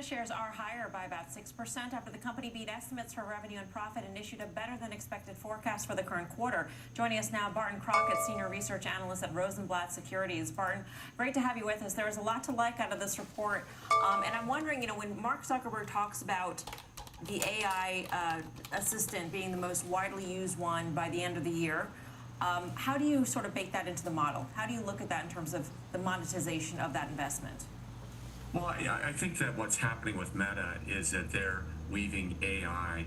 Meta shares are higher by about 6% after the company beat estimates for revenue and profit and issued a better than expected forecast for the current quarter. Joining us now, Barton Crockett, Senior Research Analyst at Rosenblatt Securities. Barton, great to have you with us. There was a lot to like out of this report. And I'm wondering, when Mark Zuckerberg talks about the AI assistant being the most widely used one by the end of the year, how do you sort of bake that into the model? How do you look at that in terms of the monetization of that investment? Well, I think that what's happening with Meta is that they're weaving AI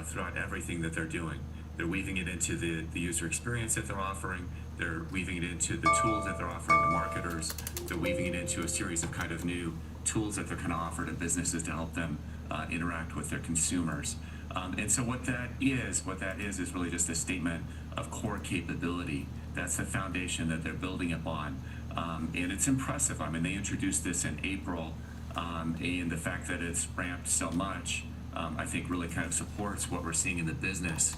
throughout everything that they're doing. They're weaving it into the user experience that they're offering. They're weaving it into the tools that they're offering to marketers. They're weaving it into a series of kind of new tools that they're going to offer to businesses to help them interact with their consumers. And so what that is really just a statement of core capability. That's the foundation that they're building upon. And it's impressive. I mean, they introduced this in April, and the fact that it's ramped so much, I think really kind of supports what we're seeing in the business,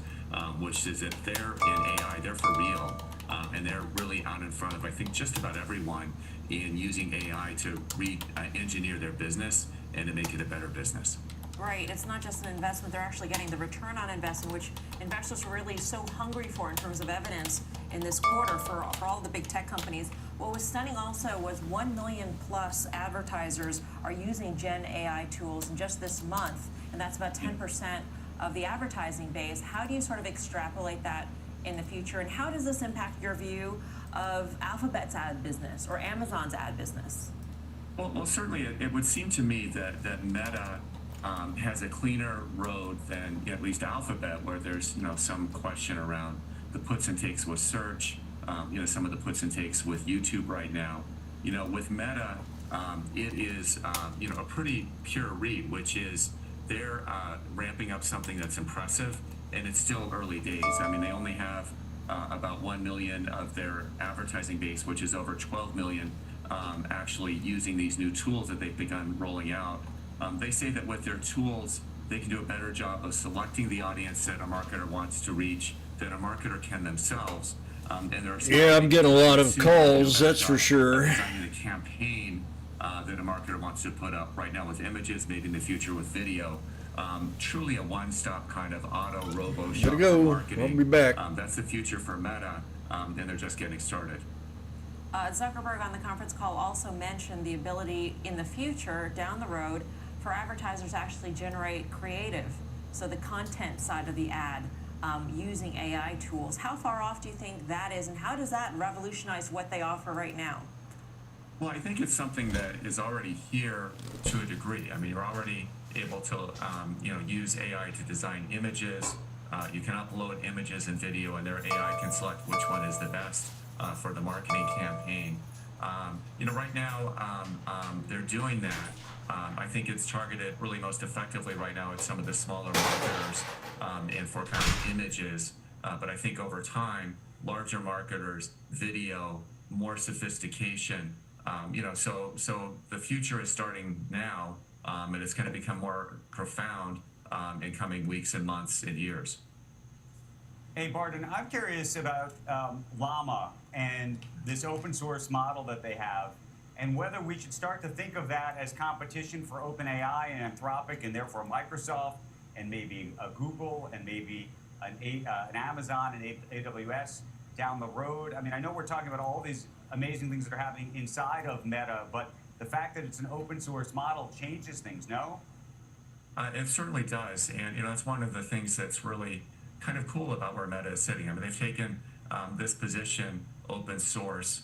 which is that they're in AI, they're for real, and they're really out in front of, I think, just about everyone in using AI to re-engineer their business and to make it a better business. Right. It's not just an investment. They're actually getting the return on investment, which investors are really so hungry for in terms of evidence in this quarter for all the big tech companies. What was stunning also was 1 million plus advertisers are using Gen AI tools in just this month, and that's about 10% of the advertising base. How do you sort of extrapolate that in the future, and how does this impact your view of Alphabet's ad business or Amazon's ad business? Well, certainly it would seem to me that Meta has a cleaner road than at least Alphabet, where there's some question around the puts and takes with search, some of the puts and takes with YouTube right now. With Meta, it is a pretty pure read, which is they're ramping up something that's impressive, and it's still early days. I mean, they only have about 1 million of their advertising base, which is over 12 million, actually using these new tools that they've begun rolling out. They say that with their tools, they can do a better job of selecting the audience that a marketer wants to reach than a marketer can themselves. And yeah, I'm getting a lot of calls, that's for sure. Designing the campaign that a marketer wants to put up right now with images, maybe in the future with video. Truly a one-stop kind of auto robo shop for marketing. I'll be back. That's the future for Meta, and they're just getting started. Zuckerberg on the conference call also mentioned the ability in the future, down the road, for advertisers to actually generate creative, so the content side of the ad, using AI tools. How far off do you think that is, and how does that revolutionize what they offer right now? Well, I think it's something that is already here to a degree. I mean, you're already able to use AI to design images. You can upload images and video, and their AI can select which one is the best for the marketing campaign. Right now they're doing that. I think it's targeted really most effectively right now at some of the smaller marketers and for kind of images. But I think over time, larger marketers, video, more sophistication. So the future is starting now, and it's going to become more profound in coming weeks and months and years. Hey, Barton, I'm curious about Llama and this open source model that they have, and whether we should start to think of that as competition for OpenAI and Anthropic, and therefore Microsoft, and maybe Google, and maybe an Amazon and AWS down the road. I mean, I know we're talking about all these amazing things that are happening inside of Meta, but the fact that it's an open source model changes things, no? It certainly does, and that's one of the things that's really kind of cool about where Meta is sitting. I mean, they've taken this position, open source.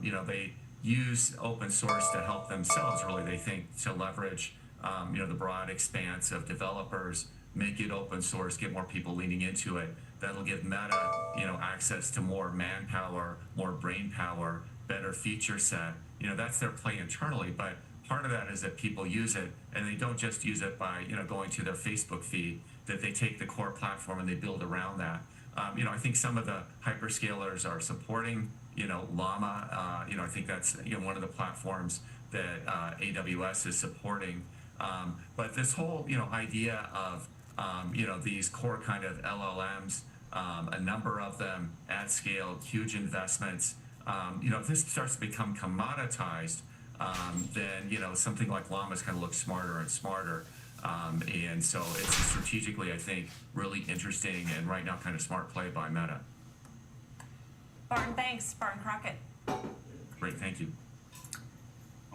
They use open source to help themselves, really, they think, to leverage the broad expanse of developers, make it open source, get more people leaning into it. That'll give Meta access to more manpower, more brain power, better feature set. That's their play internally, but part of that is that people use it, and they don't just use it by going to their Facebook feed, that they take the core platform and they build around that. I think some of the hyperscalers are supporting Llama. I think that's one of the platforms that AWS is supporting. But this whole idea of these core kind of LLMs, a number of them at scale, huge investments. If this starts to become commoditized, then something like Llama's kind of looks smarter and smarter. And so it's strategically, I think, really interesting and right now kind of smart play by Meta. Barton, thanks. Barton Crockett. Great, thank you.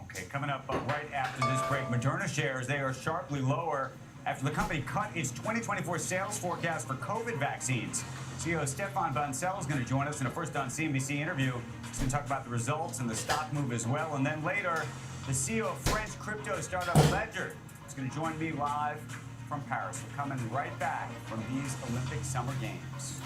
Okay, coming up right after this break, Moderna shares, they are sharply lower after the company cut its 2024 sales forecast for COVID vaccines. CEO Stefan Bancel is going to join us in a First on CNBC interview. He's going to talk about the results and the stock move as well. And then later, the CEO of French crypto startup Ledger is going to join me live from Paris. We're coming right back from these Olympic Summer Games.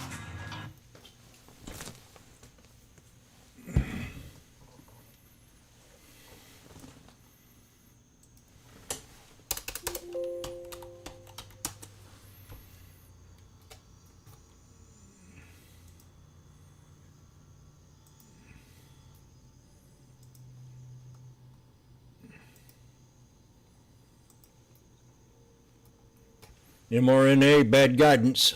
mRNA, bad guidance.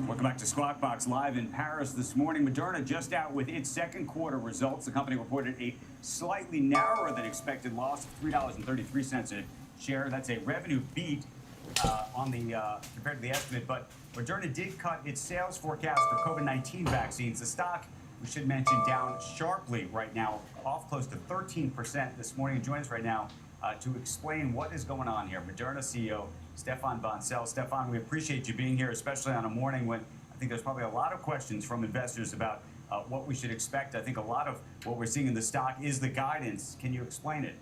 Welcome back to Squawk Box Live in Paris this morning. Moderna just out with its second quarter results. The company reported a slightly narrower than expected loss of $3.33 a share. That's a revenue beat compared to the estimate. But Moderna did cut its sales forecast for COVID-19 vaccines. The stock, we should mention, down sharply right now, off close to 13% this morning. Join us right now to explain what is going on here. Moderna CEO Stefan Bancel. Stefan, we appreciate you being here, especially on a morning when I think there's probably a lot of questions from investors about what we should expect. I think a lot of what we're seeing in the stock is the guidance. Can you explain it?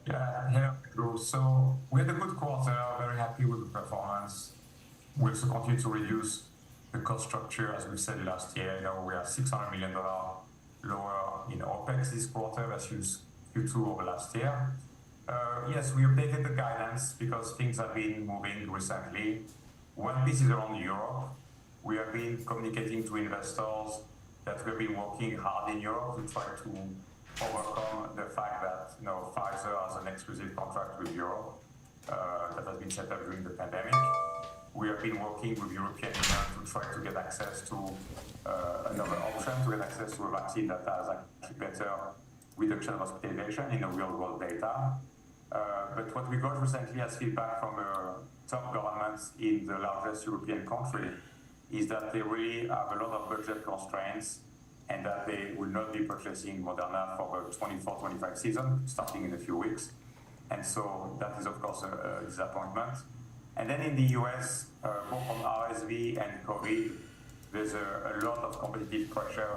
Yeah, Drew. So we had a good quarter, very happy with the performance. We also continue to reduce the cost structure, as we said last year. We are $600 million lower in OPEX this quarter versus Q2 of last year. Yes, we updated the guidance because things have been moving recently. One piece is around Europe. We have been communicating to investors that we've been working hard in Europe to try to overcome the fact that Pfizer has an exclusive contract with Europe that has been set up during the pandemic. We have been working with European Union to try to get access to another option, to get access to a vaccine that has actually better reduction of hospitalization in the real-world data. But what we got recently as feedback from top governments in the largest European country is that they really have a lot of budget constraints and that they will not be purchasing Moderna for the 24-25 season, starting in a few weeks. And so that is, of course, a disappointment. And then in the US, both on RSV and COVID, there's a lot of competitive pressure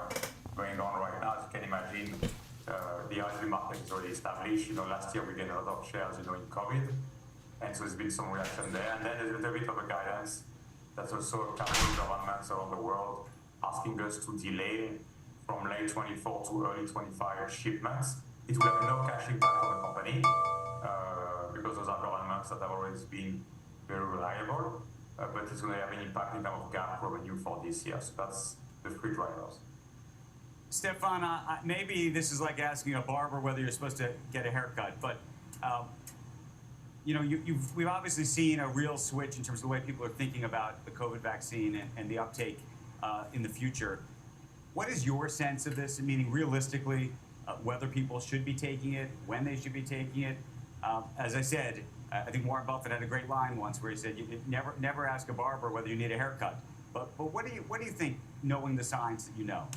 going on right now. As you can imagine, the RSV market is already established. Last year we gained a lot of shares, in COVID. And so there's been some reaction there. And then there's a little bit of a guidance that's also a couple of governments around the world asking us to delay from late 24 to early 25 shipments. It will have no cash impact on the company because those are governments that have always been very reliable, but it's going to have an impact in terms of GAAP revenue for this year. So that's the three drivers. Stefan, maybe this is like asking a barber whether you're supposed to get a haircut, but we've obviously seen a real switch in terms of the way people are thinking about the COVID vaccine and the uptake in the future. What is your sense of this? Meaning, realistically, whether people should be taking it, when they should be taking it? As I said, I think Warren Buffett had a great line once where he said, "You never ask a barber whether you need a haircut." But what do you think, knowing the science that you know?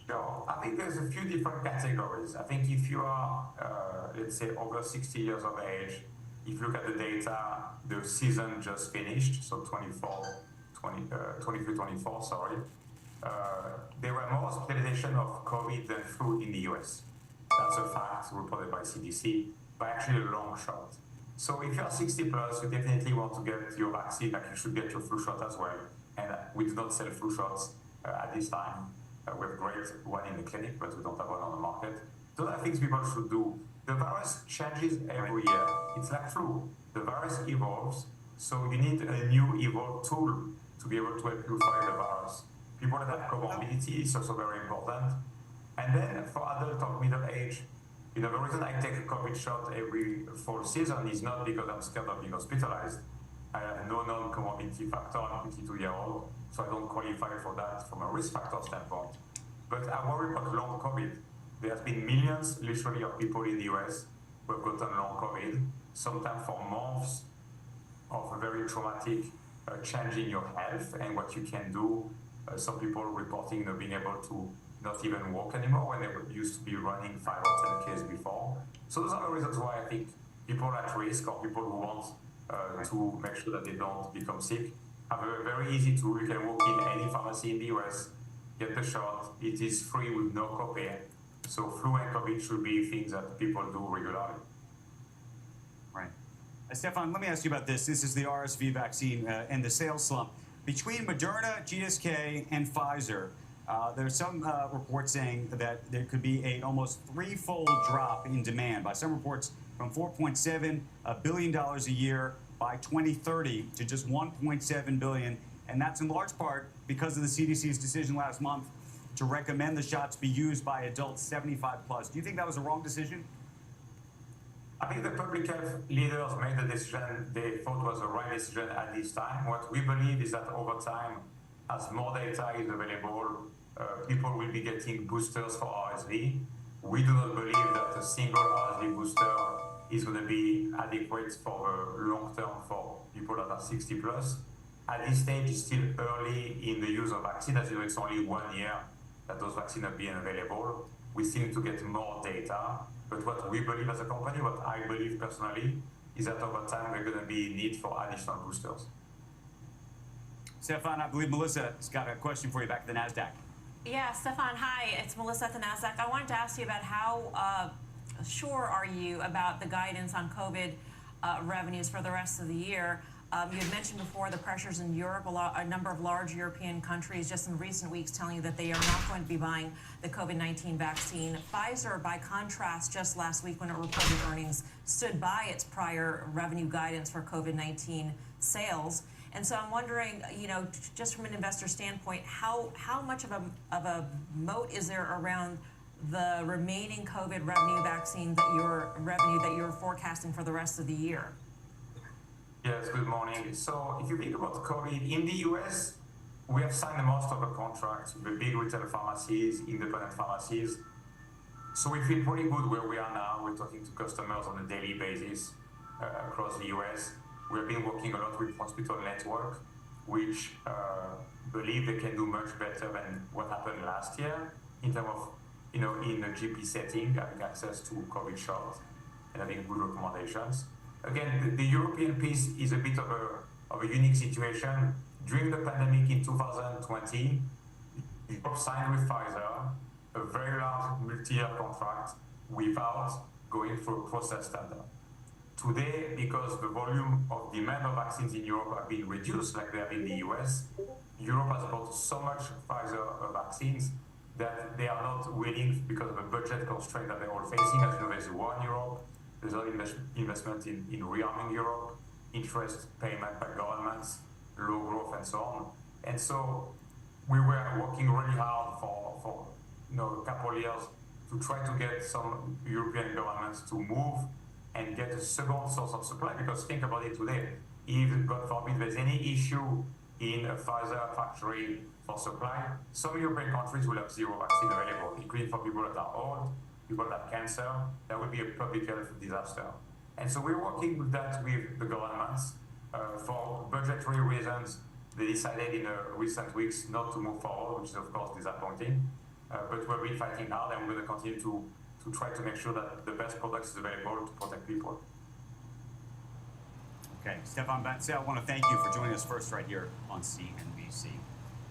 Sure. I think there's a few different categories. I think if you are, let's say, over 60 years of age, if you look at the data, the season just finished, so 23-24, sorry. There were more hospitalization of COVID than flu in the US. That's a fact reported by CDC, by actually a long shot. So if you are 60 plus, you definitely want to get your vaccine, like you should get your flu shot as well. And we do not sell flu shots at this time. We have great one in the clinic, but we don't have one on the market. Those are things people should do. The virus changes every year. It's like flu. The virus evolves, so you need a new evolved tool to be able to help you fight the virus. People that have comorbidity is also very important. And then for adult or middle age, the reason I take a COVID shot every fall season is not because I'm scared of being hospitalized. I have no known comorbidity factor. I'm 52-year-old, so I don't qualify for that from a risk factor standpoint. But I worry about long COVID. There has been millions, literally, of people in the US who have gotten long COVID, sometimes for months of a very traumatic change in your health and what you can do. Some people reporting being able to not even walk anymore when they used to be running 5 or 10 Ks before. So those are the reasons why I think people at risk or people who want to make sure that they don't become sick have a very easy tool. You can walk in any pharmacy in the US, get the shot. It is free with no copay. So flu and COVID should be things that people do regularly. Right. Stefan, let me ask you about this. This is the RSV vaccine and the sales slump. Between Moderna, GSK, and Pfizer, there's some reports saying that there could be an almost threefold drop in demand. By some reports, from $4.7 billion a year by 2030 to just $1.7 billion. And that's in large part because of the CDC's decision last month to recommend the shots be used by adults 75 plus. Do you think that was a wrong decision? I think the public health leaders made the decision they thought was the right decision at this time. What we believe is that over time, as more data is available, people will be getting boosters for RSV. We do not believe that a single RSV booster is going to be adequate for the long term for people that are 60 plus. At this stage, it's still early in the use of vaccine. As you know, it's only 1 year that those vaccines are being available. We still need to get more data. But what we believe as a company, what I believe personally, is that over time, there's going to be need for additional boosters. Stefan, I believe Melissa's got a question for you back at the NASDAQ. Yeah, Stefan, hi. It's Melissa at the NASDAQ. I wanted to ask you about how sure are you about the guidance on COVID revenues for the rest of the year? You had mentioned before the pressures in Europe, a number of large European countries just in recent weeks telling you that they are not going to be buying the COVID-19 vaccine. Pfizer, by contrast, just last week when it reported earnings, stood by its prior revenue guidance for COVID-19 sales. And so I'm wondering, just from an investor standpoint, how much of a moat is there around the remaining COVID revenue that you're forecasting for the rest of the year? Yes, good morning. So if you think about COVID in the US, we have signed most of the contracts with the big retail pharmacies, independent pharmacies. So we feel pretty good where we are now. We're talking to customers on a daily basis across the US. We've been working a lot with hospital network, which believe they can do much better than what happened last year in terms of, in a GP setting, having access to COVID shots and having good recommendations. Again, the European piece is a bit of a unique situation. During the pandemic in 2020, Europe signed with Pfizer a very large multi-year contract without going through a process standard. Today, because the volume of demand of vaccines in Europe have been reduced like they have in the US, Europe has bought so much Pfizer vaccines that they are not willing, because of a budget constraint that they're all facing. As you know, there's war in Europe, there's a lot of investment in rearming Europe, interest payment by governments, low growth and so on. And so we were working really hard for a couple of years to try to get some European governments to move and get a second source of supply, because think about it today, if, God forbid, there's any issue in a Pfizer factory for supply, some European countries will have zero vaccine available, including for people that are old, people that have cancer. That would be a public health disaster. And so we're working with that with the governments. For budgetary reasons, they decided in recent weeks not to move forward, which is of course disappointing. But we've been fighting hard, and we're going to continue to try to make sure that the best product is available to protect people. Okay, Stefan Bancel, I want to thank you for joining us first right here on CNBC.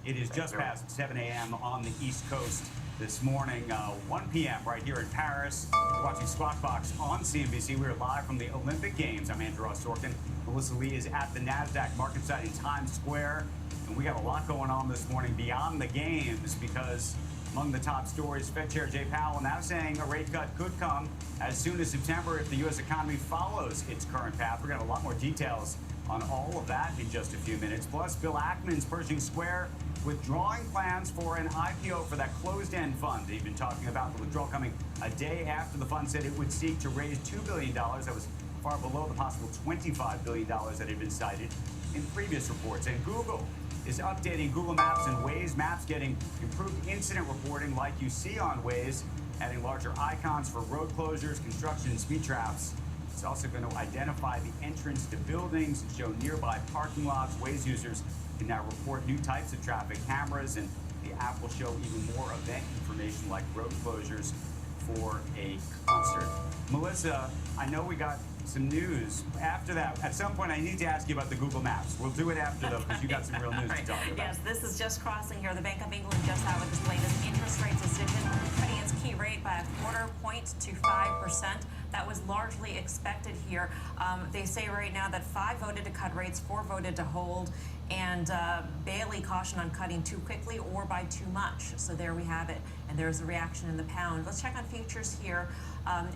It is just past 7 a.m. on the East Coast this morning, 1 p.m. right here in Paris. We're watching Squawk Box on CNBC. We're live from the Olympic Games. I'm Andrew Ross Sorkin. Melissa Lee is at the NASDAQ market site in Times Square. And we got a lot going on this morning beyond the games, because among the top stories, Fed Chair Jay Powell now saying a rate cut could come as soon as September if the U.S. economy follows its current path. We're going to have a lot more details on all of that in just a few minutes. Plus, Bill Ackman's Pershing Square withdrawing plans for an IPO for that closed-end fund. They've been talking about the withdrawal coming a day after the fund said it would seek to raise $2 billion. That was far below the possible $25 billion that had been cited in previous reports. And Google is updating Google Maps and Waze. Maps getting improved incident reporting like you see on Waze, adding larger icons for road closures, construction, and speed traps. It's also going to identify the entrance to buildings and show nearby parking lots. Waze users can now report new types of traffic cameras, and the app will show even more event information like road closures for a concert. Melissa, I know we got some news. After that, at some point, I need to ask you about the Google Maps. We'll do it after, though, because you got some real news to talk about. Yes, this is just crossing here. The Bank of England just out with its latest interest rate decision, cutting its key rate by a quarter point to 5%. That was largely expected here. They say right now that 5 voted to cut rates, 4 voted to hold, and Bailey cautioned on cutting too quickly or by too much. So there we have it, and there's a reaction in the pound. Let's check on futures here.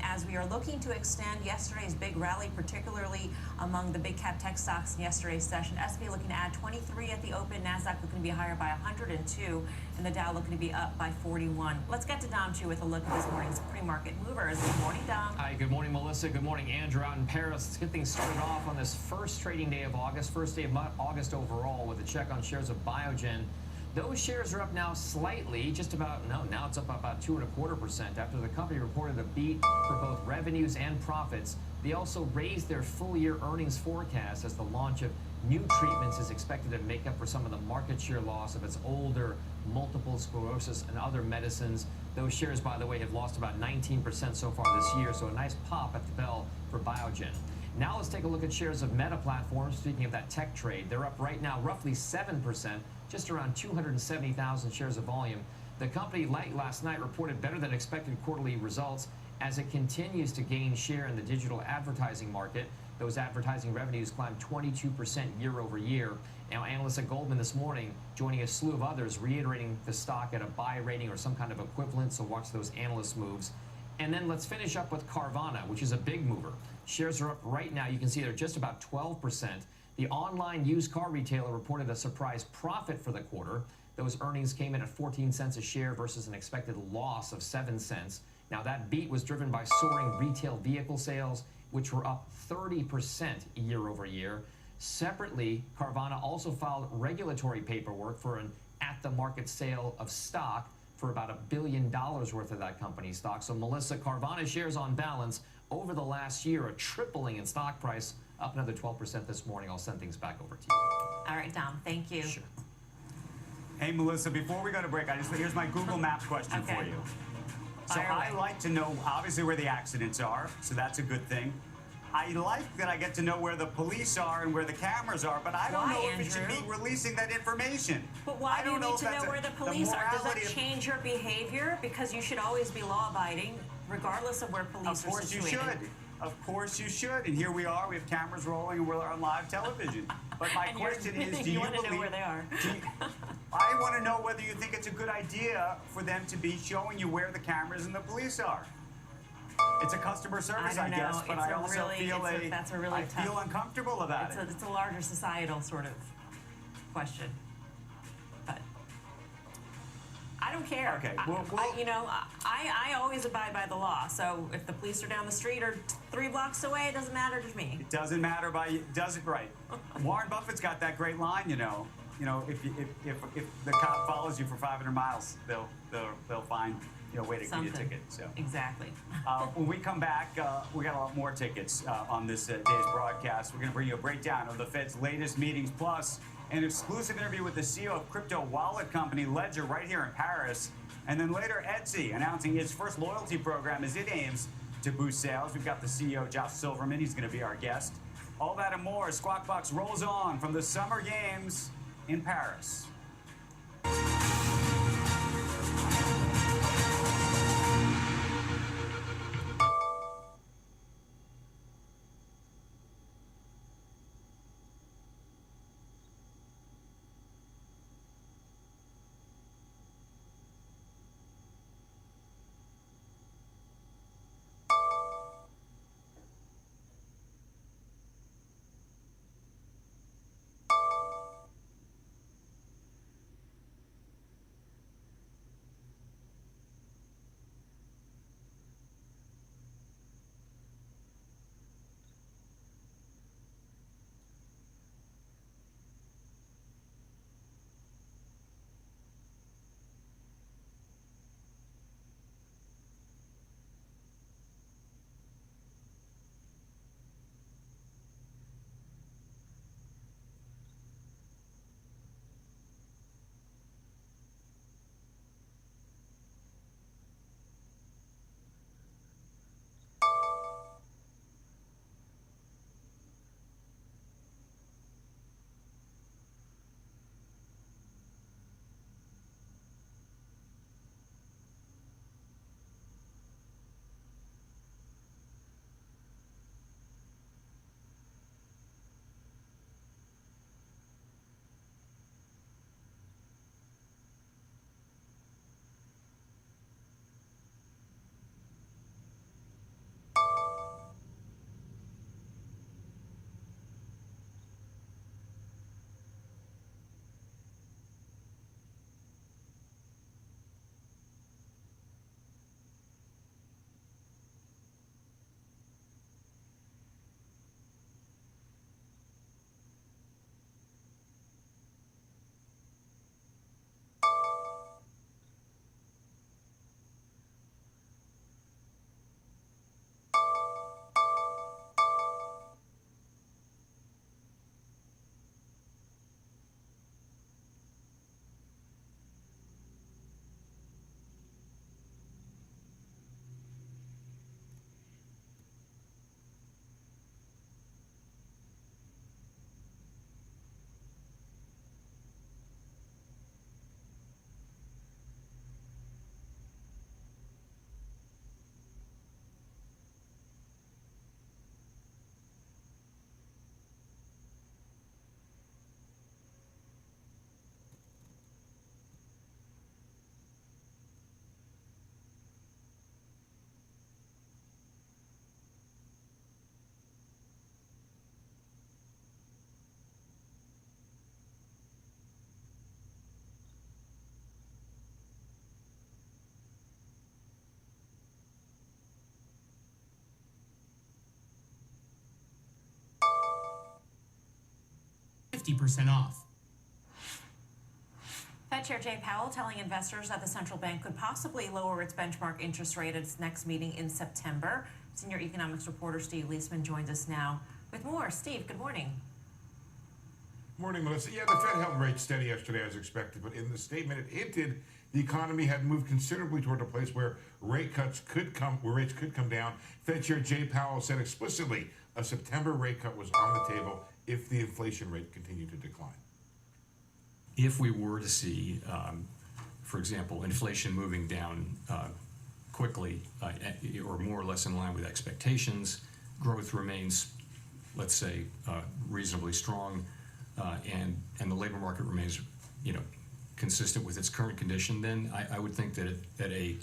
As we are looking to extend yesterday's big rally, particularly among the big cap tech stocks in yesterday's session. S&P looking to add 23 at the open, NASDAQ looking to be higher by 102, and the Dow looking to be up by 41. Let's get to Dom Chu with a look at this morning's pre-market movers. Good morning, Dom. Hi, good morning, Melissa. Good morning, Andrew, out in Paris. Let's get things started off on this first trading day of August, first day of August overall, with a check on shares of Biogen. Those shares are up now slightly, now it's up about 2.25% after the company reported a beat for both revenues and profits. They also raised their full-year earnings forecast as the launch of new treatments is expected to make up for some of the market share loss of its older multiple sclerosis and other medicines. Those shares, by the way, have lost about 19% so far this year, so a nice pop at the bell for Biogen. Now let's take a look at shares of Meta Platforms. Speaking of that tech trade, they're up right now roughly 7%, just around 270,000 shares of volume. The company late last night reported better than expected quarterly results as it continues to gain share in the digital advertising market. Those advertising revenues climbed 22% year over year. Now, analysts at Goldman this morning joining a slew of others reiterating the stock at a buy rating or some kind of equivalent, so watch those analyst moves. And then let's finish up with Carvana, which is a big mover. Shares are up right now. You can see they're just about 12%. The online used car retailer reported a surprise profit for the quarter. Those earnings came in at 14 cents a share versus an expected loss of 7 cents. Now, that beat was driven by soaring retail vehicle sales, which were up 30% year over year. Separately, Carvana also filed regulatory paperwork for an at-the-market sale of stock for about $1 billion worth of that company's stock. So, Melissa, Carvana shares on balance over the last year are tripling in stock price, up another 12% this morning. I'll send things back over to you. All right, Dom, thank you. Sure. Hey, Melissa, before we go to break, here's my Google Maps question Okay. for you. So Fire I away. like to know, obviously, where the accidents are, so that's a good thing. I like that I get to know where the police are and where the cameras are, but I don't Why, know if it should Andrew? be releasing that information. But why I do you don't know need if to that's know where the police are? Does that morality of- change your behavior? Because you should always be law-abiding, regardless of where police Of are course you situated. should. Of course you should. And here we are. We have cameras rolling and we're on live television. But my And you're- question is, do you you wanna know believe? where they are. I want to know whether you think it's a good idea for them to be showing you where the cameras and the police are. It's a customer service, I I, don't know. guess, but It's I a also really- feel that's a really I tough- feel uncomfortable about it. It's a larger societal sort of question. But I don't care. Okay, I always abide by the law. So if the police are down the street or 3 blocks away, it doesn't matter to me. It doesn't matter does it right. Warren Buffett's got that great line, you know. If the cop follows you for 500 miles, they'll find a way to give you a Something. ticket. So. Exactly. When we come back, we got a lot more tickets on this day's broadcast. We're going to bring you a breakdown of the Fed's latest meetings, plus an exclusive interview with the CEO of crypto wallet company Ledger right here in Paris. And then later, Etsy announcing its first loyalty program as it aims to boost sales. We've got the CEO, Josh Silverman. He's going to be our guest. All that and more as Squawk Box rolls on from the Summer Games in Paris. 50% off. Fed Chair Jay Powell telling investors that the central bank could possibly lower its benchmark interest rate at its next meeting in September. Senior economics reporter Steve Leisman joins us now with more. Steve, good morning. Morning, Melissa. Yeah, the Fed held rates steady yesterday as expected, but in the statement it hinted the economy had moved considerably toward a place where rates could come down. Fed Chair Jay Powell said explicitly a September rate cut was on the table if the inflation rate continued to decline. If we were to see, for example, inflation moving down quickly or more or less in line with expectations, growth remains, let's say, reasonably strong, and the labor market remains, consistent with its current condition, then I would think that a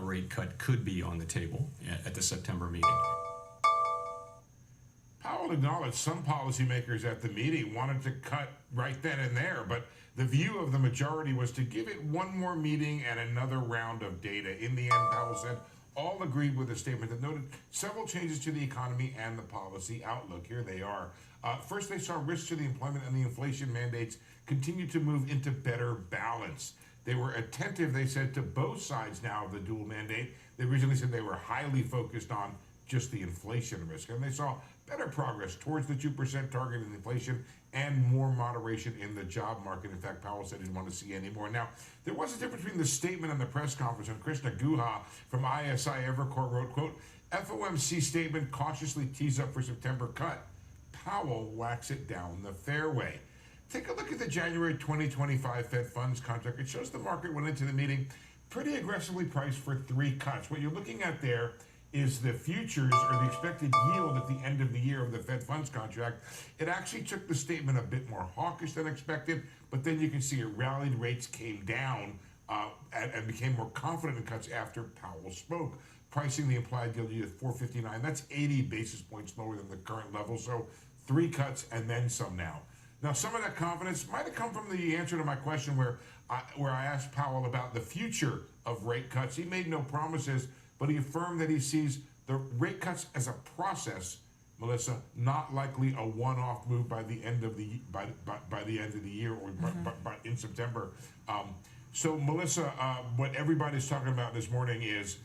rate cut could be on the table at the September meeting. Powell acknowledged some policymakers at the meeting wanted to cut right then and there, but the view of the majority was to give it one more meeting and another round of data. In the end, Powell said all agreed with a statement that noted several changes to the economy and the policy outlook. Here they are. First, they saw risks to the employment and the inflation mandates continue to move into better balance. They were attentive, they said, to both sides now of the dual mandate. They originally said they were highly focused on just the inflation risk, and they saw better progress towards the 2% target in inflation and more moderation in the job market. In fact, Powell said he didn't want to see any more. Now, there was a difference between the statement and the press conference, and Krishna Guha from ISI Evercore wrote, quote, FOMC statement cautiously tees up for September cut. Powell whacks it down the fairway. Take a look at the January 2025 Fed funds contract. It shows the market went into the meeting pretty aggressively priced for 3 cuts. What you're looking at there is the futures or the expected yield at the end of the year of the Fed funds contract. It actually took the statement a bit more hawkish than expected, but then you can see it rallied, rates came down and became more confident in cuts after Powell spoke, pricing the implied yield at 459. That's 80 basis points lower than the current level. So 3 cuts and then some now. Now, some of that confidence might have come from the answer to my question where I asked Powell about the future of rate cuts. He made no promises, but he affirmed that he sees the rate cuts as a process, Melissa, not likely a one-off move by the end of the year or by in September. So, Melissa, what everybody's talking about this morning is,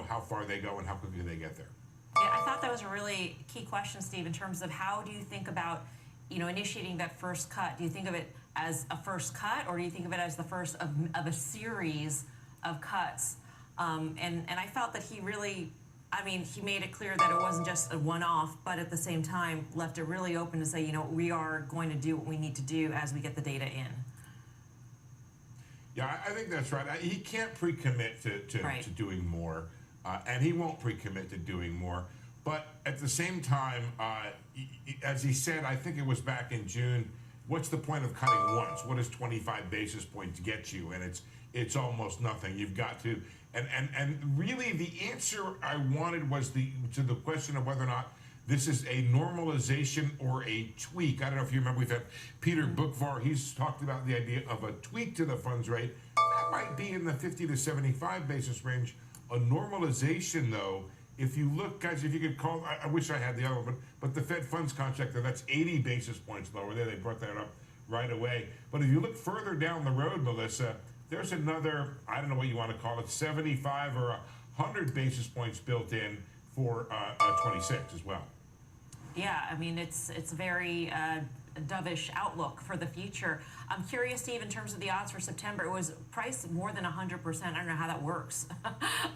how far they go and how quickly they get there. Yeah, I thought that was a really key question, Steve, in terms of how do you think about initiating that first cut? Do you think of it as a first cut, or do you think of it as the first of a series of cuts? And I felt that he really, he made it clear that it wasn't just a one-off, but at the same time left it really open to say, we are going to do what we need to do as we get the data in. Yeah, I think that's right. He can't pre-commit to doing more, and he won't pre-commit to doing more. But at the same time, as he said, I think it was back in June, what's the point of cutting once? What does 25 basis points get you? And it's almost nothing. You've got to, and really the answer I wanted was to the question of whether or not this is a normalization or a tweak. I don't know if you remember, we've had Peter Bookvar, he's talked about the idea of a tweak to the funds rate. That might be in the 50 to 75 basis range. A normalization, though, if you look, guys, if you could call, I wish I had the other one, but the Fed funds contract, that's 80 basis points lower there. They brought that up right away. But if you look further down the road, Melissa, there's another, I don't know what you want to call it, 75 or 100 basis points built in for 26 as well. Yeah, it's very dovish outlook for the future. I'm curious, Steve, in terms of the odds for September, it was priced more than 100%. I don't know how that works.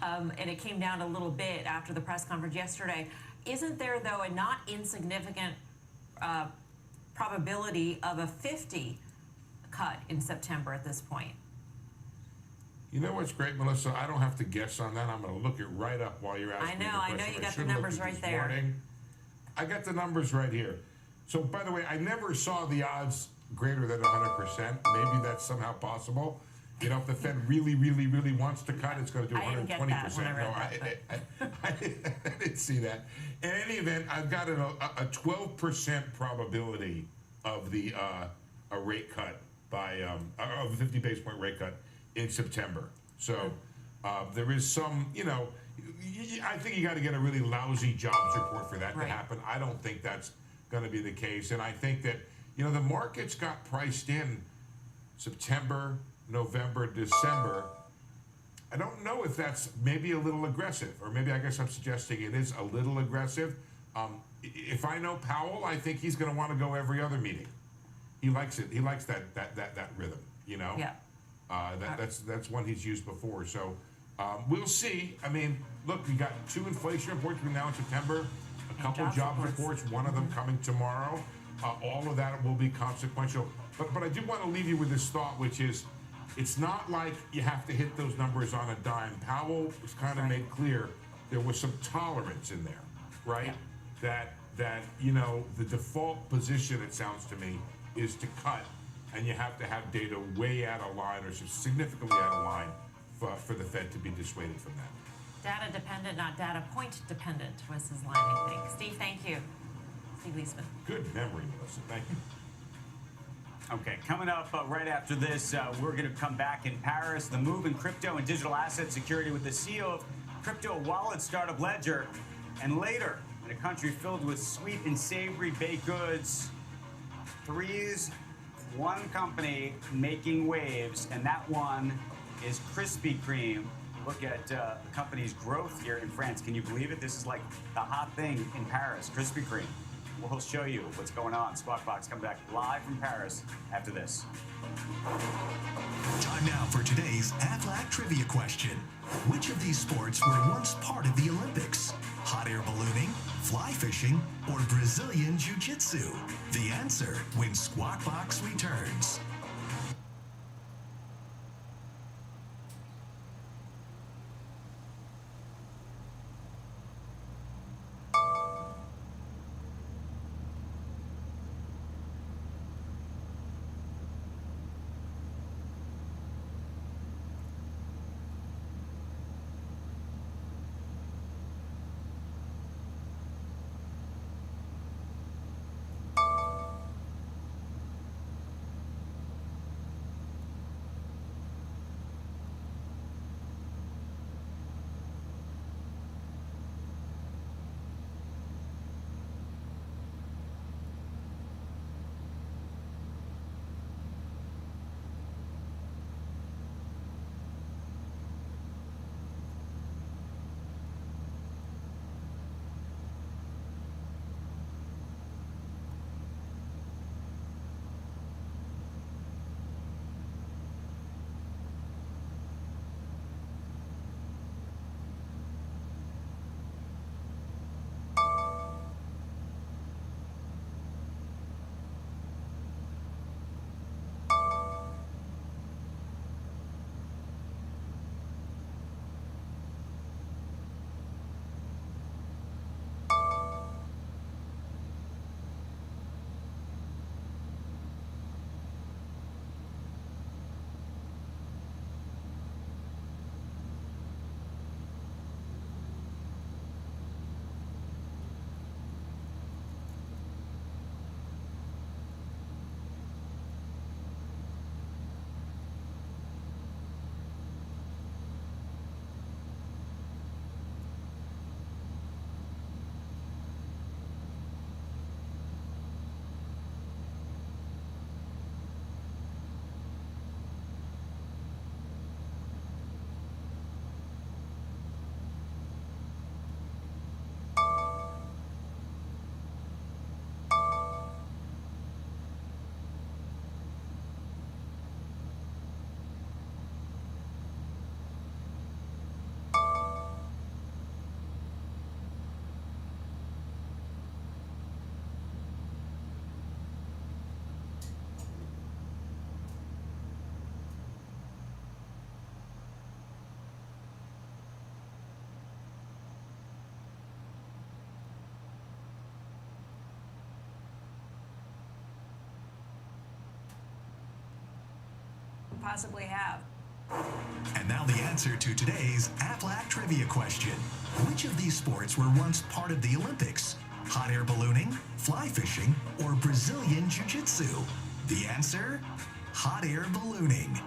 And it came down a little bit after the press conference yesterday. Isn't there, though, a not insignificant probability of a 50 cut in September at this point? You know what's great, Melissa? I don't have to guess on that. I'm going to look it right up while you're asking me the question. I know you got the numbers right there. I got the numbers right here. So, by the way, I never saw the odds greater than 100%. Maybe that's somehow possible. If the Fed really, really, really wants to cut, it's going to do 120%. I didn't see that. In any event, I've got a 12% probability of a rate cut by of a 50 basis point rate cut in September. So there is some, I think you got to get a really lousy jobs report for that to happen. I don't think that's going to be the case, and I think that You know, the markets got priced in September, November, December. I don't know if that's maybe a little aggressive, or maybe I guess I'm suggesting it is a little aggressive. If I know Powell, I think he's going to want to go every other meeting. He likes it. He likes that rhythm, you know? Yeah. That's one he's used before. So we'll see. I mean, look, we got 2 inflation reports between now and September, a couple job reports, one of them coming tomorrow. All of that will be consequential. But I do want to leave you with this thought, which is, it's not like you have to hit those numbers on a dime. Powell was kind of made clear there was some tolerance in there, right? Yeah. That you know, the default position, it sounds to me, is to cut, and you have to have data way out of line or significantly out of line for the Fed to be dissuaded from that. Data dependent, not data point dependent was his line, I think. Steve, thank you. Steve Leisman. Good memory, Melissa. Thank you. Okay, coming up right after this, we're going to come back in Paris. The move in crypto and digital asset security with the CEO of crypto wallet startup Ledger. And later, in a country filled with sweet and savory baked goods, one company making waves, and that one is Krispy Kreme. Look at the company's growth here in France. Can you believe it? This is like the hot thing in Paris, Krispy Kreme. We'll show you what's going on. Squawk Box coming back live from Paris after this. Time now for today's Aflac trivia question. Which of these sports were once part of the Olympics? Hot air ballooning, fly fishing, or Brazilian jiu-jitsu? The answer when Squawk Box returns. Possibly have. And now the answer to today's Aflac trivia question. Which of these sports were once part of the Olympics? Hot air ballooning, fly fishing, or Brazilian jiu-jitsu? The answer, hot air ballooning.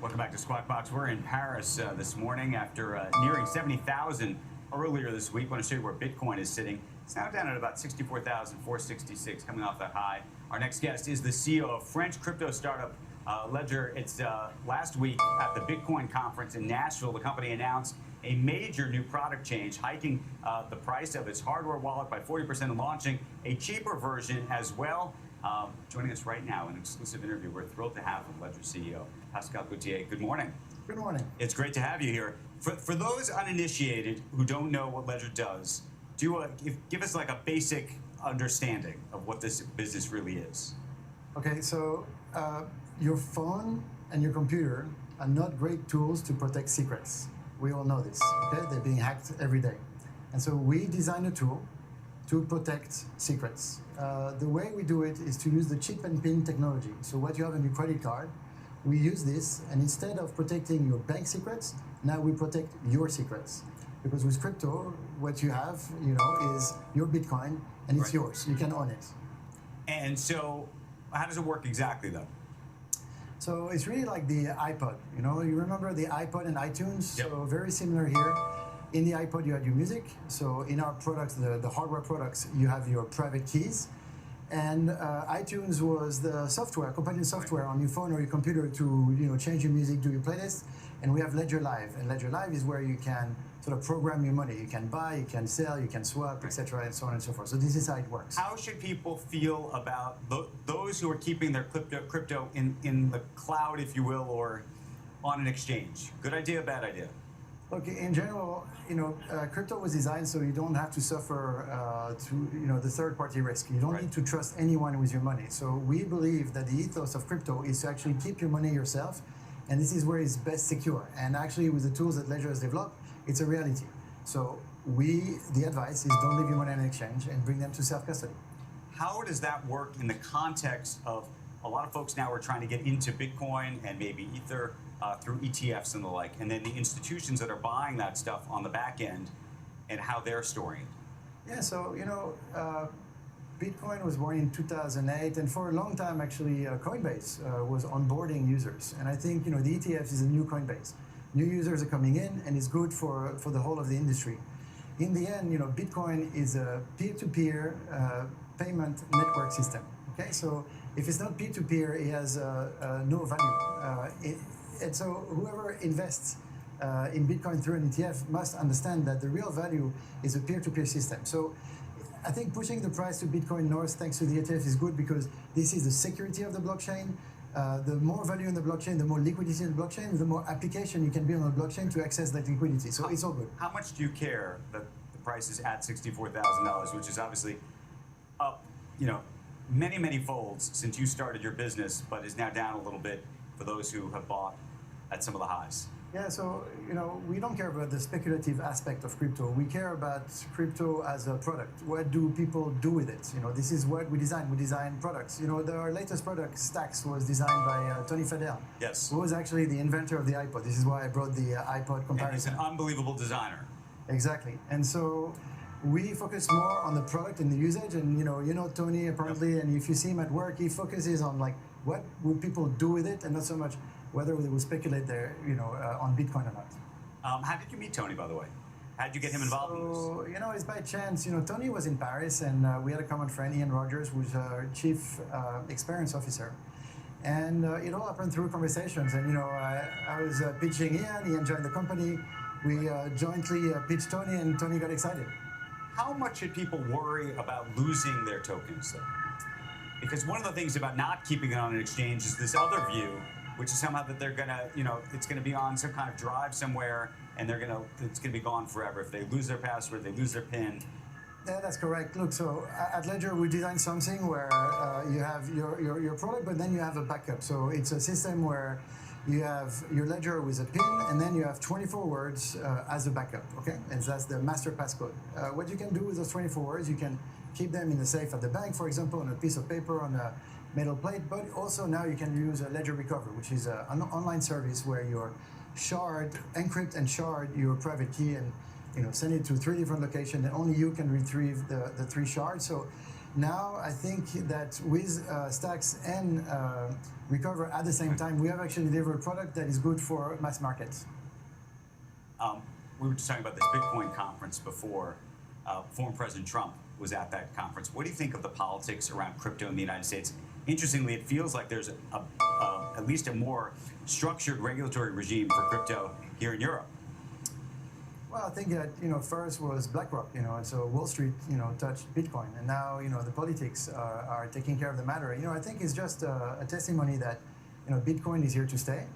Welcome back to Squawk Box. We're in Paris this morning after nearing 70,000 earlier this week. I want to show you where Bitcoin is sitting. It's now down at about 64,466, coming off that high. Our next guest is the CEO of French crypto startup Ledger. It's last week at the Bitcoin conference in Nashville. The company announced a major new product change, hiking the price of its hardware wallet by 40% and launching a cheaper version as well. Joining us right now, an exclusive interview we're thrilled to have with Ledger CEO, Pascal Gauthier. Good morning. Good morning. It's great to have you here. For those uninitiated who don't know what Ledger does, give us like a basic understanding of what this business really is. Okay, so your phone and your computer are not great tools to protect secrets. We all know this, okay? They're being hacked every day. And so we designed a tool to protect secrets. The way we do it is to use the chip and pin technology. So what you have on your credit card, we use this, and instead of protecting your bank secrets, now we protect your secrets. Because with crypto, what you have, is your Bitcoin, and it's yours. You can own it. And so, how does it work exactly, though? So it's really like the iPod. You remember the iPod and iTunes? Yep. So very similar here. In the iPod, you had your music. So in our products, the hardware products, you have your private keys. And iTunes was the software, companion software on your phone or your computer to change your music, do your playlist. And we have Ledger Live. And Ledger Live is where you can sort of program your money. You can buy, you can sell, you can swap, etc., and so on and so forth. So this is how it works. How should people feel about those who are keeping their crypto in the cloud, if you will, or on an exchange? Good idea, bad idea? Look, in general, crypto was designed so you don't have to suffer the third-party risk. You don't need to trust anyone with your money. So we believe that the ethos of crypto is to actually keep your money yourself, and this is where it's best secure. And actually, with the tools that Ledger has developed, it's a reality. So the advice is don't leave your money on an exchange and bring them to self-custody. How does that work in the context of a lot of folks now are trying to get into Bitcoin and maybe Ether through ETFs and the like, and then the institutions that are buying that stuff on the back end and how they're storing it? Yeah, so, Bitcoin was born in 2008, and for a long time, actually, Coinbase was onboarding users. And I think, the ETFs is a new Coinbase. New users are coming in, and it's good for the whole of the industry. In the end, Bitcoin is a peer-to-peer payment network system. Okay, so if it's not peer-to-peer, it has no value. And so whoever invests in Bitcoin through an ETF must understand that the real value is a peer-to-peer system. So I think pushing the price to Bitcoin north thanks to the ETF is good because this is the security of the blockchain. The more value in the blockchain, the more liquidity in the blockchain, the more application you can build on the blockchain to access that liquidity. So it's all good. How much do you care that the price is at $64,000, which is obviously up, many, many folds since you started your business, but is now down a little bit for those who have bought at some of the highs? Yeah, so, we don't care about the speculative aspect of crypto. We care about crypto as a product. What do people do with it? This is what we design. We design products. Our latest product, Stacks, was designed by Tony Fadell. Yes. Who was actually the inventor of the iPod. This is why I brought the iPod comparison. And he's an unbelievable designer. Exactly. And so we focus more on the product and the usage. And, Tony, apparently, and if you see him at work, he focuses on, what would people do with it and not so much whether they will speculate there, on Bitcoin or not. How did you meet Tony, by the way? How did you get him involved in this? It's by chance. Tony was in Paris, and we had a common friend, Ian Rogers, who's our chief experience officer. And it all happened through conversations. And, I was pitching Ian joined the company. We jointly pitched Tony, and Tony got excited. How much should people worry about losing their tokens, though? Because one of the things about not keeping it on an exchange is this other view, which is somehow that they're gonna, it's gonna be on some kind of drive somewhere, and it's gonna be gone forever. If they lose their password, they lose their PIN. Yeah, that's correct. Look, so at Ledger, we designed something where you have your product, but then you have a backup. So it's a system where you have your ledger with a PIN, and then you have 24 words as a backup, okay? And that's the master passcode. What you can do with those 24 words, you can keep them in the safe at the bank, for example, on a piece of paper, on a metal plate, but also now you can use a Ledger Recover, which is an online service where you encrypt and shard your private key and send it to 3 different locations, and only you can retrieve the 3 shards. So now I think that with Stacks and Recover at the same time, we have actually delivered a product that is good for mass markets. We were just talking about this Bitcoin conference before. former President Trump was at that conference. What do you think of the politics around crypto in the United States? Interestingly, it feels like there's at least a more structured regulatory regime for crypto here in Europe. Well, I think that, first was BlackRock, and so Wall Street, touched Bitcoin, and now, the politics are taking care of the matter. I think it's just a testimony that, Bitcoin is here to stay.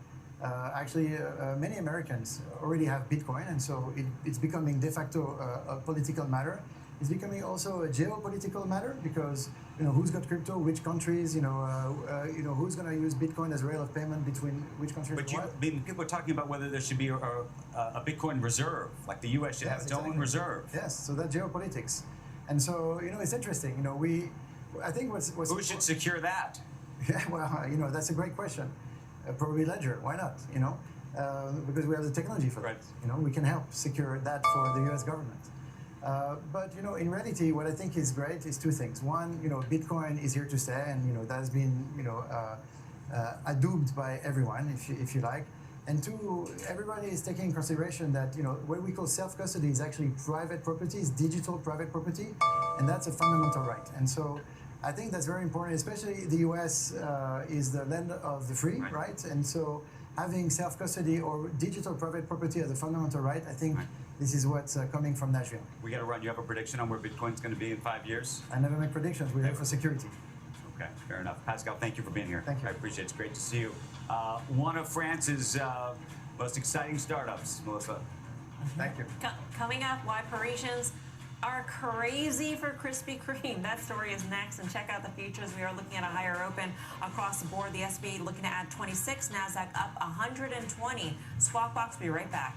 Actually, many Americans already have Bitcoin, and so it's becoming de facto a political matter. It's becoming also a geopolitical matter because who's got crypto, which countries, who's going to use Bitcoin as a rail of payment between which countries. But people are talking about whether there should be a Bitcoin reserve, like the U.S. should have its own reserve. Yes, so that's geopolitics, and so it's interesting. I think what's who should secure that? Yeah, well, that's a great question. Probably Ledger. Why not? Because we have the technology for that. Right. We can help secure that for the U.S. government. But in reality, what I think is great is two things. One, Bitcoin is here to stay, and that has been adoubed by everyone, if you like. And two, everybody is taking in consideration that what we call self-custody is actually private property, is digital private property, and that's a fundamental right. And so I think that's very important, especially the U.S. Is the land of the free, right? And so having self-custody or digital private property as a fundamental right, I think. Right. This is what's coming from Nashville. We got to run. You have a prediction on where Bitcoin's going to be in 5 years? I never make predictions. We're here for security. Okay, fair enough. Pascal, thank you for being here. Thank you. I appreciate it. It's great to see you. One of France's most exciting startups, Melissa. Thank you. Coming up, why Parisians are crazy for Krispy Kreme. That story is next. And check out the futures. We are looking at a higher open across the board. The S&P looking to add 26. NASDAQ up 120. Squawk Box, be right back.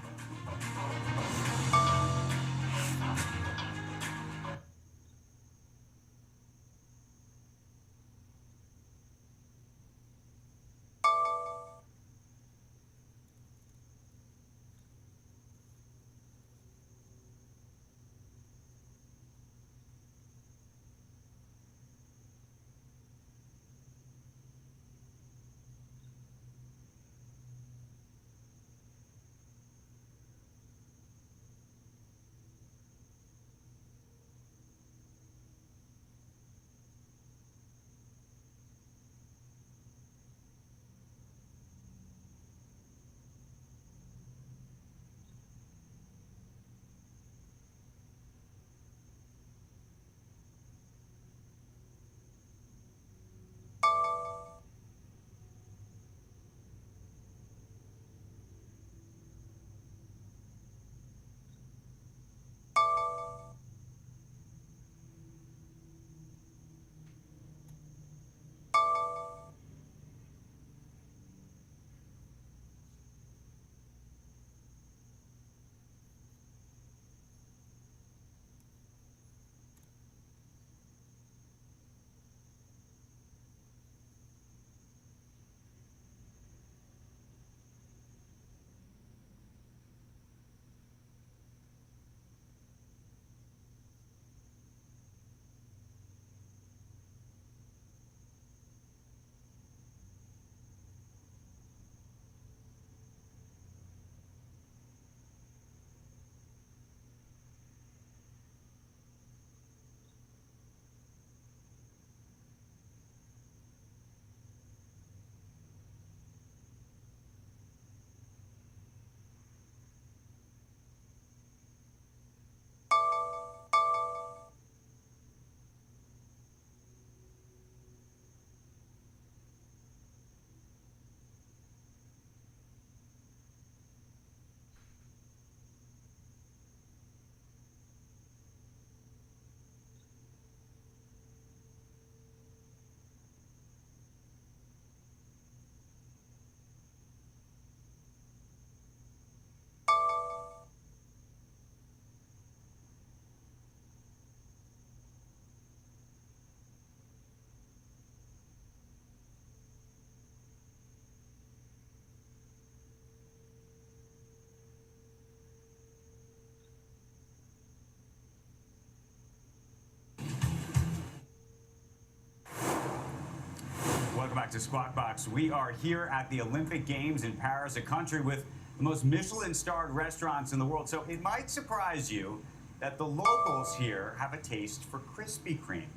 Welcome back to Squawk Box. We are here at the Olympic Games in Paris, a country with the most Michelin-starred restaurants in the world. So it might surprise you that the locals here have a taste for Krispy Kreme.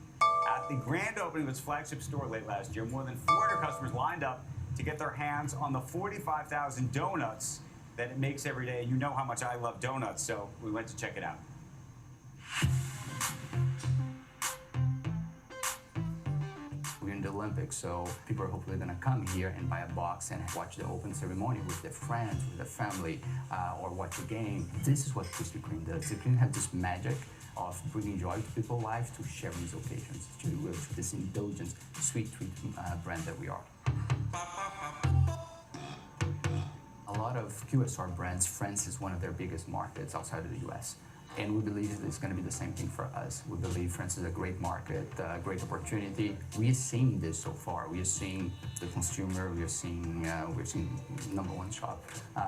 At the grand opening of its flagship store late last year, more than 400 customers lined up to get their hands on the 45,000 donuts that it makes every day. You know how much I love donuts, so we went to check it out. We're in the Olympics, so people are hopefully going to come here and buy a box and watch the open ceremony with their friends, with their family, or watch a game. This is what Krispy Kreme does. Krispy Kreme has this magic of bringing joy to people's lives, to share these occasions, to this indulgent, sweet treat brand that we are. A lot of QSR brands, France is one of their biggest markets outside of the US. And we believe it's going to be the same thing for us. We believe France is a great market, a great opportunity. We are seeing this so far. We are seeing the consumer. We are seeing #1 shop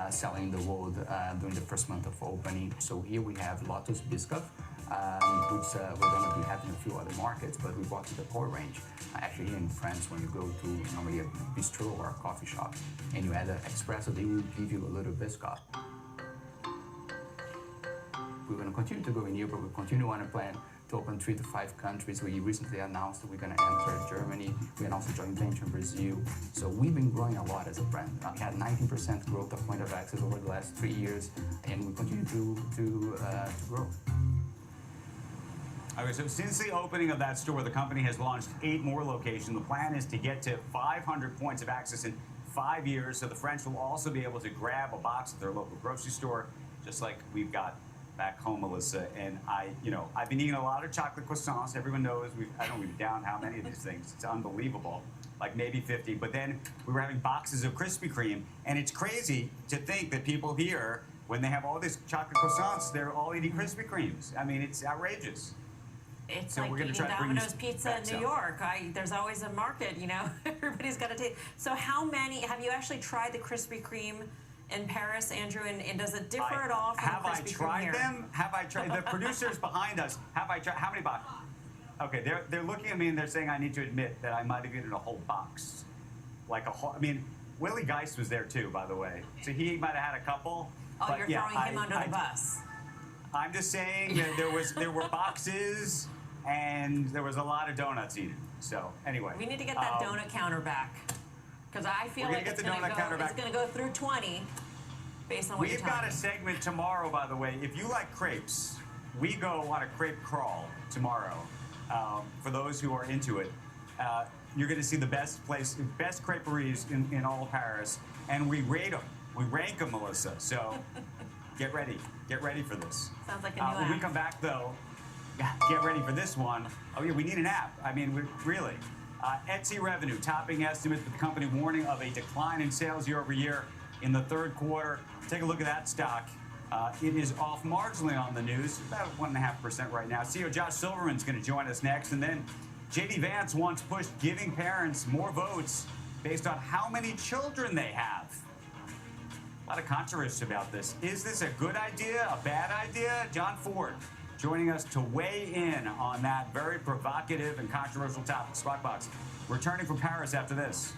selling in the world during the first month of opening. So here we have Lotus Biscoff, which we're going to be having a few other markets, but we brought to the core range. Actually, here in France, when you go to normally a bistro or a coffee shop and you add an espresso, they will give you a little Biscoff. We're going to continue to go in Europe, but we continue on a plan to open 3 to 5 countries. We recently announced that we're going to enter Germany. We announced a joint venture in Brazil. So we've been growing a lot as a brand. We had 19% growth of point of access over the last 3 years, and we continue to grow. Okay, so since the opening of that store, the company has launched 8 more locations. The plan is to get to 500 points of access in 5 years, so the French will also be able to grab a box at their local grocery store, just like we've got back home, Melissa. And I've been eating a lot of chocolate croissants. Everyone knows I don't even down how many of these things. It's unbelievable, like maybe 50. But then we were having boxes of Krispy Kreme, and it's crazy to think that people here, when they have all these chocolate croissants, they're all eating Krispy Kremes. I mean, it's outrageous. It's So like we're gonna eating try to bring Domino's these pizza back in New some. York. There's always a market, Everybody's got to take. So how many, have you actually tried the Krispy Kreme in Paris, Andrew, and does it differ at all from Have the I Krispy Kreme tried here? them? Have I tried? The producers behind us, have I tried? How many boxes? Okay, they're looking at me and they're saying I need to admit that I might have eaten a whole box. Like a whole, Willie Geist was there too, by the way. So he might have had a couple. Oh, but you're yeah, throwing him under the bus. I'm just saying that there were boxes and there was a lot of donuts eaten. So anyway. We need to get that donut counter back. Because I feel We're like gonna it's get the going donut counter back. to go through 20 based on what you're We've got telling a me. segment tomorrow, by the way. If you like crepes, we go on a crepe crawl tomorrow. For those who are into it, you're going to see the best creperies in all of Paris, and we rate them. We rank them, Melissa. So get ready for this. Sounds like a new When we app. come back, though, get ready for this one. Oh yeah, we need an app. Really. Etsy revenue topping estimates, with the company warning of a decline in sales year over year in the third quarter. Take a look at that stock. It is off marginally on the news, about 1.5% right now. CEO Josh Silverman's going to join us next. And then J.D. Vance once pushed giving parents more votes based on how many children they have. A lot of controversy about this. Is this a good idea, a bad idea? John Ford joining us to weigh in on that very provocative and controversial topic. Squawk Box returning from Paris after this.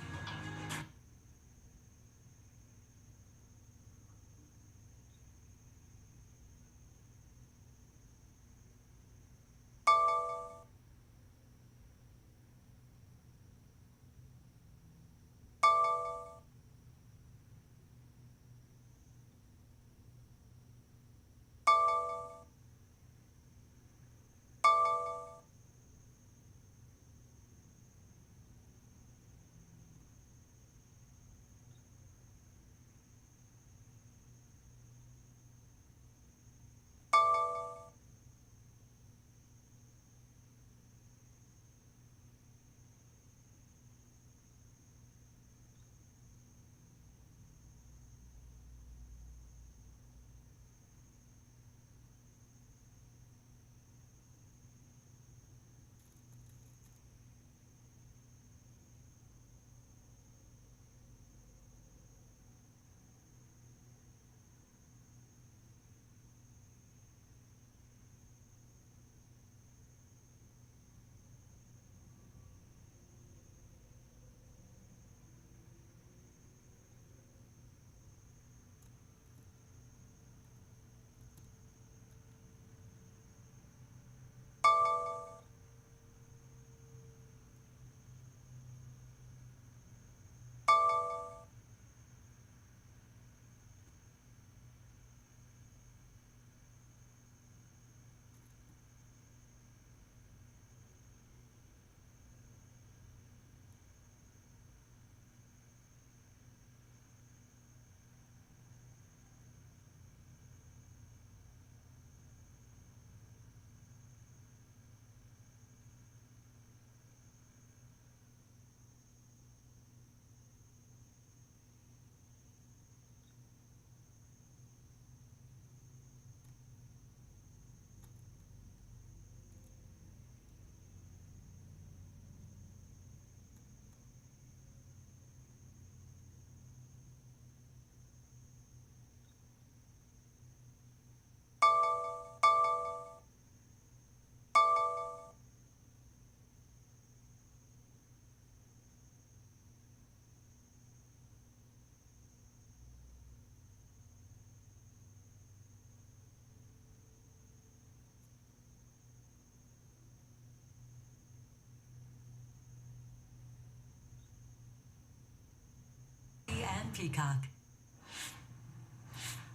Peacock.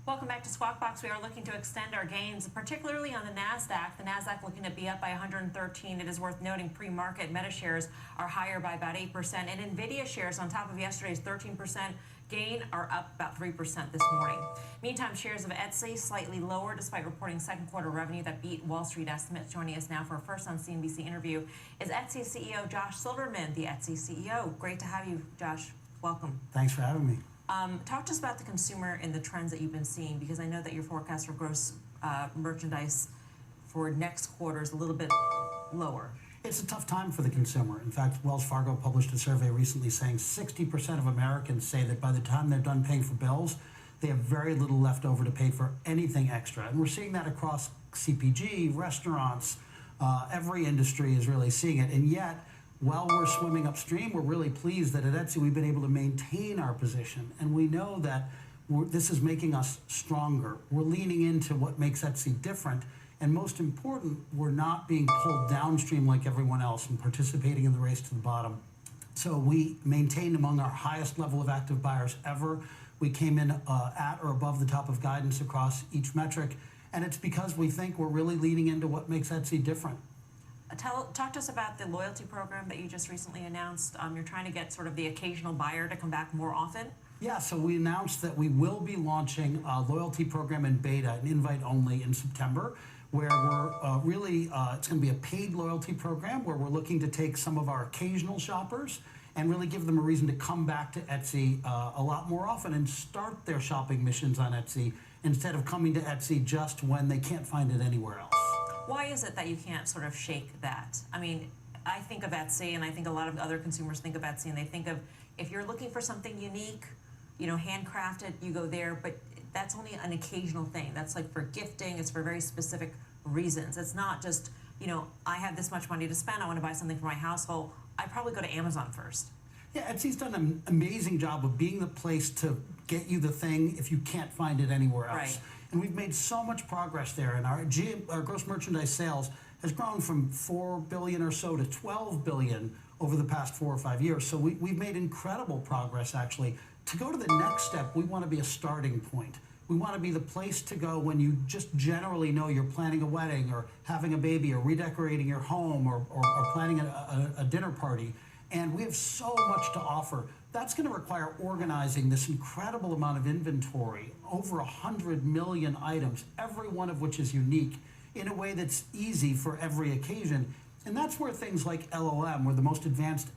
Welcome back to Squawk Box. We are looking to extend our gains, particularly on the NASDAQ. The NASDAQ looking to be up by 113. It is worth noting pre-market Meta shares are higher by about 8%. And NVIDIA shares, on top of yesterday's 13% gain, are up about 3% this morning. Meantime, shares of Etsy slightly lower despite reporting second quarter revenue that beat Wall Street estimates. Joining us now for a first on CNBC interview is Etsy CEO Josh Silverman, the Etsy CEO. Great to have you, Josh. Welcome. Thanks for having me. Talk to us about the consumer and the trends that you've been seeing, because I know that your forecast for gross merchandise for next quarter is a little bit lower. It's a tough time for the consumer. In fact, Wells Fargo published a survey recently saying 60% of Americans say that by the time they're done paying for bills, they have very little left over to pay for anything extra. And we're seeing that across CPG, restaurants, every industry is really seeing it. And yet, while we're swimming upstream, we're really pleased that at Etsy we've been able to maintain our position. And we know that this is making us stronger. We're leaning into what makes Etsy different. And most important, we're not being pulled downstream like everyone else and participating in the race to the bottom. So we maintained among our highest level of active buyers ever. We came in at or above the top of guidance across each metric. And it's because we think we're really leaning into what makes Etsy different. Talk to us about the loyalty program that you just recently announced. You're trying to get sort of the occasional buyer to come back more often. Yeah, so we announced that we will be launching a loyalty program in beta, an invite only, in September, where we're it's going to be a paid loyalty program where we're looking to take some of our occasional shoppers and really give them a reason to come back to Etsy a lot more often and start their shopping missions on Etsy instead of coming to Etsy just when they can't find it anywhere else. Why is it that you can't sort of shake that? I mean, I think of Etsy, and I think a lot of other consumers think of Etsy, and they think of, if you're looking for something unique, you know, handcrafted, you go there, but that's only an occasional thing. That's like for gifting, it's for very specific reasons. It's not just, you know, I have this much money to spend, I want to buy something for my household. I probably go to Amazon first. Yeah, Etsy's done an amazing job of being the place to get you the thing if you can't find it anywhere else. Right. And we've made so much progress there, and our gross merchandise sales has grown from $4 billion or so to $12 billion over the past 4 or 5 years. So we've made incredible progress, actually. To go to the next step, we want to be a starting point. We want to be the place to go when you just generally know you're planning a wedding or having a baby or redecorating your home or planning a dinner party. And we have so much to offer. That's going to require organizing this incredible amount of inventory, over 100 million items, every one of which is unique, in a way that's easy for every occasion. And that's where things like LLM, where the most advanced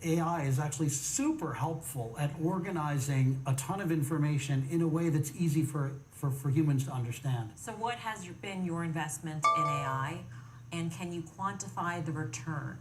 AI is actually super helpful at organizing a ton of information in a way that's easy for humans to understand. So what has been your investment in AI, and can you quantify the return?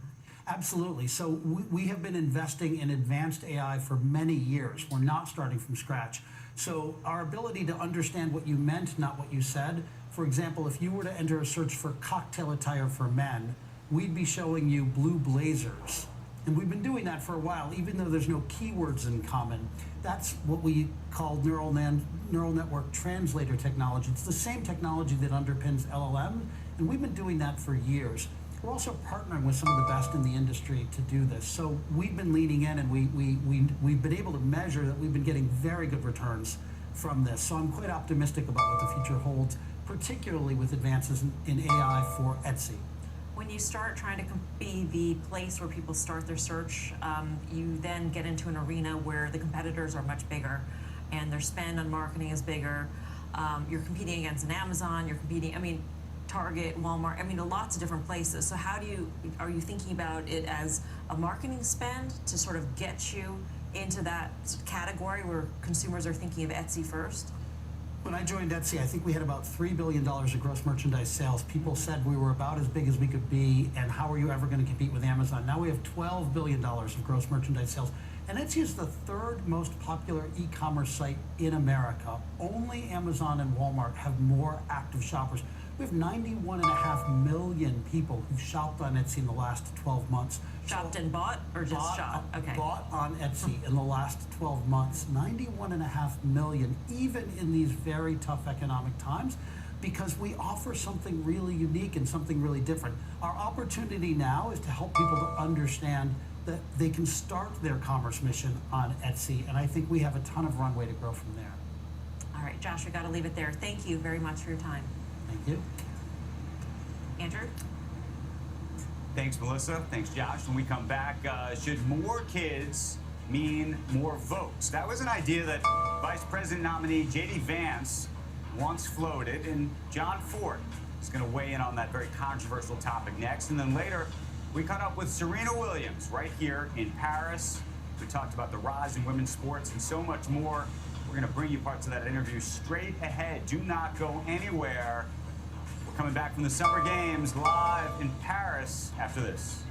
Absolutely. So we have been investing in advanced AI for many years. We're not starting from scratch. So our ability to understand what you meant, not what you said. For example, if you were to enter a search for cocktail attire for men, we'd be showing you blue blazers. And we've been doing that for a while, even though there's no keywords in common. That's what we call neural network translator technology. It's the same technology that underpins LLM, and we've been doing that for years. We're also partnering with some of the best in the industry to do this. So we've been leaning in, and we've been able to measure that we've been getting very good returns from this. So I'm quite optimistic about what the future holds, particularly with advances in AI for Etsy. When you start trying to be the place where people start their search, you then get into an arena where the competitors are much bigger and their spend on marketing is bigger. You're competing against an Amazon, you're competing, Target, Walmart, lots of different places. So are you thinking about it as a marketing spend to sort of get you into that category where consumers are thinking of Etsy first? When I joined Etsy, I think we had about $3 billion of gross merchandise sales. People said we were about as big as we could be, and how are you ever going to compete with Amazon? Now we have $12 billion of gross merchandise sales. And Etsy is the third most popular e-commerce site in America. Only Amazon and Walmart have more active shoppers. We have 91.5 million people who've shopped on Etsy in the last 12 months. Shopped and bought, or just shopped? Okay. Bought on Etsy in the last 12 months. 91.5 million, even in these very tough economic times, because we offer something really unique and something really different. Our opportunity now is to help people to understand that they can start their commerce mission on Etsy, and I think we have a ton of runway to grow from there. All right, Josh, we got to leave it there. Thank you very much for your time. Thank you. Andrew? Thanks, Melissa. Thanks, Josh. When we come back, should more kids mean more votes? That was an idea that Vice President nominee J.D. Vance once floated, and John Ford is going to weigh in on that very controversial topic next. And then later, we caught up with Serena Williams right here in Paris. We talked about the rise in women's sports and so much more. We're going to bring you parts of that interview straight ahead. Do not go anywhere. We're coming back from the Summer Games live in Paris after this.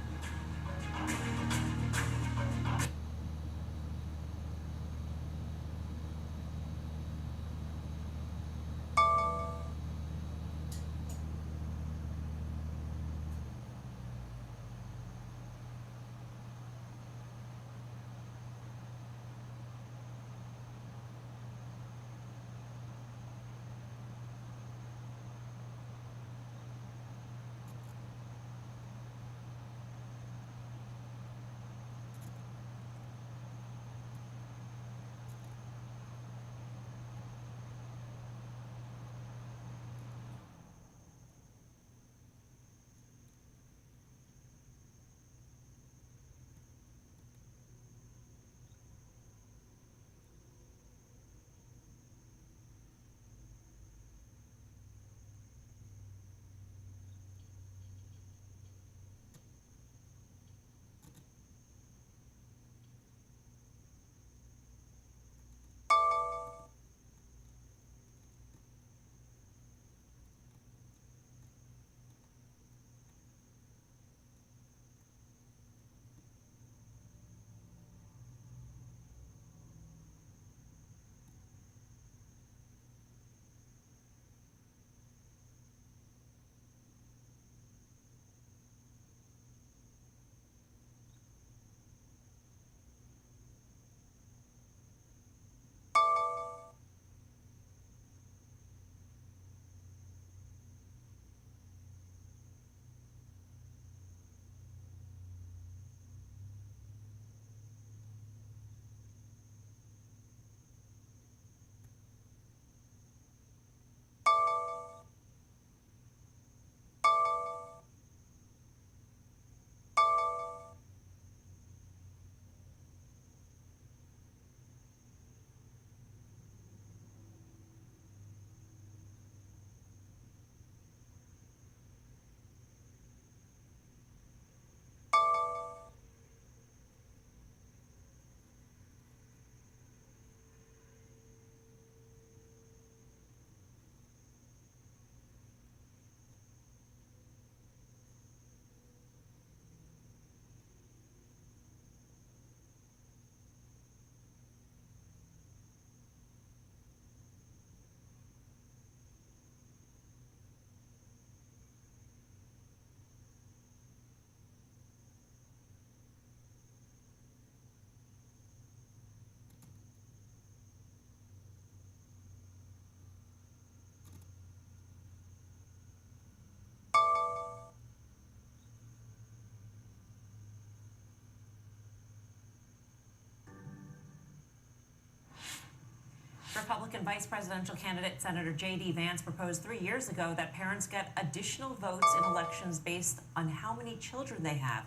Republican vice presidential candidate Senator J.D. Vance proposed 3 years ago that parents get additional votes in elections based on how many children they have.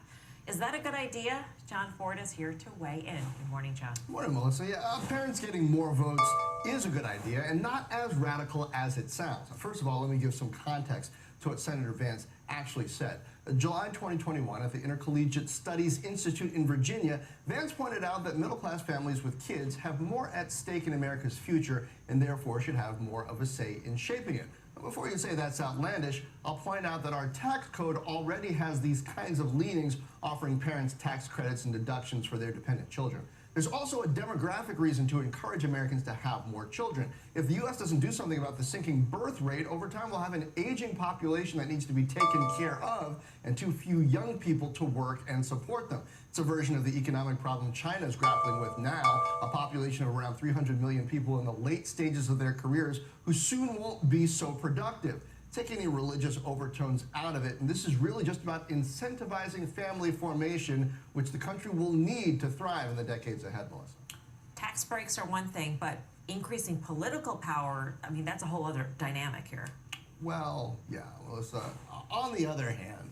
Is that a good idea? John Ford is here to weigh in. Good morning, John. Good morning, Melissa. Yeah, parents getting more votes is a good idea and not as radical as it sounds. First of all, let me give some context to what Senator Vance actually said. July 2021, at the Intercollegiate Studies Institute in Virginia, Vance pointed out that middle-class families with kids have more at stake in America's future and therefore should have more of a say in shaping it. Before you say that's outlandish, I'll point out that our tax code already has these kinds of leanings, offering parents tax credits and deductions for their dependent children. There's also a demographic reason to encourage Americans to have more children. If the U.S. doesn't do something about the sinking birth rate, over time we'll have an aging population that needs to be taken care of and too few young people to work and support them. It's a version of the economic problem China is grappling with now, a population of around 300 million people in the late stages of their careers who soon won't be so productive. take any religious overtones out of it, and this is really just about incentivizing family formation, which the country will need to thrive in the decades ahead, Melissa. Tax breaks are one thing, but increasing political power, I mean, that's a whole other dynamic here. Well, yeah, Melissa. On the other hand,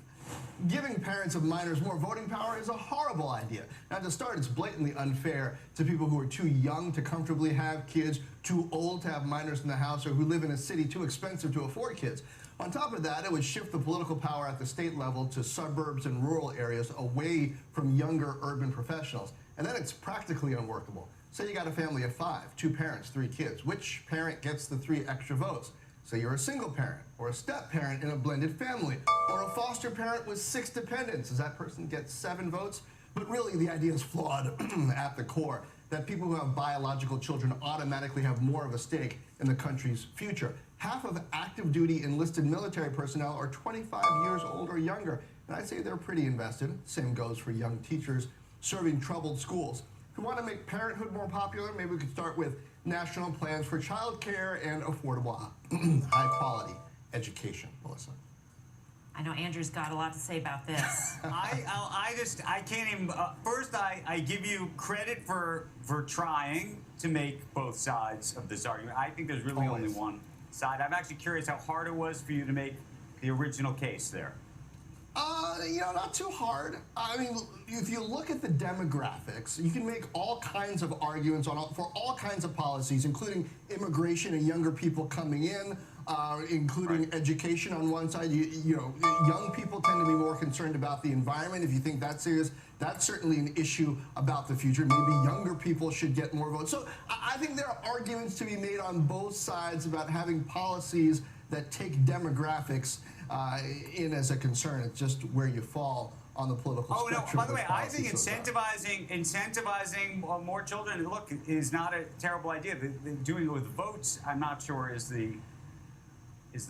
giving parents of minors more voting power is a horrible idea. Now, to start, it's blatantly unfair to people who are too young to comfortably have kids, too old to have minors in the house, or who live in a city too expensive to afford kids. On top of that, it would shift the political power at the state level to suburbs and rural areas away from younger urban professionals. And then it's practically unworkable. Say you got a family of 5, 2 parents, 3 kids. Which parent gets the 3 extra votes? Say you're a single parent, or a step-parent in a blended family, or a foster parent with 6 dependents. Does that person get 7 votes? But really, the idea is flawed at the core, that people who have biological children automatically have more of a stake in the country's future. Half of active duty enlisted military personnel are 25 years old or younger, and I'd say they're pretty invested. Same goes for young teachers serving troubled schools. If we want to make parenthood more popular, maybe we could start with national plans for childcare and affordable, high-quality education. Melissa. I know Andrew's got a lot to say about this. I can't even. First, I give you credit for trying to make both sides of this argument. I think there's really only one side. I'm actually curious how hard it was for you to make the original case there. You know, not too hard. I mean, if you look at the demographics, you can make all kinds of arguments for all kinds of policies, including immigration and younger people coming in, including education on one side. You know, young people tend to be more concerned about the environment. If you think that's serious, that's certainly an issue about the future. Maybe younger people should get more votes. So I think there are arguments to be made on both sides about having policies that take demographics in as a concern. It's just where you fall on the political spectrum. Oh, no, by the way, I think incentivizing more children, look, is not a terrible idea. Doing it with votes, I'm not sure is the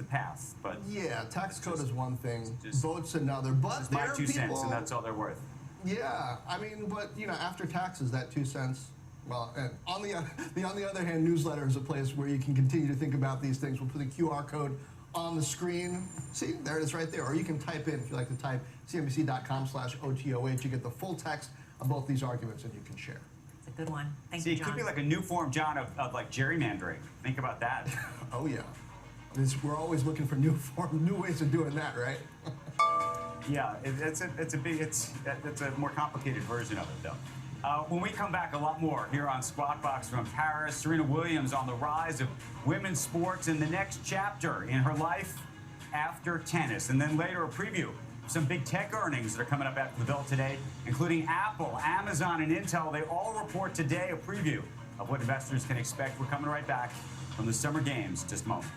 path. But yeah, tax code is one thing, votes another. But it's my 2 cents, and that's all they're worth. Yeah, I mean, but you know, after taxes, that 2 cents. Well, and on the other hand, newsletter is a place where you can continue to think about these things. We'll put the QR code on the screen. See, there it is right there. Or you can type in, if you like to type, cnbc.com/OTOH. You get the full text of both these arguments, and you can share. It's a good one. Thank you, John. See, it could be like a new form, John, of like gerrymandering. Think about that. Oh, yeah. We're always looking for new ways of doing that, right? Yeah, it's a more complicated version of it, though. When we come back, a lot more here on Squawk Box from Paris. Serena Williams on the rise of women's sports in the next chapter in her life after tennis. And then later, a preview of some big tech earnings that are coming up after the bell today, including Apple, Amazon, and Intel. They all report today, a preview of what investors can expect. We're coming right back from the Summer Games in just a moment.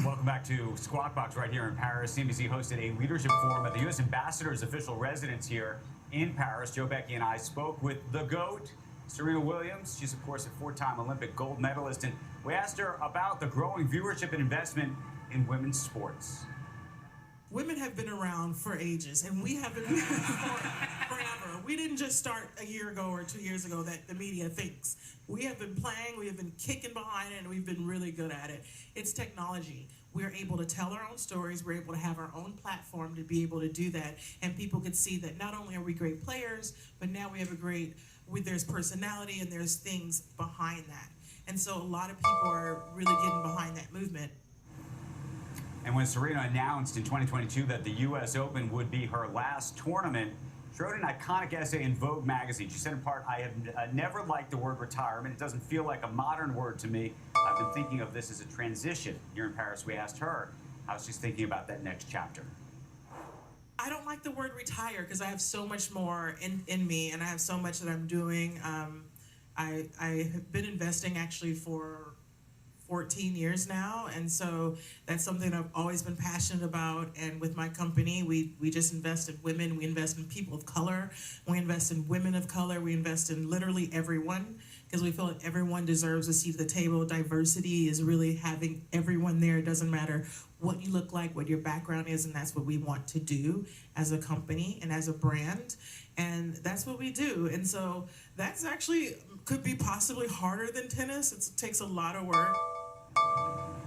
Welcome back to Squawk Box right here in Paris. CNBC hosted a leadership forum at the U.S. Ambassador's official residence here in Paris. Joe Becky and I spoke with the GOAT, Serena Williams. She's, of course, a four-time Olympic gold medalist, and we asked her about the growing viewership and investment in women's sports. Women have been around for ages, and we have been around forever. We didn't just start a year ago or 2 years ago that the media thinks. We have been playing, we have been kicking behind it, and we've been really good at it. It's technology. We're able to tell our own stories. We're able to have our own platform to be able to do that, and people can see that not only are we great players, but now we have there's personality and there's things behind that. And so a lot of people are really getting behind that movement. And when Serena announced in 2022 that the U.S. Open would be her last tournament, she wrote an iconic essay in Vogue magazine. She said in part, "I have never liked the word retirement. It doesn't feel like a modern word to me. I've been thinking of this as a transition." Here in Paris, we asked her how she's thinking about that next chapter. I don't like the word retire because I have so much more in me, and I have so much that I'm doing. I have been investing actually for 14 years now, and so that's something I've always been passionate about. And with my company, we just invest in women, we invest in people of color, we invest in women of color, we invest in literally everyone, because we feel like everyone deserves a seat at the table. Diversity is really having everyone there. It doesn't matter what you look like, what your background is, and that's what we want to do as a company and as a brand, and that's what we do. And so that's actually could be possibly harder than tennis. It takes a lot of work.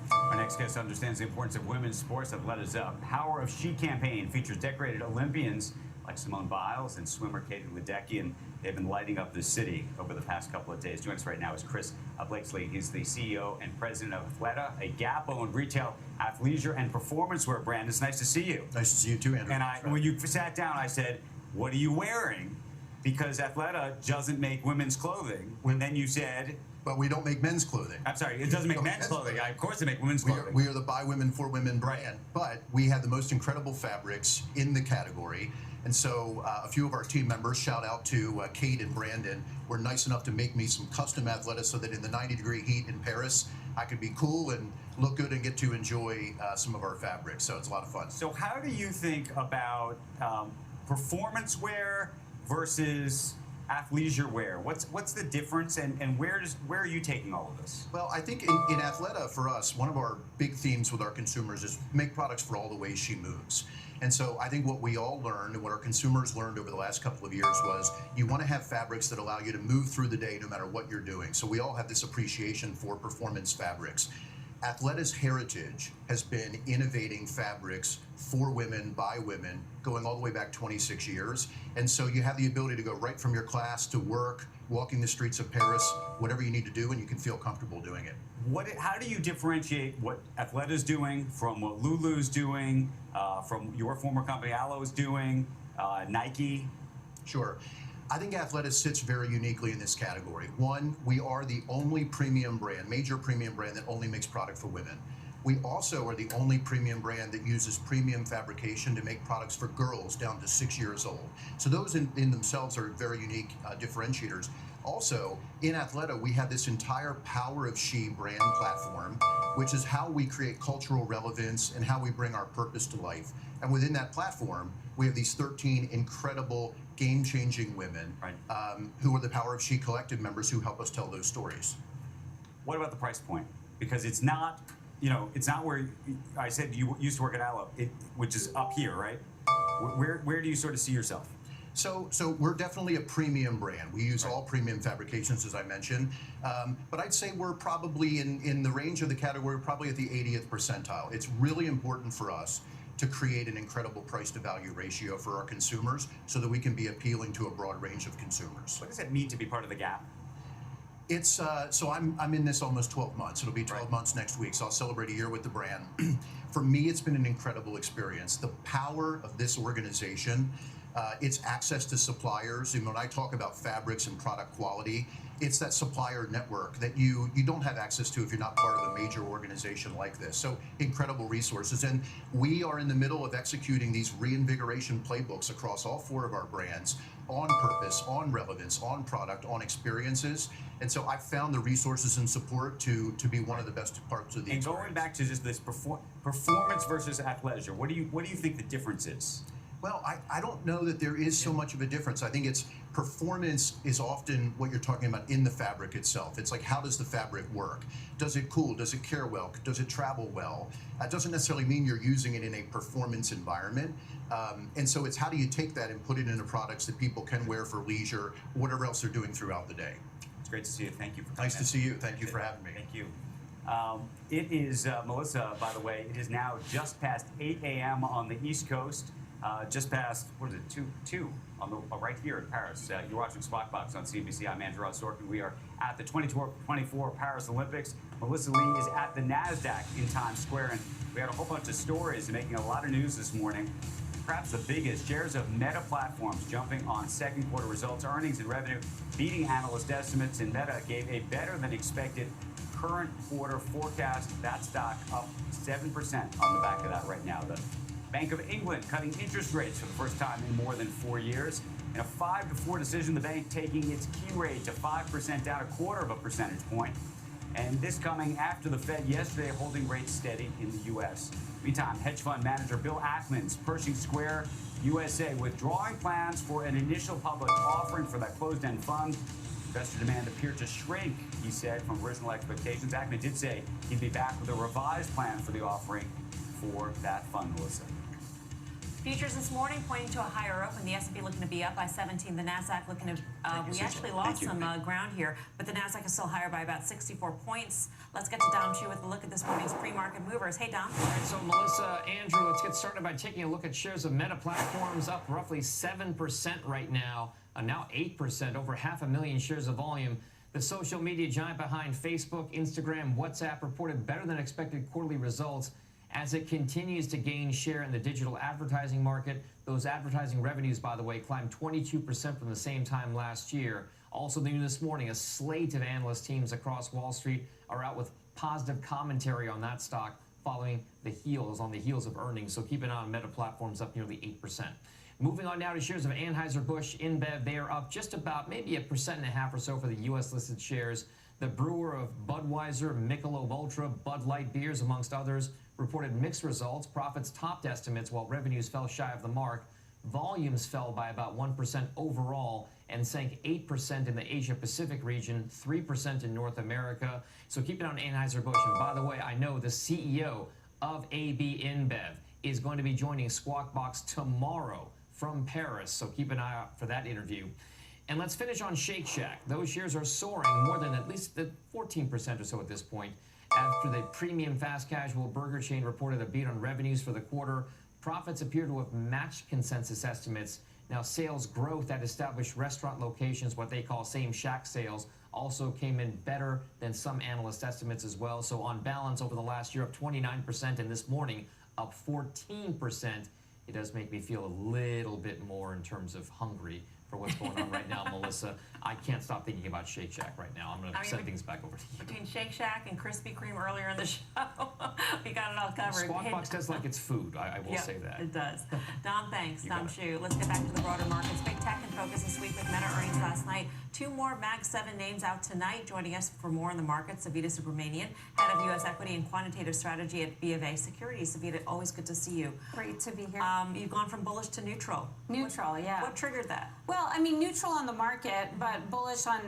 Our next guest understands the importance of women's sports. Athleta's Power of She campaign features decorated Olympians like Simone Biles and swimmer Katie Ledecky, and they've been lighting up the city over the past couple of days. Joining us right now is Chris Blakesley. He's the CEO and president of Athleta, a Gap-owned retail athleisure and performance wear brand. It's nice to see you. Nice to see you too, Andrew. And when you sat down, I said, "What are you wearing?" Because Athleta doesn't make women's clothing. And then you said, but we don't make men's clothing. I'm sorry, it doesn't make men's clothing. Of course they make women's clothing. We are the by women, for women brand, but we have the most incredible fabrics in the category. And so a few of our team members, shout out to Kate and Brandon, were nice enough to make me some custom Athleta so that in the 90-degree heat in Paris, I could be cool and look good and get to enjoy some of our fabrics. So it's a lot of fun. So how do you think about performance wear versus athleisure wear? What's the difference, and where are you taking all of this? Well, I think in Athleta, for us, one of our big themes with our consumers is make products for all the ways she moves. And so I think what we all learned and what our consumers learned over the last couple of years was you want to have fabrics that allow you to move through the day no matter what you're doing. So we all have this appreciation for performance fabrics. Athleta's heritage has been innovating fabrics for women, by women, going all the way back 26 years. And so you have the ability to go right from your class to work, walking the streets of Paris, whatever you need to do, and you can feel comfortable doing it. How do you differentiate what Athleta's doing from what Lulu's doing, from your former company Alo's doing, Nike? Sure. I think Athleta sits very uniquely in this category. One, we are the only premium brand, major premium brand that only makes product for women. We also are the only premium brand that uses premium fabrication to make products for girls down to 6 years old. So those in themselves are very unique differentiators. Also, in Athleta, we have this entire Power of She brand platform, which is how we create cultural relevance and how we bring our purpose to life. And within that platform, we have these 13 incredible game-changing women who are the Power of She Collective members who help us tell those stories. What about the price point? Because it's not, it's not where I said you used to work at Alo, which is up here, right? Where do you sort of see yourself? So we're definitely a premium brand. We use all premium fabrications, as I mentioned. But I'd say we're probably in the range of the category, probably at the 80th percentile. It's really important for us to create an incredible price to value ratio for our consumers so that we can be appealing to a broad range of consumers. What does it mean to be part of the Gap? It's so I'm in this almost 12 months. It'll be 12 months next week, so I'll celebrate a year with the brand. For me, it's been an incredible experience. The power of this organization It's access to suppliers. And when I talk about fabrics and product quality, it's that supplier network that you don't have access to if you're not part of a major organization like this. So incredible resources. And we are in the middle of executing these reinvigoration playbooks across all 4 of our brands on purpose, on relevance, on product, on experiences. And so I found the resources and support to be one of the best parts of the And experience. going back to just this performance versus athleisure, what do you think the difference is? Well, I don't know that there is so much of a difference. I think it's performance is often what you're talking about in the fabric itself. It's like, how does the fabric work? Does it cool? Does it care well? Does it travel well? That doesn't necessarily mean you're using it in a performance environment. And so it's how do you take that and put it into products that people can wear for leisure, whatever else they're doing throughout the day. It's great to see you. Thank you for coming. Nice to see you. Thank you for having me. Thank you. It is, Melissa, by the way, it is now just past 8 a.m. on the East Coast. Just past, what is it, 2 on the right here in Paris. You're watching Squawk Box on CNBC. I'm Andrew Sorkin. We are at the 2024 Paris Olympics. Melissa Lee is at the NASDAQ in Times Square, and we had a whole bunch of stories making a lot of news this morning. Perhaps the biggest, shares of Meta Platforms jumping on second quarter results, earnings and revenue, beating analyst estimates, and Meta gave a better than expected current quarter forecast. That stock up 7% on the back of that right now. The Bank of England cutting interest rates for the first time in more than 4 years. In a 5-4 decision, the bank taking its key rate to 5%, down 1/4 percentage point. And this coming after the Fed yesterday holding rates steady in the U.S. Meantime, hedge fund manager Bill Ackman's Pershing Square USA withdrawing plans for an initial public offering for that closed-end fund. Investor demand appeared to shrink, he said, from original expectations. Ackman did say he'd be back with a revised plan for the offering for that fund, Melissa. Futures this morning pointing to a higher open. The S&P looking to be up by 17. The Nasdaq looking to. We actually lost some ground here, but the Nasdaq is still higher by about 64 points. Let's get to Dom Chu with a look at this morning's pre-market movers. Hey, Dom. All right, so Melissa, Andrew, let's get started by taking a look at shares of Meta Platforms, up roughly 7% right now. Now 8%, over 500,000 shares of volume. The social media giant behind Facebook, Instagram, WhatsApp reported better than expected quarterly results as it continues to gain share in the digital advertising market. Those advertising revenues, by the way, climbed 22% from the same time last year. Also new this morning, a slate of analyst teams across Wall Street are out with positive commentary on that stock following the heels of earnings. So keep an eye on Meta Platforms, up nearly 8%. Moving on now to shares of Anheuser-Busch InBev. They are up just about maybe 1.5% or so for the U.S. listed shares. The brewer of Budweiser, Michelob Ultra, Bud Light beers, amongst others, reported mixed results. Profits topped estimates while revenues fell shy of the mark. Volumes fell by about 1% overall and sank 8% in the Asia-Pacific region, 3% in North America. So keep an eye on Anheuser-Busch. And by the way, I know the CEO of AB InBev is going to be joining Squawk Box tomorrow from Paris. So keep an eye out for that interview. And let's finish on Shake Shack. Those shares are soaring more than at least 14% or so at this point, after the premium fast casual burger chain reported a beat on revenues for the quarter. Profits appear to have matched consensus estimates. Now, sales growth at established restaurant locations, what they call same Shack sales, also came in better than some analyst estimates as well. So on balance, over the last year, up 29%, and this morning, up 14%. It does make me feel a little bit more in terms of hungry for what's going on right now, Melissa. I can't stop thinking about Shake Shack right now. I'm going to send things back over to you. Between Shake Shack and Krispy Kreme earlier in the show, we got it all covered. Squawk Box does like it's food. I will say that. It does. Dom, thanks. Dom Chu. Let's get back to the broader markets. Big tech in focus this week with Meta earnings last night. 2 more Mag 7 names out tonight. Joining us for more in the markets, Savita Subramanian, head of U.S. equity and quantitative strategy at BofA Securities. Savita, always good to see you. Great to be here. You've gone from bullish to neutral. Neutral, yeah. What triggered that? Well, I mean, neutral on the market, but bullish on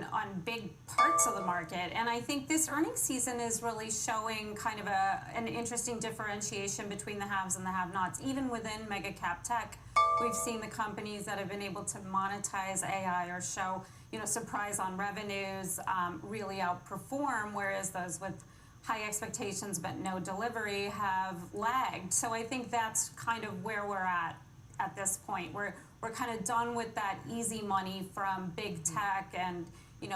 big parts of the market. And I think this earnings season is really showing kind of an interesting differentiation between the haves and the have-nots. Even within mega cap tech, we've seen the companies that have been able to monetize AI or show, surprise on revenues, really outperform, whereas those with high expectations but no delivery have lagged. So I think that's kind of where we're at this point. We're kind of done with that easy money from big tech and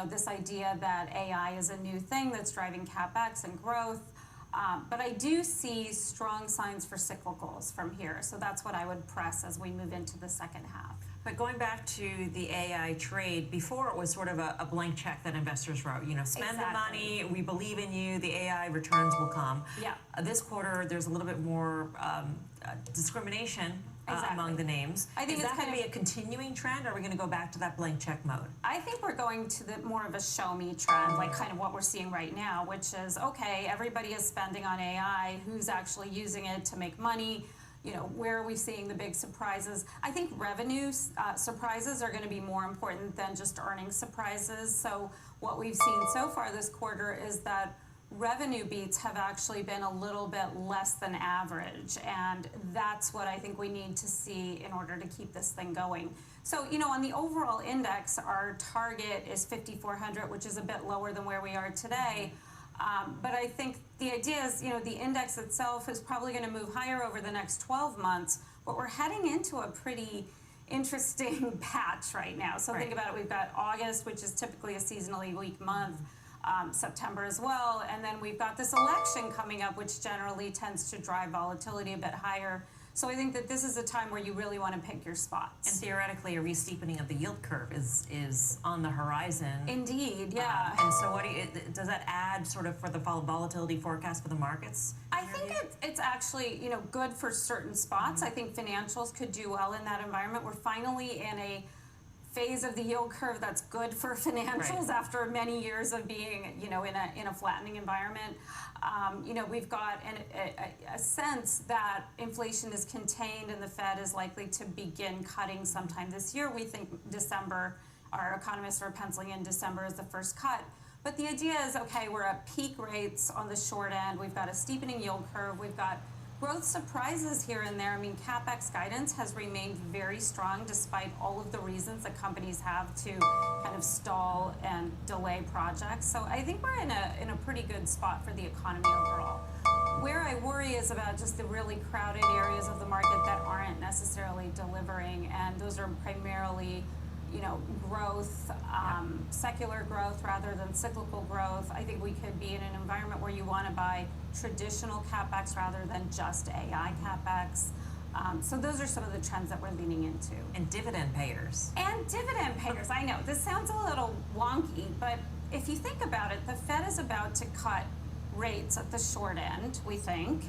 this idea that AI is a new thing that's driving CapEx and growth. But I do see strong signs for cyclicals from here. So that's what I would press as we move into the second half. But going back to the AI trade, before it was sort of a blank check that investors wrote. You know, spend the money, we believe in you, the AI returns will come. Yeah. This quarter, there's a little bit more discrimination among the names. I think Is it's that going to kind be a continuing trend, or are we going to go back to that blank check mode? I think we're going to the more of a show me trend, like kind of what we're seeing right now, which is, okay, everybody is spending on AI, who's actually using it to make money? You know, where are we seeing the big surprises? I think revenue surprises are going to be more important than just earnings surprises. So what we've seen so far this quarter is that revenue beats have actually been a little bit less than average, and that's what I think we need to see in order to keep this thing going. So, you know, on the overall index, our target is 5,400, which is a bit lower than where we are today. But I think the idea is, you know, the index itself is probably going to move higher over the next 12 months, but we're heading into a pretty interesting patch right now. So think about it, we've got August, which is typically a seasonally weak month, September as well, and then we've got this election coming up, which generally tends to drive volatility a bit higher. So I think that this is a time where you really want to pick your spots. And theoretically, a re-steepening of the yield curve is on the horizon. Indeed, yeah. And so what does that add sort of for the volatility forecast for the markets? I think it's actually, you know, good for certain spots. I think financials could do well in that environment. We're finally in a phase of the yield curve that's good for financials after many years of being, you know, in a flattening environment. You know, we've got a sense that inflation is contained and the Fed is likely to begin cutting sometime this year. We think December, our economists are penciling in December as the first cut. But the idea is, okay, we're at peak rates on the short end. We've got a steepening yield curve. We've got growth surprises here and there. I mean, CapEx guidance has remained very strong despite all of the reasons that companies have to kind of stall and delay projects. So I think we're in a pretty good spot for the economy overall. Where I worry is about just the really crowded areas of the market that aren't necessarily delivering, and those are primarily, you know, growth, secular growth rather than cyclical growth. I think we could be in an environment where you want to buy traditional CapEx rather than just AI CapEx. So those are some of the trends that we're leaning into. And dividend payers. And dividend payers. I know, this sounds a little wonky, but if you think about it, the Fed is about to cut rates at the short end, we think,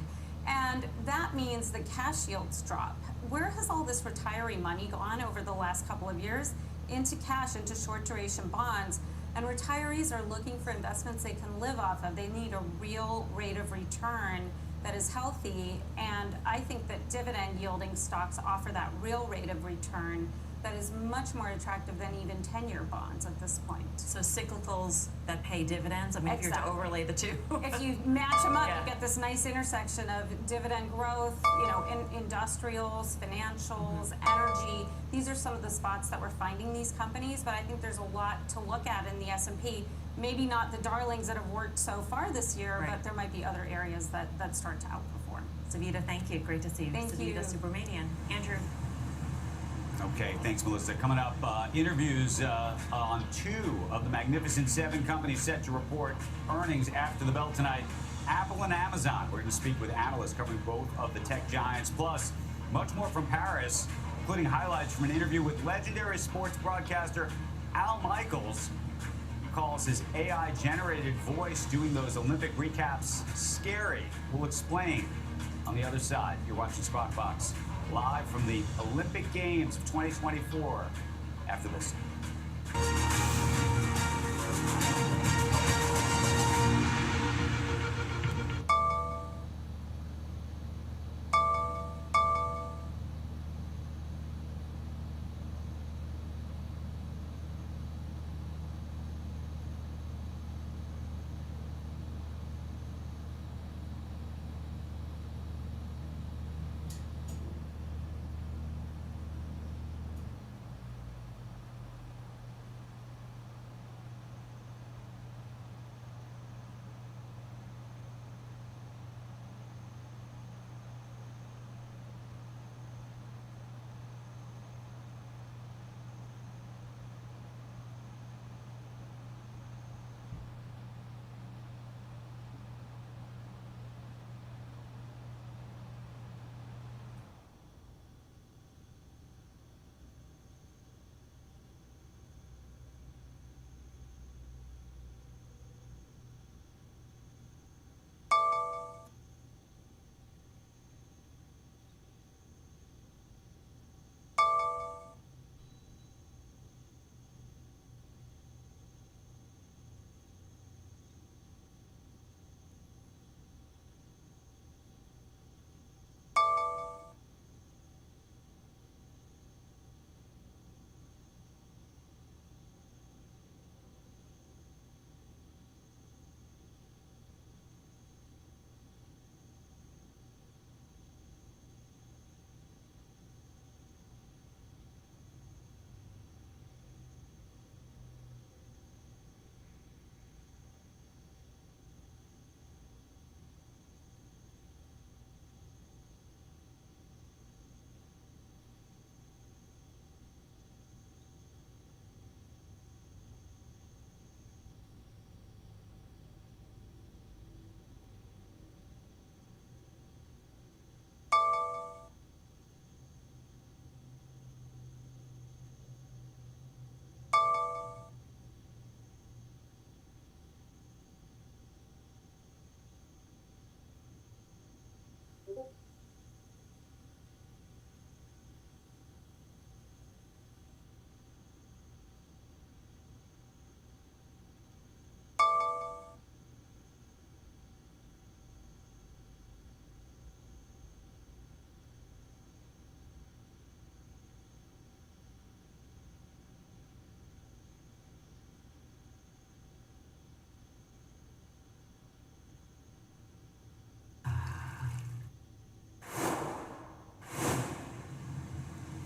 and that means the cash yields drop. Where has all this retiree money gone over the last couple of years? Into cash, into short duration bonds, and retirees are looking for investments they can live off of. They need a real rate of return that is healthy, and I think that dividend yielding stocks offer that real rate of return that is much more attractive than even 10-year bonds at this point. So cyclicals that pay dividends, I mean, if you're to overlay the two. If you match them up, you get this nice intersection of dividend growth, you know, industrials, financials, energy. These are some of the spots that we're finding these companies, but I think there's a lot to look at in the S&P. Maybe not the darlings that have worked so far this year, but there might be other areas that start to outperform. Savita, thank you. Great to see you. Thank you. Savita Subramanian. Andrew. Okay, thanks, Melissa. Coming up, interviews on 2 of the Magnificent 7 companies set to report earnings after the bell tonight. Apple and Amazon. We're going to speak with analysts covering both of the tech giants. Plus, much more from Paris, including highlights from an interview with legendary sports broadcaster Al Michaels. He calls his AI-generated voice doing those Olympic recaps scary. We'll explain on the other side. You're watching Squawk Box live from the Olympic Games of 2024 after this.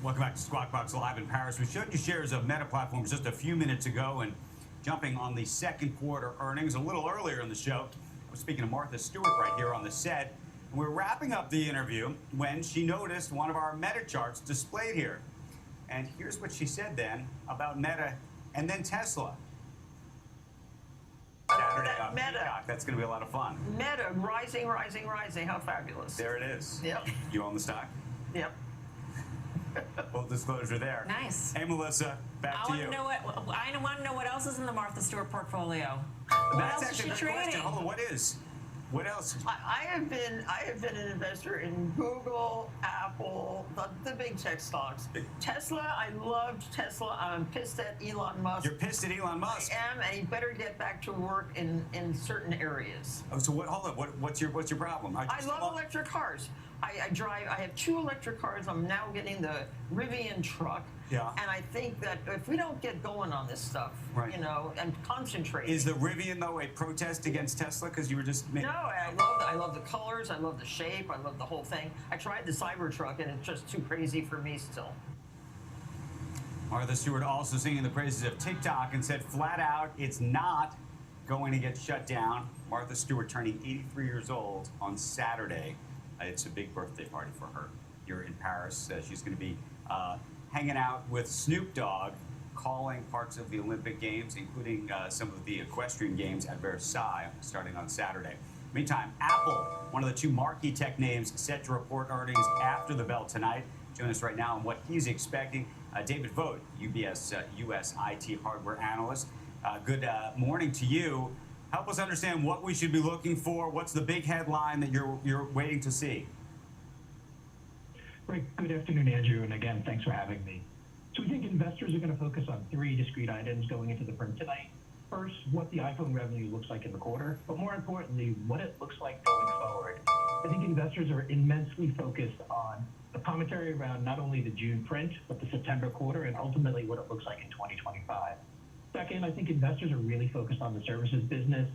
Welcome back to Squawk Box Live in Paris. We showed you shares of Meta Platforms just a few minutes ago, and jumping on the second quarter earnings a little earlier in the show, I was speaking to Martha Stewart right here on the set. And we're wrapping up the interview when she noticed one of our Meta charts displayed here. And here's what she said then about Meta and then Tesla. Saturday on Peacock. That's going to be a lot of fun. Meta, rising, rising, rising. How fabulous. There it is. Yep. You own the stock? Yep. Full disclosure there. Nice. Hey, Melissa, back to you. I want to know what else is in the Martha Stewart portfolio. What That's else is she actually the question. trading? Hold on, what is? What else? I have been an investor in Google, Apple, the big tech stocks. Tesla, I loved Tesla. I'm pissed at Elon Musk. You're pissed at Elon Musk. I am, and he better get back to work in certain areas. Oh, so what? Hold on. What's your problem? I love electric cars. I drive. I have 2 electric cars. I'm now getting the Rivian truck. Yeah. And I think that if we don't get going on this stuff, right. you know, and concentrate. Is the Rivian though a protest against Tesla? Because you were just no. I love the colors. I love the shape. I love the whole thing. I tried the Cybertruck, and it's just too crazy for me still. Martha Stewart also singing the praises of TikTok and said flat out it's not going to get shut down. Martha Stewart turning 83 years old on Saturday. It's a big birthday party for her here in Paris. She's going to be hanging out with Snoop Dogg, calling parts of the Olympic Games, including some of the equestrian games at Versailles, starting on Saturday. Meantime, Apple, one of the 2 marquee tech names, set to report earnings after the bell tonight. Join us right now on what he's expecting. David Vogt, UBS U.S. IT hardware analyst. Good morning to you. Help us understand what we should be looking for. What's the big headline that you're waiting to see? Right. Good afternoon, Andrew, and again, thanks for having me. So we think investors are going to focus on 3 discrete items going into the print tonight. First, what the iPhone revenue looks like in the quarter, but more importantly, what it looks like going forward. I think investors are immensely focused on the commentary around not only the June print, but the September quarter, and ultimately what it looks like in 2025. Second, I think investors are really focused on the services business.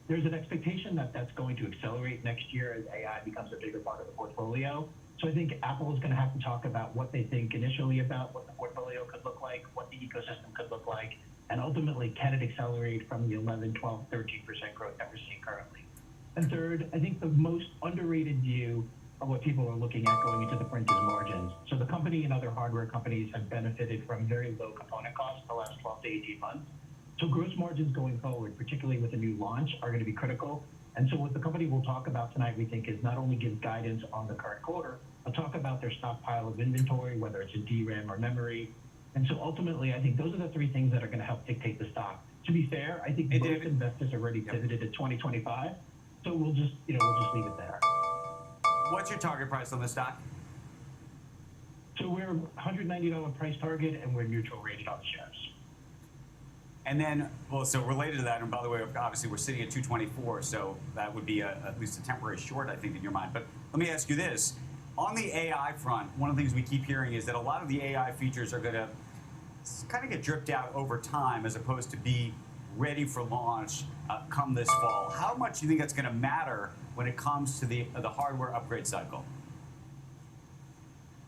There's an expectation that that's going to accelerate next year as AI becomes a bigger part of the portfolio. So I think Apple is going to have to talk about what they think initially about what the portfolio could look like, what the ecosystem could look like, and ultimately, can it accelerate from the 11, 12, 13% growth that we're seeing currently? And third, I think the most underrated view of what people are looking at going into the print is margins. So the company and other hardware companies have benefited from very low component costs the last 12 to 18 months. So gross margins going forward, particularly with a new launch, are going to be critical. And so what the company will talk about tonight, we think, is not only give guidance on the current quarter, but talk about their stockpile of inventory, whether it's in DRAM or memory. And so ultimately, I think those are the 3 things that are going to help dictate the stock. To be fair, I think most investors are already pivoted to 2025. So we'll just leave it there. What's your target price on the stock? So we're $190 price target, and we're neutral rated on the shares. And then, well, so related to that, and by the way, obviously we're sitting at 224, so that would be at least a temporary short, I think, in your mind. But let me ask you this. On the AI front, one of the things we keep hearing is that a lot of the AI features are going to kind of get dripped out over time as opposed to be ready for launch come this fall. How much do you think that's going to matter when it comes to the hardware upgrade cycle?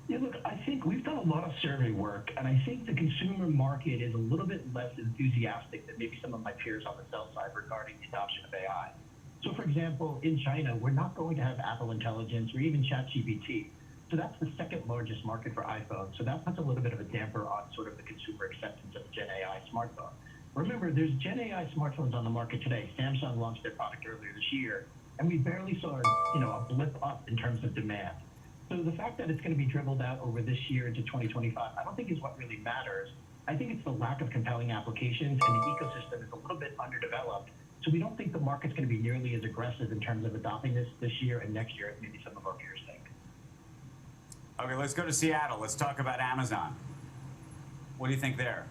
Yeah, look, I think we've done a lot of survey work, and I think the consumer market is a little bit less enthusiastic than maybe some of my peers on the sell side regarding the adoption of AI. So, for example, in China, we're not going to have Apple Intelligence or even ChatGPT. So that's the 2nd largest market for iPhone. So that puts a little bit of a damper on sort of the consumer acceptance of Gen AI smartphone. Remember, there's Gen AI smartphones on the market today. Samsung launched their product earlier this year, and we barely saw, a blip up in terms of demand. So the fact that it's going to be dribbled out over this year into 2025, I don't think is what really matters. I think it's the lack of compelling applications, and the ecosystem is a little bit underdeveloped. So we don't think the market's going to be nearly as aggressive in terms of adopting this year and next year as maybe some of our peers think. Okay, let's go to Seattle. Let's talk about Amazon. What do you think there?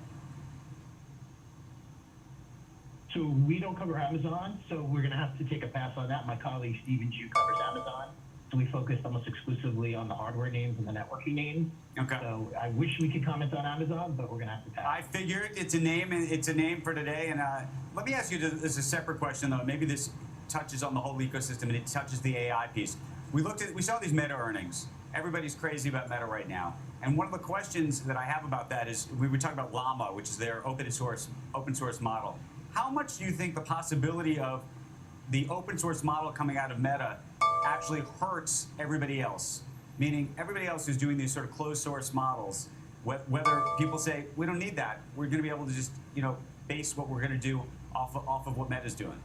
So we don't cover Amazon, so we're going to have to take a pass on that. My colleague Stephen Ju covers Amazon. So we focused almost exclusively on the hardware names and the networking names. Okay. So I wish we could comment on Amazon, but we're going to have to pass. I figured it's a name, and it's a name for today. And let me ask you this is a separate question, though. Maybe this touches on the whole ecosystem and it touches the AI piece. We saw these Meta earnings, everybody's crazy about Meta right now. And one of the questions that I have about that is, we were talking about Llama, which is their open source model. How much do you think the possibility of the open source model coming out of Meta actually hurts everybody else? Meaning everybody else who's doing these sort of closed source models, whether people say, we don't need that, we're going to be able to just, base what we're going to do off of what Meta's doing.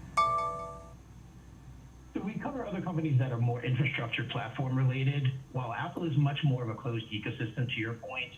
So we cover other companies that are more infrastructure platform related, while Apple is much more of a closed ecosystem, to your point.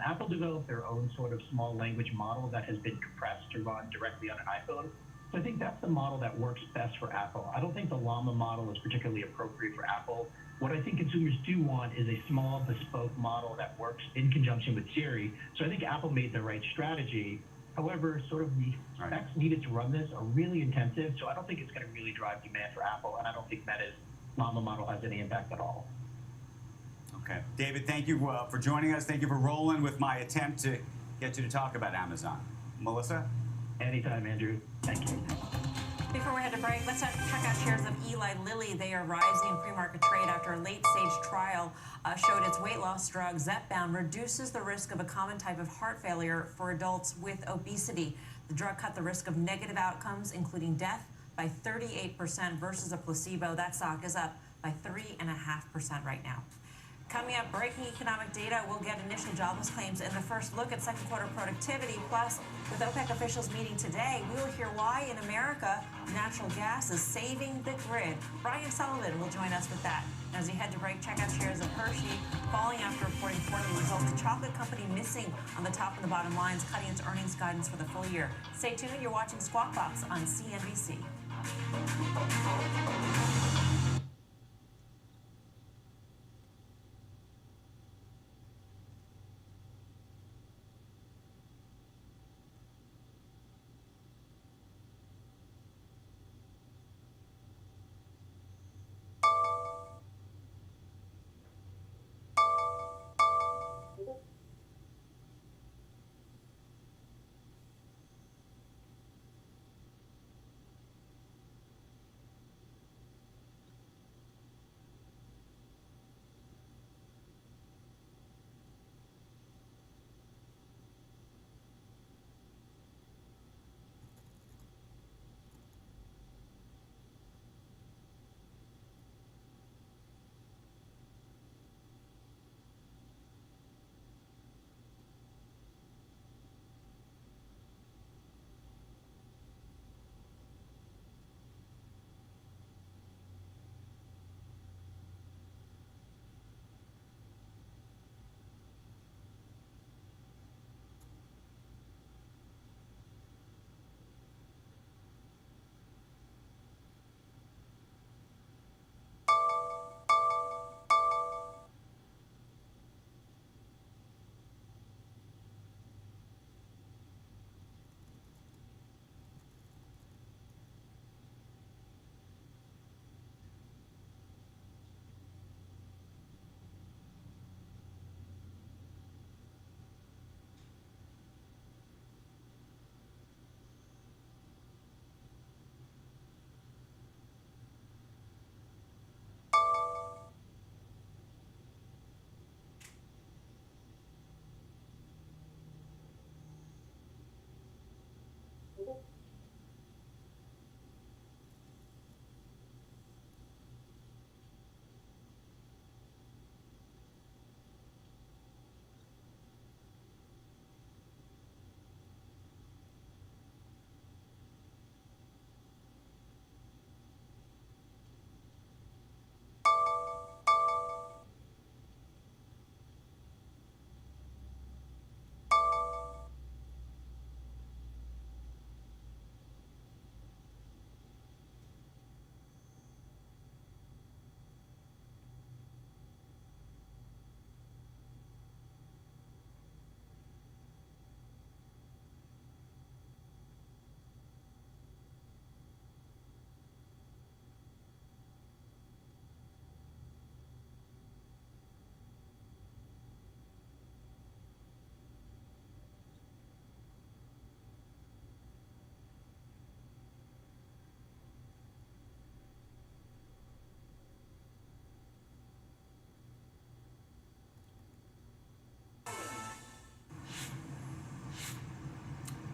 Apple developed their own sort of small language model that has been compressed to run directly on an iPhone. So I think that's the model that works best for Apple. I don't think the Llama model is particularly appropriate for Apple. What I think consumers do want is a small, bespoke model that works in conjunction with Siri. So I think Apple made the right strategy. However, sort of the specs needed to run this are really intensive, so I don't think it's going to really drive demand for Apple, and I don't think Meta's Llama model has any impact at all. Okay. David, thank you for joining us. Thank you for rolling with my attempt to get you to talk about Amazon. Melissa? Anytime, Andrew. Thank you. Before we head to break, let's check out shares of Eli Lilly. They are rising in pre-market trade after a late-stage trial showed its weight loss drug, Zepbound, reduces the risk of a common type of heart failure for adults with obesity. The drug cut the risk of negative outcomes, including death, by 38% versus a placebo. That stock is up by 3.5% right now. Coming up, breaking economic data. We'll get initial jobless claims and the first look at second quarter productivity. Plus, with OPEC officials meeting today, we will hear why in America natural gas is saving the grid. Brian Sullivan will join us with that. As we head to break, check out shares of Hershey falling after reporting quarterly results. The chocolate company missing on the top and the bottom lines, cutting its earnings guidance for the full year. Stay tuned. You're watching Squawk Box on CNBC.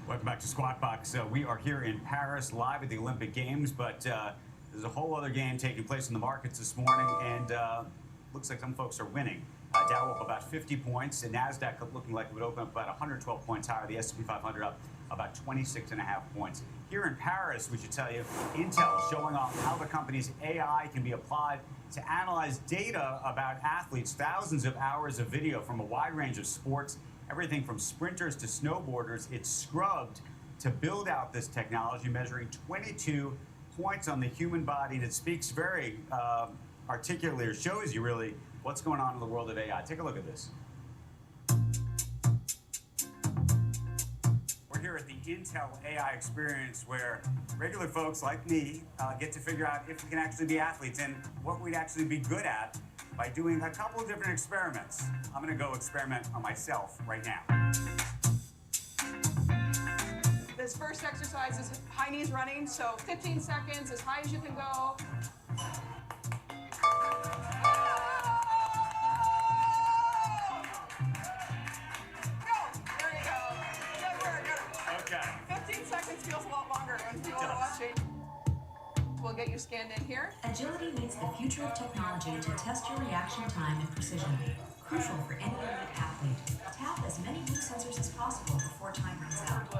Welcome back to Squawk Box. We are here in Paris, live at the Olympic Games, but there's a whole other game taking place in the markets this morning, and looks like some folks are winning. Dow up about 50 points, and NASDAQ looking like it would open up about 112 points higher. The S&P 500 up about 26.5 points. Here in Paris, we should tell you, Intel showing off how the company's AI can be applied to analyze data about athletes, thousands of hours of video from a wide range of sports, everything from sprinters to snowboarders. It's scrubbed to build out this technology, measuring 22 points on the human body, and it speaks very articulately, or shows you really what's going on in the world of AI. Take a look at this. We're here at the Intel AI experience, where regular folks like me get to figure out if we can actually be athletes and what we'd actually be good at by doing a couple of different experiments. I'm going to go experiment on myself right now. This first exercise is high knees running, so 15 seconds, as high as you can go. There you go. Good work. Okay. 15 seconds feels a lot longer when people are watching. We'll get you scanned in here. Agility meets the future of technology to test your reaction time and precision. Crucial for any elite athlete. Tap as many new sensors as possible before time runs out.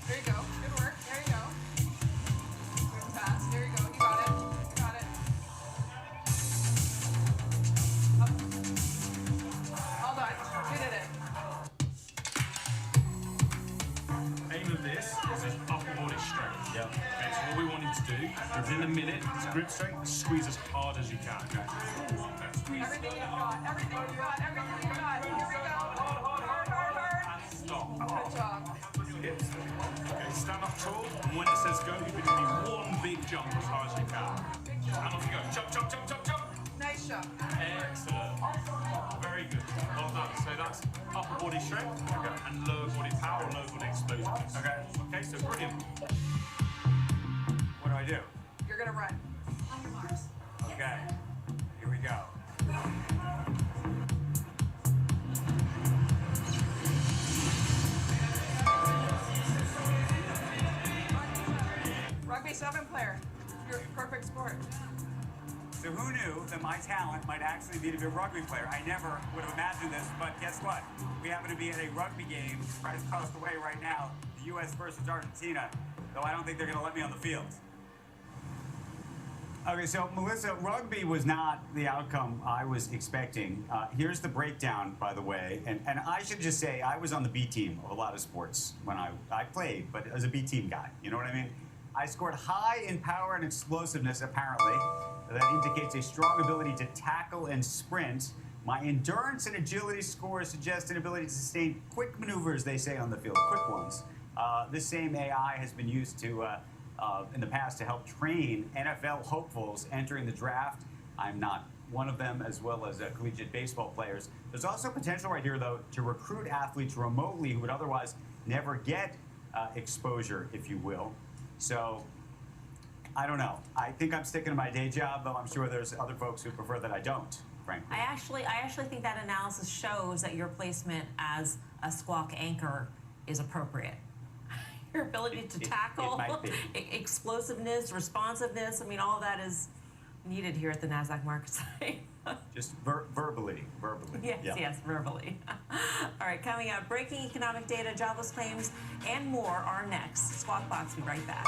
There you go. Good work. There you go. Moving fast. There you go. You got it. You got it. Up. All done. You did it. Aim of this is just upper body strength. Yeah. Okay, so what we want you to do is within a minute, it's grip strength, squeeze as hard as you can. Okay. Everything you've got. Everything you've got. Everything you've got. Here we go. Hard. And stop. Good job. Hips. Okay, stand up tall, and when it says go, you're going to do one big jump as hard as you can. And off you go. Jump, jump, jump, jump, jump. Nice jump. Excellent. Very good. Well done. So that's upper body strength and lower body power, lower body explosiveness. Okay. Okay, so brilliant. What do I do? You're going to run. On your marks. Okay. Here we go. Rugby 7 player. Your perfect sport. So who knew that my talent might actually be to be a rugby player? I never would have imagined this, but guess what? We happen to be at a rugby game right across the way right now, the U.S. versus Argentina, though I don't think they're going to let me on the field. Okay, so Melissa, rugby was not the outcome I was expecting. Here's the breakdown, by the way, and I should just say I was on the B team of a lot of sports when I played, but as a B team guy, you know what I mean? I scored high in power and explosiveness, apparently. That indicates a strong ability to tackle and sprint. My endurance and agility scores suggest an ability to sustain quick maneuvers, they say on the field, quick ones. This same AI has been used to, in the past, to help train NFL hopefuls entering the draft. I'm not one of them, as well as collegiate baseball players. There's also potential right here, though, to recruit athletes remotely who would otherwise never get exposure, if you will. So, I don't know. I think I'm sticking to my day job, though I'm sure there's other folks who prefer that I don't, frankly. I actually think that analysis shows that your placement as a squawk anchor is appropriate. Your ability to tackle, might be. explosiveness, responsiveness, I mean, all of that is needed here at the NASDAQ market site. Just verbally. Yes, Yeah. yes, verbally. All right, coming up, breaking economic data, jobless claims, and more are next. Squawk Box, be right back.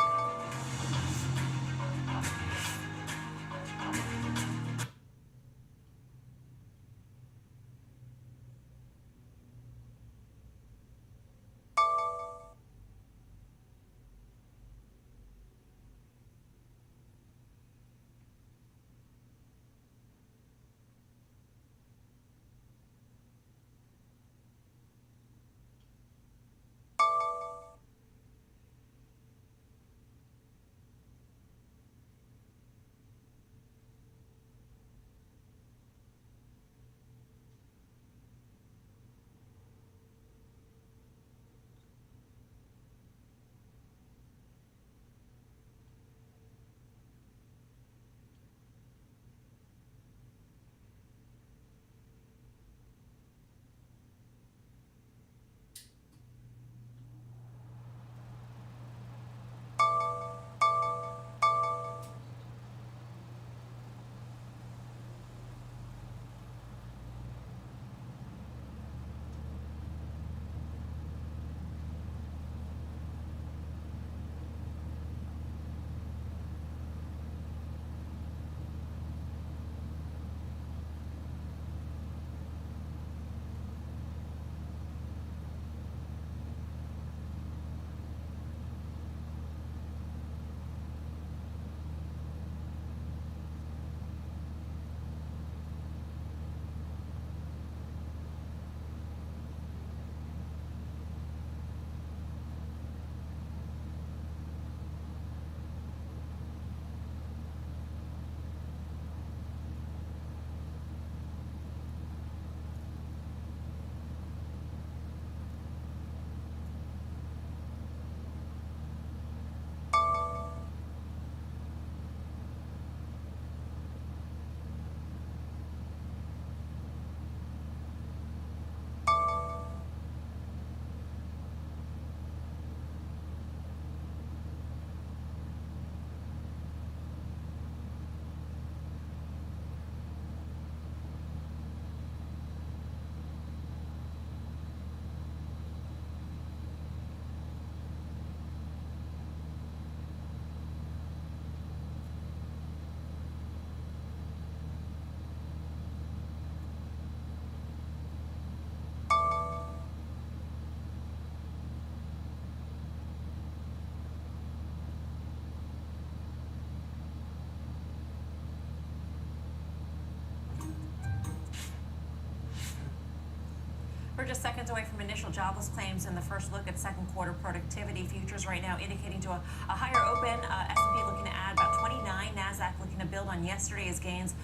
We're just seconds away from initial jobless claims in the first look at second quarter productivity. Futures right now indicating to a higher open. S&P looking to add about 29. NASDAQ looking to build on yesterday's gains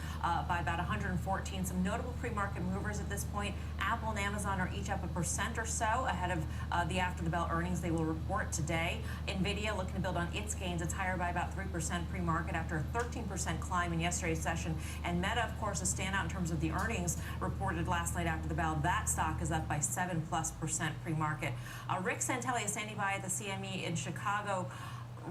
by about 114. Some notable pre-market movers at this point. Apple and Amazon are each up 1% or so ahead of the after-the-bell earnings they will report today. NVIDIA looking to build on its gains. It's higher by about 3% pre-market after a 13% climb in yesterday's session. And Meta, of course, a standout in terms of the earnings reported last night after the bell. That stock is up by 7+% pre-market. Rick Santelli is standing by at the CME in Chicago.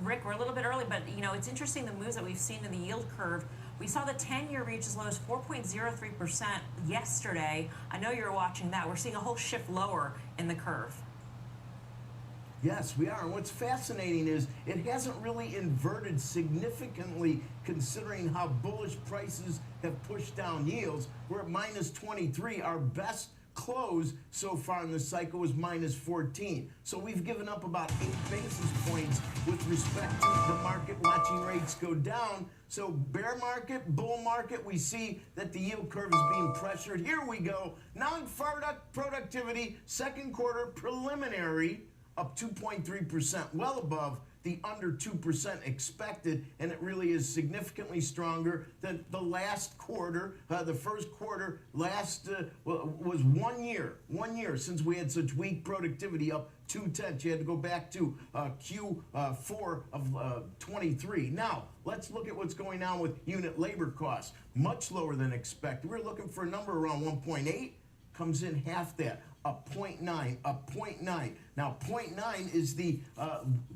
Rick, we're a little bit early, but it's interesting the moves that we've seen in the yield curve. We saw the 10-year reach as low as 4.03% yesterday. I know you're watching that. We're seeing a whole shift lower in the curve. Yes, we are. And what's fascinating is it hasn't really inverted significantly considering how bullish prices have pushed down yields. We're at -23. Our best close so far in the cycle was -14. So we've given up about 8 basis points with respect to the market watching rates go down. So bear market, bull market, we see that the yield curve is being pressured. Here we go. Non-productivity, second quarter preliminary, up 2.3%, well above the under 2% expected, and it really is significantly stronger than the last quarter. The first quarter was 1 year since we had such weak productivity, up 0.2. You had to go back to Q4 of 23. Now, let's look at what's going on with unit labor costs. Much lower than expected. We're looking for a number around 1.8, comes in half that. Up 0.9, up 0.9. Now, 0.9 is the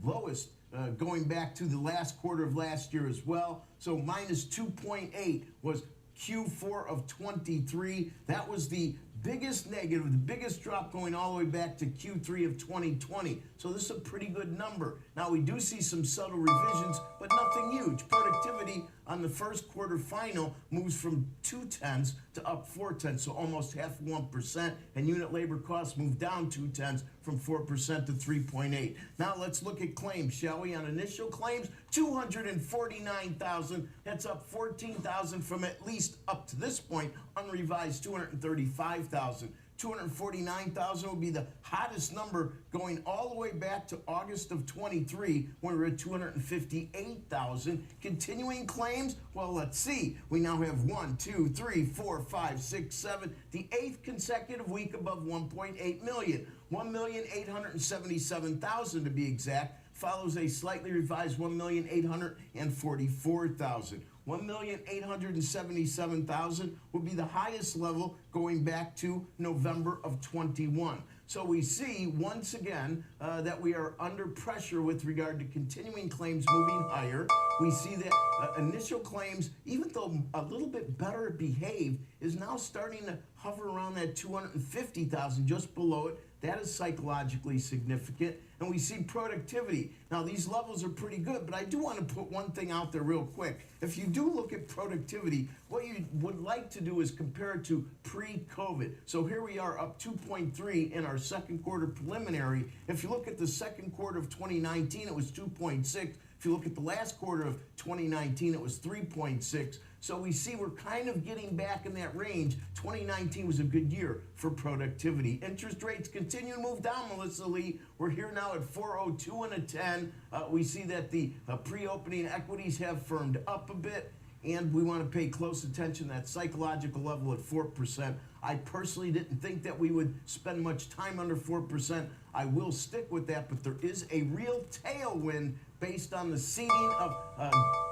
lowest going back to the last quarter of last year as well. So -2.8 was Q4 of 23. That was the biggest negative, the biggest drop going all the way back to Q3 of 2020. So this is a pretty good number. Now, we do see some subtle revisions, but nothing huge. Productivity on the first quarter final moves from 0.2 to up 0.4, so almost half 1%. And unit labor costs move down 0.2 from 4% to 3.8. Now let's look at claims, shall we? On initial claims, 249,000. That's up 14,000 from at least up to this point, unrevised 235,000. 249,000 would be the hottest number going all the way back to August of 23 when we were at 258,000. Continuing claims, well, let's see. We now have 1, 2, 3, 4, 5, 6, 7, the 8th consecutive week above 1.8 million. 1,877,000 to be exact, follows a slightly revised 1,844,000. 1,877,000 will be the highest level going back to November of 21. So we see once again that we are under pressure with regard to continuing claims moving higher. We see that initial claims, even though a little bit better behaved, is now starting to hover around that 250,000, just below it. That is psychologically significant. And we see productivity. Now, these levels are pretty good, but I do want to put one thing out there real quick. If you do look at productivity, what you would like to do is compare it to pre-COVID. So here we are up 2.3 in our second quarter preliminary. If you look at the second quarter of 2019, it was 2.6. If you look at the last quarter of 2019, it was 3.6. So we see we're kind of getting back in that range. 2019 was a good year for productivity. Interest rates continue to move down, Melissa Lee. We're here now at 4.02 and a 10. We see that the pre-opening equities have firmed up a bit, and we want to pay close attention to that psychological level at 4%. I personally didn't think that we would spend much time under 4%. I will stick with that, but there is a real tailwind based on the seeding of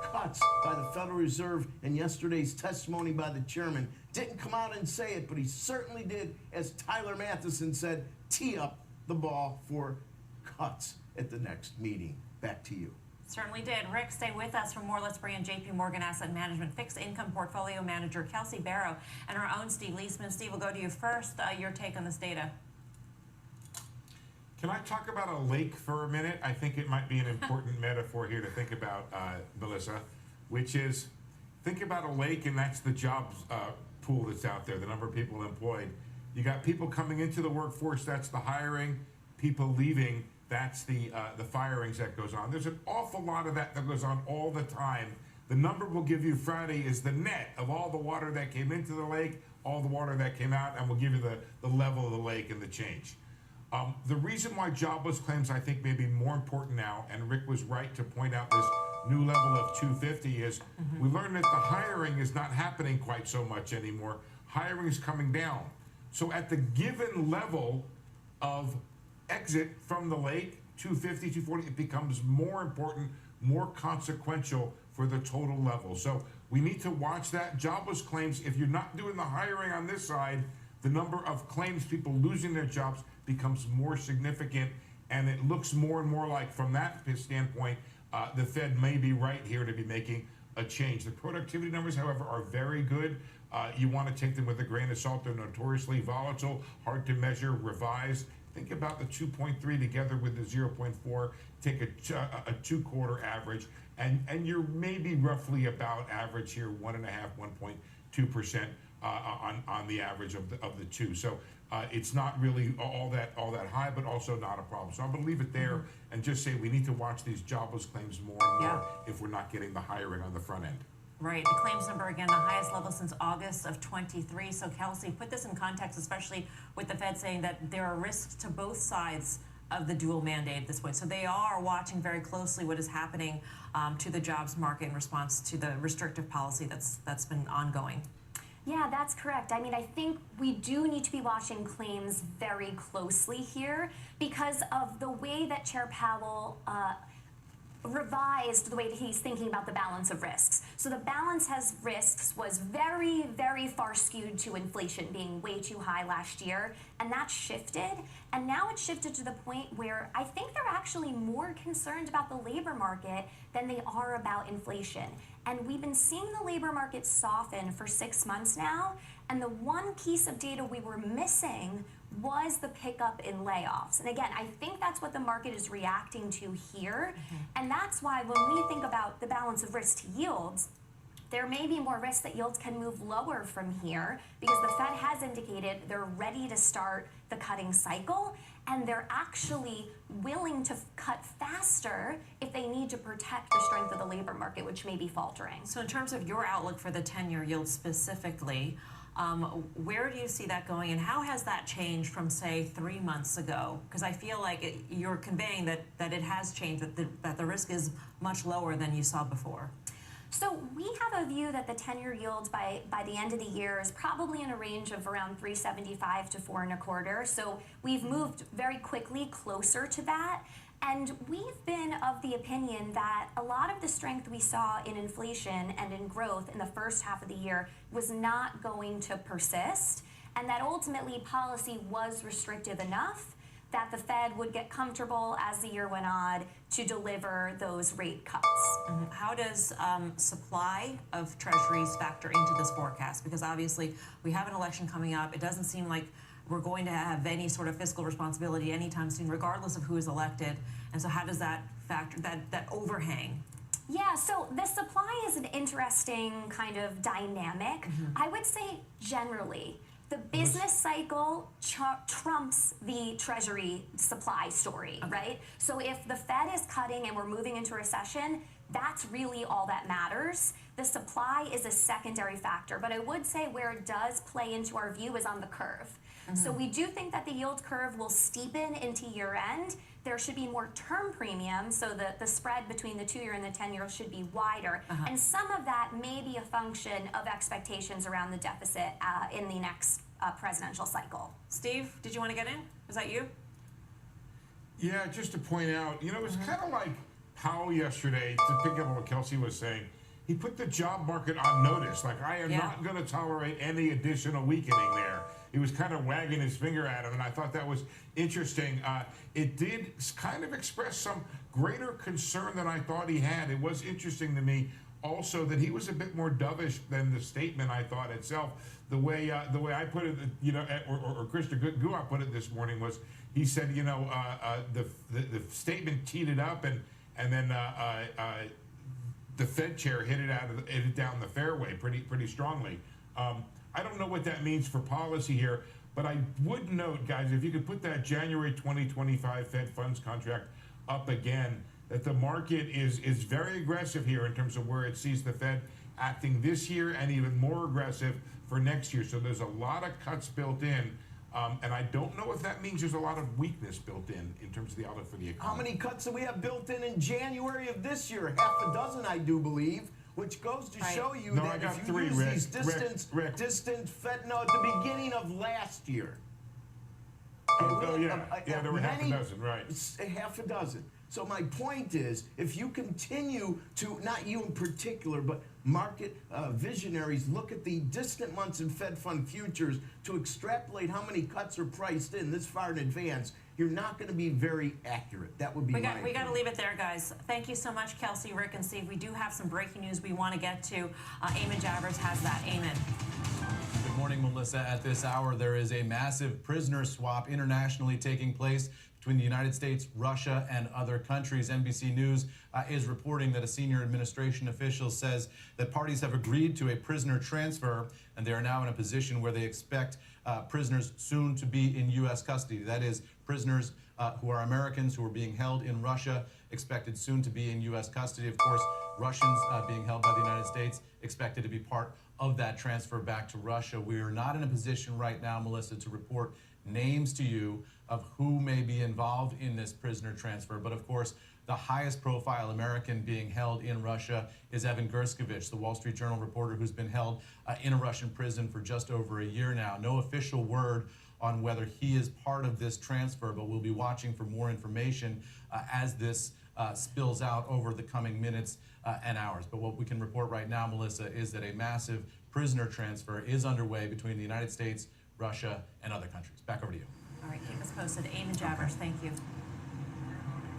cuts by the Federal Reserve and yesterday's testimony by the chairman. Didn't come out and say it, but he certainly did, as Tyler Matheson said, tee up the ball for cuts at the next meeting. Back to you. Certainly did. Rick, stay with us for more. Let's bring in JP Morgan Asset Management Fixed Income Portfolio Manager Kelsey Barrow and our own Steve Leisman. Steve, we'll go to you first. Your take on this data. Can I talk about a lake for a minute? I think it might be an important metaphor here to think about, Melissa, which is think about a lake, and that's the jobs pool that's out there, the number of people employed. You got people coming into the workforce, that's the hiring. People leaving, that's the firings that goes on. There's an awful lot of that goes on all the time The number we'll give you Friday is the net of all the water that came into the lake, all the water that came out, and we'll give you the level of the lake and the change. The reason why jobless claims I think may be more important now, and Rick was right to point out this new level of 250, is we learned that the hiring is not happening quite so much anymore. Hiring is coming down. So at the given level of exit from the lake, 250, 240, it becomes more important, more consequential for the total level. So we need to watch that. Jobless claims, if you're not doing the hiring on this side, the number of claims people losing their jobs becomes more significant, and it looks more and more like, from that standpoint, the Fed may be right here to be making a change. The productivity numbers, however, are very good. You want to take them with a grain of salt. They're notoriously volatile, hard to measure, revise. Think about the 2.3 together with the 0.4. Take a two-quarter average, and you're maybe roughly about average here, 1.5%, 1.2% on the average of the two. So it's not really all that high, but also not a problem. So I'm going to leave it there and just say we need to watch these jobless claims more and more if we're not getting the hiring on the front end. Right, the claims number, again, the highest level since August of 23. So Kelsey, put this in context, especially with the Fed saying that there are risks to both sides of the dual mandate at this point. So they are watching very closely what is happening to the jobs market in response to the restrictive policy that's been ongoing. Yeah, that's correct. I mean, I think we do need to be watching claims very closely here because of the way that Chair Powell revised the way that he's thinking about the balance of risks. So the balance has risks was very, very far skewed to inflation being way too high last year, and that shifted. And now it's shifted to the point where I think they're actually more concerned about the labor market than they are about inflation. And we've been seeing the labor market soften for 6 months now, and the one piece of data we were missing was the pickup in layoffs. And again, I think that's what the market is reacting to here. And that's why when we think about the balance of risk to yields, there may be more risk that yields can move lower from here because the Fed has indicated they're ready to start the cutting cycle, and they're actually willing to cut faster if they need to protect the strength of the labor market, which may be faltering. So in terms of your outlook for the 10-year yield specifically, where do you see that going, and how has that changed from, say, 3 months ago? Because I feel like you're conveying that it has changed, that the risk is much lower than you saw before. So we have a view that the 10-year yield by the end of the year is probably in a range of around 3.75 to 4.25. So we've moved very quickly closer to that. And we've been of the opinion that a lot of the strength we saw in inflation and in growth in the first half of the year was not going to persist, and that ultimately policy was restrictive enough that the Fed would get comfortable as the year went on to deliver those rate cuts. How does supply of treasuries factor into this forecast? Because obviously we have an election coming up. It doesn't seem like we're going to have any sort of fiscal responsibility anytime soon, regardless of who is elected. And so how does that factor, that overhang? Yeah, so the supply is an interesting kind of dynamic. I would say generally, the business cycle trumps the Treasury supply story, right? So if the Fed is cutting and we're moving into recession, that's really all that matters. The supply is a secondary factor, but I would say where it does play into our view is on the curve. So we do think that the yield curve will steepen into year end. There should be more term premium, so the spread between the 2-year and the 10-year should be wider. And some of that may be a function of expectations around the deficit in the next presidential cycle. Steve, did you want to get in? Was that you? Yeah, just to point out, you know, it's kind of like Powell yesterday, to pick up on what Kelsey was saying. He put the job market on notice. Like, I am not going to tolerate any additional weakening there. He was kind of wagging his finger at him, and I thought that was interesting. It did kind of express some greater concern than I thought he had. It was interesting to me also that he was a bit more dovish than the statement I thought itself. The way I put it, you know, or Krista Guha put it this morning was, he said, you know, the statement teed it up, and then the Fed chair hit it down the fairway pretty strongly. I don't know what that means for policy here, but I would note, guys, if you could put that January 2025 Fed funds contract up again, that the market is very aggressive here in terms of where it sees the Fed acting this year and even more aggressive for next year. So there's a lot of cuts built in. And I don't know if that means there's a lot of weakness built in terms of the outlook for the economy. How many cuts do we have built in January of this year? Half a dozen, I do believe, which goes to show you No, I that got if you three, use Rick. these distant Fed, no, at the beginning of last year. Yeah, there were half a dozen, right. Half a dozen. So my point is, if you continue to, not you in particular, but market visionaries look at the distant months in Fed fund futures to extrapolate how many cuts are priced in this far in advance, you're not going to be very accurate. That would be my opinion. We got to leave it there, guys. Thank you so much, Kelsey, Rick, and Steve. We do have some breaking news we want to get to. Eamon Javers has that. Eamon. Good morning, Melissa. At this hour, there is a massive prisoner swap internationally taking place between the United States, Russia, and other countries. NBC News is reporting that a senior administration official says that parties have agreed to a prisoner transfer, and they are now in a position where they expect prisoners soon to be in U.S. custody. That is, prisoners who are Americans who are being held in Russia, expected soon to be in U.S. custody. Of course, Russians being held by the United States, expected to be part of that transfer back to Russia. We are not in a position right now, Melissa, to report names to you of who may be involved in this prisoner transfer. But of course, the highest profile American being held in Russia is Evan Gershkovich, the Wall Street Journal reporter who's been held in a Russian prison for just over a year now. No official word on whether he is part of this transfer, but we'll be watching for more information as this spills out over the coming minutes and hours. But what we can report right now, Melissa, is that a massive prisoner transfer is underway between the United States, Russia, and other countries. Back over to you. All right, keep us posted. Eamon Javers, thank you.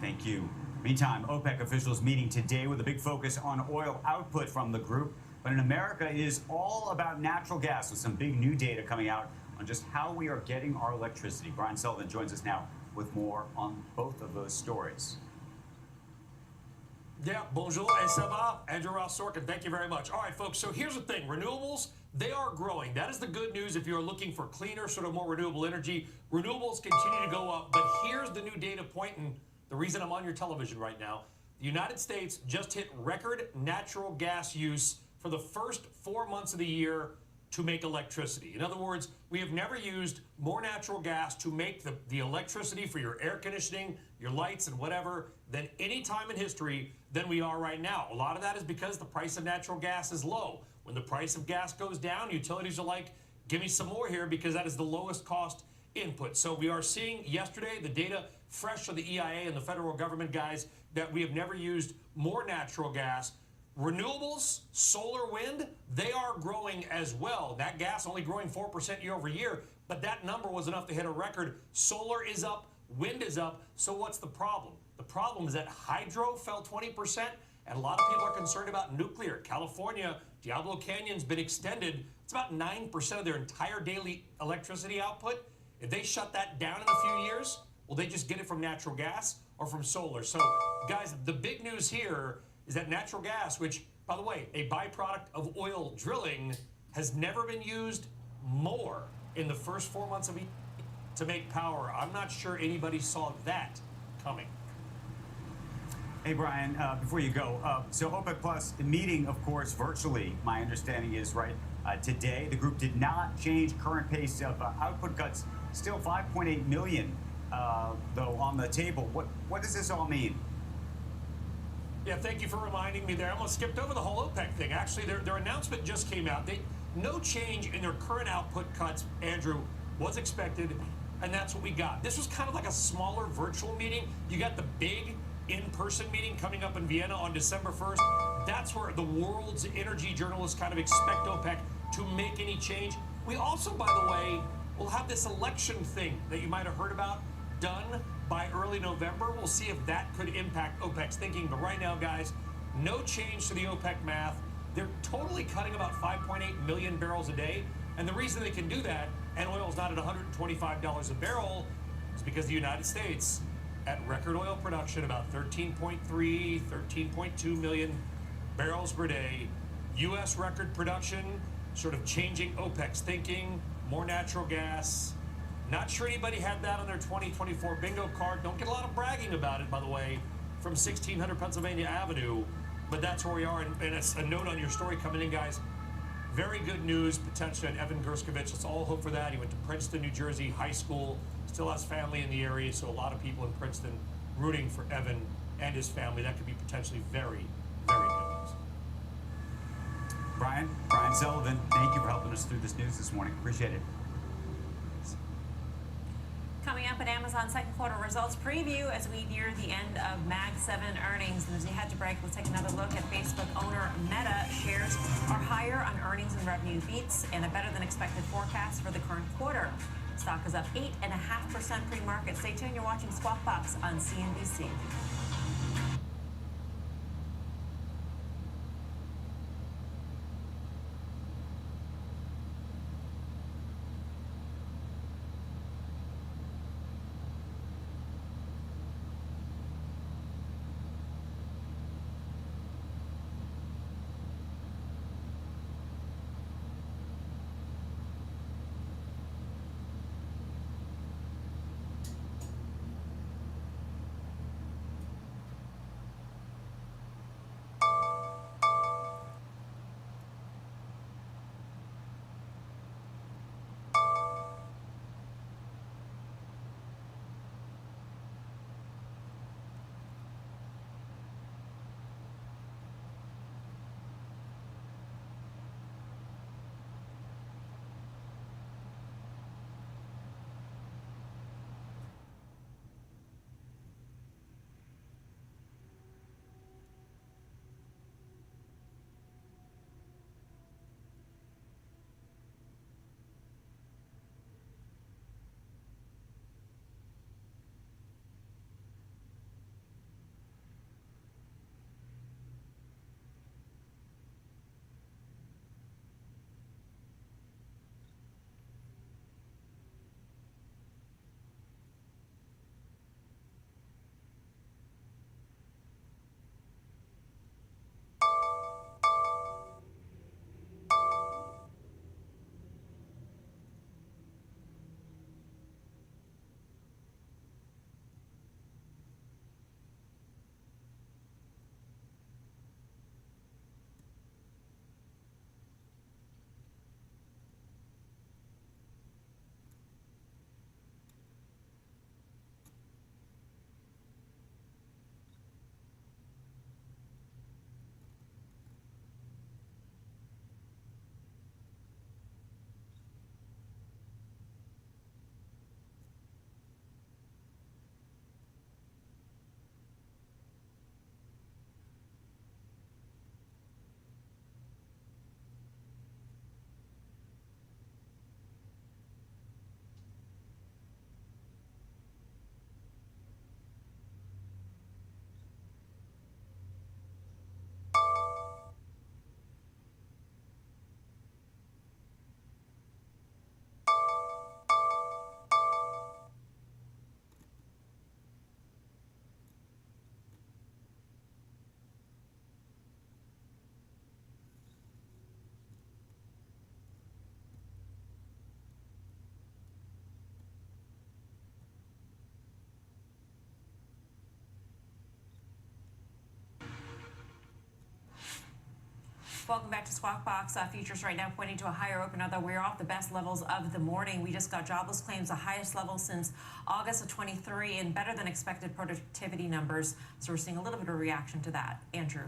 Thank you. Meantime, OPEC officials meeting today with a big focus on oil output from the group. But in America, it is all about natural gas with some big new data coming out on just how we are getting our electricity. Brian Sullivan joins us now with more on both of those stories. Yeah, bonjour, et ça va? Andrew Ross Sorkin, thank you very much. All right, folks, so here's the thing. Renewables, they are growing. That is the good news if you're looking for cleaner, sort of more renewable energy. Renewables continue to go up, but here's the new data point, and the reason I'm on your television right now. The United States just hit record natural gas use for the first 4 months of the year to make electricity. In other words, we have never used more natural gas to make the electricity for your air conditioning, your lights, and whatever than any time in history than we are right now. A lot of that is because the price of natural gas is low. When the price of gas goes down, utilities are like, give me some more here because that is the lowest cost input. So we are seeing yesterday the data fresh from the EIA and the federal government guys that we have never used more natural gas. Renewables, solar, wind, they are growing as well. That gas only growing 4% year over year, but that number was enough to hit a record. Solar is up, wind is up, so what's the problem? The problem is that hydro fell 20%, and a lot of people are concerned about nuclear. California, Diablo Canyon's been extended. It's about 9% of their entire daily electricity output. If they shut that down in a few years, will they just get it from natural gas or from solar? So, guys, the big news here is that natural gas, which, by the way, a byproduct of oil drilling, has never been used more in the first 4 months of the year to make power. I'm not sure anybody saw that coming. Hey, Brian, before you go, so OPEC Plus meeting, of course, virtually, my understanding is, right, today. The group did not change current pace of output cuts, still 5.8 million, though, on the table. What does this all mean? Yeah, thank you for reminding me there. I almost skipped over the whole OPEC thing. Actually, their announcement just came out. No change in their current output cuts, Andrew, was expected, and that's what we got. This was kind of like a smaller virtual meeting. You got the big in-person meeting coming up in Vienna on December 1st. That's where the world's energy journalists kind of expect OPEC to make any change. We also, by the way, will have this election thing that you might have heard about done by early November. We'll see if that could impact OPEC's thinking. But right now, guys, no change to the OPEC math. They're totally cutting about 5.8 million barrels a day. And the reason they can do that, and oil's not at $125 a barrel, is because the United States, at record oil production, about 13.3, 13.2 million barrels per day. U.S. record production, sort of changing OPEC's thinking, more natural gas. Not sure anybody had that on their 2024 bingo card. Don't get a lot of bragging about it, by the way. from 1600 Pennsylvania Avenue, but that's where we are. And it's a note on your story coming in, guys. Very good news, potentially, on Evan Gerskovich. Let's all hope for that. He went to Princeton, New Jersey high school, still has family in the area, so a lot of people in Princeton rooting for Evan and his family. That could be potentially very, very good news. Brian Sullivan, thank you for helping us through this news this morning. Appreciate it. Coming up, an Amazon second quarter results preview as we near the end of Mag 7 earnings. And as we head to break, let's take another look at Facebook owner Meta. Shares are higher on earnings and revenue beats and a better than expected forecast for the current quarter. Stock is up 8.5% pre-market. Stay tuned. You're watching Squawk Box on CNBC. Welcome back to Squawk Box. Futures right now pointing to a higher open, although we're off the best levels of the morning. We just got jobless claims, the highest level since August of 23, and better than expected productivity numbers. So we're seeing a little bit of reaction to that. Andrew.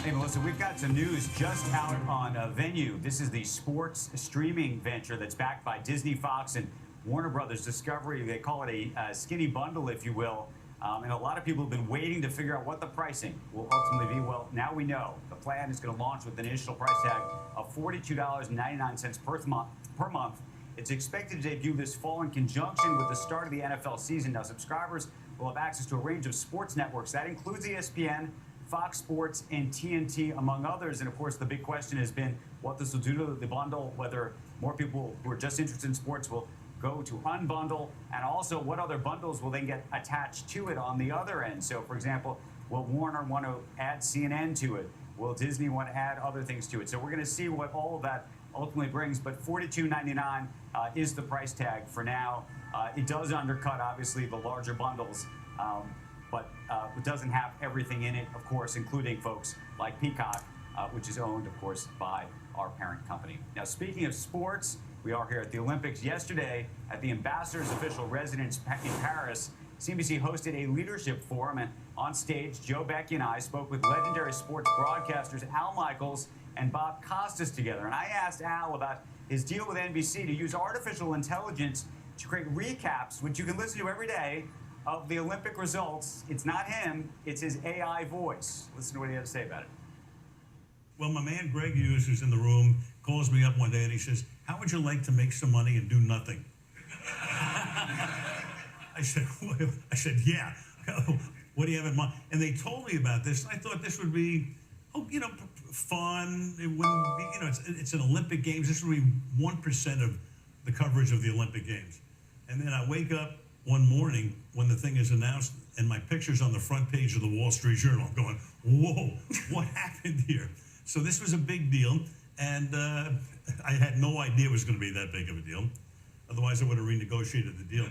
Hey, Melissa, we've got some news just out on Venue. This is the sports streaming venture that's backed by Disney, Fox, and Warner Brothers Discovery. They call it a skinny bundle, if you will. And a lot of people have been waiting to figure out what the pricing will ultimately be. Well, now we know. The plan is going to launch with an initial price tag of $42.99 per month. It's expected to debut this fall in conjunction with the start of the NFL season. Now, subscribers will have access to a range of sports networks. That includes ESPN, Fox Sports, and TNT, among others. And, of course, the big question has been what this will do to the bundle, whether more people who are just interested in sports will go to unbundle, and also what other bundles will then get attached to it on the other end. So, for example, will Warner want to add CNN to it? Will Disney want to add other things to it? So we're going to see what all of that ultimately brings, but $42.99 is the price tag for now. It does undercut, obviously, the larger bundles. but it doesn't have everything in it, of course, including folks like Peacock, which is owned, of course, by our parent company. Now, speaking of sports, we are here at the Olympics. Yesterday, at the ambassador's official residence in Paris, CNBC hosted a leadership forum, and on stage, Joe Becky and I spoke with legendary sports broadcasters Al Michaels and Bob Costas together. And I asked Al about his deal with NBC to use artificial intelligence to create recaps, which you can listen to every day, of the Olympic results. It's not him, it's his AI voice. Listen to what he had to say about it. Well, my man Greg Hughes, who's in the room, calls me up one day and he says, "How would you like to make some money and do nothing?" I said, yeah. What do you have in mind? And they told me about this. I thought this would be, fun. It wouldn't be, it's an Olympic Games. This would be 1% of the coverage of the Olympic Games. And then I wake up one morning when the thing is announced and my picture's on the front page of the Wall Street Journal. I'm going, whoa, what happened here? So this was a big deal. And I had no idea it was going to be that big of a deal. Otherwise, I would have renegotiated the deal.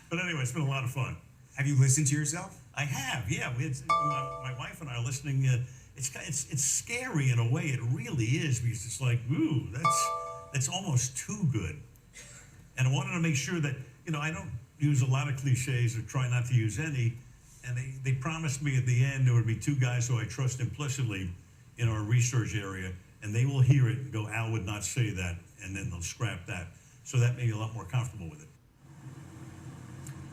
But anyway, it's been a lot of fun. Have you listened to yourself? I have, yeah. My wife and I are listening. It's scary in a way. It really is, because it's like, ooh, that's almost too good. And I wanted to make sure that, I don't use a lot of cliches or try not to use any. And they promised me at the end there would be two guys who I trust implicitly in our research area, and they will hear it and go, Al would not say that, and then they'll scrap that. So that made me a lot more comfortable with it.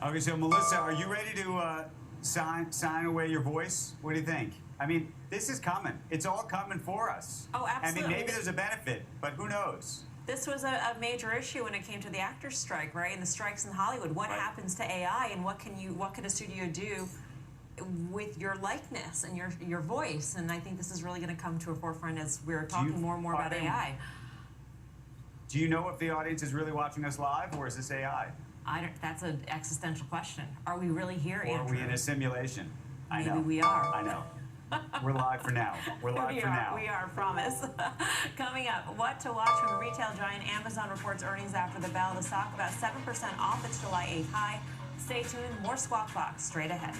Okay, so Melissa, are you ready to sign away your voice? What do you think? I mean, this is coming. It's all coming for us. Oh, absolutely. I mean, maybe there's a benefit, but who knows? This was a major issue when it came to the actors' strike, right? And the strikes in Hollywood. What happens to AI, and what can a studio do with your likeness and your voice? And I think this is really going to come to a forefront as we're talking more and more about AI. Do you know if the audience is really watching us live, or is this AI? That's an existential question. Are we really here, Or are we in a simulation? Maybe we are. I know. We're live for now. We're live for now. We are, promise. Coming up, what to watch when retail giant Amazon reports earnings after the bell. The stock about 7% off its July 8th high. Stay tuned. More Squawk Box straight ahead.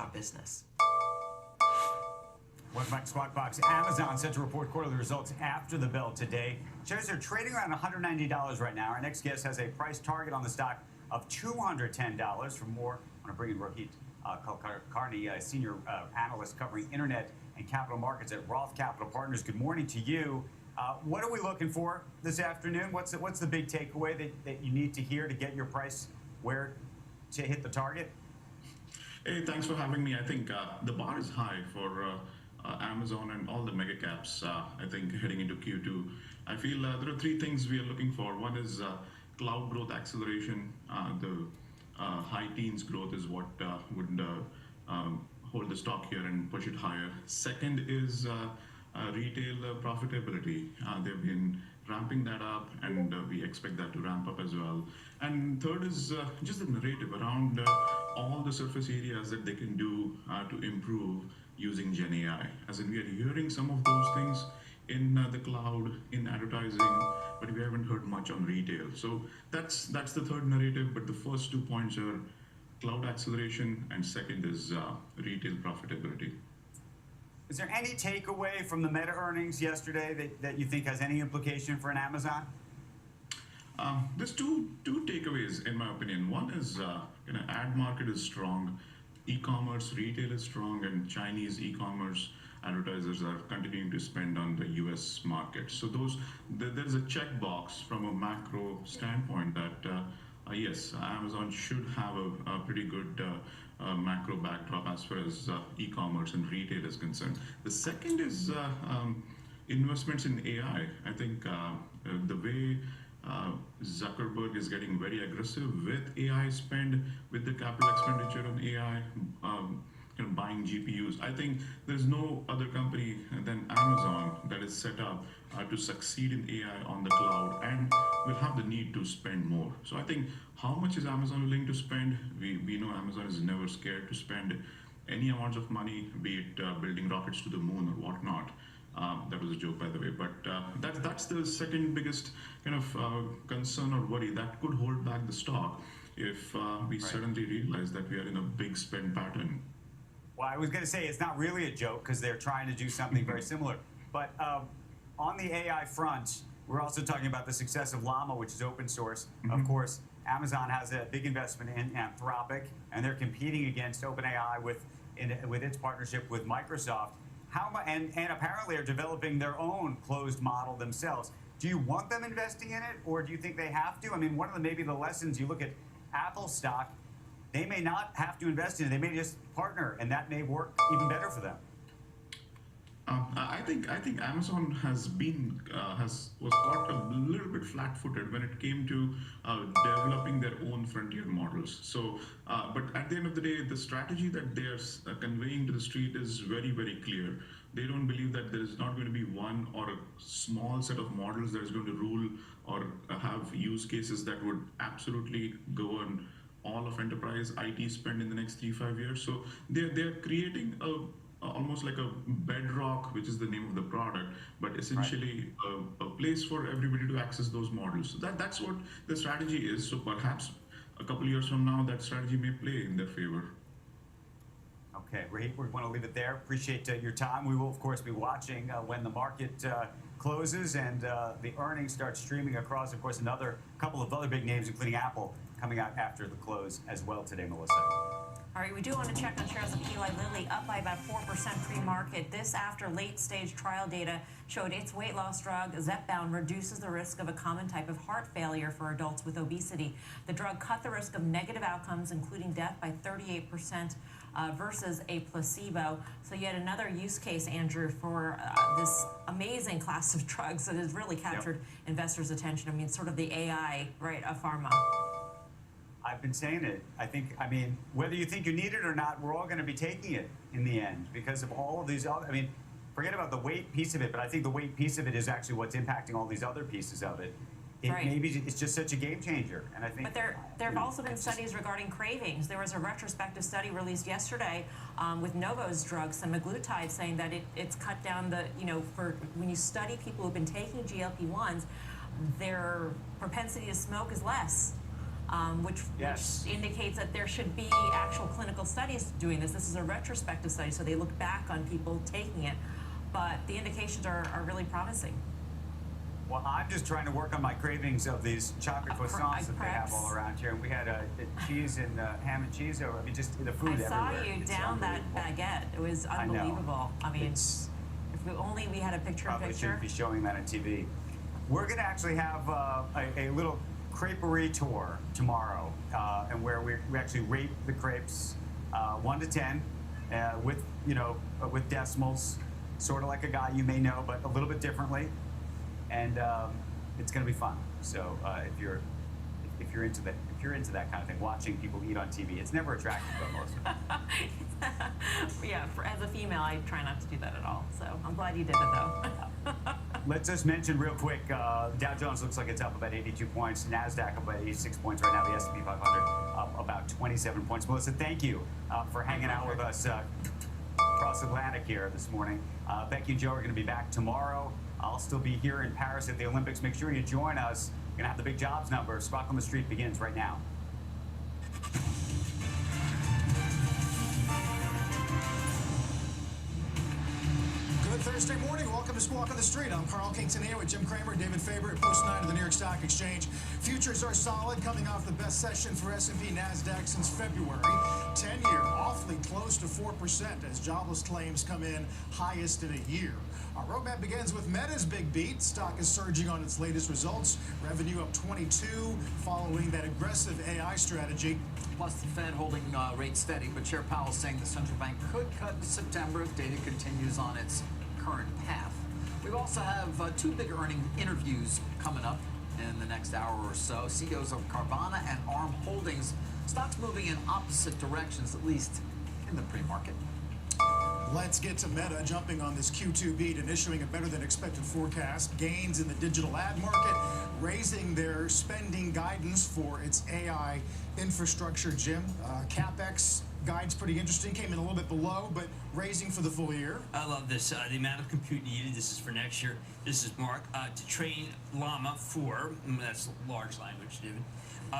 our business. Welcome back to Squawk Box. Amazon set to report quarterly results after the bell today. Shares are trading around $190 right now. Our next guest has a price target on the stock of $210. For more, I want to bring in Rohit Kulkarni, a senior analyst covering internet and capital markets at Roth Capital Partners. Good morning to you. What are we looking for this afternoon? What's the big takeaway that you need to hear to get your price where to hit the target? Hey, thanks for having me. I think the bar is high for Amazon and all the mega caps. I think heading into Q2, I feel there are three things we are looking for. One is cloud growth acceleration. The high teens growth is what would hold the stock here and push it higher. Second is retail profitability. They've been ramping that up, and we expect that to ramp up as well. And third is just the narrative around all the surface areas that they can do to improve using Gen AI. As in, we are hearing some of those things in the cloud, in advertising, but we haven't heard much on retail. So that's the third narrative, but the first 2 points are cloud acceleration, and second is retail profitability. Is there any takeaway from the Meta earnings yesterday that you think has any implication for an Amazon? There's two takeaways in my opinion. One is ad market is strong, e-commerce retail is strong, and Chinese e-commerce advertisers are continuing to spend on the U.S. market. So there's a checkbox from a macro standpoint that yes, Amazon should have a pretty good macro backdrop as far as e-commerce and retail is concerned. The second is investments in AI. I think the way Zuckerberg is getting very aggressive with AI spend, with the capital expenditure on AI, buying GPUs. I think there's no other company than Amazon that is set up to succeed in AI on the cloud and will have the need to spend more. So I think how much is Amazon willing to spend? We know Amazon is never scared to spend any amounts of money, be it building rockets to the moon or whatnot. That was a joke, by the way, but that's the second biggest kind of concern or worry that could hold back the stock if we suddenly realize that we are in a big spend pattern. Well, I was going to say it's not really a joke because they're trying to do something very similar. But on the AI front, we're also talking about the success of Llama, which is open source. Of course, Amazon has a big investment in Anthropic, and they're competing against OpenAI with its partnership with Microsoft. And apparently are developing their own closed model themselves. Do you want them investing in it, or do you think they have to? I mean, one of the maybe the lessons you look at Apple stock, they may not have to invest in it. They may just partner, and that may work even better for them. I think Amazon was caught a little bit flat-footed when it came to developing their own frontier models. So, but at the end of the day, the strategy that they are conveying to the street is very, very clear. They don't believe that there is not going to be one or a small set of models that is going to rule or have use cases that would absolutely go on all of enterprise IT spend in the next 3-5 years. So they're creating almost like a bedrock, which is the name of the product, but essentially a place for everybody to access those models. So that's what the strategy is. So perhaps a couple years from now, that strategy may play in their favor. Okay, Raheem, we want to leave it there. Appreciate your time. We will, of course, be watching when the market closes and the earnings start streaming across. Of course, another couple of other big names, including Apple, coming out after the close as well today, Melissa. All right, we do want to check on shares of Eli Lilly, up by about 4% pre-market. This after late-stage trial data showed its weight loss drug, Zepbound, reduces the risk of a common type of heart failure for adults with obesity. The drug cut the risk of negative outcomes, including death, by 38% versus a placebo. So yet another use case, Andrew, for this amazing class of drugs that has really captured investors' attention. I mean, sort of the AI, right, of pharma. I've been saying it. I mean, whether you think you need it or not, we're all going to be taking it in the end because of all of these other, I mean, forget about the weight piece of it, but I think the weight piece of it is actually what's impacting all these other pieces of it. Maybe it's just such a game changer, and I think. But there have also been studies regarding cravings. There was a retrospective study released yesterday with Novo's drug, semaglutide, saying that it's cut down the, for when you study people who've been taking GLP-1s, their propensity to smoke is less. which indicates that there should be actual clinical studies doing this. This is a retrospective study, so they look back on people taking it, but the indications are really promising. Well, I'm just trying to work on my cravings of these chocolate croissants that they have all around here. And we had a cheese and ham and cheese, or I mean, just the food everywhere. I saw you down that baguette. It was unbelievable. I mean, if only we had a picture-in-picture. Probably shouldn't be showing that on TV. We're going to actually have a little creperie tour tomorrow, and where we actually rate the crepes 1 to 10 with decimals, sort of like a guy you may know, but a little bit differently. And it's going to be fun. So if you're into that kind of thing, watching people eat on TV, it's never attractive though, Melissa. Yeah, as a female, I try not to do that at all. So I'm glad you did it though. Let's just mention real quick, Dow Jones looks like it's up about 82 points. NASDAQ up about 86 points right now. The S&P 500 up about 27 points. Melissa, thank you for hanging out with us across Atlantic here this morning. Becky and Joe are going to be back tomorrow. I'll still be here in Paris at the Olympics. Make sure you join us. We're going to have the big jobs number. Squawk on the Street begins right now. Good Thursday morning. Welcome to Squawk on the Street. I'm Carl Quintanilla with Jim Cramer and David Faber at Post 9 of the New York Stock Exchange. Futures are solid, coming off the best session for S&P NASDAQ since February. 10-year awfully close to 4% as jobless claims come in highest in a year. Our roadmap begins with Meta's big beat. Stock is surging on its latest results. Revenue up 22, following that aggressive AI strategy. Plus the Fed holding rates steady, but Chair Powell saying the central bank could cut in September if data continues on its current path. We also have two big earning interviews coming up in the next hour or so. CEOs of Carvana and ARM Holdings. Stocks moving in opposite directions, at least in the pre-market. Let's get to Meta jumping on this Q2 beat and issuing a better than expected forecast. Gains in the digital ad market, raising their spending guidance for its AI infrastructure. Jim, CapEx guide's pretty interesting. Came in a little bit below, but raising for the full year. I love this. The amount of compute needed, this is for next year. This is Mark. To train Llama 4, that's large language, David,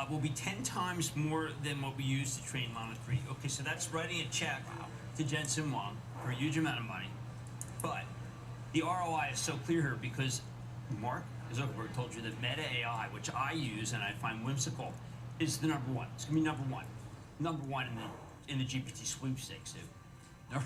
will be 10 times more than what we use to train Llama 3. Okay, so that's writing a check to Jensen Huang for a huge amount of money. But the ROI is so clear here because Mark Zuckerberg told you that Meta AI, which I use and I find whimsical, is the number one. It's going to be number one. Number one in the GPT sweepstakes, dude.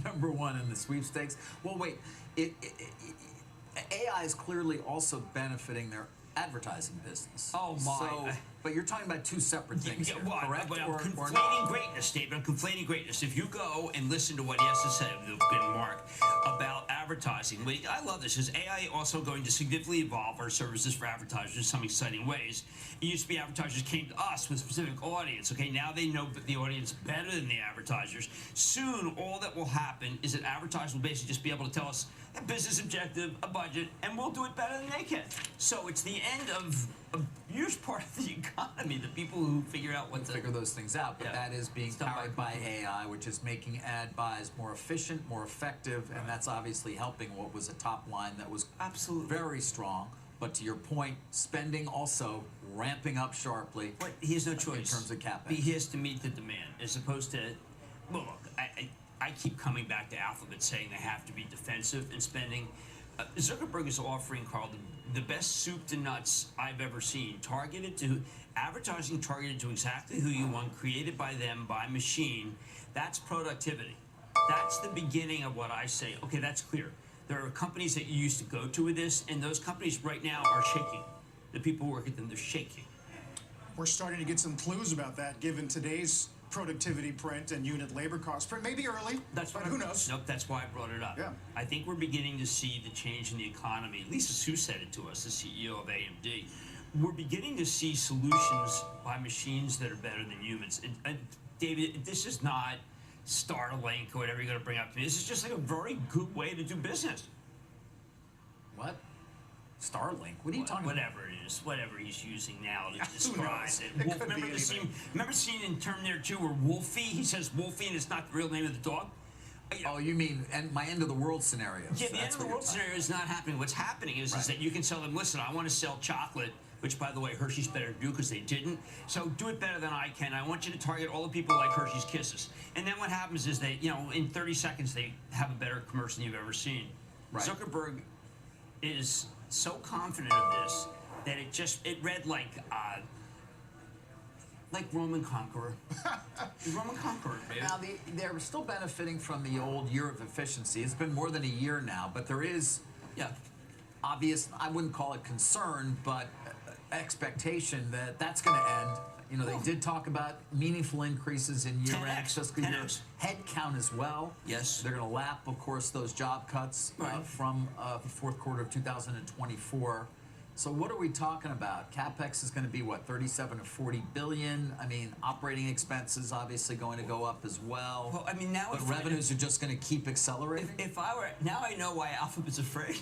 Number one in the sweepstakes. Well, wait. AI is clearly also benefiting their advertising business. Oh my! So, but you're talking about two separate things, here, correct? But I'm or conflating not? greatness, David. I'm conflating greatness. If you go and listen to what he has to say, Mark, about advertising, I love this. Is AI also going to significantly evolve our services for advertisers in some exciting ways? It used to be advertisers came to us with a specific audience. Okay, now they know the audience better than the advertisers. Soon, all that will happen is that advertisers will basically just be able to tell us a business objective, a budget, and we'll do it better than they can. So it's the end of a huge part of the economy, the people who figure out what to figure those things out, but that is being powered by AI, which is making ad buys more efficient, more effective, and that's obviously helping what was a top line that was absolutely very strong. But to your point, spending also ramping up sharply. But he has no choice in terms of CapEx. He has to meet the demand, as opposed to, well, look, I keep coming back to Alphabet saying they have to be defensive in spending. Zuckerberg is offering, Carl, the best soup to nuts I've ever seen, advertising targeted to exactly who you want, created by them, by machine. That's productivity. That's the beginning of what I say. Okay, that's clear. There are companies that you used to go to with this, and those companies right now are shaking. The people who work at them, they're shaking. We're starting to get some clues about that, given today's productivity print and unit labor cost print. Maybe early, but who knows? Nope, that's why I brought it up. Yeah. I think we're beginning to see the change in the economy. Lisa Su said it to us, the CEO of AMD. We're beginning to see solutions by machines that are better than humans. David, this is not Starlink or whatever you're going to bring up to me. This is just like a very good way to do business. What? Starlink? What are you talking about? Whatever it is, whatever he's using now to describe it. Wolf, remember the scene in Terminator 2 where Wolfie, he says Wolfie and it's not the real name of the dog? Oh, you mean my end of the world scenario? Yeah, the end of the world scenario is not happening. What's happening is that you can tell them, listen, I want to sell chocolate which, by the way, Hershey's better to do because they didn't. So do it better than I can. I want you to target all the people like Hershey's Kisses. And then what happens is they, in 30 seconds, they have a better commercial than you've ever seen. Right. Zuckerberg is so confident of this that it read like Roman Conqueror. Roman Conqueror, baby. Now, they're still benefiting from the old year of efficiency. It's been more than a year now, but there is, obvious, I wouldn't call it concern, but expectation that that's going to end. They did talk about meaningful increases in year-end fiscal year headcount as well. Yes. They're going to lap, of course, those job cuts from the fourth quarter of 2024. So what are we talking about? CapEx is going to be, what, 37 to 40 billion? I mean, operating expenses obviously going to go up as well. Well, I mean, now but revenues are just going to keep accelerating? If I were, now I know why Alphabet's afraid.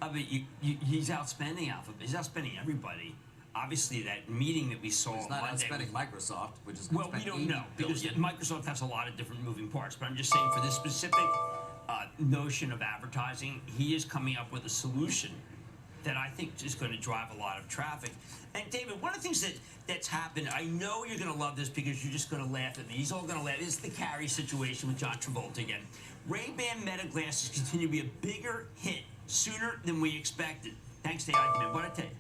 I mean, he's outspending Alphabet. He's outspending everybody. Obviously, that meeting that we saw He's not Monday outspending Microsoft, which is well, we don't know because Microsoft has a lot of different moving parts. But I'm just saying, for this specific notion of advertising, he is coming up with a solution that I think is going to drive a lot of traffic. And David, one of the things that's happened, I know you're going to love this because you're just going to laugh at me. He's all going to laugh. It's the Carrie situation with John Travolta again. Ray-Ban Meta glasses continue to be a bigger hit sooner than we expected. Thanks to AI Demand. What I tell you?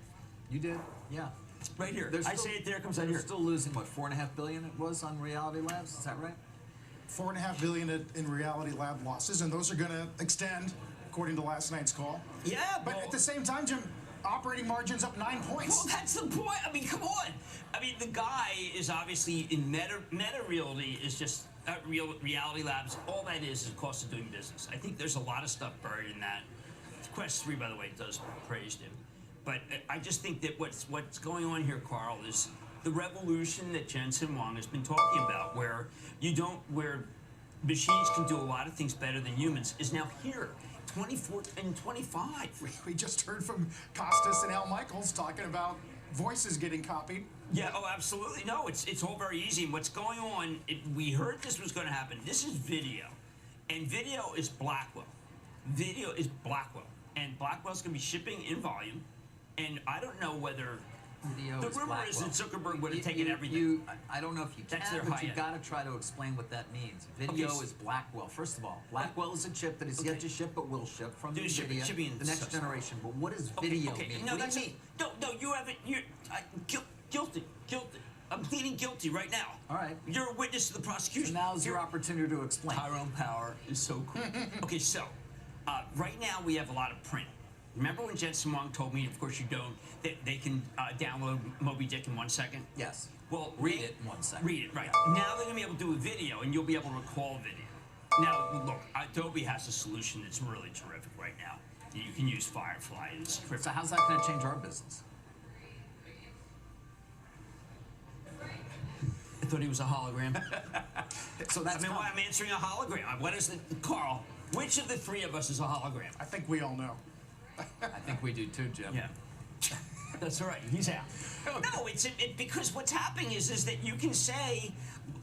You did, yeah. It's right here. They're I say it there, it comes out they're here. still losing, what, $4.5 billion it was on Reality Labs? Is that right? $4.5 billion in Reality Lab losses, and those are going to extend, according to last night's call. Yeah, but at the same time, Jim, operating margins up 9 points. Well, that's the point. I mean, come on. I mean, the guy is obviously in Meta Realty is just Reality Labs. All that is a cost of doing business. I think there's a lot of stuff buried in that. Quest 3, by the way, does praise him. But I just think that what's going on here, Carl, is the revolution that Jensen Huang has been talking about, where machines can do a lot of things better than humans, is now here. 24 and 25. We just heard from Costas and Al Michaels talking about voices getting copied. Yeah, oh, absolutely. No, it's all very easy. And what's going on, we heard this was going to happen. This is video, and video is Blackwell. Video is Blackwell, and Blackwell's going to be shipping in volume, and I don't know whether... Video the is rumor Blackwell. is that Zuckerberg would have taken everything. I don't know if you That's can, their but you've high-end. got to try to explain what that means. Video Okay, is Blackwell. First of all, Blackwell is a chip that is yet to ship, but will ship from Dude, NVIDIA, shipping the next generation. But what does Okay, video okay. mean? No, What do that's you it. mean? No, you haven't. You're guilty. I'm pleading guilty right now. All right. You're a witness to the prosecution. So now's your opportunity to explain. Tyrone Power is so cool. Okay, so right now we have a lot of print. Remember when Jensen Huang told me, of course you don't, that they can download Moby Dick in 1 second? Yes. Well, Read it in 1 second. Read it, right. Now they're going to be able to do a video, and you'll be able to recall video. Now, look, Adobe has a solution that's really terrific right now. You can use Firefly. It's terrific. So how's that going to change our business? I thought he was a hologram. So that's why I'm answering a hologram. What is the Carl? Which of the three of us is a hologram? I think we all know. I think we do too, Jim. Yeah. That's all right. He's out. No, it's because what's happening is that you can say,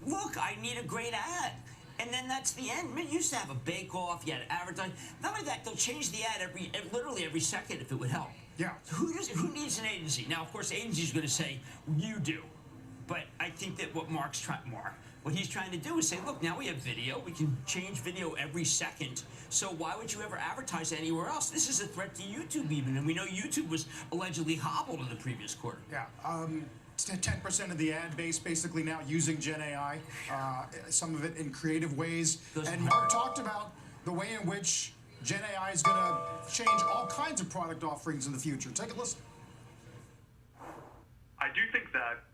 look, I need a great ad. And then that's the end. I mean, you used to have a bake-off, you had advertising. Not only that, they'll change the ad literally every second if it would help. Yeah. Who needs an agency? Now, of course, agency's going to say, you do. But I think that what what he's trying to do is say, look, now we have video. We can change video every second. So why would you ever advertise anywhere else? This is a threat to YouTube even. And we know YouTube was allegedly hobbled in the previous quarter. Yeah. 10% of the ad base basically now using Gen AI, some of it in creative ways. And Mark talked about the way in which Gen AI is going to change all kinds of product offerings in the future. Take a listen. I do think that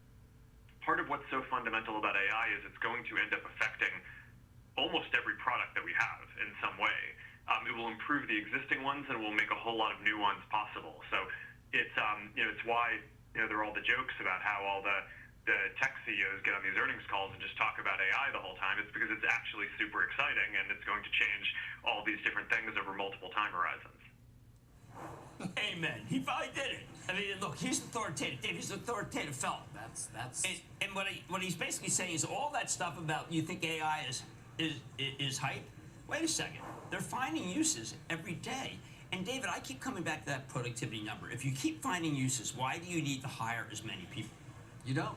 part of what's so fundamental about AI is it's going to end up affecting almost every product that we have in some way. It will improve the existing ones and will make a whole lot of new ones possible. So it's it's why there are all the jokes about how all the tech CEOs get on these earnings calls and just talk about AI the whole time. It's because it's actually super exciting and it's going to change all these different things over multiple time horizons. Amen. He finally did it. I mean, look, he's authoritative. He's an authoritative fellow. That's. And what he's basically saying is all that stuff about you think AI is hype. Wait a second. They're finding uses every day. And David, I keep coming back to that productivity number. If you keep finding uses, why do you need to hire as many people? You don't.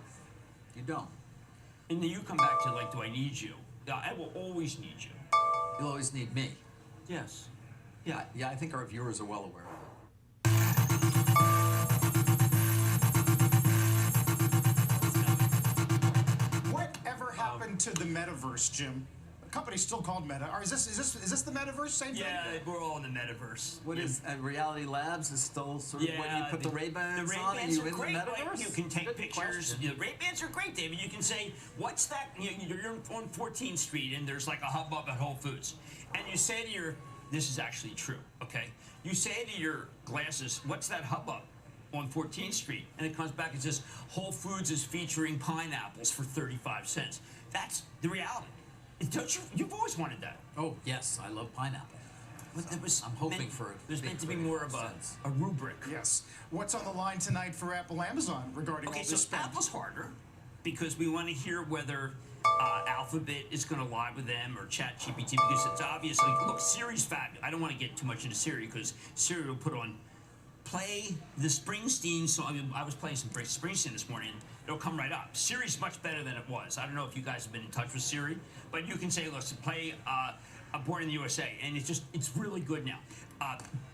You don't. And then you come back to like, do I need you? I will always need you. You'll always need me. Yes. Yeah, I think our viewers are well aware of it. Whatever happened to the metaverse, Jim? The company's still called Meta. Or is this the metaverse? Same thing? Yeah, we're all in the metaverse. What is Reality Labs is still sort of when you put the Ray-Bans on and you in the metaverse? You can take Good pictures. question. Ray-Bans are great, David. You can say, what's that? You're on 14th Street and there's like a hubbub at Whole Foods. And you say to your, this is actually true, okay? You say to your glasses, what's that hubbub on 14th Street? And it comes back and says, Whole Foods is featuring pineapples for 35 cents. That's the reality. Don't you? You've always wanted that. Oh, yes, I love pineapple. But there was I'm hoping for it. There's meant to be more of a rubric. Yes. What's on the line tonight for Apple, Amazon regarding all Okay, this so spend? Apple's harder because we want to hear whether Alphabet is going to lie with them or ChatGPT because it's obvious. Like, look, Siri's fabulous. I don't want to get too much into Siri because Siri will put on play the Springsteen song. I mean, I was playing some Springsteen this morning. It'll come right up. Siri's much better than it was. I don't know if you guys have been in touch with Siri, but you can say, listen, play Born in the USA, and it's really good now.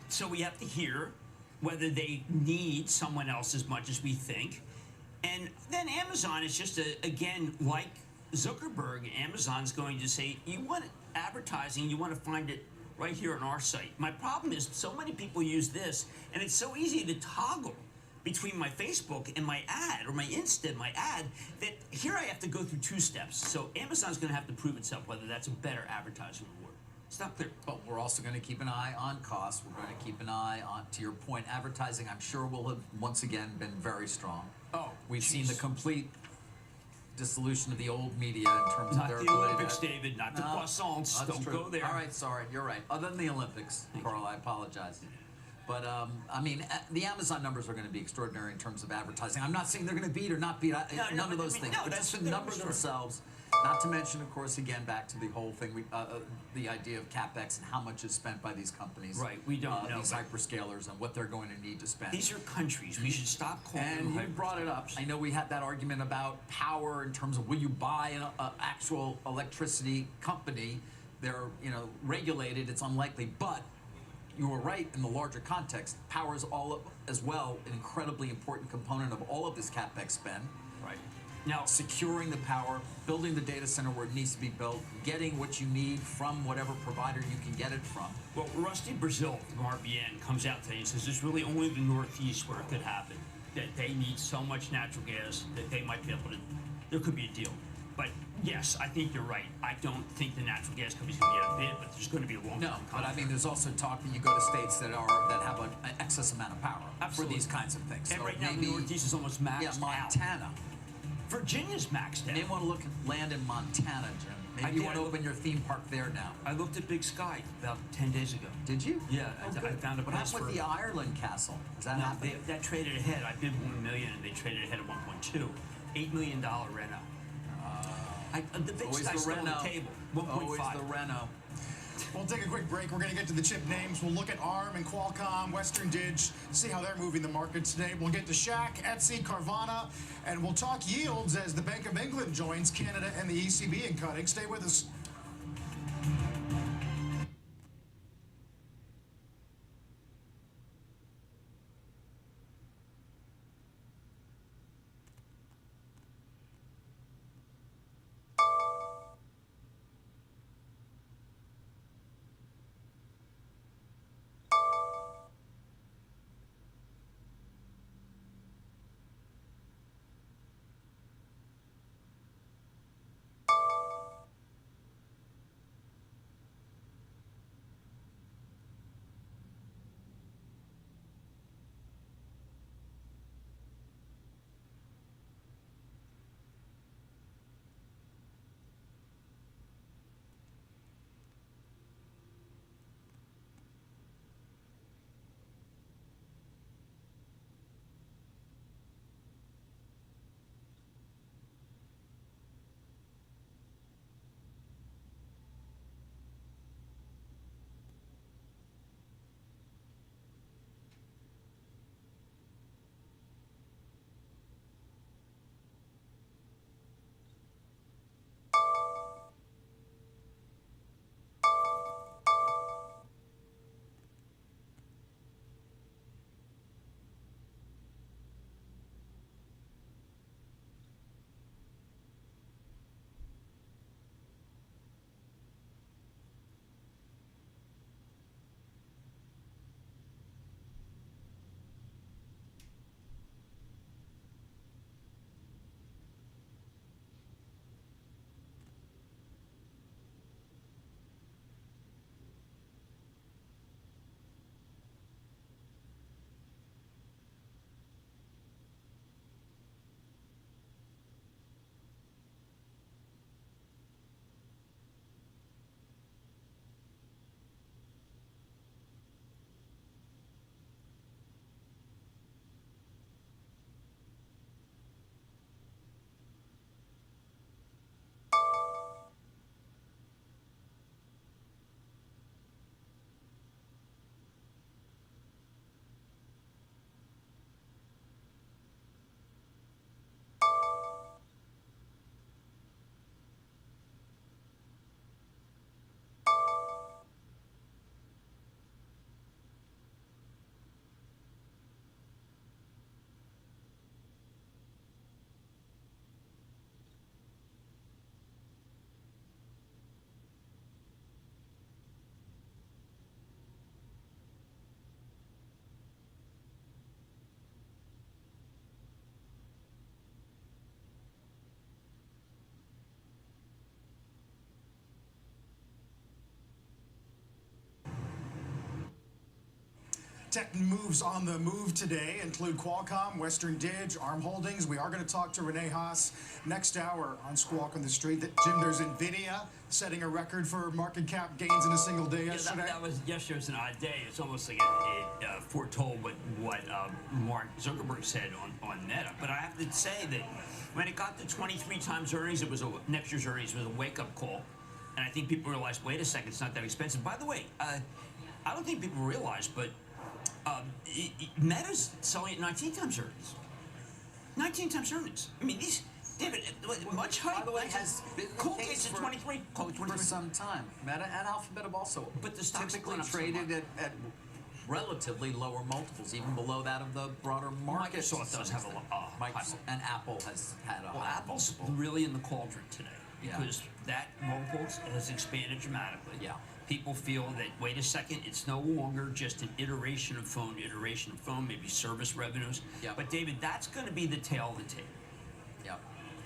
So we have to hear whether they need someone else as much as we think. And then Amazon is just, again, like Zuckerberg, Amazon's going to say, you want advertising, you want to find it right here on our site. My problem is so many people use this, and it's so easy to toggle between my Facebook and my ad, or my Insta and my ad, that here I have to go through two steps. So Amazon's going to have to prove itself whether that's a better advertising reward. It's not clear. But we're also going to keep an eye on costs. We're going to keep an eye on, to your point, advertising, I'm sure will have once again been very strong. Oh, we've seen the complete dissolution of the old media in terms of their Not the ability Olympics, to... David, not the croissants. That's Don't true. go there. All right, sorry, you're right. Other than the Olympics, Carl, I apologize. But, I mean, the Amazon numbers are going to be extraordinary in terms of advertising. I'm not saying they're going to beat or not beat, none of those things. No, but that's just the numbers sure. themselves. Not to mention, of course, again, back to the whole thing, the idea of CapEx and how much is spent by these companies. Right, we don't know. These hyperscalers and what they're going to need to spend. These are countries. We should stop calling them And you brought it up. I know we had that argument about power in terms of will you buy an actual electricity company? They're, regulated. It's unlikely, but you were right in the larger context. Power is as well an incredibly important component of all of this CapEx spend. Right. Now, securing the power, building the data center where it needs to be built, getting what you need from whatever provider you can get it from. Well, Rusty Brazil from RBN comes out today and says it's really only the Northeast where it could happen. That they need so much natural gas that they might be able to, there could be a deal. But yes, I think you're right. I don't think the natural gas company's going to get a bid, but there's going to be a long-term contract. But I mean, there's also talk that you go to states that have an excess amount of power for these kinds of things. And so right now, maybe, the Northeast is almost maxed Yeah, Montana. out. Virginia's maxed out. You may want to look at land in Montana, Jim. Maybe you want to open your theme park there now. I looked at Big Sky about 10 days ago. Did you? Yeah, Oh, I good. found a What place happened with for the Ireland castle? Is that happening? That traded ahead. I bid $1 million, and they traded ahead at 1.2. $8 million Reno. The Big Always Sky's the still on the Reno. table. 1.5. Always the Reno. We'll take a quick break. We're going to get to the chip names. We'll look at ARM and Qualcomm, Western Dig, see how they're moving the market today. We'll get to Shack, Etsy, Carvana, and we'll talk yields as the Bank of England joins Canada and the ECB in cutting. Stay with us. tech moves on the move today include Qualcomm, Western Dig, ARM Holdings. We are going to talk to Renee Haas next hour on Squawk on the Street. Jim, there's NVIDIA setting a record for market cap gains in a single day yesterday. Yesterday was an odd day. It's almost like it foretold what Mark Zuckerberg said on Meta. But I have to say that when it got to 23 times earnings, next year's earnings was a wake-up call. And I think people realized, wait a second, it's not that expensive. By the way, I don't think people realize, but Meta's selling at 19 times earnings. 19 times earnings. I mean, these, David, much higher. By the way, has been Colgate's at 23. For some time. Meta and Alphabet have also, but the stock's typically traded at relatively lower multiples, even below that of the broader market. Microsoft does have and Apple has had a high Apple's multiple. really in the cauldron today Yeah. because that multiple has expanded dramatically. Yeah. People feel that, wait a second, it's no longer just an iteration of phone, maybe service revenues. Yeah. But David, that's going to be the tail of the tape. Yep.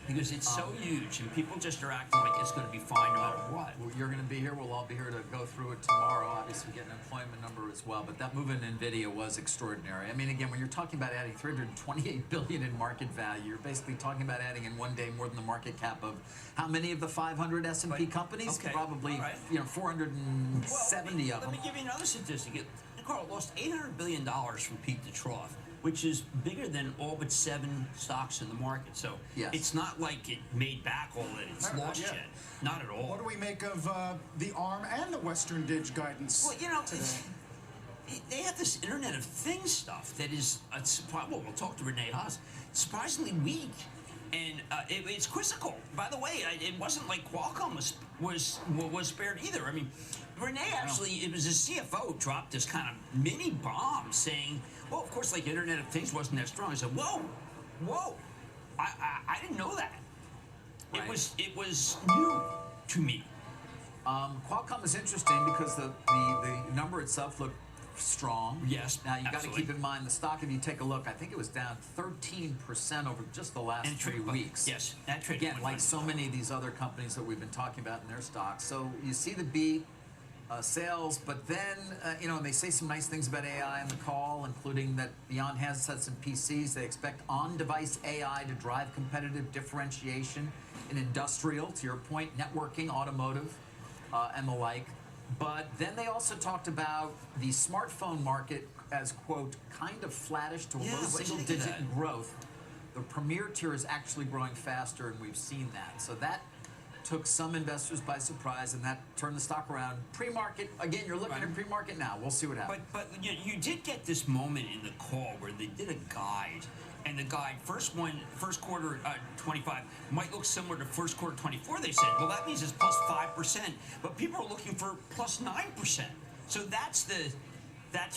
Because it's so huge and people just are acting like it's going to be fine no matter what. You're going to be here. We'll all be here to go through it tomorrow. Obviously, we get an employment number as well. But that move in NVIDIA was extraordinary. I mean, again, when you're talking about adding $328 billion in market value, you're basically talking about adding in one day more than the market cap of how many of the 500 S&P companies? Okay. Probably, All right. 470 of them. Let me give you another statistic. Carl lost $800 billion from peak to trough, which is bigger than all but 7 stocks in the market. So Yes. it's not like it made back all that it's lost Yeah. yet. Not at all. What do we make of the ARM and the Western Dig guidance today? They have this Internet of Things stuff that is, well, we'll talk to Renee Haas, surprisingly weak. And it's quizzical. By the way, it wasn't like Qualcomm was spared either. I mean, Renee actually, it was a CFO dropped this kind of mini bomb saying, well, of course, like Internet of Things wasn't that strong. I said, whoa, I didn't know that. Right. It was new to me. Qualcomm is interesting because the number itself looked strong. Yes, Now you got to absolutely. keep in mind the stock. If you take a look, I think it was down 13% over just the last 3 weeks. Yes, that trade Again, went like fine. so many of these other companies that we've been talking about in their stocks. So you see the beat. Sales, but then, and they say some nice things about AI in the call, including that beyond handsets and PCs, they expect on-device AI to drive competitive differentiation in industrial, to your point, networking, automotive, and the like. But then they also talked about the smartphone market as, quote, kind of flattish to low single-digit in growth. The premier tier is actually growing faster, and we've seen that. So that took some investors by surprise, and that turned the stock around. Pre-market, again, you're looking at pre-market now. We'll see what happens. But you did get this moment in the call where they did a guide, and the guide, first quarter 25 might look similar to first quarter 24. They said, well, that means it's plus 5%, but people are looking for plus 9%. So that's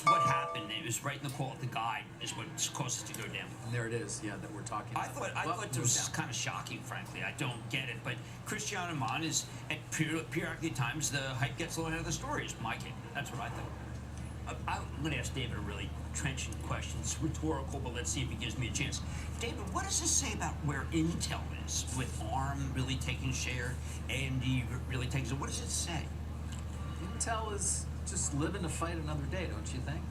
what happened. It was right in the call. The guide is what caused it to go down. And there it is, yeah, that we're talking I about. thought this was kind of shocking, frankly. I don't get it. But Christian Amon is, at periodically times, the hype gets a little ahead of the story, is my take. That's what I thought. I'm going to ask David a really trenchant question. It's rhetorical, but let's see if he gives me a chance. David, what does this say about where Intel is, with ARM really taking share, AMD really taking share? What does it say? Intel is just living to fight another day, don't you think?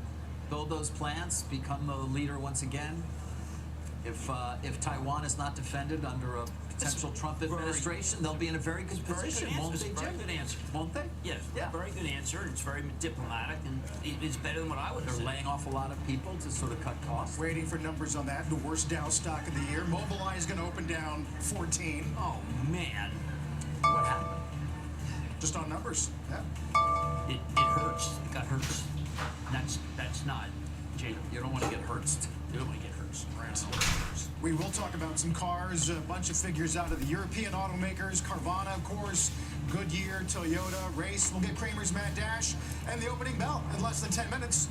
Build those plants, become the leader once again. If Taiwan is not defended under a potential Trump administration, they'll be in a very good position, won't they, Jim? Very good answer. Won't they? Yes, Yeah. very good answer. It's very diplomatic, and it's better than what I would have They're said. laying off a lot of people to sort of cut costs. Waiting for numbers on that. The worst Dow stock of the year. Mobileye is going to open down 14. Oh, man. What happened? Just on numbers. Yeah. It hurts. It got hurts. That's not, Jay. You don't want to get hurts. You don't want to get hurts. Right. We will talk about some cars, a bunch of figures out of the European automakers, Carvana, of course, Goodyear, Toyota, Race. We'll get Kramer's Mad Dash and the opening bell in less than 10 minutes.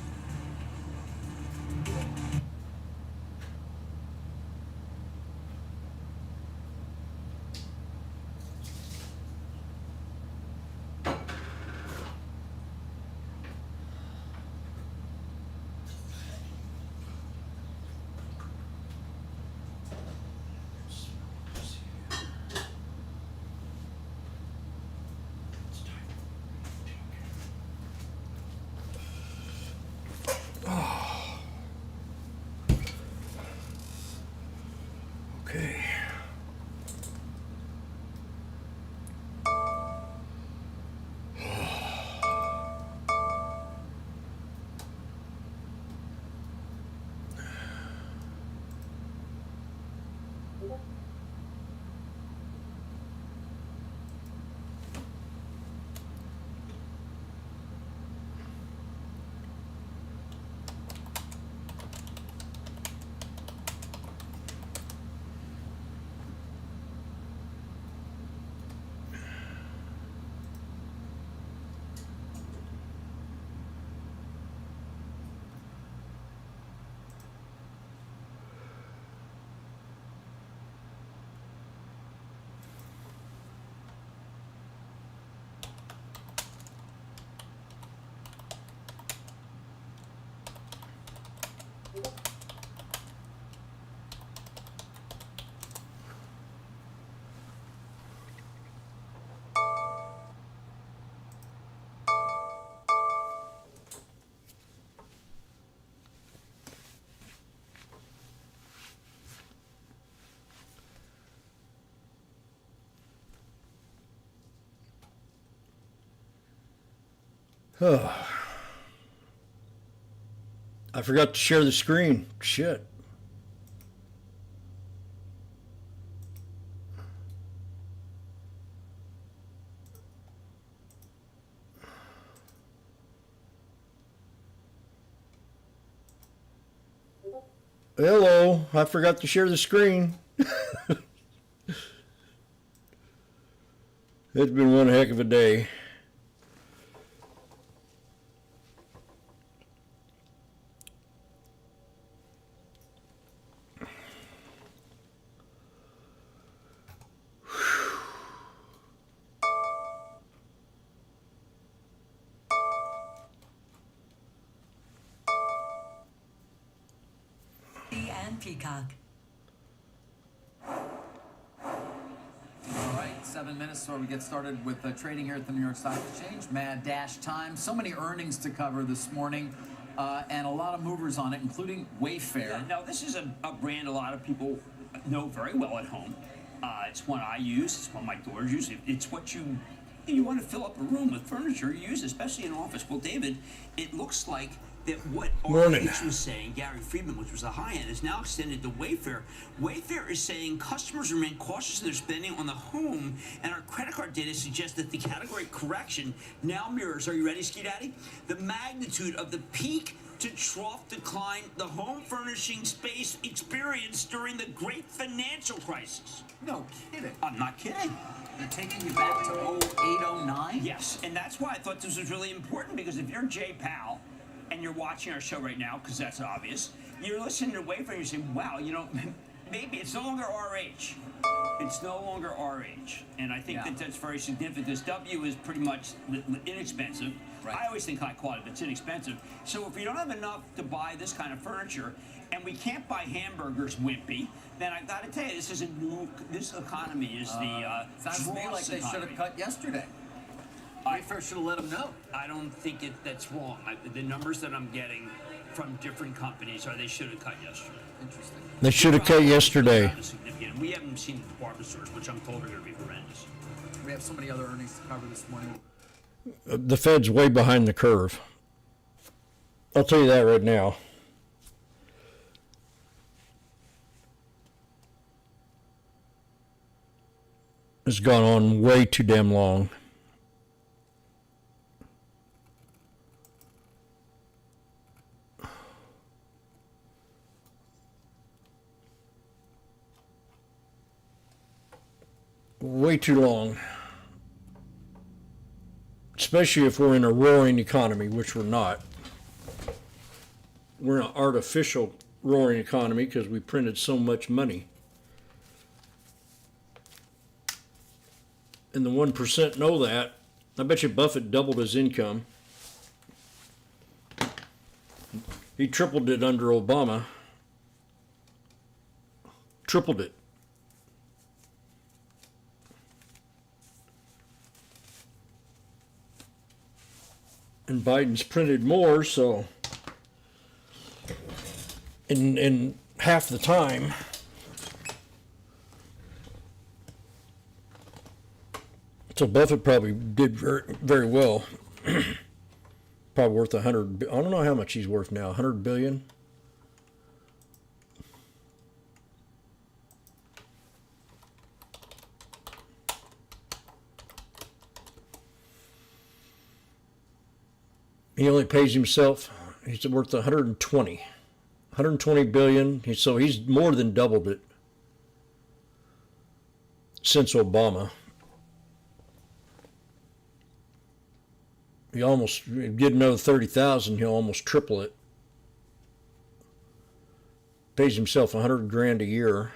I forgot to share the screen. Shit. Hello, I forgot to share the screen. It's been one heck of a day. And Peacock. All right, 7 minutes before we get started with trading here at the New York Stock Exchange. Mad dash time. So many earnings to cover this morning, and a lot of movers on it, including Wayfair. Yeah, now, this is a brand a lot of people know very well at home. It's one I use. It's one my daughters use. It's what you want to fill up a room with furniture. You use, especially in an office. Well, David, it looks like that what RH was saying, Gary Friedman, which was the high end, is now extended to Wayfair. Wayfair is saying customers remain cautious in their spending on the home, and our credit card data suggests that the category correction now mirrors, are you ready, Ski Daddy? The magnitude of the peak to trough decline the home furnishing space experienced during the great financial crisis. No kidding. I'm not kidding. They're taking you back to 08, 09? Yes, and that's why I thought this was really important, because if you're Jay Powell, and you're watching our show right now, because that's obvious, you're listening to Wayfair and you're saying, wow, you know, maybe it's no longer RH. It's no longer RH. And I think that that's very significant. This W is pretty much inexpensive. Right. I always think high quality, but it's inexpensive. So if you don't have enough to buy this kind of furniture, and we can't buy hamburgers, wimpy, then I got to tell you, this economy is the sounds to me like they should have cut yesterday. Wayfair should have let them know. I don't think that's wrong. The numbers that I'm getting from different companies are they should have cut yesterday. Interesting. They should have cut yesterday. We haven't seen the department stores, which I'm told are going to be horrendous. We have so many other earnings to cover this morning. The Fed's way behind the curve. I'll tell you that right now. It's gone on way too damn long. Way too long. Especially if we're in a roaring economy, which we're not. We're in an artificial roaring economy because we printed so much money. And the 1% know that. I bet you Buffett doubled his income. He tripled it under Obama. Tripled it. And Biden's printed more, so in half the time. So Buffett probably did very, very well. Probably worth 100. I don't know how much he's worth now. 100 billion. He only pays himself. He's worth 120 billion. So he's more than doubled it since Obama. He almost get another 30,000. He'll almost triple it. Pays himself 100 grand a year.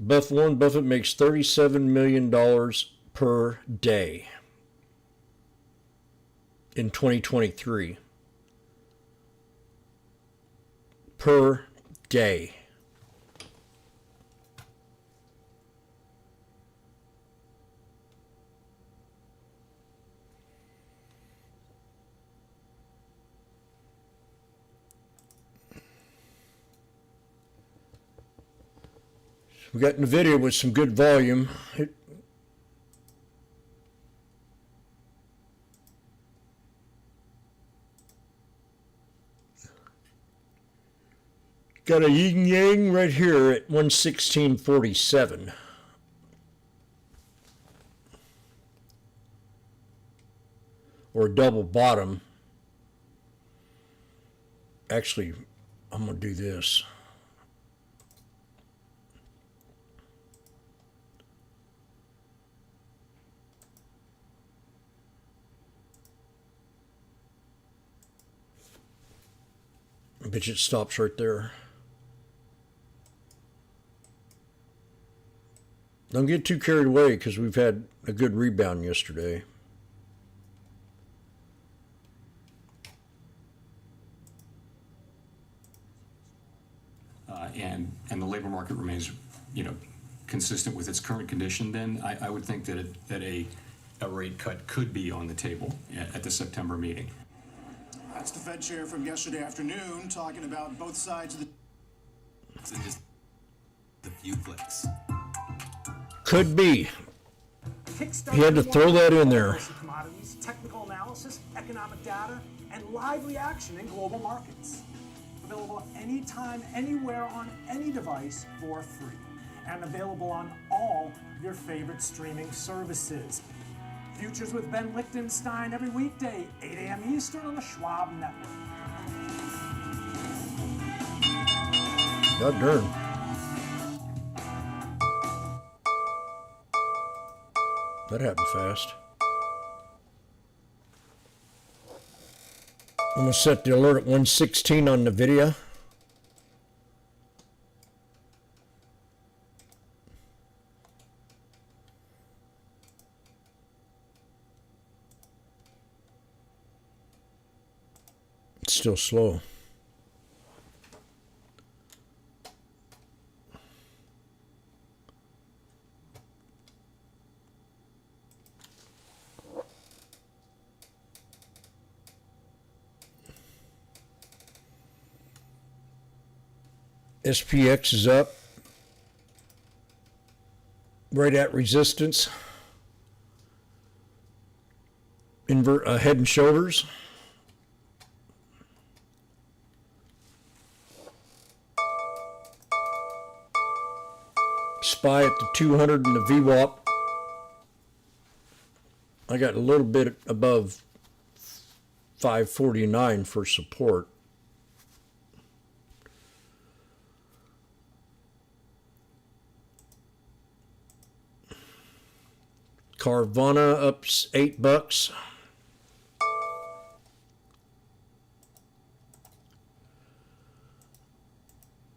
Warren Buffett makes $37 million per day in 2023. Per day. We got NVIDIA with some good volume. Got a yin yang right here at 116.47. Or a double bottom. Actually, I'm going to do this. I bet you it stops right there. Don't get too carried away because we've had a good rebound yesterday. And the labor market remains, consistent with its current condition, then I would think that a rate cut could be on the table at the September meeting. That's the Fed chair from yesterday afternoon talking about both sides of the... And just the few clicks. Could be. He had to throw that in there. Commodities, technical analysis, economic data, and live reaction in global markets. Available anytime, anywhere, on any device for free. And available on all your favorite streaming services. Futures with Ben Lichtenstein every weekday, 8 a.m. Eastern on the Schwab Network. God darn. That happened fast. I'm going to set the alert at 116 on the video. It's still slow. SPX is up right at resistance. Invert head and shoulders. SPY at the 200 and the VWAP. I got a little bit above 549 for support. Carvana up $8.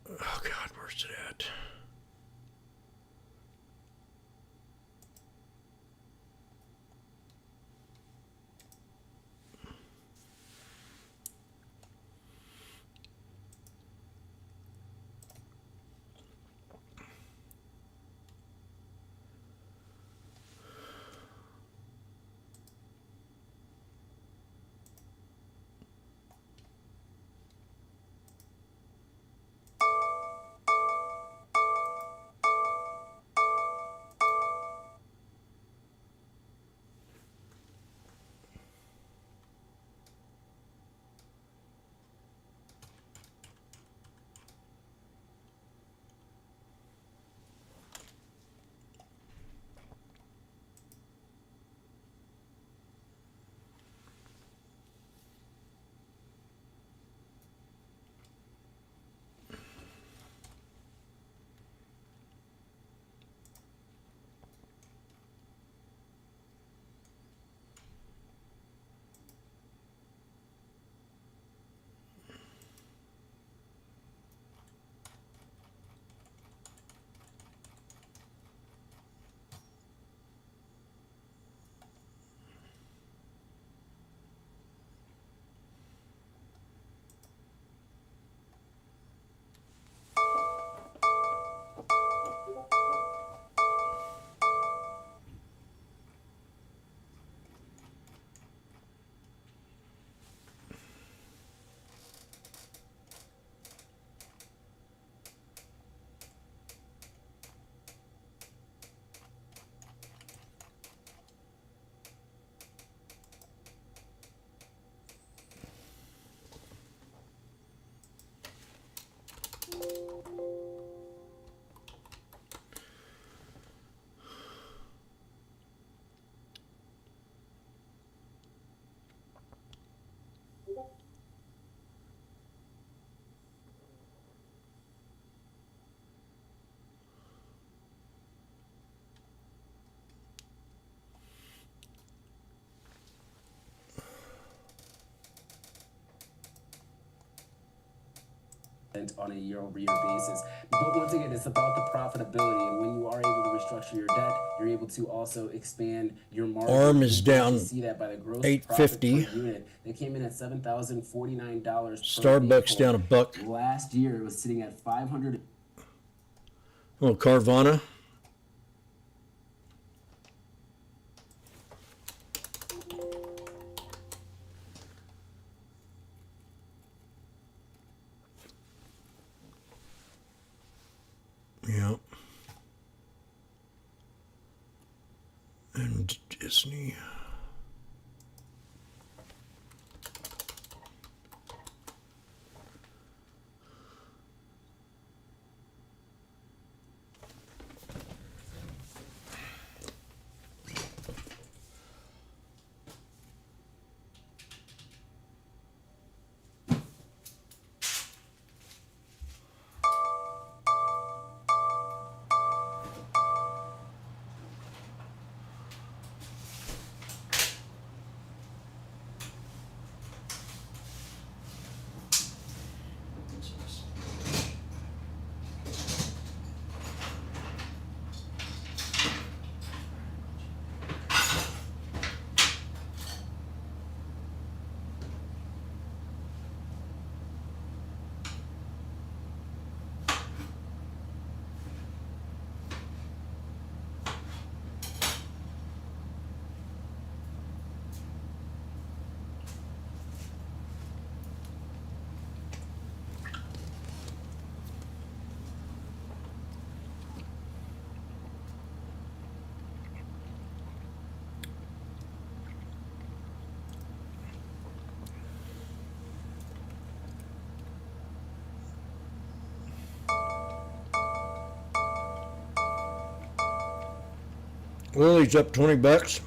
Oh God, where's it at? 5% on a year-over-year basis. But once again, it's about the profitability, and when you are able to restructure your debt, you're able to also expand your margin. ARM is down You see that by the gross $8.50. profit per unit. They came in at $7,049 per Starbucks vehicle. down $1. Last year, it was sitting at 500. Well, Carvana. Yeah. And Disney. Willie's up $20.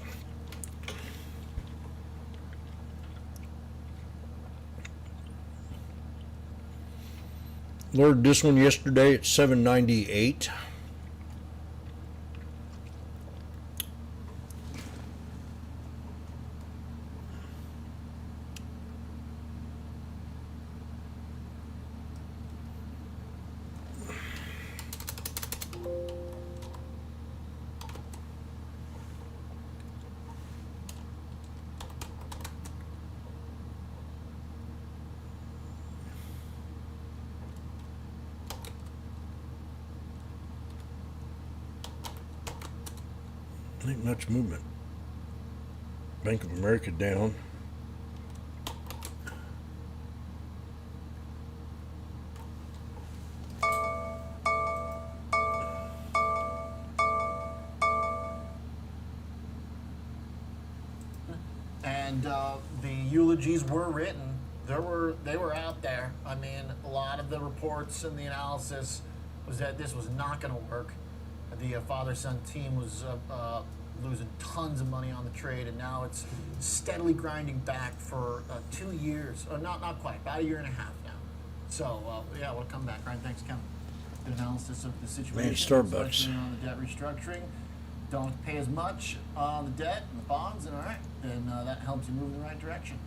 Lured this one yesterday at $7.98. Ain't much movement. Bank of America down. And the eulogies were written. They were out there. I mean, a lot of the reports and the analysis was that this was not going to work. The father-son team was losing tons of money on the trade, and now it's steadily grinding back for 2 years. Not quite, about a year and a half now. So, yeah, we'll come back. Ryan, thanks, Kevin. Good analysis of the situation. Man, Starbucks. Especially on the debt restructuring. Don't pay as much on the debt and the bonds, and all right, then that helps you move in the right direction.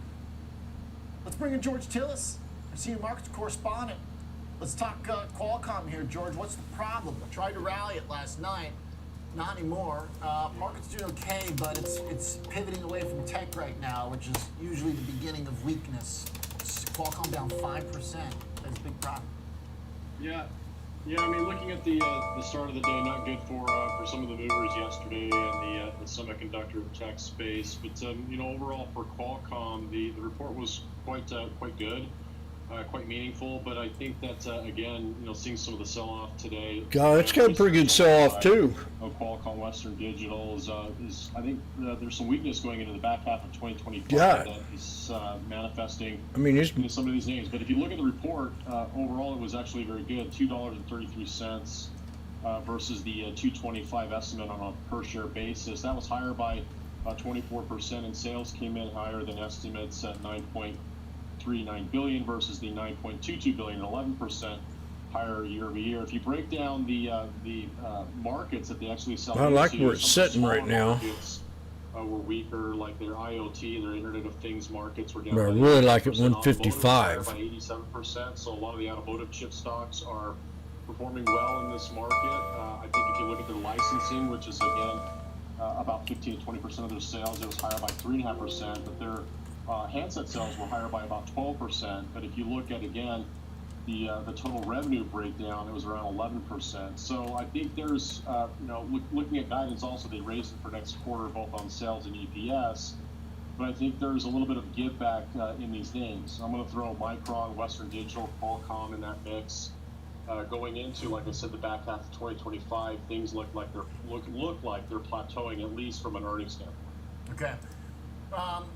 Let's bring in George Tillis, our senior markets correspondent. Let's talk Qualcomm here, George. What's the problem? I tried to rally it last night. Not anymore. Market's doing okay, but it's pivoting away from tech right now, which is usually the beginning of weakness. Qualcomm down 5%. That's a big problem. Yeah, I mean, looking at the start of the day, not good for some of the movers yesterday in the semiconductor tech space. But overall for Qualcomm, the report was quite good. Quite meaningful, but I think that again, seeing some of the sell-off today. God, it's got a pretty good sell-off too. Of Qualcomm Western Digital is I think there's some weakness going into the back half of 2025 God. that is manifesting. I mean, in some of these names. But if you look at the report, overall it was actually very good. $2.33 versus the $2.25 estimate on a per-share basis. That was higher by 24%, and sales came in higher than estimates at $9.39 billion versus the $9.22 billion, 11% higher year over year. If you break down the markets that they actually sell, I like where it's some of the sitting right smaller now. markets, were weaker, like their IoT, their Internet of Things markets were down. I by really like it 80%, 155. by 87%. So a lot of the automotive chip stocks are performing well in this market. I think if you look at their licensing, which is again about 15 to 20% of their sales, it was higher by 3.5%, but their handset sales were higher by about 12%. But if you look at again the total revenue breakdown, it was around 11%. So I think there's looking at guidance also, they raised it for next quarter both on sales and EPS. But I think there's a little bit of give back in these names. I'm going to throw Micron, Western Digital, Qualcomm in that mix. Going into, like I said, the back half of 2025, things look like they're plateauing, at least from an earnings standpoint. Okay.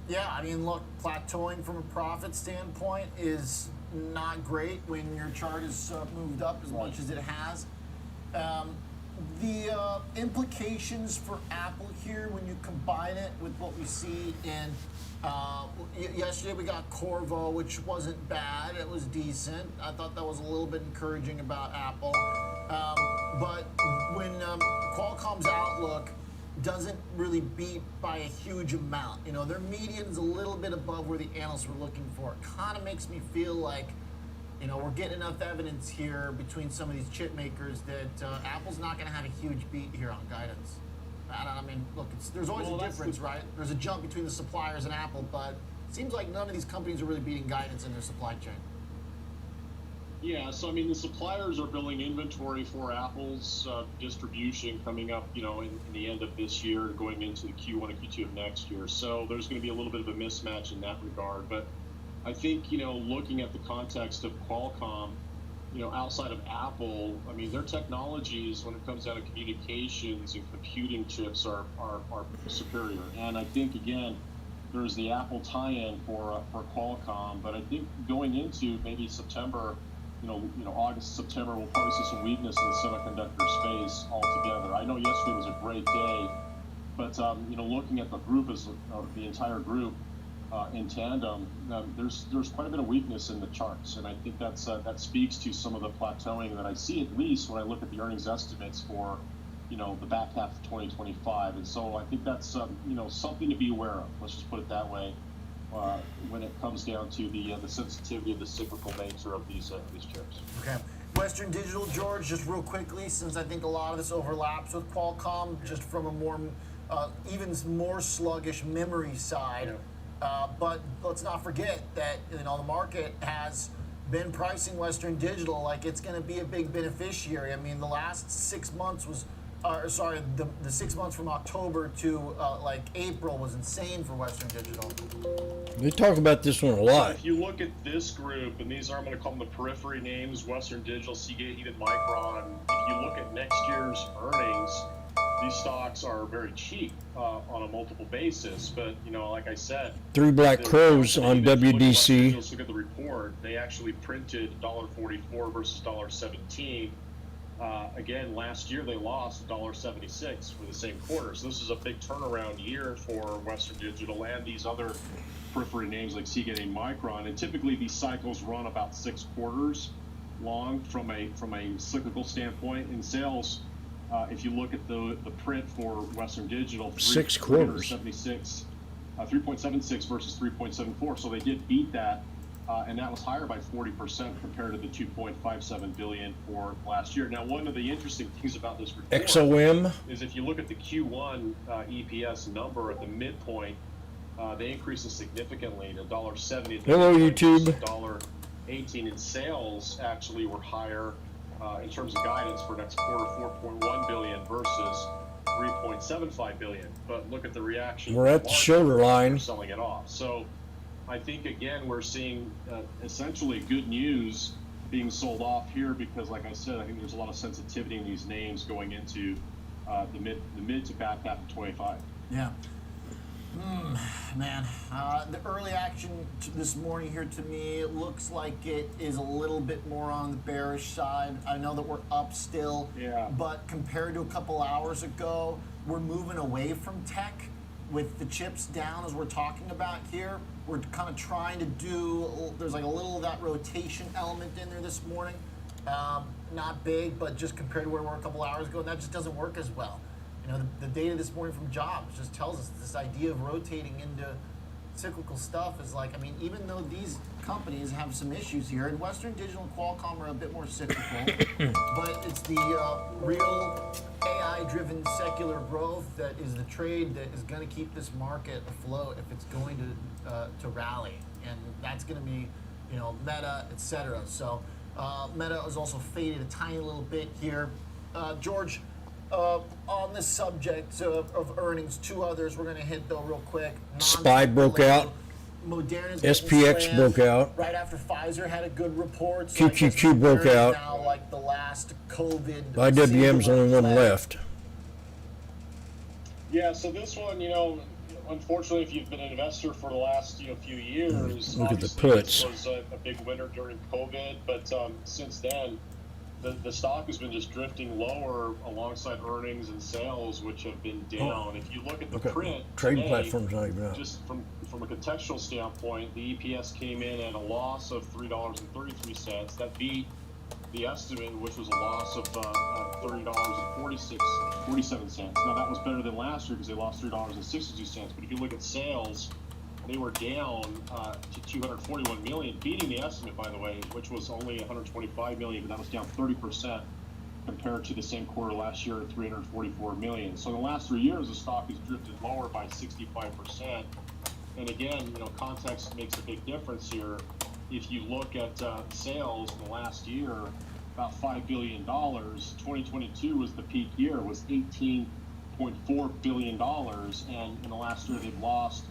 Yeah, I mean, look, plateauing from a profit standpoint is not great when your chart is moved up as much as it has. The implications for Apple here, when you combine it with what we see in yesterday, we got Corvo, which wasn't bad. It was decent. I thought that was a little bit encouraging about Apple. But when Qualcomm's outlook doesn't really beat by a huge amount, their median is a little bit above where the analysts were looking for. It kind of makes me feel like, we're getting enough evidence here between some of these chip makers that Apple's not going to have a huge beat here on guidance. I mean, look, there's always a difference, right? There's a jump between the suppliers and Apple, but it seems like none of these companies are really beating guidance in their supply chain. Yeah, so I mean, the suppliers are building inventory for Apple's distribution coming up, in the end of this year, going into the Q1 and Q2 of next year. So there's going to be a little bit of a mismatch in that regard. But I think, looking at the context of Qualcomm, outside of Apple, I mean, their technologies, when it comes down to communications and computing chips, are superior. And I think, again, there's the Apple tie-in for Qualcomm, but I think going into maybe September, August, September, we'll probably see some weakness in the semiconductor space altogether. I know yesterday was a great day, but looking at the group the entire group in tandem, there's quite a bit of weakness in the charts, and I think that speaks to some of the plateauing that I see, at least when I look at the earnings estimates for the back half of 2025. And so I think that's something to be aware of. Let's just put it that way. When it comes down to the sensitivity of the cyclical nature of these chips. Okay. Western Digital, George, just real quickly, since I think a lot of this overlaps with Qualcomm, just from a more, even more sluggish memory side. But let's not forget that the market has been pricing Western Digital like it's going to be a big beneficiary. I mean, the last 6 months was, the 6 months from October to April was insane for Western Digital. They talk about this one a lot. So if you look at this group, and these are, I'm going to call them the periphery names, Western Digital, Seagate, even Micron. If you look at next year's earnings, these stocks are very cheap on a multiple basis. But, like I said, Three Black Crows on WDC. Let's look at the report. They actually printed $1.44 versus $1.17. Again, last year they lost $1.76 for the same quarter. So this is a big turnaround year for Western Digital and these other periphery names like Seagate and Micron. And typically these cycles run about 6 quarters long from a cyclical standpoint. In sales, if you look at the print for Western Digital, 6 quarters, 3.76 versus 3.74. So they did beat that. And that was higher by 40% compared to the $2.57 billion for last year. Now, one of the interesting things about this report XOM is if you look at the Q1 EPS number at the midpoint, they increased it significantly to $1.70. Hello, YouTube. $1.18 in sales actually were higher in terms of guidance for next quarter, $4.1 billion versus $3.75 billion. But look at the reaction. We're at the shoulder line. Selling it off. So I think, again, we're seeing essentially good news being sold off here because, like I said, I think there's a lot of sensitivity in these names going into the mid to back half of 25. Yeah. Man, the early action this morning here to me, it looks like it is a little bit more on the bearish side. I know that we're up still, but compared to a couple hours ago, we're moving away from tech with the chips down as we're talking about here. We're kind of trying to do, there's like a little of that rotation element in there this morning. Not big, but just compared to where we were a couple hours ago, that just doesn't work as well. You know, the data this morning from jobs just tells us this idea of rotating into cyclical stuff is like, I mean, even though these companies have some issues here, and Western Digital and Qualcomm are a bit more cyclical, but it's the real AI-driven secular growth that is the trade that is going to keep this market afloat if it's going to rally, and that's going to be, you know, Meta, etc. So Meta is also faded a tiny little bit here. George, on this subject of earnings, two others we're going to hit though real quick. SPY broke out. Moderna's SPX broke out. right after Pfizer had a good report. So QQQ broke out. Now, like the last COVID. IWM's the only one left. Yeah, so this one, you know, unfortunately, if you've been an investor for the last few years, Look at the obviously puts. this was a big winner during COVID, but since then, the stock has been just drifting lower alongside earnings and sales, which have been down. If you look at the print Trading today, platform's not even out. just from a contextual standpoint, the EPS came in at a loss of $3.33. That beat the estimate, which was a loss of $30.47. Now that was better than last year because they lost $3.62. But if you look at sales, they were down to $241 million, beating the estimate, by the way, which was only $125 million, but that was down 30% compared to the same quarter last year at $344 million. So in the last 3 years, the stock has drifted lower by 65%. And again, you know, context makes a big difference here. If you look at sales in the last year, about $5 billion. 2022 was the peak year, was $18.4 billion. And in the last year, they've lost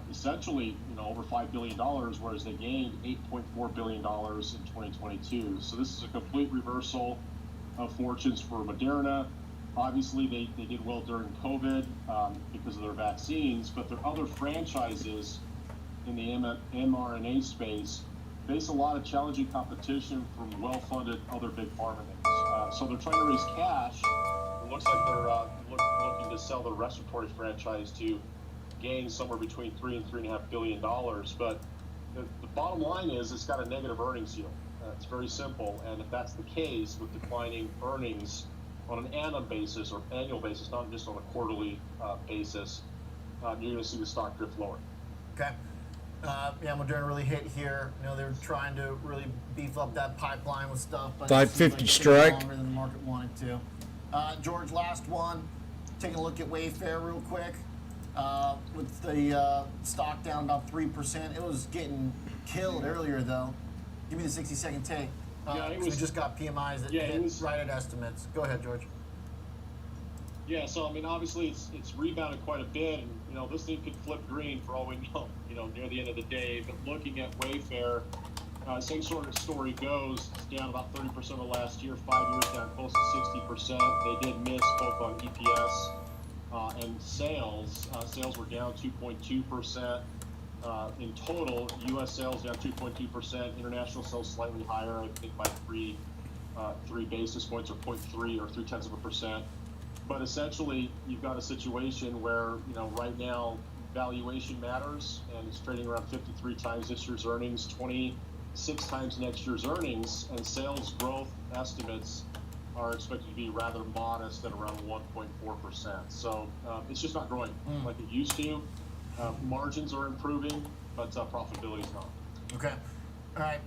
essentially, you know, over $5 billion, whereas they gained $8.4 billion in 2022. So this is a complete reversal of fortunes for Moderna. Obviously, they did well during COVID because of their vaccines, but their other franchises in the mRNA space face a lot of challenging competition from well-funded other big pharma names. So they're trying to raise cash. It looks like they're looking to sell the respiratory franchise to gain somewhere between $3 and $3.5 billion. But the bottom line is it's got a negative earnings yield. It's very simple. And if that's the case with declining earnings on an annum basis or annual basis, not just on a quarterly basis, you're going to see the stock drift lower. Okay. Yeah, Moderna really hit here. You know, they're trying to really beef up that pipeline with stuff, but 550 it seems strike. like longer than the market wanted to. George, last one. Taking a look at Wayfair real quick. With the stock down about 3%. It was getting killed earlier, though. Give me the 60-second take. We just got PMIs that hit right at estimates. Go ahead, George. Yeah, so I mean, obviously it's rebounded quite a bit, and you know this thing could flip green for all we know. You know, near the end of the day. But looking at Wayfair, same sort of story goes. It's down about 30% of last year. 5 years down close to 60%. They did miss both on EPS and sales. Sales were down 2.2%. In total, U.S. sales down 2.2%. International sales slightly higher, I think by 3 basis points, or 0.3 or 0.3%. But essentially, you've got a situation where, you know, right now valuation matters, and it's trading around 53 times this year's earnings, 26 times next year's earnings, and sales growth estimates are expected to be rather modest at around 1.4%. So it's just not growing like it used to. Margins are improving, but profitability is not. Okay. All right.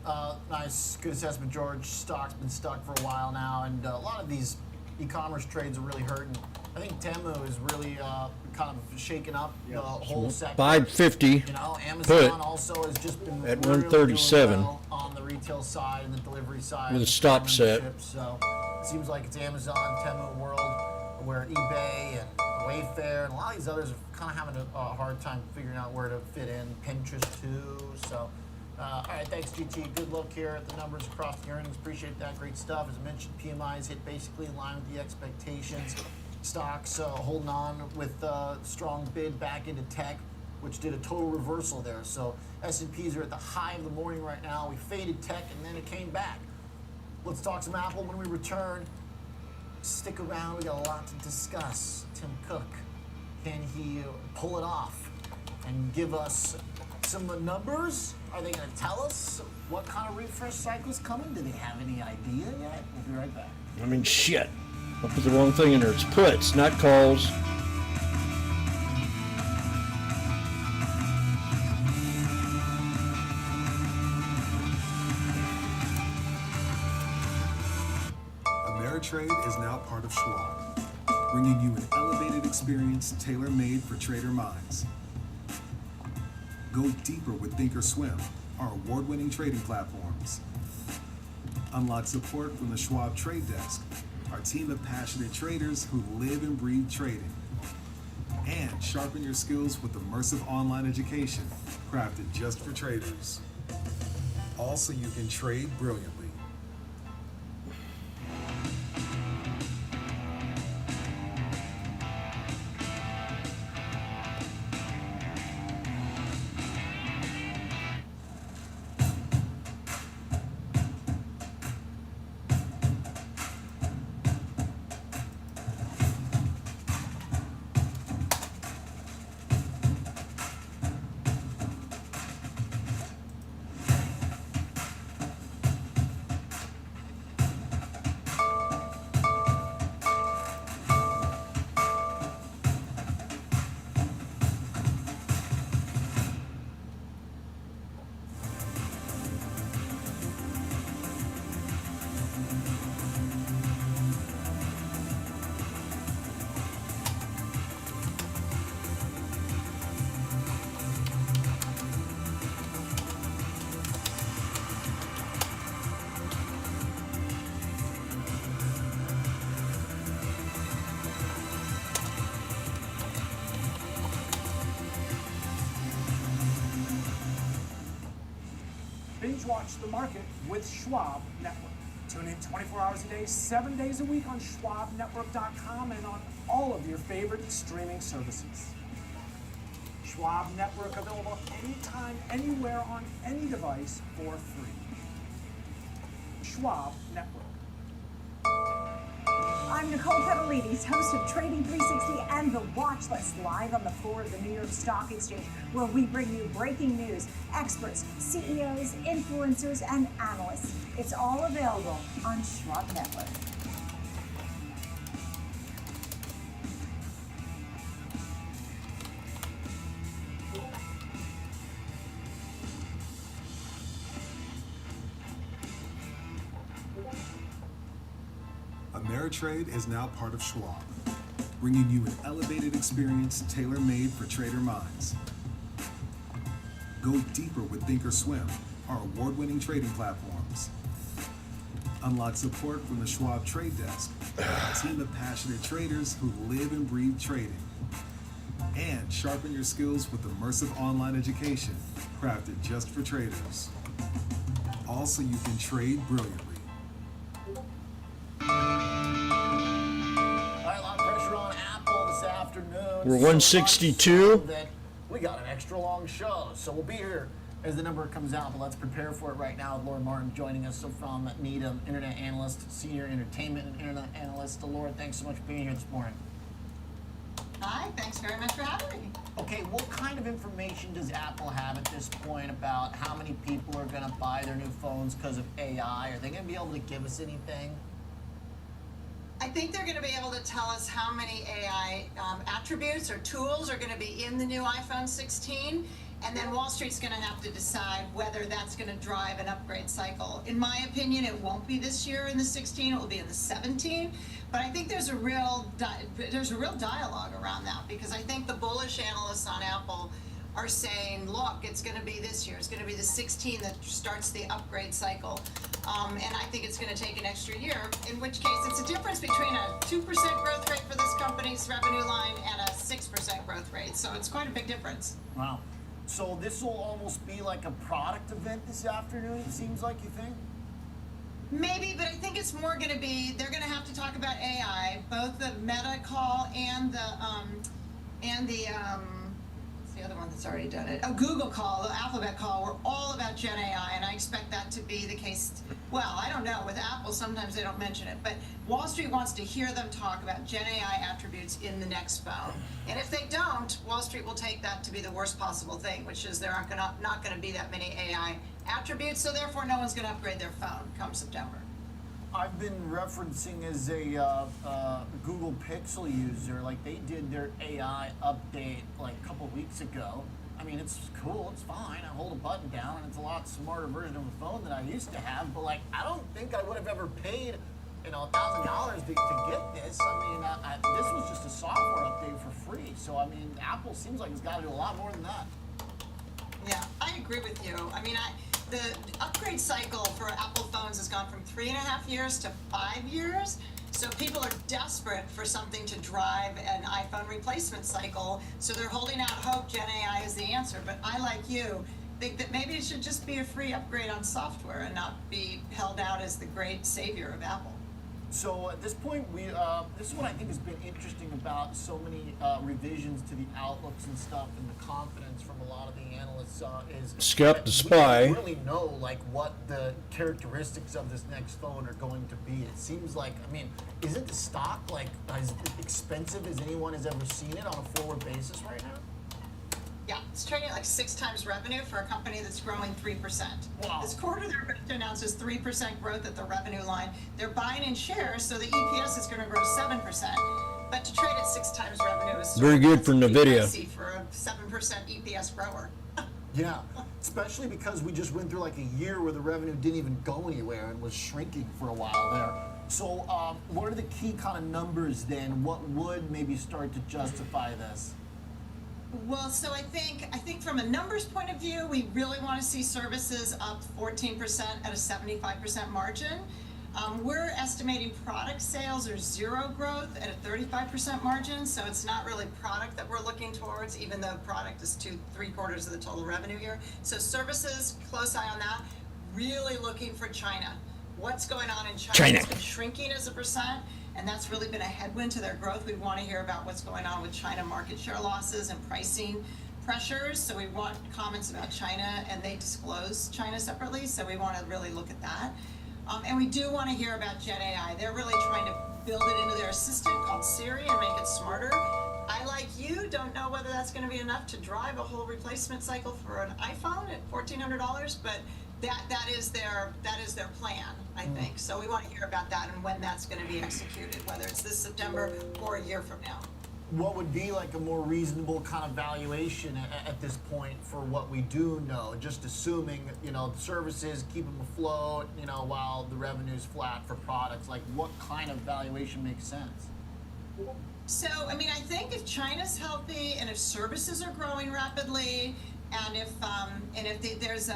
Nice. Good assessment, George. Stock's been stuck for a while now, and a lot of these e-commerce trades are really hurting. I think Temu is really kind of shaking up the whole sector. 550. You know, Amazon also has just been at really 137 doing well on the retail side and the delivery side. with a stop set. So it seems like it's Amazon, Temu world, where eBay and Wayfair and a lot of these others are kind of having a hard time figuring out where to fit in. Pinterest too. So, all right, thanks GT. Good look here at the numbers across the earnings. Appreciate that. Great stuff. As mentioned, PMIs hit basically in line with the expectations. Stocks holding on with strong bid back into tech, which did a total reversal there. So S&Ps are at the high of the morning right now. We faded tech and then it came back. Let's talk some Apple when we return. Stick around. We got a lot to discuss. Tim Cook, can he pull it off and give us some numbers? Are they going to tell us what kind of refresh cycle is coming? Do they have any idea yet? We'll be right back. I mean, shit. I put the wrong thing in there. It's puts, not calls. Ameritrade is now part of Schwab, bringing you an elevated experience tailor-made for trader minds. Go deeper with Thinkorswim, our award-winning trading platforms. Unlock support from the Schwab Trade Desk, our team of passionate traders who live and breathe trading. And sharpen your skills with immersive online education crafted just for traders. Also, you can trade brilliantly. Binge watch the market with Schwab Network. Tune in 24 hours a day, 7 days a week on schwabnetwork.com and on all of your favorite streaming services. Schwab Network available anytime, anywhere, on any device for free. Schwab Network. I'm Nicole Petalides, host of Trading 360 and The Watch List, live on the floor of the New York Stock Exchange, where we bring you breaking news, experts, CEOs, influencers, and analysts. It's all available on Schwab Network. Ameritrade is now part of Schwab, bringing you an elevated experience tailor-made for trader minds. Go deeper with Thinkorswim, our award-winning trading platforms. Unlock support from the Schwab Trade Desk, a team of passionate traders who live and breathe trading. And sharpen your skills with immersive online education crafted just for traders. Also, you can trade brilliantly. We're 162. That we got an extra long show, so we'll be here as the number comes out, but let's prepare for it right now with Laura Martin joining us from Needham, Internet Analyst, Senior Entertainment and Internet Analyst. Laura, thanks so much for being here this morning. Hi, thanks very much for having me. Okay, what kind of information does Apple have at this point about how many people are going to buy their new phones because of AI? Are they going to be able to give us anything? I think they're going to be able to tell us how many AI attributes or tools are going to be in the new iPhone 16, and then Wall Street's going to have to decide whether that's going to drive an upgrade cycle. In my opinion, it won't be this year in the 16, it will be in the 17, but I think there's a real dialogue around that, because I think the bullish analysts on Apple are saying, look, it's going to be this year. It's going to be the 16 that starts the upgrade cycle. And I think it's going to take an extra year, in which case it's a difference between a 2% growth rate for this company's revenue line and a 6% growth rate. So it's quite a big difference. Wow. So this will almost be like a product event this afternoon, it seems like, you think? Maybe, but I think it's more going to be, they're going to have to talk about AI, both the Meta call and the other one that's already done it. A Google call, the Alphabet call, were all about Gen AI, and I expect that to be the case. Well, I don't know. With Apple, sometimes they don't mention it, but Wall Street wants to hear them talk about Gen AI attributes in the next phone. And if they don't, Wall Street will take that to be the worst possible thing, which is there aren't not going to be that many AI attributes, so therefore no one's going to upgrade their phone come September. I've been referencing as a Google Pixel user, like they did their AI update like a couple weeks ago. I mean, it's cool, it's fine. I hold a button down and it's a lot smarter version of a phone than I used to have, but like, I don't think I would have ever paid, $1,000 to get this. I mean, this was just a software update for free. So, I mean, Apple seems like it's got to do a lot more than that. Yeah, I agree with you. I mean, the upgrade cycle for Apple phones has gone from 3.5 years to 5 years. So people are desperate for something to drive an iPhone replacement cycle. So they're holding out hope Gen AI is the answer. But I, like you, think that maybe it should just be a free upgrade on software and not be held out as the great savior of Apple. So at this point, this is what I think has been interesting about so many revisions to the outlooks and stuff, and the confidence from a lot of the analysts is Scalp the we spy. don't really know like what the characteristics of this next phone are going to be. It seems like, I mean, isn't the stock like as expensive as anyone has ever seen it on a forward basis right now? Yeah, it's trading at like 6 times revenue for a company that's growing 3%. Wow. This quarter, they're announces 3% growth at the revenue line. They're buying in shares, so the EPS is going to grow 7%. But to trade at 6 times revenue is Very good for NVIDIA. pricey for a 7% EPS grower. Yeah, especially because we just went through like a year where the revenue didn't even go anywhere and was shrinking for a while there. So what are the key kind of numbers then? What would maybe start to justify this? Well, so I think from a numbers point of view, we really want to see services up 14% at a 75% margin. We're estimating product sales are 0 growth at a 35% margin, so it's not really product that we're looking towards, even though product is 3/4 of the total revenue here. So services, close eye on that. Really looking for China. What's going on in China? It's been shrinking as a percent, and that's really been a headwind to their growth. We want to hear about what's going on with China market share losses and pricing pressures. So we want comments about China, and they disclose China separately, so we want to really look at that. And we do want to hear about Gen AI. They're really trying to build it into their assistant called Siri and make it smarter. I, like you, don't know whether that's going to be enough to drive a whole replacement cycle for an iPhone at $1,400, but that is their plan, I think. So we want to hear about that and when that's going to be executed, whether it's this September or a year from now. What would be like a more reasonable kind of valuation at this point for what we do know? Just assuming, the services keep them afloat, while the revenue's flat for products. Like, what kind of valuation makes sense? So, I mean, I think if China's healthy and if services are growing rapidly, and if there's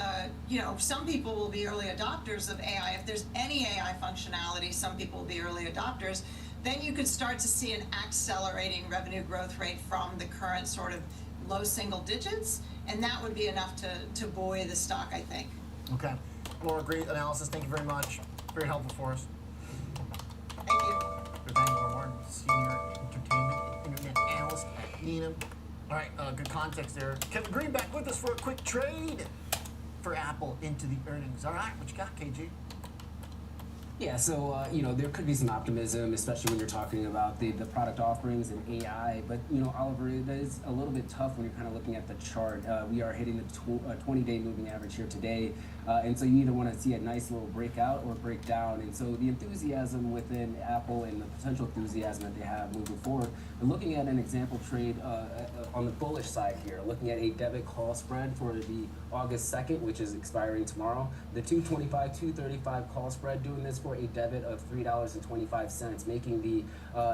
some people will be early adopters of AI. If there's any AI functionality, some people will be early adopters. Then you could start to see an accelerating revenue growth rate from the current sort of low single digits, and that would be enough to buoy the stock, I think. Okay. Laura, great analysis. Thank you very much. Very helpful for us. Thank you. Good thing, Laura Martin, Senior Entertainment Internet Analyst at Needham. All right, good context there. Kevin Green back with us for a quick trade for Apple into the earnings. All right, what you got, KG? Yeah, so, there could be some optimism, especially when you're talking about the product offerings and AI. But, Oliver, it is a little bit tough when you're kind of looking at the chart. We are hitting the 20-day moving average here today. And so you either want to see a nice little breakout or break down. And so the enthusiasm within Apple and the potential enthusiasm that they have moving forward, we're looking at an example trade on the bullish side here, looking at a debit call spread for the August 2nd, which is expiring tomorrow. The 225, 235 call spread, doing this for a debit of $3.25, making the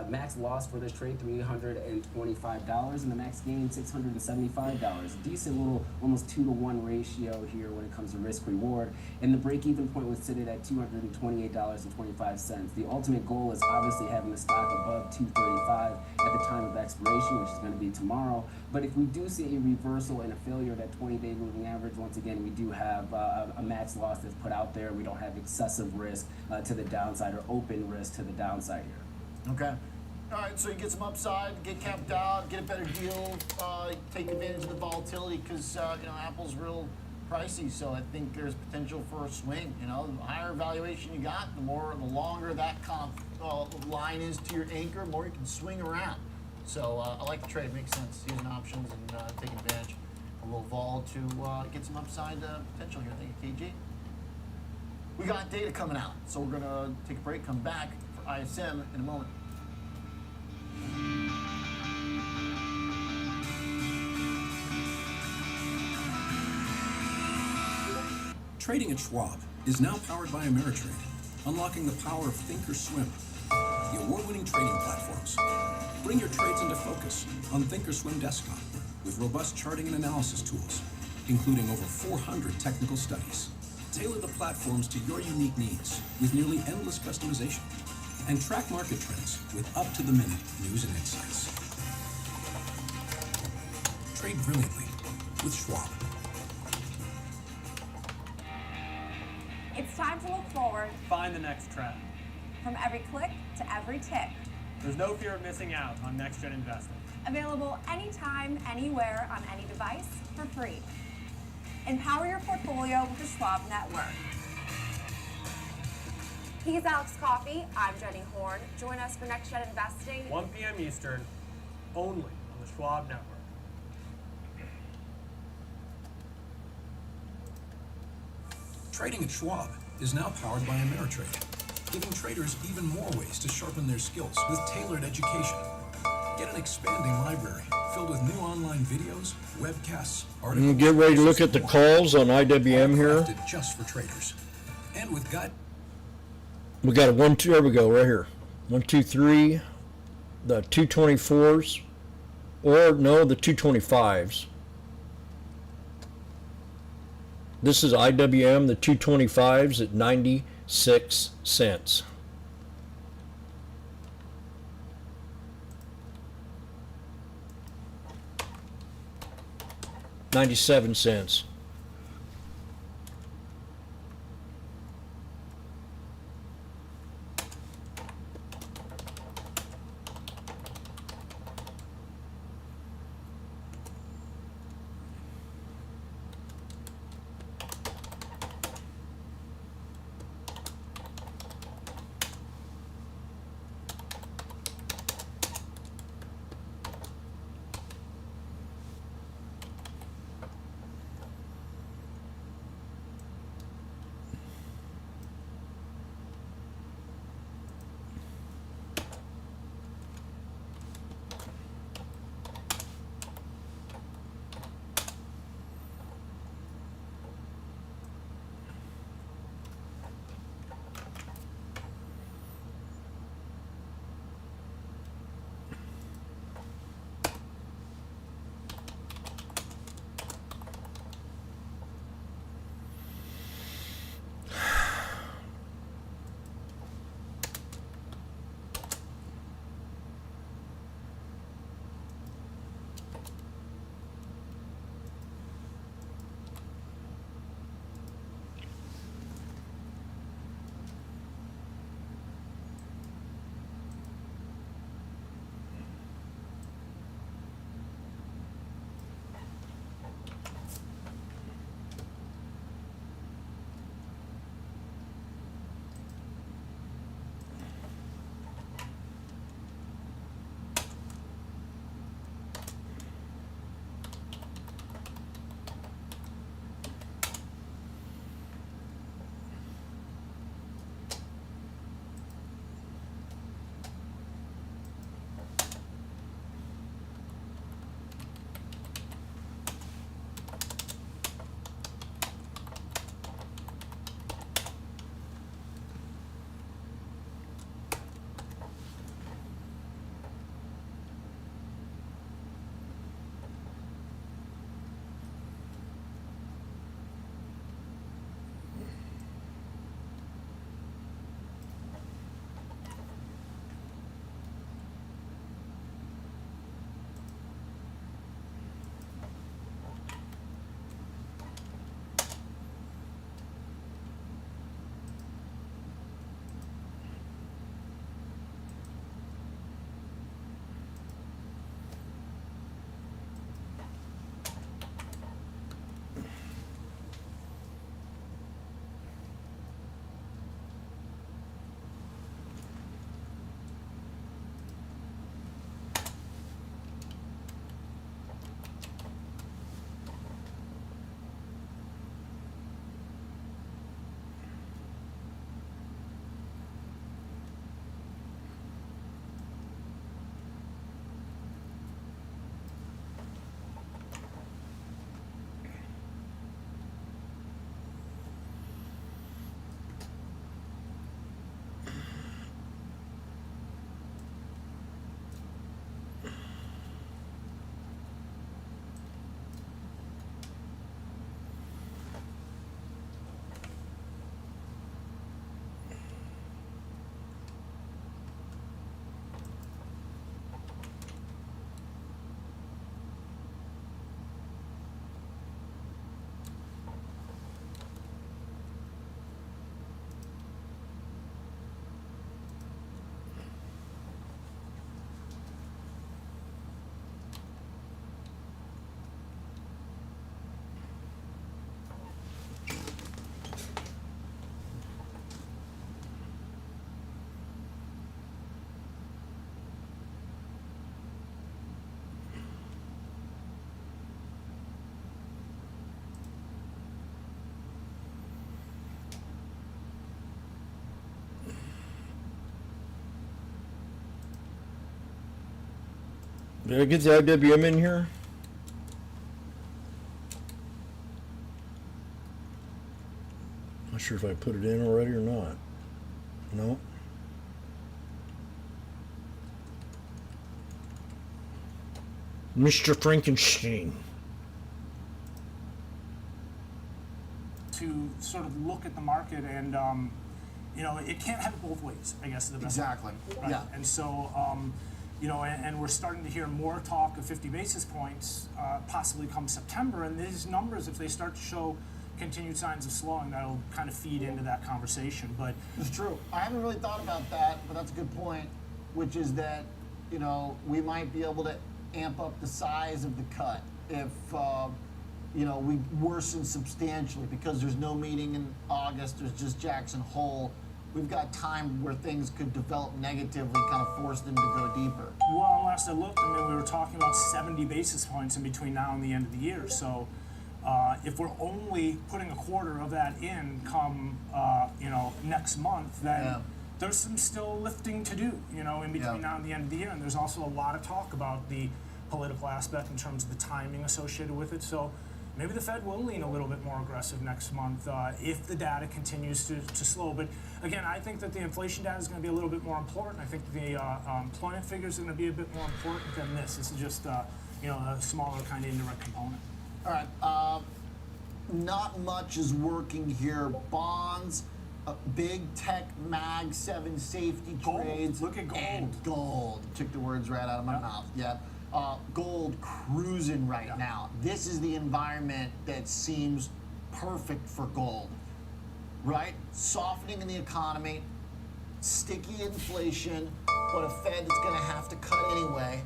max loss for this trade $325 and the max gain $675. A decent little almost 2-to-1 ratio here when it comes to risk reward, and the break-even point was sitting at $228.25. The ultimate goal is obviously having the stock above $235 at the time of expiration, which is going to be tomorrow. But if we do see a reversal and a failure of that 20-day moving average, once again, we do have a max loss that's put out there. We don't have excessive risk to the downside or open risk to the downside here. Okay. All right, so you get some upside, get capped out, get a better deal, take advantage of the volatility because, Apple's real pricey, so I think there's potential for a swing. The higher valuation you got, the longer that kind of line is to your anchor, the more you can swing around. So I like the trade. Makes sense. Using options and taking advantage of a little vol to get some upside potential here. Thank you, KG. We got data coming out, so we're gonna take a break, come back for ISM in a moment. Trading at Schwab is now powered by Ameritrade, unlocking the power of Thinkorswim, the award-winning trading platforms. Bring your trades into focus on Thinkorswim Desktop with robust charting and analysis tools, including over 400 technical studies. Tailor the platforms to your unique needs with nearly endless customization, and track market trends with up-to-the-minute news and insights. Trade brilliantly with Schwab. It's time to look forward. Find the next trend. From every click to every tick. There's no fear of missing out on next-gen investing. Available anytime, anywhere, on any device for free. Empower your portfolio with the Schwab Network. He's Alex Coffey. I'm Jenny Horn. Join us for Next Gen Investing. 1 p.m. Eastern, only on the Schwab Network. Trading at Schwab is now powered by Ameritrade, giving traders even more ways to sharpen their skills with tailored education. Get an expanding library filled with new online videos, webcasts, articles. Get ready to look at the calls on IWM here. Crafted just for traders. And with guide. We got a 1, 2, there we go, right here. 1, 2, 3, the 224s, or no, the 225s. This is IWM, the 225s at 96 cents. $0.97. Did I get the IWM in here? Not sure if I put it in already or not. No. Mr. Frankenstein. To sort of look at the market and, you know, it can't have it both ways, I guess is the best. Exactly. Right? Yeah. And so, you know, and we're starting to hear more talk of 50 basis points possibly come September, and these numbers, if they start to show continued signs of slowing, that'll kind of feed into that conversation. But it's true. I haven't really thought about that, but that's a good point, which is that, you know, we might be able to amp up the size of the cut if, you know, we worsen substantially because there's no meeting in August, there's just Jackson Hole. We've got time where things could develop negatively, kind of force them to go deeper. Well, last I looked, I mean, we were talking about 70 basis points in between now and the end of the year. So if we're only putting a quarter of that in come, you know, next month, then there's some still lifting to do, you know, in between now and the end of the year. And there's also a lot of talk about the political aspect in terms of the timing associated with it. So maybe the Fed will lean a little bit more aggressive next month if the data continues to slow. But again, I think that the inflation data is going to be a little bit more important. I think the employment figures are going to be a bit more important than this. This is just, you know, a smaller kind of indirect component. All right. Not much is working here. Bonds, big tech mag 7 safety trades. Look at gold. And gold. Took the words right out of my mouth. Yeah. Gold cruising right now. This is the environment that seems perfect for gold, right? Softening in the economy, sticky inflation, but a Fed that's going to have to cut anyway.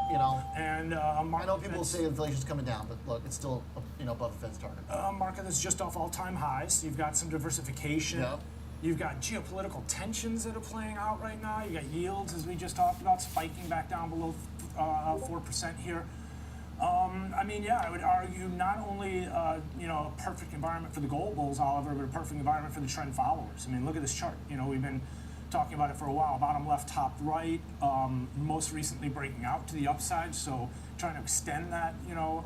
You know, and I know people say inflation's coming down, but look, it's still, you know, above the Fed's target. A market that's just off all-time highs. You've got some diversification. Yep. You've got geopolitical tensions that are playing out right now. You got yields, as we just talked about, spiking back down below 4% here. I mean, yeah, I would argue not only you know, a perfect environment for the gold bulls, Oliver, but a perfect environment for the trend followers. I mean, look at this chart. You know, we've been talking about it for a while. Bottom left, top right. Most recently breaking out to the upside, so trying to extend that, you know,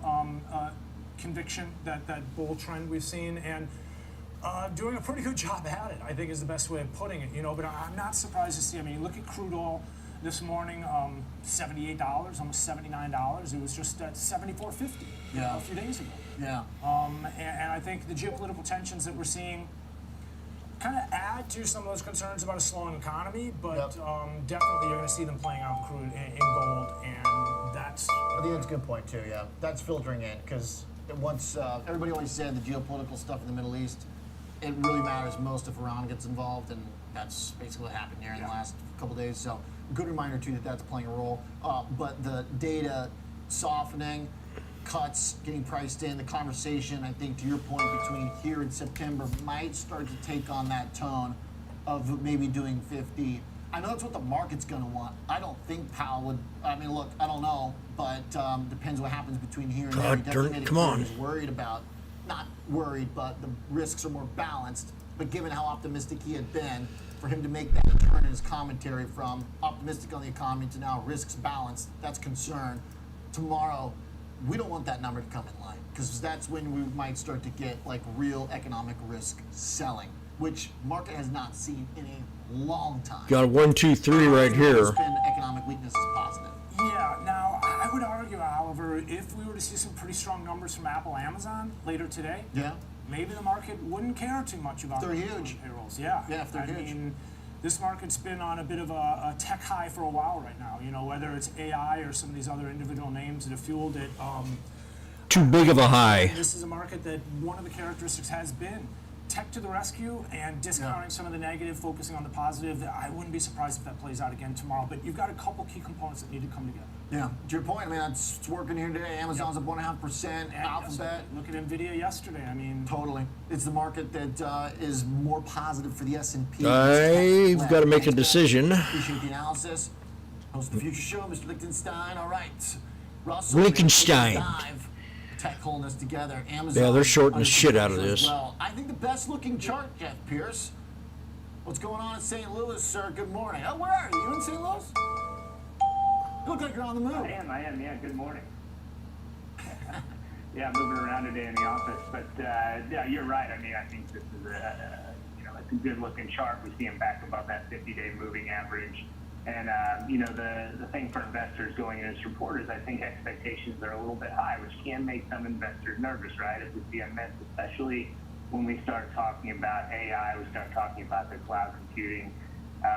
conviction, that bull trend we've seen, and doing a pretty good job at it, I think is the best way of putting it, you know. But I'm not surprised to see, I mean, look at crude oil this morning, $78, almost $79. It was just at $74.50 a few days ago. Yeah. And I think the geopolitical tensions that we're seeing kind of add to some of those concerns about a slowing economy, but definitely you're going to see them playing out in crude in gold, and that's... I think that's a good point, too, yeah. That's filtering in, because once, everybody always said the geopolitical stuff in the Middle East, it really matters most if Iran gets involved, and that's basically what happened here in the last couple days. So, good reminder too that that's playing a role. But the data softening, cuts getting priced in, the conversation, I think, to your point, between here and September might start to take on that tone of maybe doing 50. I know that's what the market's going to want. I don't think Powell would. I mean, look, I don't know, but depends what happens between here and there. He definitely made it clear he's worried about. Not worried, but the risks are more balanced. But given how optimistic he had been, for him to make that turn in his commentary from optimistic on the economy to now risks balanced, that's concern. Tomorrow, we don't want that number to come in line, because that's when we might start to get like real economic risk selling, which market has not seen in a long time. Got a 1, 2, 3 right here. Spend economic weakness is positive. Yeah, now I would argue, Oliver, if we were to see some pretty strong numbers from Apple, Amazon later today, maybe the market wouldn't care too much about they're huge payrolls. Yeah, if they're huge. I mean, this market's been on a bit of a tech high for a while right now. You know, whether it's AI or some of these other individual names that have fueled it. Too big of a high. This is a market that one of the characteristics has been tech to the rescue and discounting some of the negative, focusing on the positive. I wouldn't be surprised if that plays out again tomorrow. But you've got a couple key components that need to come together. Yeah, to your point, I mean, it's working here today. Amazon's up 1.5%. Alphabet. Look at Nvidia yesterday. I mean, totally. It's the market that is more positive for the S&P. I've got to make a decision. Appreciate the analysis. Host the Future Show, Mr. Lichtenstein. All right, Russell. Lichtenstein. Tech holding us together. Amazon. Yeah, they're shorting the shit out of this. Well, I think the best looking chart, Jeff Pierce. What's going on in St. Louis, sir? Good morning. Oh, where are you? You in St. Louis? You look like you're on the move. I am. Yeah, good morning. Yeah, moving around today in the office, but yeah, you're right. I mean, I think this is it's a good-looking chart. We see them back above that 50-day moving average, and the thing for investors going into this report is I think expectations are a little bit high, which can make some investors nervous, right? If we see a miss, especially when we start talking about AI, we start talking about the cloud computing.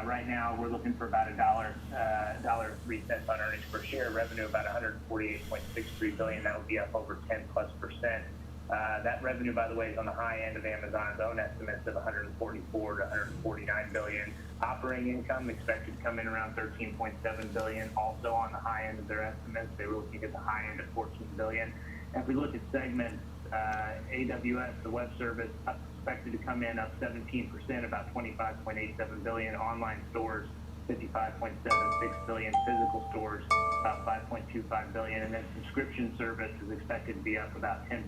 Right now, we're looking for about $1.03 on earnings per share. Revenue about $148.63 billion. That would be up over 10+%. That revenue, by the way, is on the high end of Amazon's own estimates of $144 to $149 billion. Operating income expected to come in around $13.7 billion. Also on the high end of their estimates, they were looking at the high end of $14 billion. And if we look at segments, AWS, the web service, expected to come in up 17%, about $25.87 billion. Online stores, $55.76 billion. Physical stores, about $5.25 billion. And then subscription service is expected to be up about 10%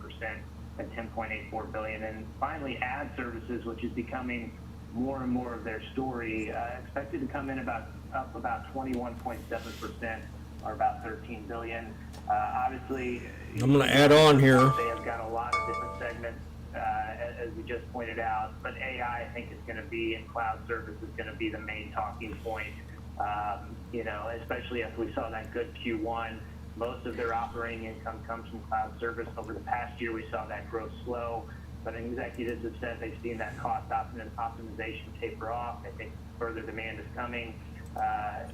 at $10.84 billion. And finally, ad services, which is becoming more and more of their story, expected to come in up about 21.7%, or about $13 billion. Obviously, I'm going to add on here. They have got a lot of different segments, as we just pointed out, but AI, I think, is going to be, and cloud service is going to be the main talking point. Especially after we saw that good Q1. Most of their operating income comes from cloud service. Over the past year, we saw that growth slow, but executives have said they've seen that cost optimization taper off. I think further demand is coming. I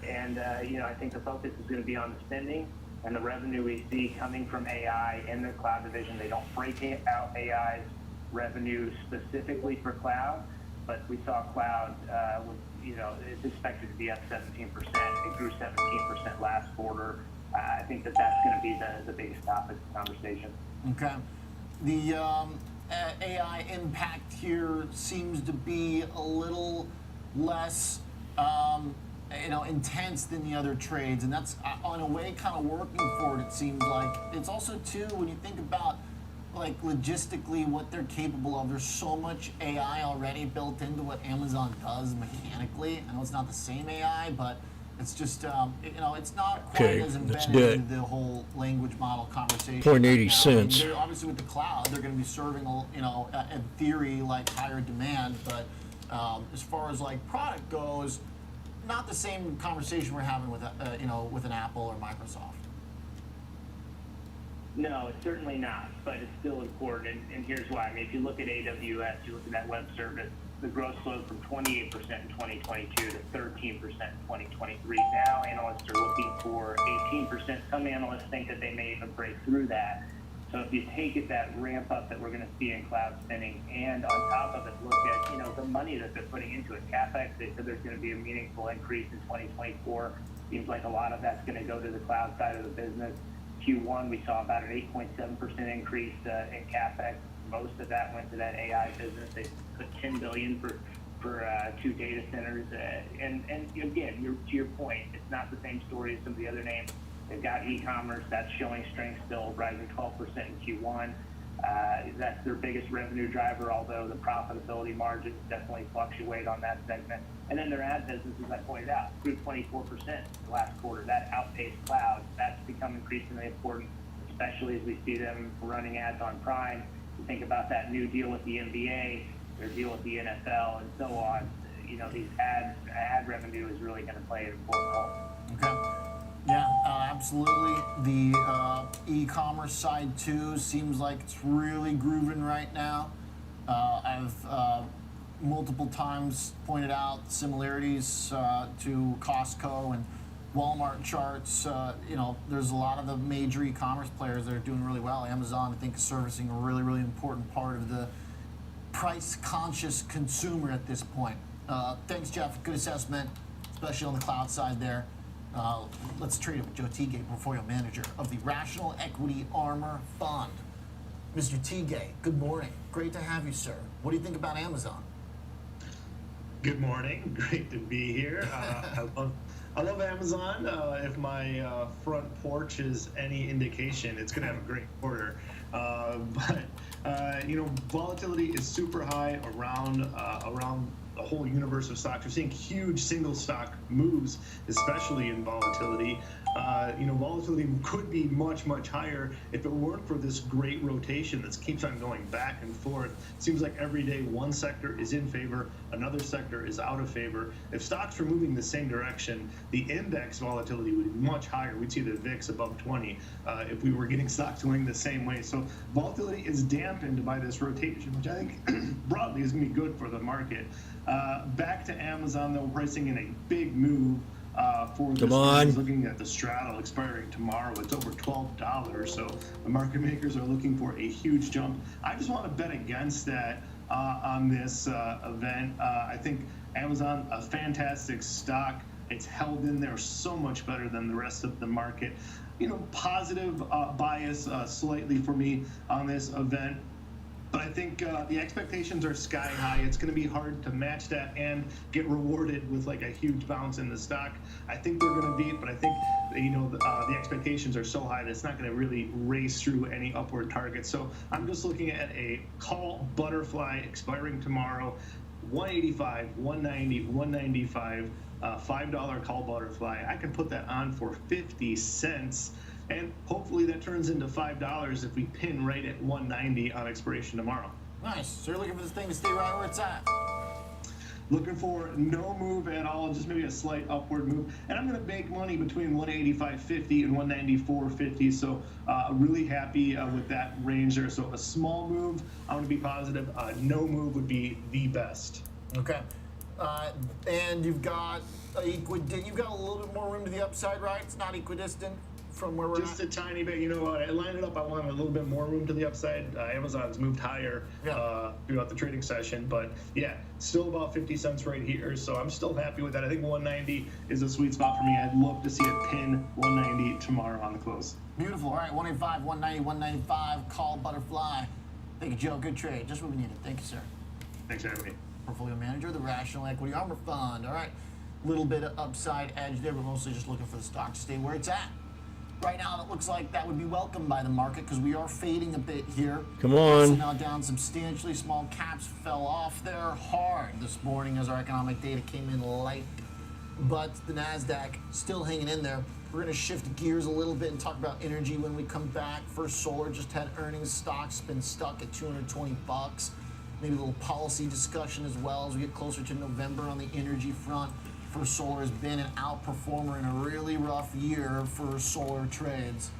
think the focus is going to be on the spending and the revenue we see coming from AI in the cloud division. They don't break out AI's revenue specifically for cloud, but we saw cloud, it's expected to be up 17%. It grew 17% last quarter. I think that's going to be the biggest topic of conversation. Okay. The AI impact here seems to be a little less intense than the other trades, and that's on a way kind of working for it. It seems like it's also too, when you think about like logistically what they're capable of, there's so much AI already built into what Amazon does mechanically. I know it's not the same AI, but it's just it's not quite as embedded into the whole language model conversation. 0.80 cents. I mean, obviously with the cloud, they're going to be serving in theory like higher demand, but as far as like product goes, not the same conversation we're having with with an Apple or Microsoft. No, it's certainly not, but it's still important, and here's why. I mean, if you look at AWS, you look at that web service, the growth slowed from 28% in 2022 to 13% in 2023. Now analysts are looking for 18%. Some analysts think that they may even break through that. So if you take it, that ramp up that we're going to see in cloud spending, and on top of it, look at the money that they're putting into it. CapEx, they said there's going to be a meaningful increase in 2024. Seems like a lot of that's going to go to the cloud side of the business. Q1, we saw about an 8.7% increase in CapEx. Most of that went to that AI business. They put $10 billion for 2 data centers. And again, to your point, it's not the same story as some of the other names. They've got e-commerce that's showing strength still, rising 12% in Q1. That's their biggest revenue driver, although the profitability margins definitely fluctuate on that segment. And then their ad business, as I pointed out, grew 24% the last quarter. That outpaced cloud. That's become increasingly important, especially as we see them running ads on Prime. You think about that new deal with the NBA, their deal with the NFL, and so on. These ad revenue is really going to play an important role. Okay. Yeah, absolutely. The e-commerce side too seems like it's really grooving right now. I've multiple times pointed out similarities to Costco and Walmart charts. There's a lot of the major e-commerce players that are doing really well. Amazon, I think, is servicing a really, really important part of the price-conscious consumer at this point. Thanks, Jeff. Good assessment, especially on the cloud side there. Let's trade it with Joe Teagay, portfolio manager of the Rational Equity Armor Fund. Mr. Teagay, good morning. Great to have you, sir. What do you think about Amazon? Good morning. Great to be here. I love Amazon. If my front porch is any indication, it's going to have a great quarter. Volatility is super high around the whole universe of stocks. We're seeing huge single stock moves, especially in volatility. Volatility could be much, much higher if it weren't for this great rotation that keeps on going back and forth. It seems like every day one sector is in favor, another sector is out of favor. If stocks were moving the same direction, the index volatility would be much higher. We'd see the VIX above 20 if we were getting stocks going the same way. So volatility is dampened by this rotation, which I think broadly is going to be good for the market. Back to Amazon, though, pricing in a big move. For this looking at the straddle expiring tomorrow, it's over $12, so the market makers are looking for a huge jump. I just want to bet against that on this event. I think Amazon, a fantastic stock. It's held in there so much better than the rest of the market. Positive bias slightly for me on this event. But I think the expectations are sky high. It's going to be hard to match that and get rewarded with like a huge bounce in the stock. I think they're going to beat, but I think the expectations are so high that it's not going to really race through any upward targets. So I'm just looking at a call butterfly expiring tomorrow, 185, 190, 195, $5 call butterfly. I can put that on for 50 cents. And hopefully that turns into $5 if we pin right at 190 on expiration tomorrow. Nice. So you're looking for this thing to stay right where it's at? Looking for no move at all, just maybe a slight upward move. And I'm going to make money between 185.50 and 194.50. So really happy with that range there. So a small move, I'm going to be positive. No move would be the best. Okay. And you've got a little bit more room to the upside, right? It's not equidistant from where we're just a tiny bit. I lined it up. I wanted a little bit more room to the upside. Amazon's moved higher throughout the trading session, but yeah, still about 50 cents right here. So I'm still happy with that. I think 190 is a sweet spot for me. I'd love to see it pin 190 tomorrow on the close. Beautiful. All right, 185, 190, 195. Call butterfly. Thank you, Joe. Good trade. Just what we needed. Thank you, sir. Thanks for having me. Portfolio manager, the Rational Equity Armor Fund. All right, little bit of upside edge there, but mostly just looking for the stock to stay where it's at. Right now, it looks like that would be welcomed by the market because we are fading a bit here. Come on. So now down substantially. Small caps fell off there hard this morning as our economic data came in light. But the NASDAQ still hanging in there. We're going to shift gears a little bit and talk about energy when we come back. First Solar just had earnings. Stock's been stuck at $220. Maybe a little policy discussion as well as we get closer to November on the energy front. First Solar has been an outperformer in a really rough year for solar trades.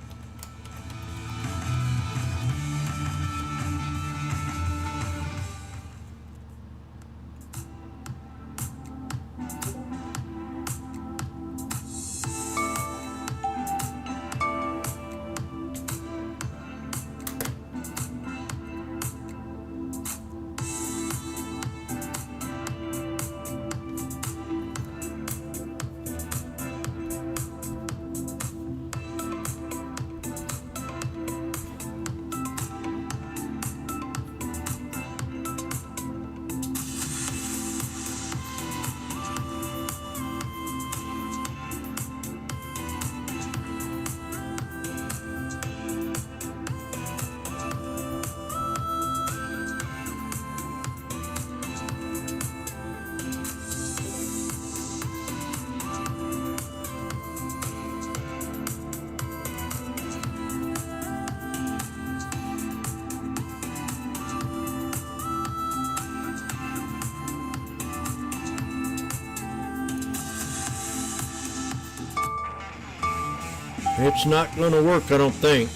It's not going to work, I don't think.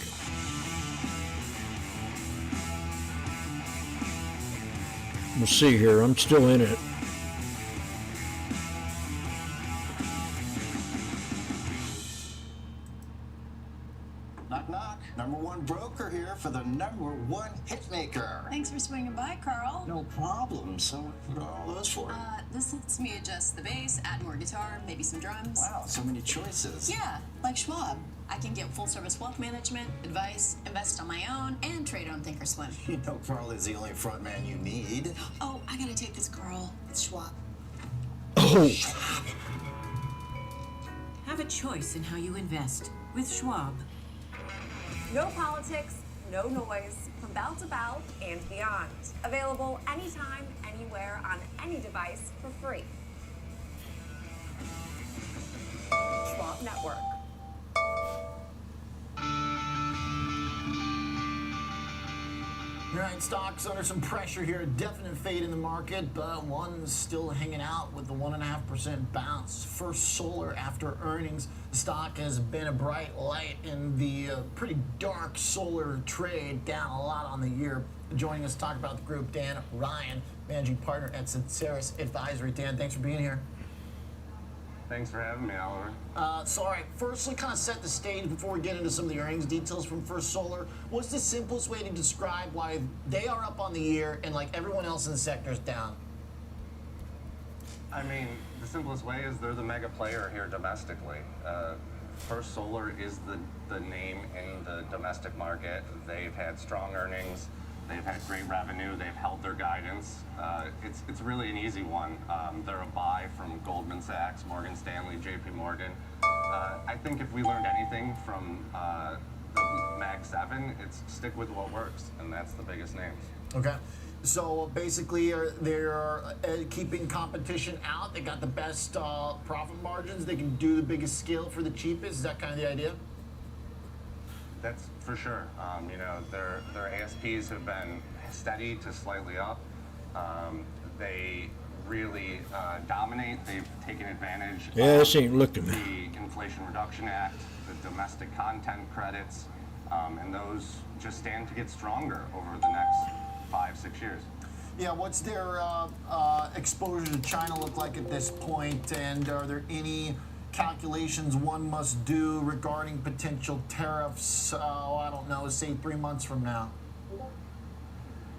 We'll see here. I'm still in it. Knock, knock. Number one broker here for the number one hitmaker. Thanks for swinging by, Carl. No problem. So what are all those for? This lets me adjust the bass, add more guitar, maybe some drums. Wow, so many choices. Yeah, like Schwab. I can get full-service wealth management, advice, invest on my own, and trade on Thinkorswim. You know Carl is the only front man you need. Oh, I gotta take this, Carl. It's Schwab. Oh. Have a choice in how you invest with Schwab. No politics, no noise, from bell to bell and beyond. Available anytime, anywhere, on any device for free. Schwab Network. All right, stocks under some pressure here. A definite fade in the market, but one's still hanging out with the 1.5% bounce. First Solar after earnings. The stock has been a bright light in the pretty dark solar trade, down a lot on the year. Joining us to talk about the group, Dan Ryan, managing partner at Sinceris Advisory. Dan, thanks for being here. Thanks for having me, Oliver. So, all right, firstly, kind of set the stage before we get into some of the earnings details from First Solar. What's the simplest way to describe why they are up on the year and like everyone else in the sector is down? I mean, the simplest way is they're the mega player here domestically. First Solar is the name in the domestic market. They've had strong earnings. They've had great revenue. They've held their guidance. It's really an easy one. They're a buy from Goldman Sachs, Morgan Stanley, JP Morgan. I think if we learned anything from the Mag 7, it's stick with what works, and that's the biggest names. Okay. So basically, they're keeping competition out. They got the best profit margins. They can do the biggest scale for the cheapest. Is that kind of the idea? That's for sure. You know, their ASPs have been steady to slightly up. They really dominate. They've taken advantage of this ain't looking. The Inflation Reduction Act, the domestic content credits, and those just stand to get stronger over the next 5-6 years. Yeah, what's their exposure to China look like at this point, and are there any calculations one must do regarding potential tariffs, I don't know, say 3 months from now?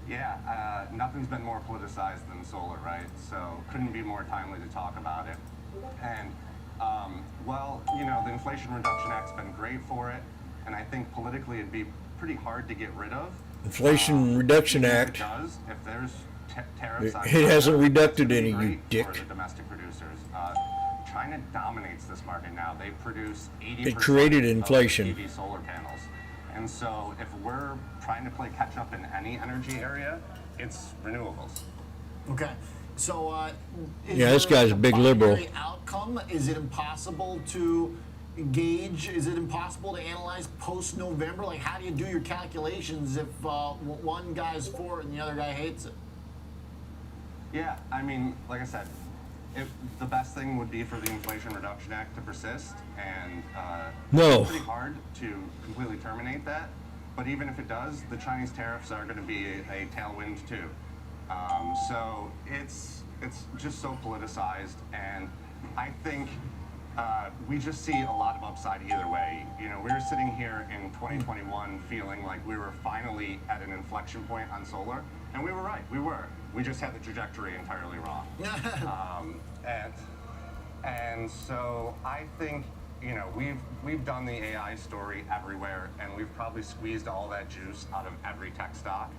Yeah, nothing's been more politicized than solar, right? So couldn't be more timely to talk about it. And, well, you know, the Inflation Reduction Act's been great for it, and I think politically it'd be pretty hard to get rid of. Inflation Reduction Act. If it does, if there's tariffs on it hasn't China, reduced any, great you dick. for the domestic producers. China dominates this market now. They produce 80% It created inflation. of the PV solar panels. And so if we're trying to play catch up in any energy area, it's renewables. Okay. So, yeah, this guy's a big liberal. Outcome? Is it impossible to gauge? Is it impossible to analyze post-November? Like, how do you do your calculations if one guy's for it and the other guy hates it? Yeah, I mean, like I said, the best thing would be for the Inflation Reduction Act to persist, and no. It's pretty hard to completely terminate that. But even if it does, the Chinese tariffs are going to be a tailwind too. So it's just so politicized, and I think we just see a lot of upside either way. You know, we were sitting here in 2021 feeling like we were finally at an inflection point on solar, and we were right. We were. We just had the trajectory entirely wrong. And so I think, you know, we've done the AI story everywhere, and we've probably squeezed all that juice out of every tech stock.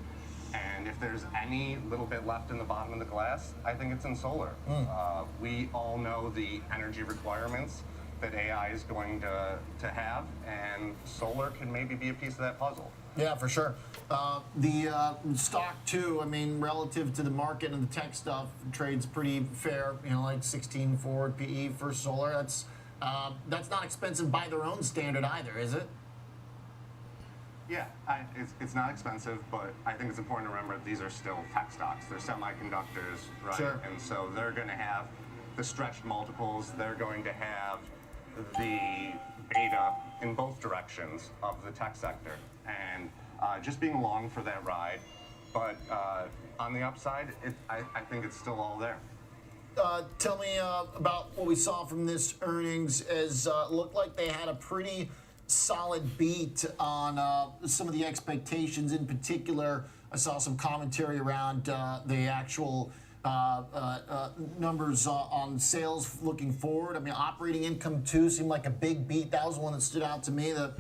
And if there's any little bit left in the bottom of the glass, I think it's in solar. We all know the energy requirements that AI is going to have, and solar can maybe be a piece of that puzzle. Yeah, for sure. The stock too, I mean, relative to the market and the tech stuff, trades pretty fair, you know, like 16 forward PE for solar. That's not expensive by their own standard either, is it? Yeah, it's not expensive, but I think it's important to remember these are still tech stocks. They're semiconductors, right? Sure. And so they're going to have the stretched multiples. They're going to have the beta in both directions of the tech sector. And just being along for that ride. But on the upside, I think it's still all there. Tell me about what we saw from this earnings. As looked like they had a pretty solid beat on some of the expectations. In particular, I saw some commentary around the actual numbers on sales looking forward. I mean, operating income too seemed like a big beat. That was one that stood out to me. The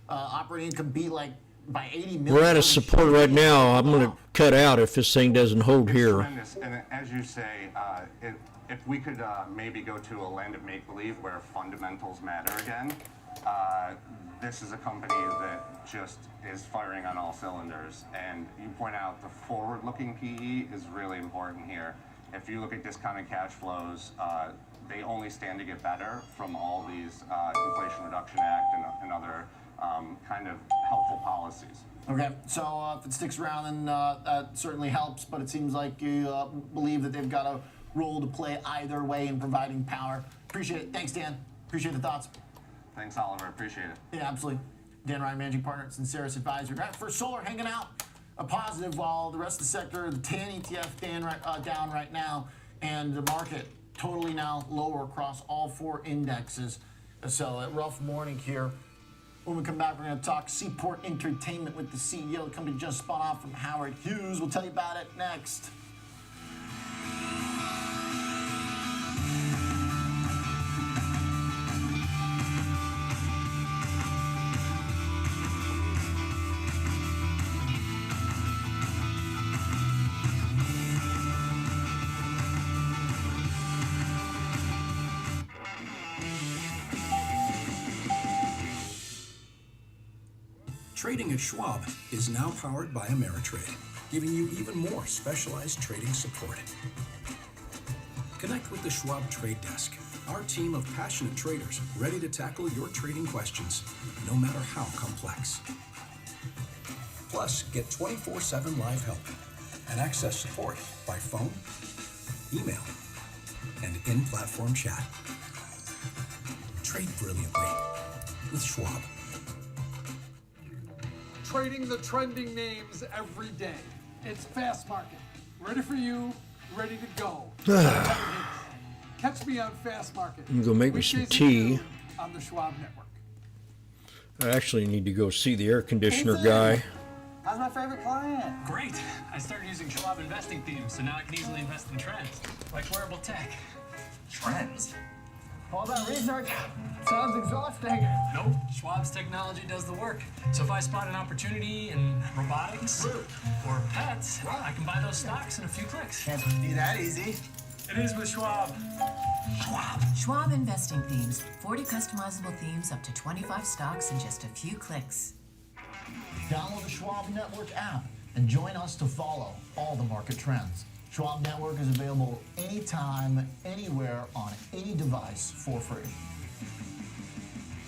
operating income beat like by 80 million. We're out of support right now. I'm going to cut out if this thing doesn't hold here. Tremendous. And as you say, if we could maybe go to a land of make-believe where fundamentals matter again, this is a company that just is firing on all cylinders. And you point out the forward-looking PE is really important here. If you look at discounted cash flows, they only stand to get better from all these Inflation Reduction Act and other kind of helpful policies. Okay, so if it sticks around, then that certainly helps, but it seems like you believe that they've got a role to play either way in providing power. Appreciate it. Thanks, Dan. Appreciate the thoughts. Thanks, Oliver. Appreciate it. Yeah, absolutely. Dan Ryan, Managing Partner at Sinceris Advisory. Right, for solar, hanging out a positive, while the rest of the sector, the TAN ETF down right now, and the market totally now lower across all 4 indexes. So a rough morning here. When we come back, we're going to talk Seaport Entertainment with the CEO. The company just spun off from Howard Hughes. We'll tell you about it next. Trading at Schwab is now powered by Ameritrade, giving you even more specialized trading support. Connect with the Schwab Trade Desk, our team of passionate traders ready to tackle your trading questions, no matter how complex. Plus, get 24/7 live help and access support by phone, email, and in-platform chat. Trade brilliantly with Schwab. Trading the trending names every day. It's Fast Market. Ready for you, ready to go. Catch me on Fast Market. I'm gonna make me some Weekdays at tea. noon on the Schwab Network. I actually need to go see the air conditioner guy. How's my favorite client? Great. I started using Schwab investing themes, so now I can easily invest in trends, like wearable tech. Trends? All that research sounds exhausting. Nope. Schwab's technology does the work. So if I spot an opportunity in robotics or pets, I can buy those stocks in a few clicks. Can't be that easy. It is with Schwab. Schwab investing themes. 40 customizable themes, up to 25 stocks in just a few clicks. Download the Schwab Network app and join us to follow all the market trends. Schwab Network is available anytime, anywhere, on any device for free.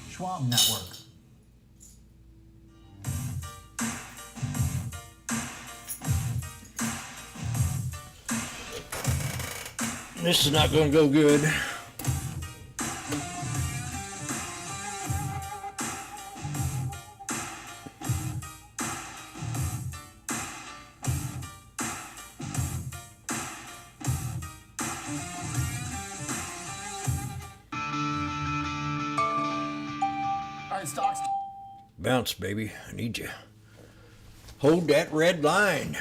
Schwab Network. This is not going to go good. Stocks. Bounce, baby. I need you. Hold that red line.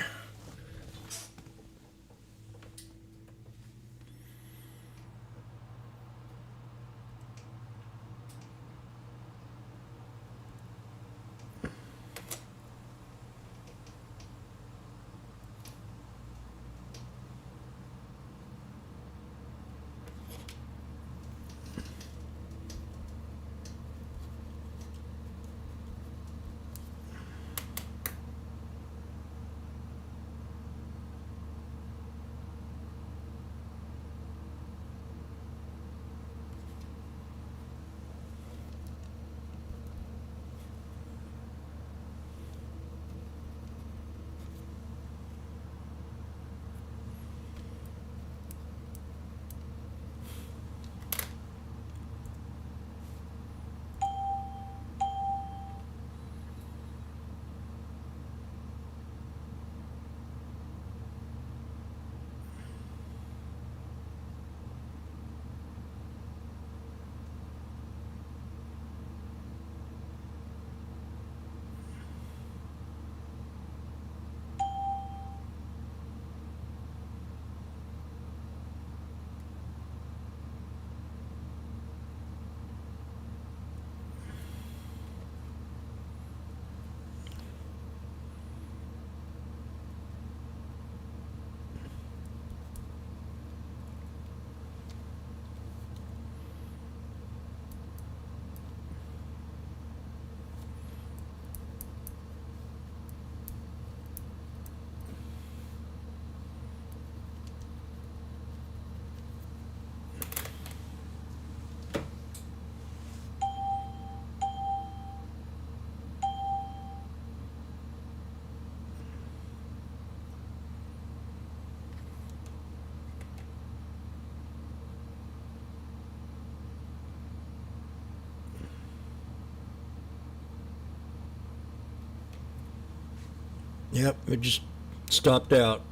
Yep, it just stopped out.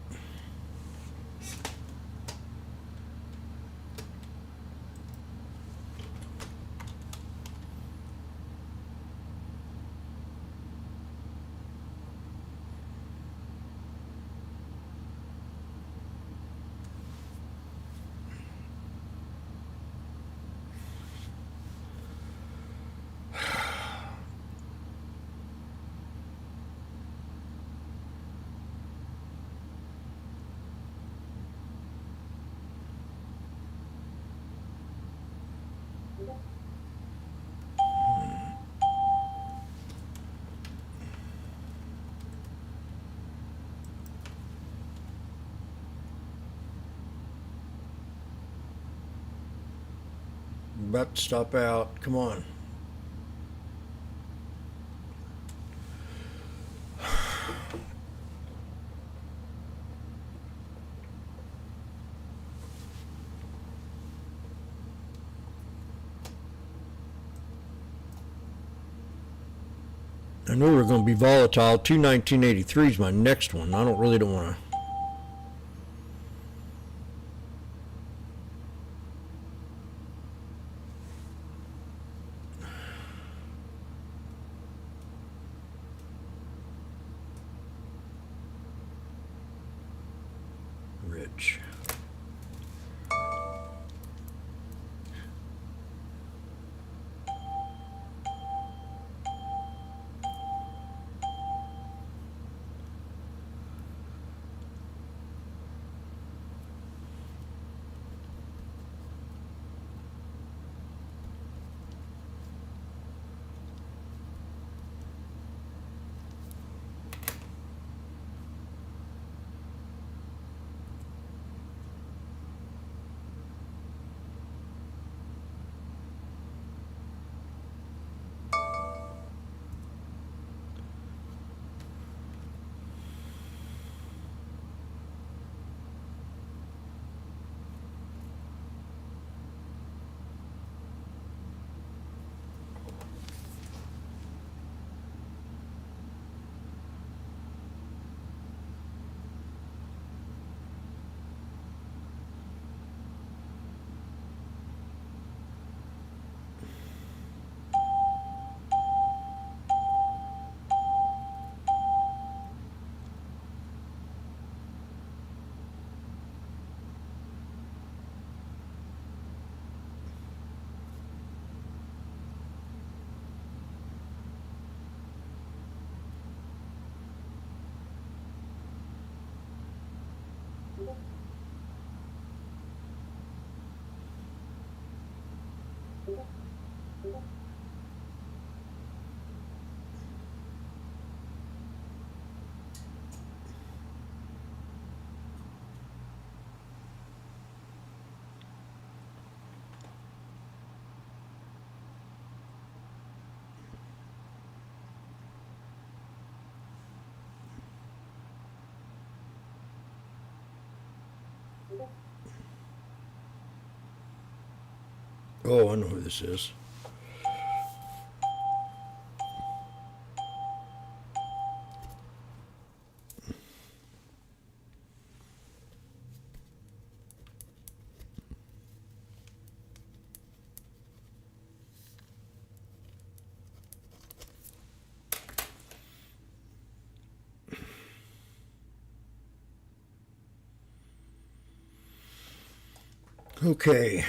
About to stop out. Come on. I knew we were going to be volatile. 219.83 is my next one. I don't want to. Rich. Oh, I know who this is. Okay.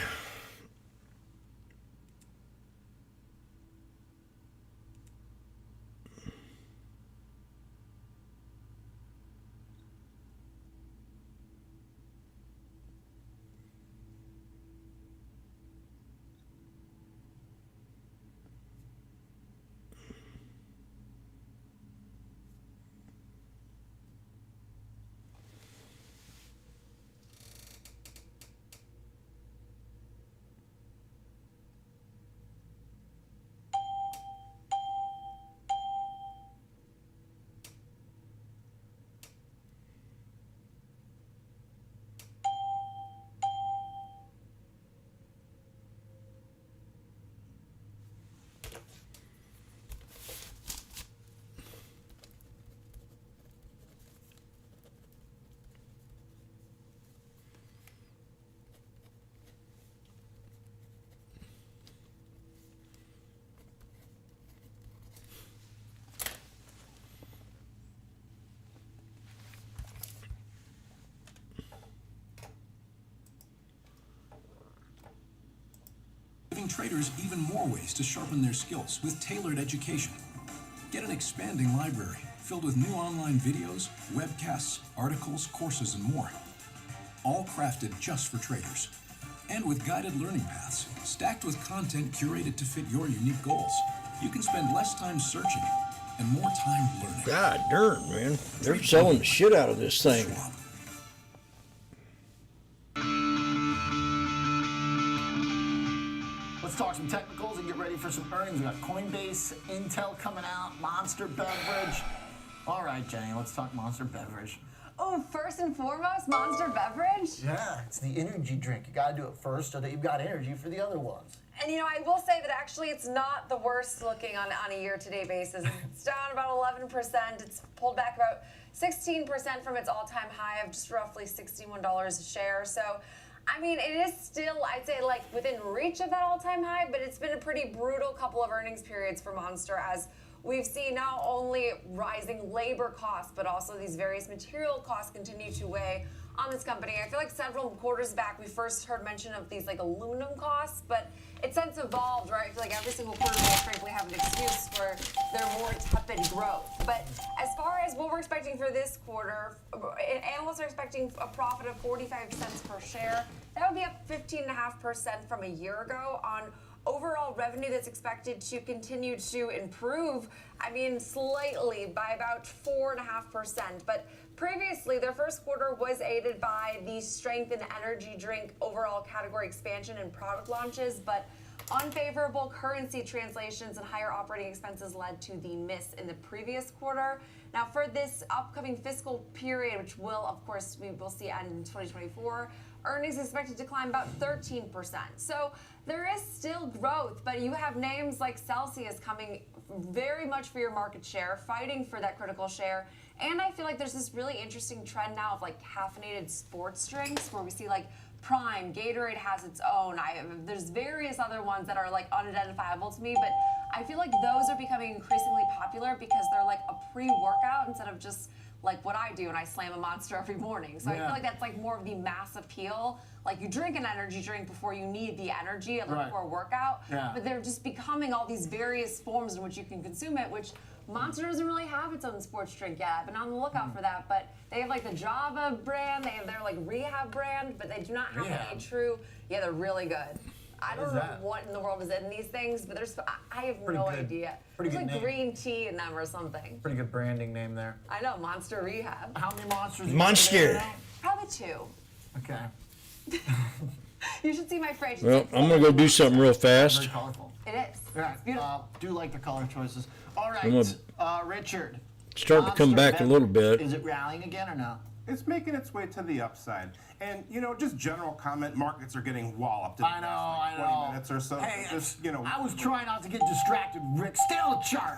giving traders even more ways to sharpen their skills with tailored education. Get an expanding library filled with new online videos, webcasts, articles, courses, and more. All crafted just for traders. And with guided learning paths, stacked with content curated to fit your unique goals. You can spend less time searching and more time learning. God darn, man. They're selling the shit out of this thing. Let's talk some technicals and get ready for some earnings. We got Coinbase, Intel coming out, Monster Beverage. All right, Jenny, let's talk Monster Beverage. Oh, first and foremost, Monster Beverage? Yeah, it's the energy drink. You gotta do it first so that you've got energy for the other ones. And you know, I will say that actually it's not the worst looking on a year-to-date basis. It's down about 11%. It's pulled back about 16% from its all-time high of just roughly $61 a share. So, I mean, it is still, I'd say, like within reach of that all-time high, but it's been a pretty brutal couple of earnings periods for Monster as we've seen not only rising labor costs, but also these various material costs continue to weigh on this company. I feel like several quarters back, we first heard mention of these like aluminum costs, but it's since evolved, right? I feel like every single quarter will frankly have an excuse for their more tepid growth. But as far as what we're expecting for this quarter, analysts are expecting a profit of 45 cents per share. That would be up 15.5% from a year ago on overall revenue that's expected to continue to improve, I mean, slightly by about 4.5%. But previously, their first quarter was aided by the strength in energy drink overall category expansion and product launches, but unfavorable currency translations and higher operating expenses led to the miss in the previous quarter. Now, for this upcoming fiscal period, which will, of course, we will see end in 2024, earnings expected to climb about 13%. So there is still growth, but you have names like Celsius coming very much for your market share, fighting for that critical share. And I feel like there's this really interesting trend now of like caffeinated sports drinks where we see like Prime, Gatorade has its own. There's various other ones that are like unidentifiable to me, but I feel like those are becoming increasingly popular because they're like a pre-workout instead of just like what I do and I slam a Monster every morning. So I feel like that's like more of the mass appeal. Like you drink an energy drink before you need the energy before a workout, but they're just becoming all these various forms in which you can consume it, which Monster doesn't really have its own sports drink yet. I've been on the lookout for that, but they have like the Java brand, they have their like Rehab brand, but they do not have any true, they're really good. I don't know what in the world is in these things, but there's, I have no idea. There's like green tea in them or something. Pretty good branding name there. I know, Monster Rehab. How many monsters? Monster. Probably 2. Okay. You should see my fridge. Well, I'm going to go do something real fast. Very colorful. It is. Yeah, It's beautiful. do like the color choices. All I'm right, gonna Richard. Starting to come back a little bit. Is it rallying again or no? It's making its way to the upside. And, you know, just general comment, markets are getting walloped in the I know, past, like 20 minutes or so. Hey, just, you know, I was trying not to get distracted, Rick. Stay on the chart.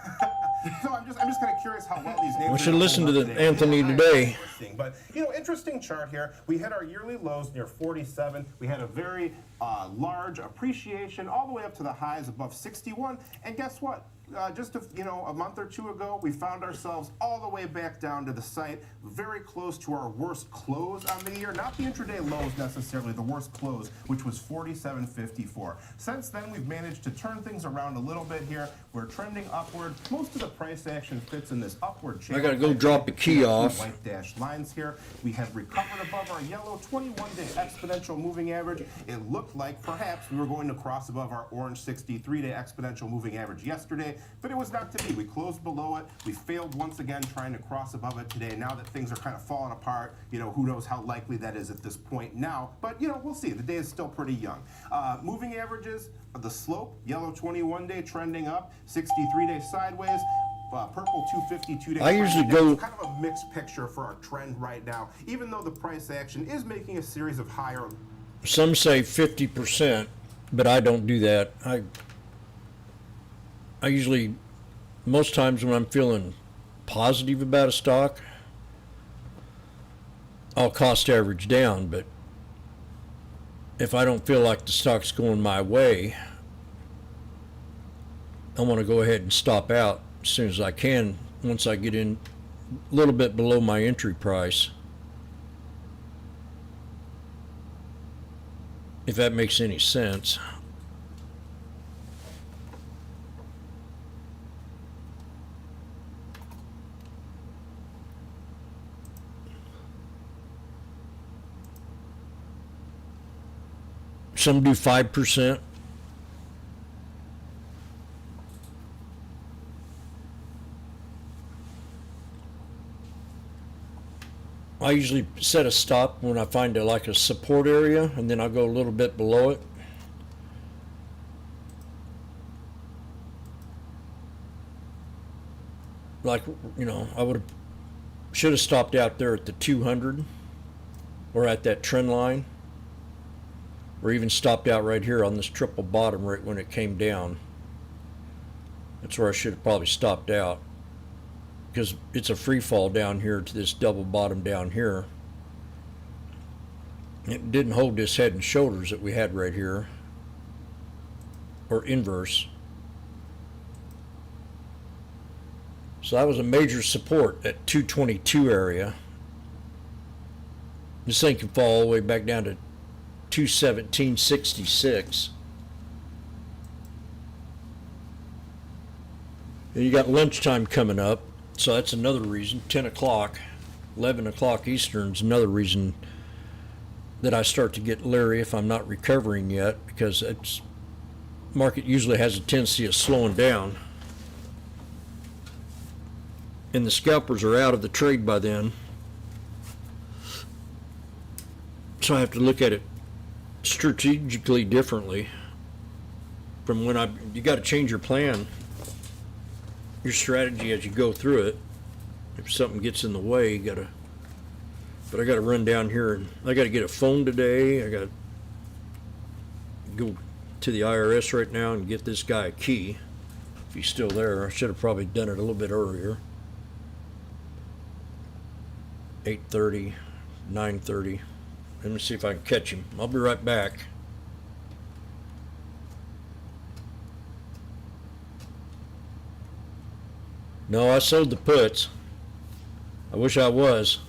So I'm just kind of curious how well these names. We should listen to the Anthony today. But you know, interesting chart here. We hit our yearly lows near 47. We had a very large appreciation all the way up to the highs above 61. And guess what? Just a month or two ago, we found ourselves all the way back down to the site, very close to our worst close on the year. Not the intraday lows necessarily, the worst close, which was 47.54. Since then, we've managed to turn things around a little bit here. We're trending upward. Most of the price action fits in this upward channel. I gotta go drop the key off. White dashed lines here. We have recovered above our yellow 21-day exponential moving average. It looked like perhaps we were going to cross above our orange 63-day exponential moving average yesterday, but it was not to be. We closed below it. We failed once again trying to cross above it today. Now that things are kind of falling apart, you know, who knows how likely that is at this point now, but you know, we'll see. The day is still pretty young. Moving averages, the slope, yellow 21-day trending up, 63-day sideways, purple 252-day. I usually go. It's kind of a mixed picture for our trend right now, even though the price action is making a series of higher. Some say 50%, but I don't do that. I usually, most times when I'm feeling positive about a stock, I'll cost average down, but if I don't feel like the stock's going my way, I want to go ahead and stop out as soon as I can once I get in a little bit below my entry price. If that makes any sense. Some do 5%. I usually set a stop when I find like a support area, and then I'll go a little bit below it. Like, you know, should have stopped out there at the 200 or at that trend line, or even stopped out right here on this triple bottom right when it came down. That's where I should have probably stopped out, because it's a free fall down here to this double bottom down here. It didn't hold this head and shoulders that we had right here, or inverse. So that was a major support at 222 area. This thing can fall all the way back down to 217.66. And you got lunchtime coming up. So that's another reason, 10 o'clock, 11 o'clock Eastern is another reason that I start to get leery if I'm not recovering yet, because it's market usually has a tendency of slowing down. And the scalpers are out of the trade by then. So I have to look at it strategically differently from when you got to change your plan, your strategy as you go through it. If something gets in the way, but I got to run down here, and I got to get a phone today. I got to go to the IRS right now and get this guy a key, if he's still there. I should have probably done it a little bit earlier. 8:30, 9:30. Let me see if I can catch him. I'll be right back. No, I sold the puts. I wish I was.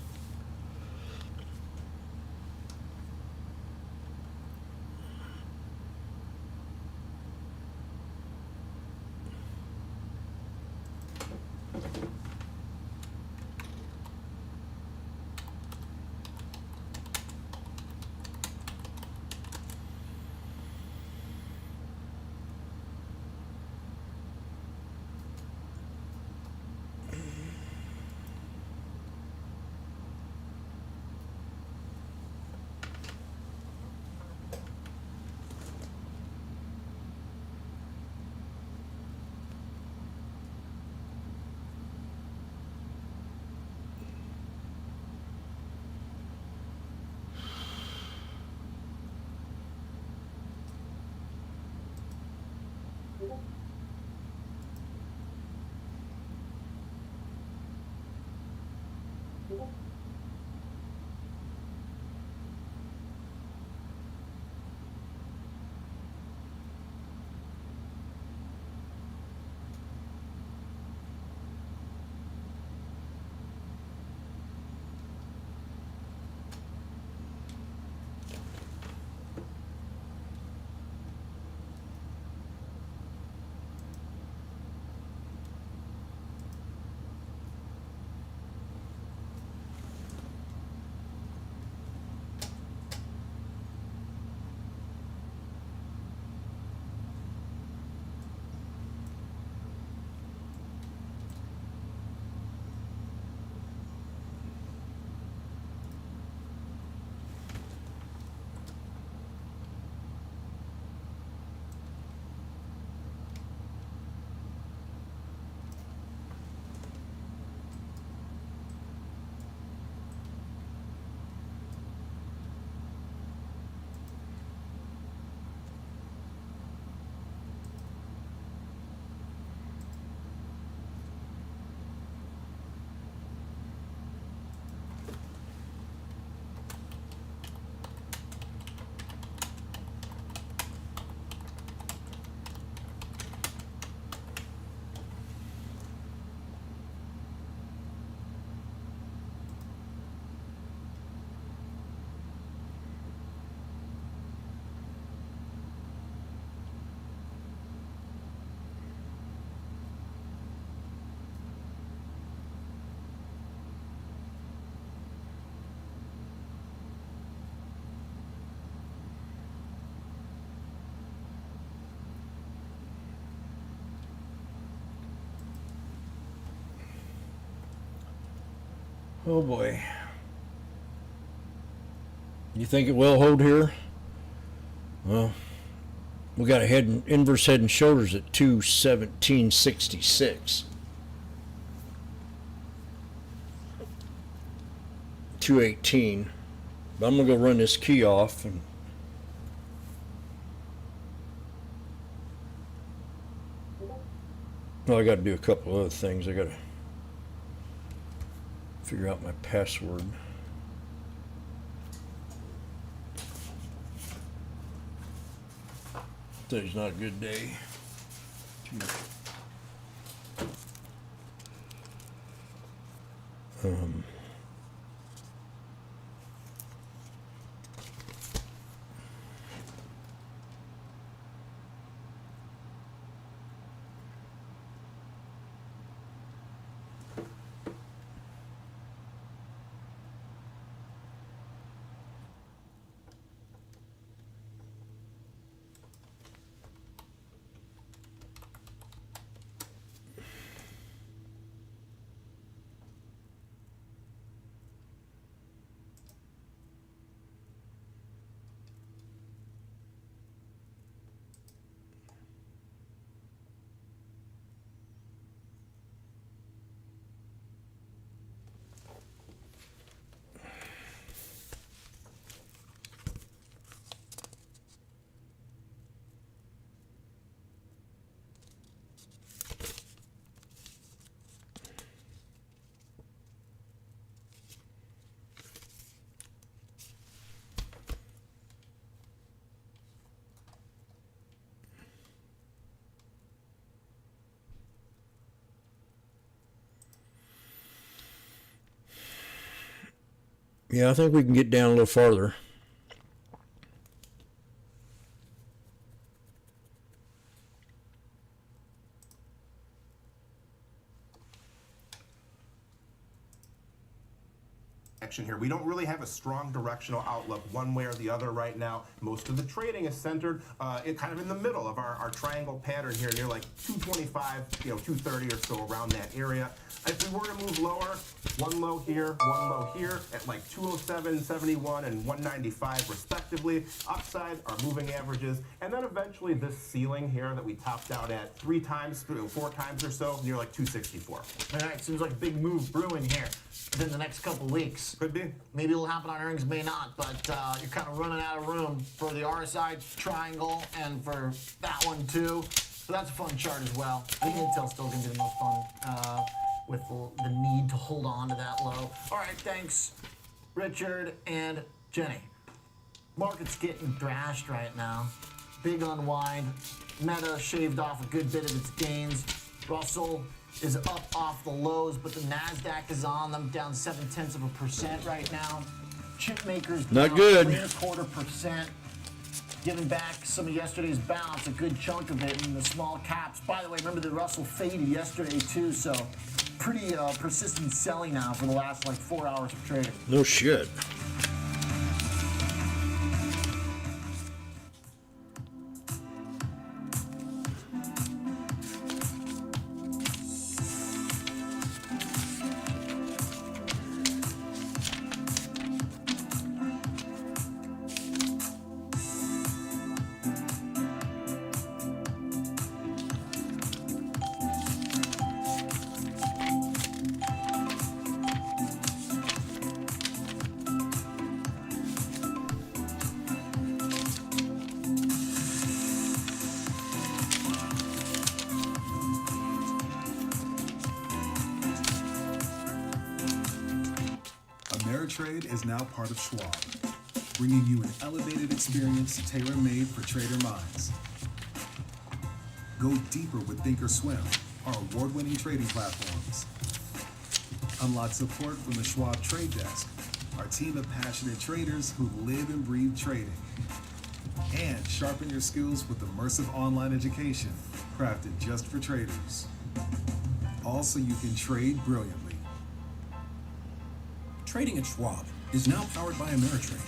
Oh boy. You think it will hold here? Well, we got a inverse head and shoulders at 217.66. 218. But I'm gonna go run this key off and well, I gotta do a couple other things. I gotta figure out my password. Today's not a good day. Yeah, I think we can get down a little farther. Here. We don't really have a strong directional outlook one way or the other right now. Most of the trading is centered kind of in the middle of our triangle pattern here, near like 225, 230 or so, around that area. If we were to move lower, one low here at like 207, 71, and 195 respectively. Upside are moving averages, and then eventually this ceiling here that we topped out at 4 times or so, near like 264. All right, seems like a big move brewing here within the next couple weeks. Could be. Maybe it'll happen on earnings, may not, but you're kind of running out of room for the RSI triangle and for that one too. So that's a fun chart as well. I think Intel's still going to be the most fun with the need to hold on to that low. All right, thanks, Richard and Jenny. Market's getting thrashed right now. Big unwind. Meta shaved off a good bit of its gains. Russell is up off the lows, but the NASDAQ is on them, down 0.7% right now. Chip makers not down good. 0.25%, giving back some of yesterday's bounce, a good chunk of it in the small caps. By the way, remember the Russell faded yesterday too, so pretty persistent selling now for the last like 4 hours of trading. No shit. Ameritrade is now part of Schwab, bringing you an elevated experience tailor-made for trader minds. Go deeper with Thinkorswim, our award-winning trading platforms. Unlock support from the Schwab Trade Desk, our team of passionate traders who live and breathe trading. And sharpen your skills with immersive online education crafted just for traders. Also, you can trade brilliantly. Trading at Schwab is now powered by Ameritrade,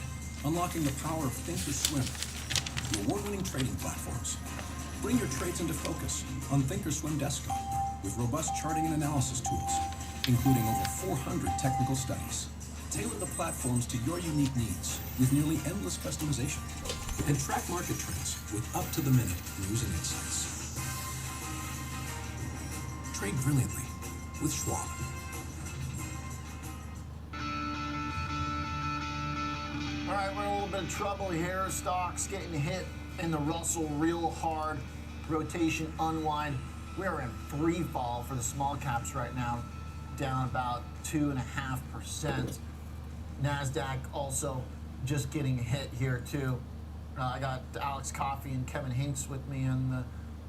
unlocking the power of Thinkorswim, the award-winning trading platforms. Bring your trades into focus on Thinkorswim Desktop with robust charting and analysis tools. including over 400 technical studies. Tailor the platforms to your unique needs with nearly endless customization. And track market trends with up-to-the-minute news and insights. Trade brilliantly with Schwab. All right, we're in a little bit of trouble here. Stocks getting hit in the Russell real hard. Rotation unwind. We are in free fall for the small caps right now, down about 2.5%. NASDAQ also just getting hit here too. I got Alex Coffey and Kevin Hinks with me on the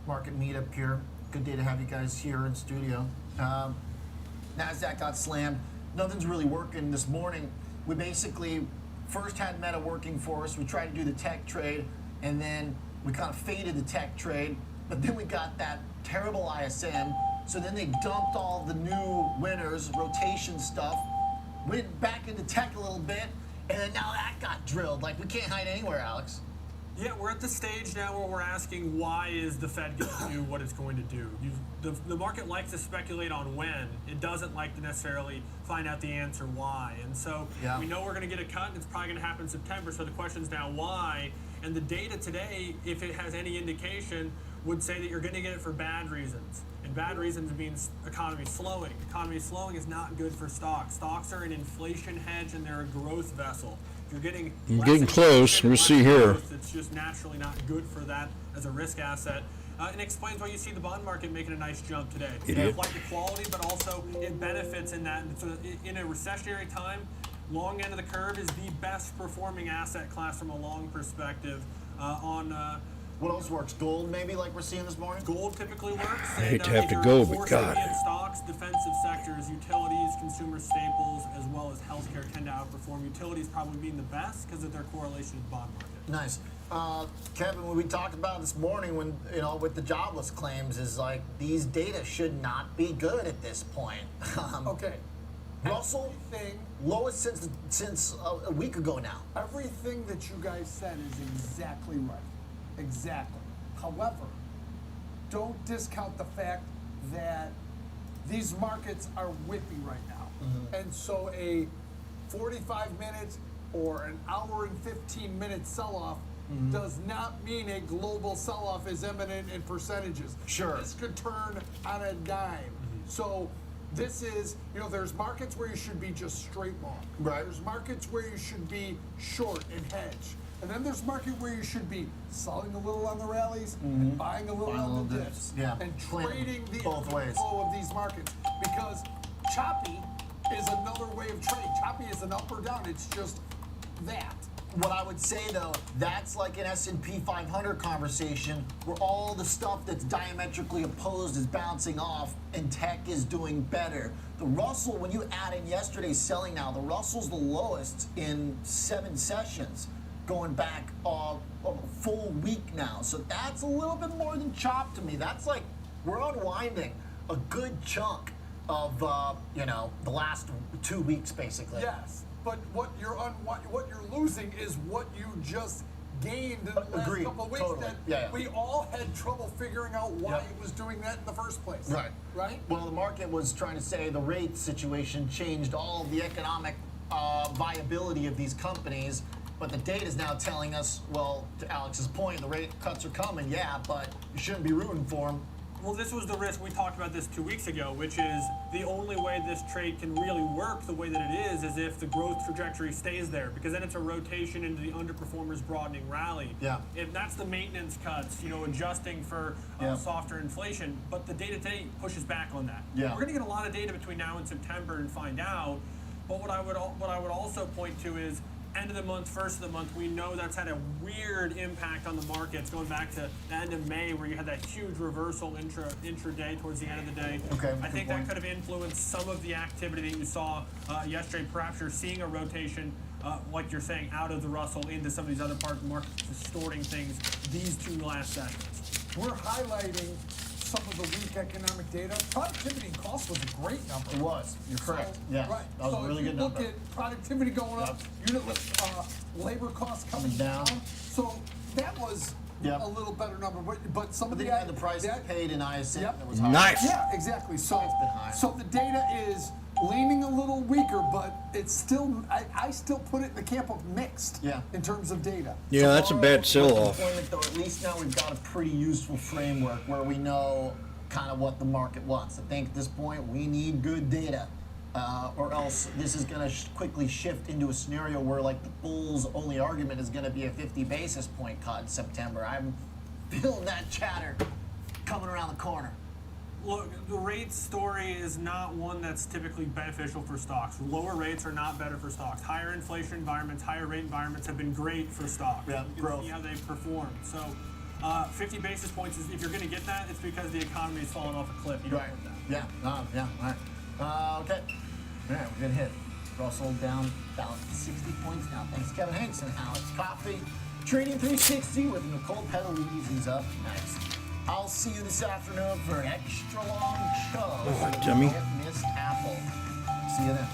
market meetup here. Good day to have you guys here in studio. NASDAQ got slammed. Nothing's really working this morning. We basically first had Meta working for us. We tried to do the tech trade, and then we kind of faded the tech trade, but then we got that terrible ISM. So then they dumped all the new winners, rotation stuff, went back into tech a little bit, and then now that got drilled. Like, we can't hide anywhere, Alex. Yeah, we're at the stage now where we're asking, why is the Fed going to do what it's going to do? The market likes to speculate on when. It doesn't like to necessarily find out the answer why. And so we know we're going to get a cut, and it's probably going to happen in September. So the question is now why? And the data today, if it has any indication, would say that you're going to get it for bad reasons. And bad reasons means economy slowing. Economy slowing is not good for stocks. Stocks are an inflation hedge, and they're a growth vessel. You're getting close. We'll see here. It's just naturally not good for that as a risk asset. And explains why you see the bond market making a nice jump today. Idiot. Like the quality, but also it benefits in that. So in a recessionary time, long end of the curve is the best performing asset class from a long perspective. What else works? Gold, maybe, like we're seeing this morning? Gold typically works. I hate to have to go, but God. In stocks, defensive sectors, utilities, consumer staples, as well as healthcare tend to outperform. Utilities probably being the best because of their correlation to the bond market. Nice. Kevin, what we talked about this morning when, with the jobless claims is like these data should not be good at this point. Okay. Russell, lowest since a week ago now. Everything that you guys said is exactly right. Exactly. However, don't discount the fact that these markets are whippy right now. And so a 45 minutes or an hour and 15 minute sell-off does not mean a global sell-off is imminent in percentages. Sure. This could turn on a dime. So this is, there's markets where you should be just straight long. Right. There's markets where you should be short and hedge. And then there's market where you should be selling a little on the rallies and buying a little on the dips. Yeah. And trading the both ways. flow of these markets. Because choppy is another way of trading. Choppy is an up or down. It's just that. What I would say though, that's like an S&P 500 conversation where all the stuff that's diametrically opposed is bouncing off and tech is doing better. The Russell, when you add in yesterday's selling now, the Russell's the lowest in 7 sessions, going back a full week now. So that's a little bit more than chop to me. That's like we're unwinding a good chunk of the last 2 weeks basically. Yes, but what you're losing is what you just gained in the last couple of weeks. Totally. That we all had trouble figuring out why it was doing that in the first place. Right. Right. Well, the market was trying to say the rate situation changed all of the economic viability of these companies. But the data is now telling us, well, to Alex's point, the rate cuts are coming, but you shouldn't be rooting for them. Well, this was the risk. We talked about this 2 weeks ago, which is the only way this trade can really work the way that it is if the growth trajectory stays there, because then it's a rotation into the underperformers broadening rally. Yeah. If that's the maintenance cuts, adjusting for softer inflation, but the data today pushes back on that. Yeah. We're going to get a lot of data between now and September and find out. But what I would also point to is end of the month, first of the month, we know that's had a weird impact on the markets going back to the end of May where you had that huge reversal intraday towards the end of the day. Okay, I think that could have influenced some of the activity that you saw yesterday. Perhaps you're seeing a rotation, like you're saying, out of the Russell into some of these other parts of the market, distorting things these 2 last sessions. We're highlighting some of the weak economic data. Productivity and cost was a great number. It was. You're correct. Right. That was a really good number. Look at productivity going up, unit labor costs coming down. So that was a little better number. But some of the price paid in ISM that was high. Nice. Yeah, exactly. So the data is leaning a little weaker, but it's still, I still put it in the camp of mixed in terms of data. Yeah, that's a bad sell-off. Though, at least now we've got a pretty useful framework where we know kind of what the market wants. I think at this point we need good data, or else this is going to quickly shift into a scenario where like the Bulls' only argument is going to be a 50 basis point cut in September. I'm feeling that chatter coming around the corner. Look, the rates story is not one that's typically beneficial for stocks. Lower rates are not better for stocks. Higher inflation environments, higher rate environments have been great for stocks. Yeah, you can see how they've performed. So 50 basis points, if you're going to get that, it's because the economy is falling off a cliff. You don't want that. Yeah, all right. Okay. All right, we're good hit. Russell down about 60 points now. Thanks, Kevin Hanks and Alex Coffey. Trading 360 with Nicole Pedalese is up next. I'll see you this afternoon for an extra long show. Oh, dummy. Can't miss Apple. See you then.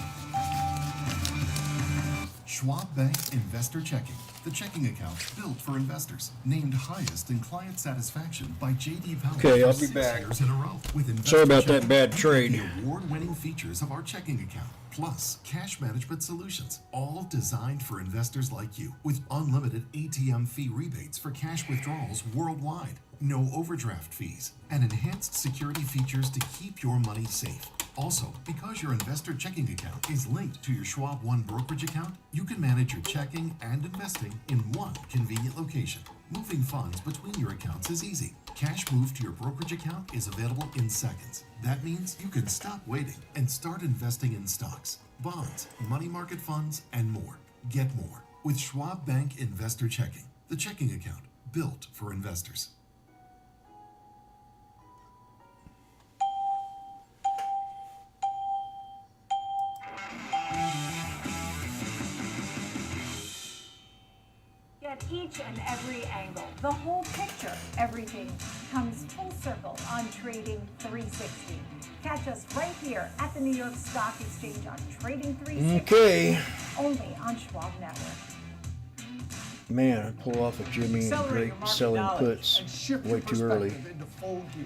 Schwab Bank Investor Checking, the checking account built for investors. Named highest in client satisfaction by J.D. Power. Okay, I'll for be 6 back. years in a row. With Investor Sorry about that Checking, bad trade. The award-winning features of our checking account, plus cash management solutions, all designed for investors like you. With unlimited ATM fee rebates for cash withdrawals worldwide. No overdraft fees, and enhanced security features to keep your money safe. Also, because your investor checking account is linked to your Schwab One brokerage account, you can manage your checking and investing in one convenient location. Moving funds between your accounts is easy. Cash moved to your brokerage account is available in seconds. That means you can stop waiting and start investing in stocks, bonds, money market funds, and more. Get more with Schwab Bank Investor Checking, the checking account built for investors. Get each and every angle, the whole picture. Everything comes full circle on Trading 360. Catch us right here at the New York Stock Exchange on Trading 360. Okay. Only on Schwab Network. Man, I pull off a Jimmy and Accelerate Drake your market selling knowledge puts and shift way your too early. perspective into full gear.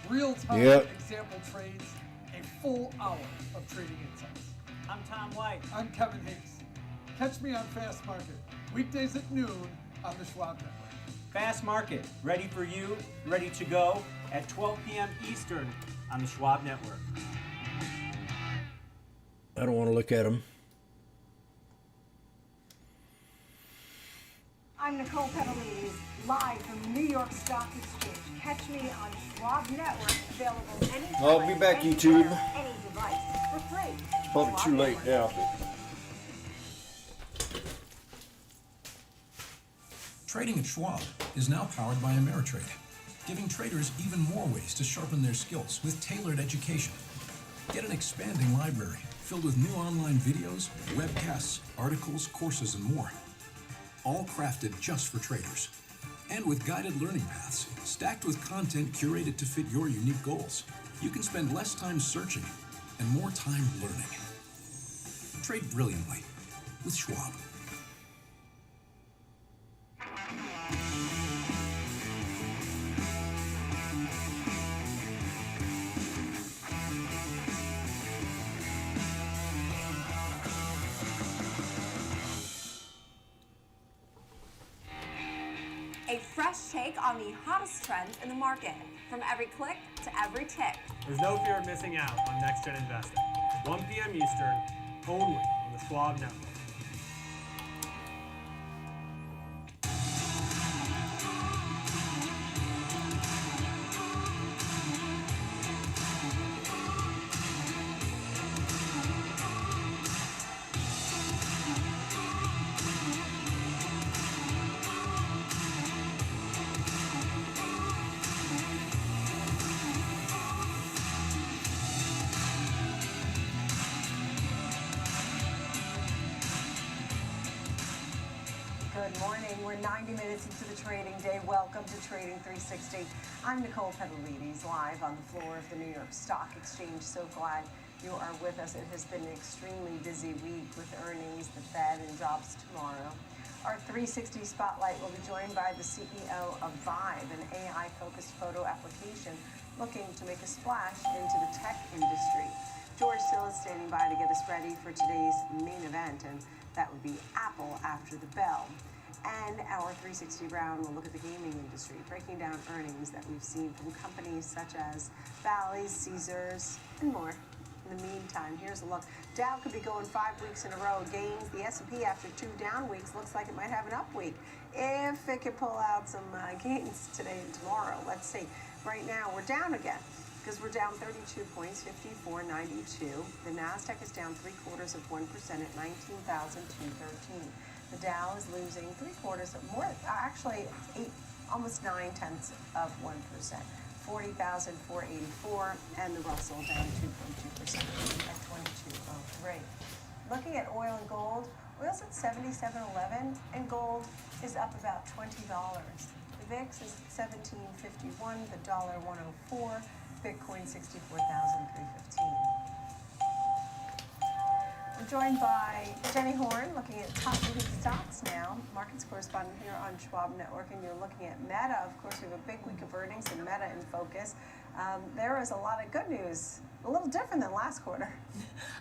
Real-time Yep. example trades, a full hour of trading insights. I'm Tom White. I'm Kevin Hanks. Catch me on Fast Market, weekdays at noon on the Schwab Network. Fast Market, ready for you, ready to go at 12 p.m. Eastern on the Schwab Network. I don't want to look at them. I'm Nicole Pedalese, live from the New York Stock Exchange. Catch me on Schwab Network, available anytime. I'll be back, YouTube. anywhere, any device, for free. It's probably Schwab too late Network. now. Trading at Schwab is now powered by Ameritrade, giving traders even more ways to sharpen their skills with tailored education. Get an expanding library filled with new online videos, webcasts, articles, courses, and more. All crafted just for traders. And with guided learning paths, stacked with content curated to fit your unique goals. You can spend less time searching and more time learning. Trade brilliantly with Schwab. A fresh take on the hottest trends in the market, from every click to every tick. There's no fear of missing out on Next Gen Investing. 1 p.m. Eastern, only on the Schwab Network. Good morning. We're 90 minutes into the trading day. Welcome to Trading 360. I'm Nicole Pedalese, live on the floor of the New York Stock Exchange. So glad you are with us. It has been an extremely busy week with earnings, the Fed, and jobs tomorrow. Our 360 Spotlight will be joined by the CEO of Vive, an AI-focused photo application looking to make a splash into the tech industry. George Sill is standing by to get us ready for today's main event, and that would be Apple after the bell. And our 360 round will look at the gaming industry, breaking down earnings that we've seen from companies such as Bally's, Caesars, and more. In the meantime, here's a look. Dow could be going 5 weeks in a row gains. The S&P, after 2 down weeks, looks like it might have an up week if it can pull out some gains today and tomorrow. Let's see. Right now, we're down again because we're down 32 points, 54.92. The Nasdaq is down 0.75% at 19,213. The Dow is losing 0.75 of more, actually almost 0.9 of 1%. 40,484, and the Russell down 2.2% at 2203. Looking at oil and gold, oil's at 77.11, and gold is up about $20. The VIX is 1751, the dollar 104, Bitcoin 64,315. We're joined by Jenny Horn, looking at top moving stocks now. Markets correspondent here on Schwab Network, and you're looking at Meta. Of course, we have a big week of earnings and Meta in focus. There is a lot of good news. A little different than last quarter.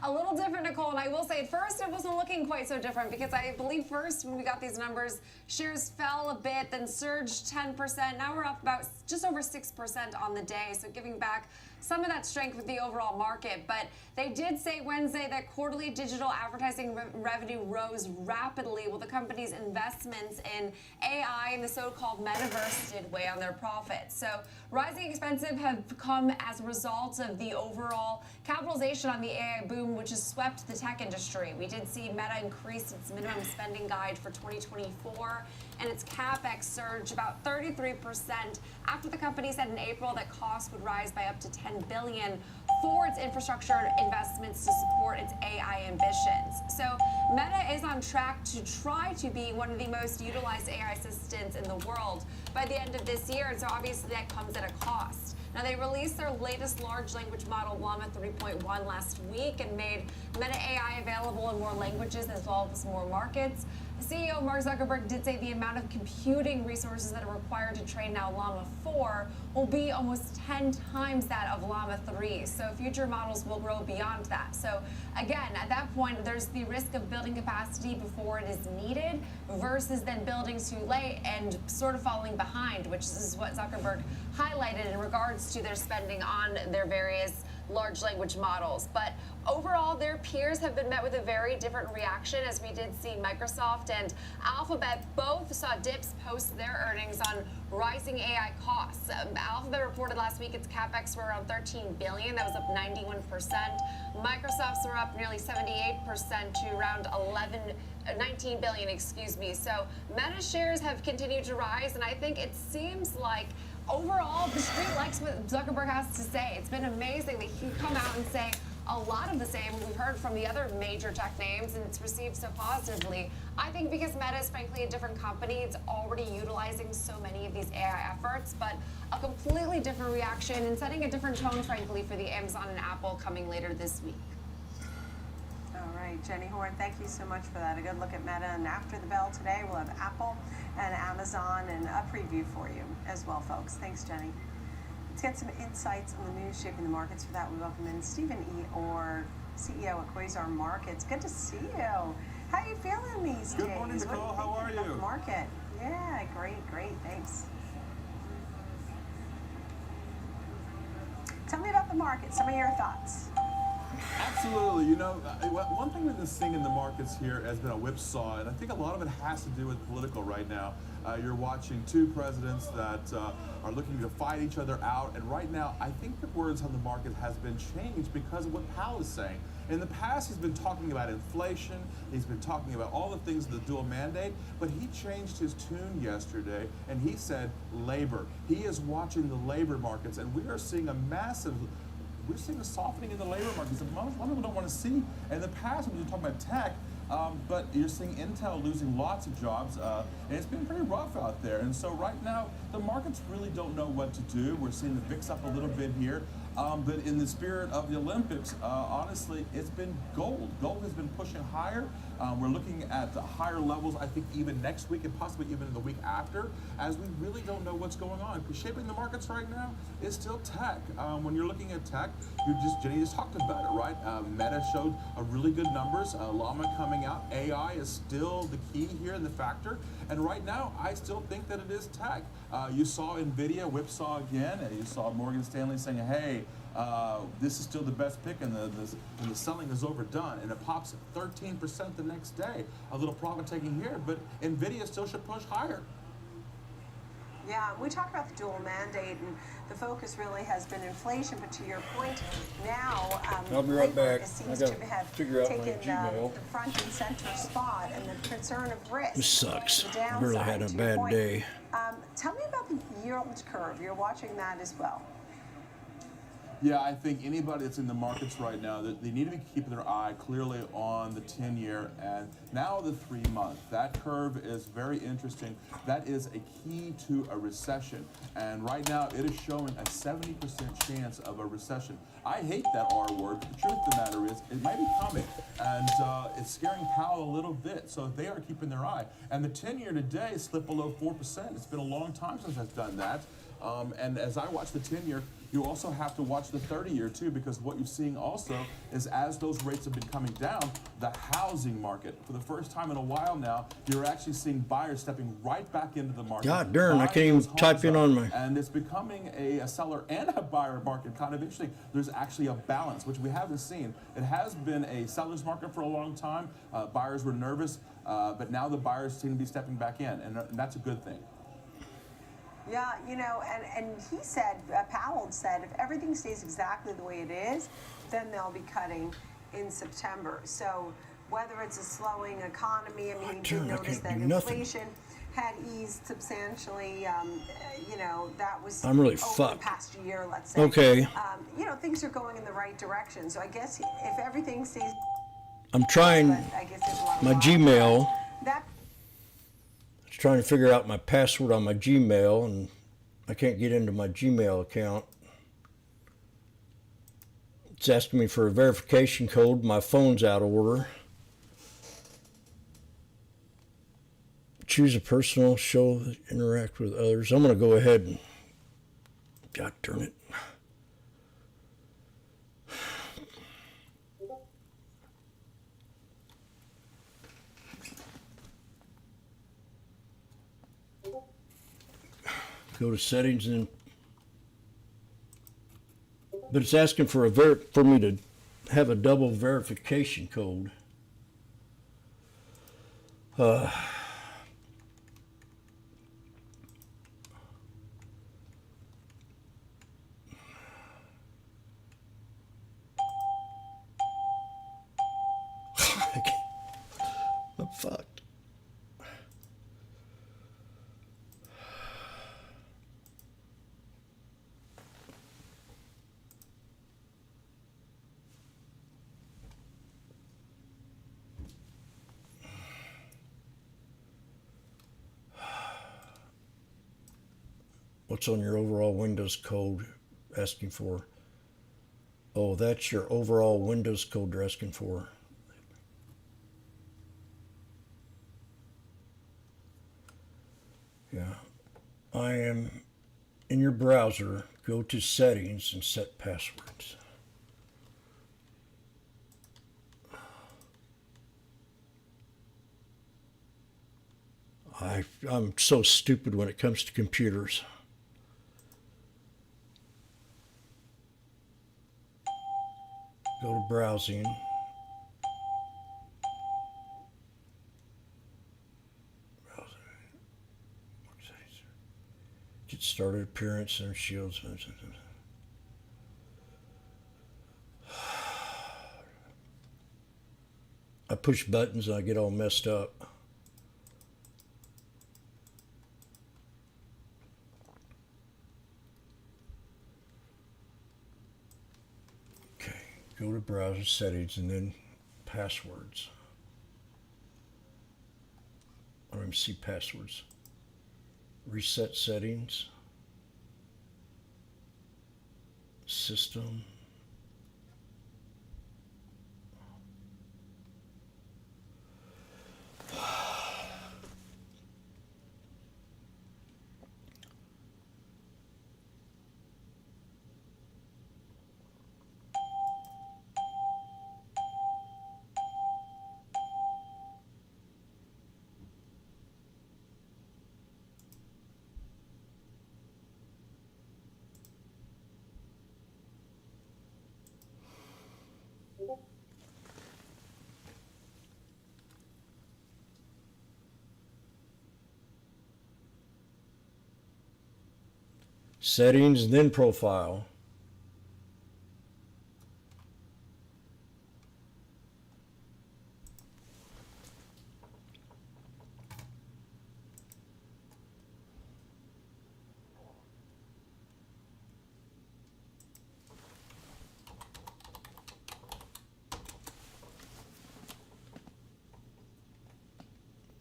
A little different, Nicole, and I will say at first it wasn't looking quite so different because I believe first when we got these numbers, shares fell a bit, then surged 10%. Now we're up about just over 6% on the day, so giving back some of that strength with the overall market. But they did say Wednesday that quarterly digital advertising revenue rose rapidly while the company's investments in AI and the so-called metaverse did weigh on their profits. So rising expenses have come as a result of the overall capitalization on the AI boom, which has swept the tech industry. We did see Meta increase its minimum spending guide for 2024, and its CapEx surged about 33% after the company said in April that costs would rise by up to $10 billion for its infrastructure investments to support its AI ambitions. So Meta is on track to try to be one of the most utilized AI assistants in the world by the end of this year, and so obviously that comes at a cost. Now, they released their latest large language model, Llama 3.1, last week and made Meta AI available in more languages as well as more markets. CEO Mark Zuckerberg did say the amount of computing resources that are required to train now Llama 4 will be almost 10 times that of Llama 3. So future models will grow beyond that. So again, at that point, there's the risk of building capacity before it is needed versus then building too late and sort of falling behind, which is what Zuckerberg highlighted in regards to their spending on their various large language models. But overall, their peers have been met with a very different reaction, as we did see Microsoft and Alphabet both saw dips post their earnings on rising AI costs. Alphabet reported last week its CapEx were around $13 billion. That was up 91%. Microsoft's were up nearly 78% to around 19 billion, excuse me. So Meta shares have continued to rise, and I think it seems like overall, the street likes what Zuckerberg has to say. It's been amazing that he can come out and say a lot of the same we've heard from the other major tech names, and it's received so positively. I think because Meta is frankly a different company, it's already utilizing so many of these AI efforts, but a completely different reaction and setting a different tone, frankly, for the Amazon and Apple coming later this week. All right, Jenny Horn, thank you so much for that. A good look at Meta, and after the bell today, we'll have Apple and Amazon and a preview for you as well, folks. Thanks, Jenny. Let's get some insights on the news shaping the markets. For that, we welcome in Stephen E. Orr, CEO at Quasar Markets. Good to see you. How are you feeling these days? Good morning, Nicole. How are you? The market. Yeah, great, thanks. Tell me about the market. Some of your thoughts. Absolutely. You know, one thing we've been seeing in the markets here has been a whipsaw, and I think a lot of it has to do with political right now. You're watching two presidents that are looking to fight each other out, and right now I think the words on the market has been changed because of what Powell is saying. In the past, he's been talking about inflation, he's been talking about all the things of the dual mandate, but he changed his tune yesterday, and he said labor. He is watching the labor markets, and we are seeing we're seeing a softening in the labor markets that most people don't want to see. In the past, when you talk about tech, but you're seeing Intel losing lots of jobs, and it's been pretty rough out there. And so right now, the markets really don't know what to do. We're seeing the VIX up a little bit here. But in the spirit of the Olympics, honestly, it's been gold. Gold has been pushing higher. We're looking at the higher levels, I think, even next week and possibly even the week after, as we really don't know what's going on. Because shaping the markets right now is still tech. When you're looking at tech, Jenny just talked about it, right? Meta showed really good numbers. Llama coming out. AI is still the key here in the factor. And right now, I still think that it is tech. You saw NVIDIA whipsaw again, and you saw Morgan Stanley saying, hey, this is still the best pick, and the selling is overdone, and it pops 13% the next day. A little profit taking here, but NVIDIA still should push higher. Yeah, we talked about the dual mandate, and the focus really has been inflation. But to your point, now I'll be right labor back. seems I to gotta have figure out my taken Gmail. the front and center spot, and the concern of risk. This sucks. The I really had downside, a to your bad point. day. Tell me about the yield curve. You're watching that as well. Yeah, I think anybody that's in the markets right now, they need to be keeping their eye clearly on the 10-year and now the 3-month. That curve is very interesting. That is a key to a recession. And right now, it is showing a 70% chance of a recession. I hate that R word, but the truth of the matter is, it might be coming. And it's scaring Powell a little bit, so they are keeping their eye. And the 10-year today slipped below 4%. It's been a long time since it's done that. And as I watch the 10-year, you also have to watch the 30-year too, because what you're seeing also is as those rates have been coming down, the housing market, for the first time in a while now, you're actually seeing buyers stepping right back into the market. God darn, I buying can't even those homes type in up. on my... And it's becoming a seller and a buyer market, kind of interesting. There's actually a balance, which we haven't seen. It has been a seller's market for a long time. Buyers were nervous, but now the buyers seem to be stepping back in, and that's a good thing. Yeah, you know, and he said, Powell said, if everything stays exactly the way it is, then they'll be cutting in September. So whether it's a slowing economy, I mean, you notice that inflation had eased substantially. You know, that was I'm really over fucked. the past year, let's say. Okay. You know, things are going in the right direction. So I guess if everything stays, I'm trying I guess there's a lot of my wild Gmail. cards. That Trying to figure out my password on my Gmail, and I can't get into my Gmail account. It's asking me for a verification code. My phone's out of order. Choose a personal show that interact with others. I'm going to go ahead and... God darn it. Go to settings and but it's asking for for me to have a double verification code. I'm fucked. What's on your overall Windows code asking for? Oh, that's your overall Windows code they're asking for. Yeah. I am in your browser. Go to settings and set passwords. I'm so stupid when it comes to computers. Go to browsing. Get started, appearance, and shields. I push buttons and I get all messed up. Go to browser settings and then passwords. Let me see passwords. Reset settings. System. Settings, then profile.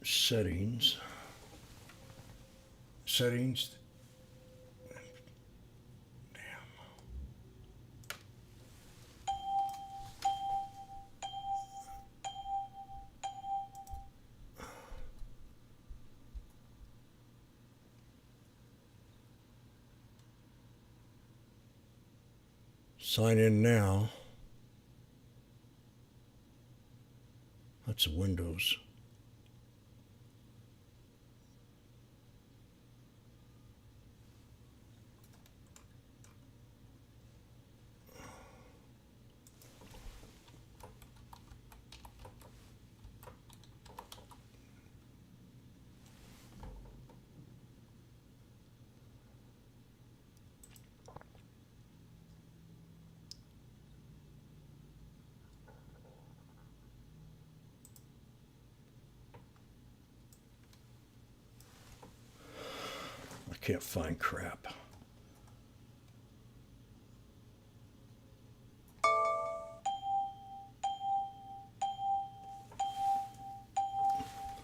Settings. Settings. Sign in now. That's a Windows. Can't find crap.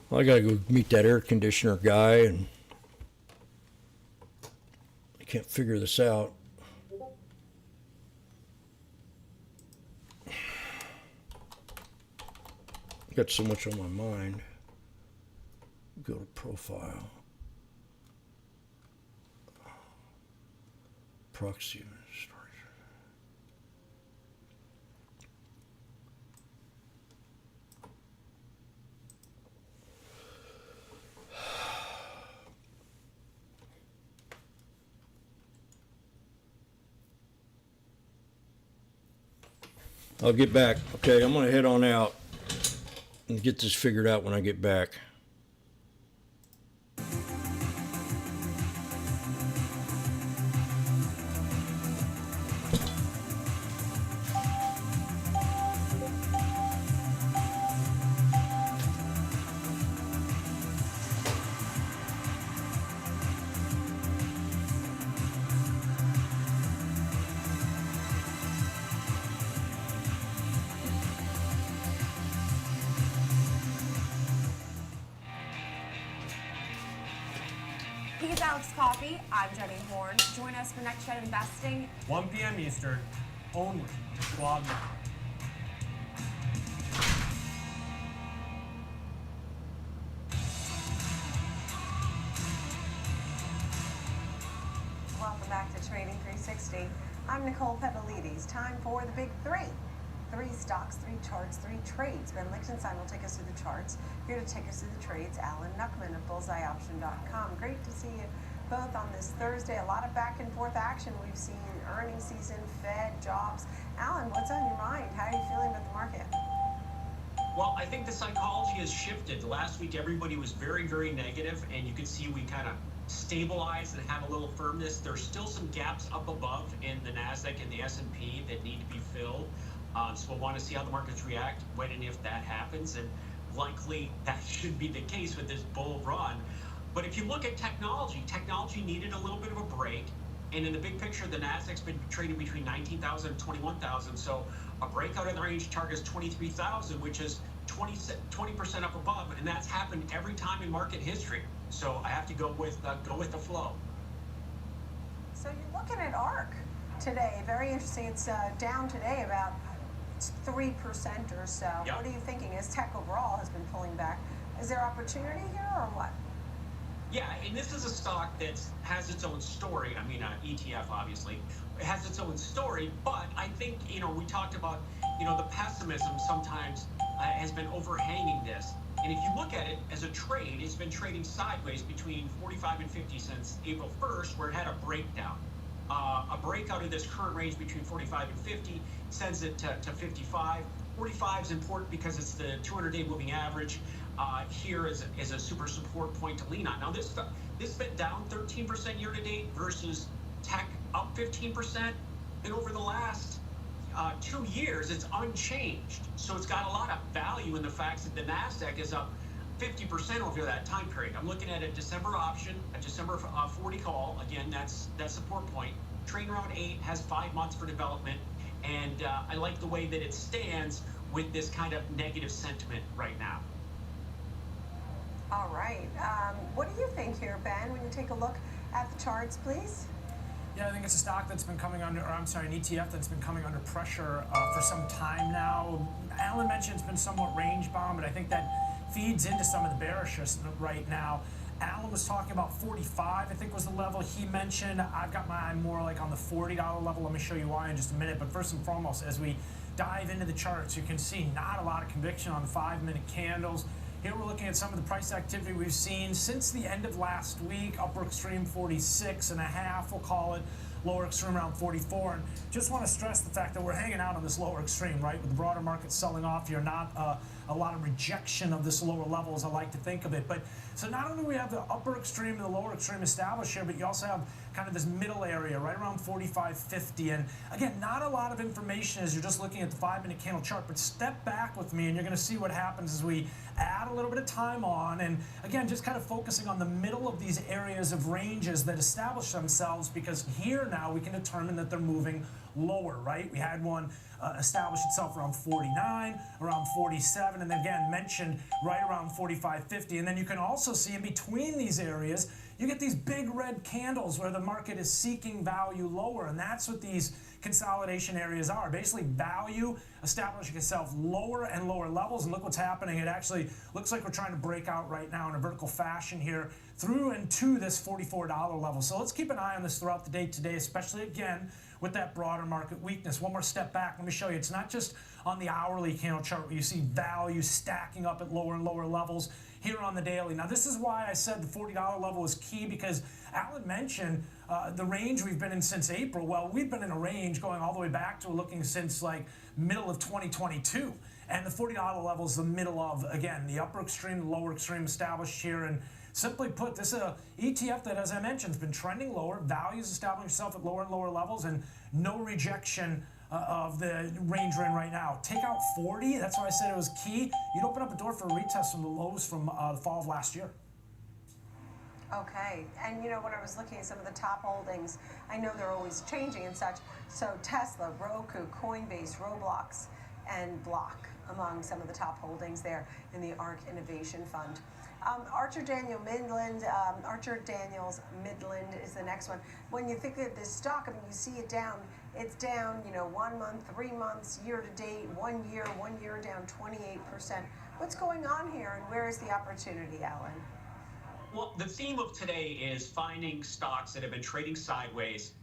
Well, I gotta go meet that air conditioner guy, and I can't figure this out. Got so much on my mind. Go to profile. Proxy storage. I'll get back. Okay, I'm gonna head on out and get this figured out when I get back. He's Alex Coffey. I'm Jenny Horn. Join us for Next Gen Investing. 1 p.m. Eastern, only Schwab Now. Welcome back to Trading 360. I'm Nicole Petalides. Time for the big three. 3 stocks, 3 charts, 3 trades. Ben Lichtenstein will take us through the charts. Here to take us through the trades, Alan Nuckman of BullseyeOption.com. Great to see you both on this Thursday. A lot of back and forth action. We've seen earnings season, Fed, jobs. Alan, what's on your mind? How are you feeling about the market? Well, I think the psychology has shifted. Last week, everybody was very, very negative, and you can see we kind of stabilized and have a little firmness. There's still some gaps up above in the NASDAQ and the S&P that need to be filled. So we'll want to see how the markets react when and if that happens, and likely that should be the case with this bull run. But if you look at technology, technology needed a little bit of a break. And in the big picture, the NASDAQ's been trading between 19,000 and 21,000. So a breakout in the range target is 23,000, which is 20% up above. And that's happened every time in market history. So I have to go with the flow. So you're looking at ARC today. Very interesting. It's down today about 3% or so. Yep. What are you thinking? As tech overall has been pulling back, is there opportunity here or what? Yeah, and this is a stock that has its own story. I mean, ETF obviously it has its own story, but I think we talked about the pessimism sometimes has been overhanging this. And if you look at it as a trade, it's been trading sideways between 45 and 50 since April 1st, where it had a breakdown. A breakout of this current range between 45 and 50 sends it to 55. 45 is important because it's the 200-day moving average. Here is a super support point to lean on. Now this been down 13% year to date versus tech up 15%. And over the last 2 years, it's unchanged. So it's got a lot of value in the fact that the NASDAQ is up 50% over that time period. I'm looking at a December option, a December 40 call. Again, that's support point. Trading around 8, has 5 months for development. And I like the way that it stands with this kind of negative sentiment right now. All right. What do you think here, Ben, when you take a look at the charts, please? Yeah, I think it's a stock that's been coming under, or I'm sorry, an ETF that's been coming under pressure for some time now. Alan mentioned it's been somewhat range bound, but I think that feeds into some of the bearishness right now. Alan was talking about 45, I think was the level he mentioned. I've got my eye more like on the $40 level. Let me show you why in just a minute. But first and foremost, as we dive into the charts, you can see not a lot of conviction on the 5-minute candles. Here we're looking at some of the price activity we've seen since the end of last week. Upper extreme 46.5, we'll call it. Lower extreme around 44. And just want to stress the fact that we're hanging out on this lower extreme, right? With the broader market selling off, you're not a lot of rejection of this lower level, as I like to think of it. But so not only do we have the upper extreme and the lower extreme established here, but you also have kind of this middle area right around 45.50. And again, not a lot of information as you're just looking at the 5-minute candle chart, but step back with me and you're going to see what happens as we add a little bit of time on. And again, just kind of focusing on the middle of these areas of ranges that establish themselves, because here now we can determine that they're moving lower, right? We had one establish itself around 49, around 47, and then again mentioned right around 45.50. And then you can also see in between these areas, you get these big red candles where the market is seeking value lower, and that's what these consolidation areas are. Basically value establishing itself lower and lower levels, and look what's happening. It actually looks like we're trying to break out right now in a vertical fashion here through and to this $44 level. So let's keep an eye on this throughout the day today, especially again with that broader market weakness. One more step back, let me show you. It's not just on the hourly candle chart where you see value stacking up at lower and lower levels. Here on the daily. Now this is why I said the $40 level is key, because Alan mentioned the range we've been in since April. Well, we've been in a range going all the way back to looking since like middle of 2022. And the $40 level is the middle of, again, the upper extreme, the lower extreme established here. And simply put, this is a ETF that, as I mentioned, has been trending lower. Values establishing itself at lower and lower levels, and no rejection of the range we're in right now. Take out 40, that's why I said it was key. You'd open up a door for a retest from the lows from the fall of last year. Okay, and when I was looking at some of the top holdings, I know they're always changing and such. So Tesla, Roku, Coinbase, Roblox, and Block among some of the top holdings there in the ARK Innovation Fund. Archer Daniels Midland is the next one. When you think of this stock, I mean, you see it down. It's down, 1 month, 3 months, year to date, 1 year down 28%. What's going on here, and where is the opportunity, Alan? Well, the theme of today is finding stocks that have been trading sideways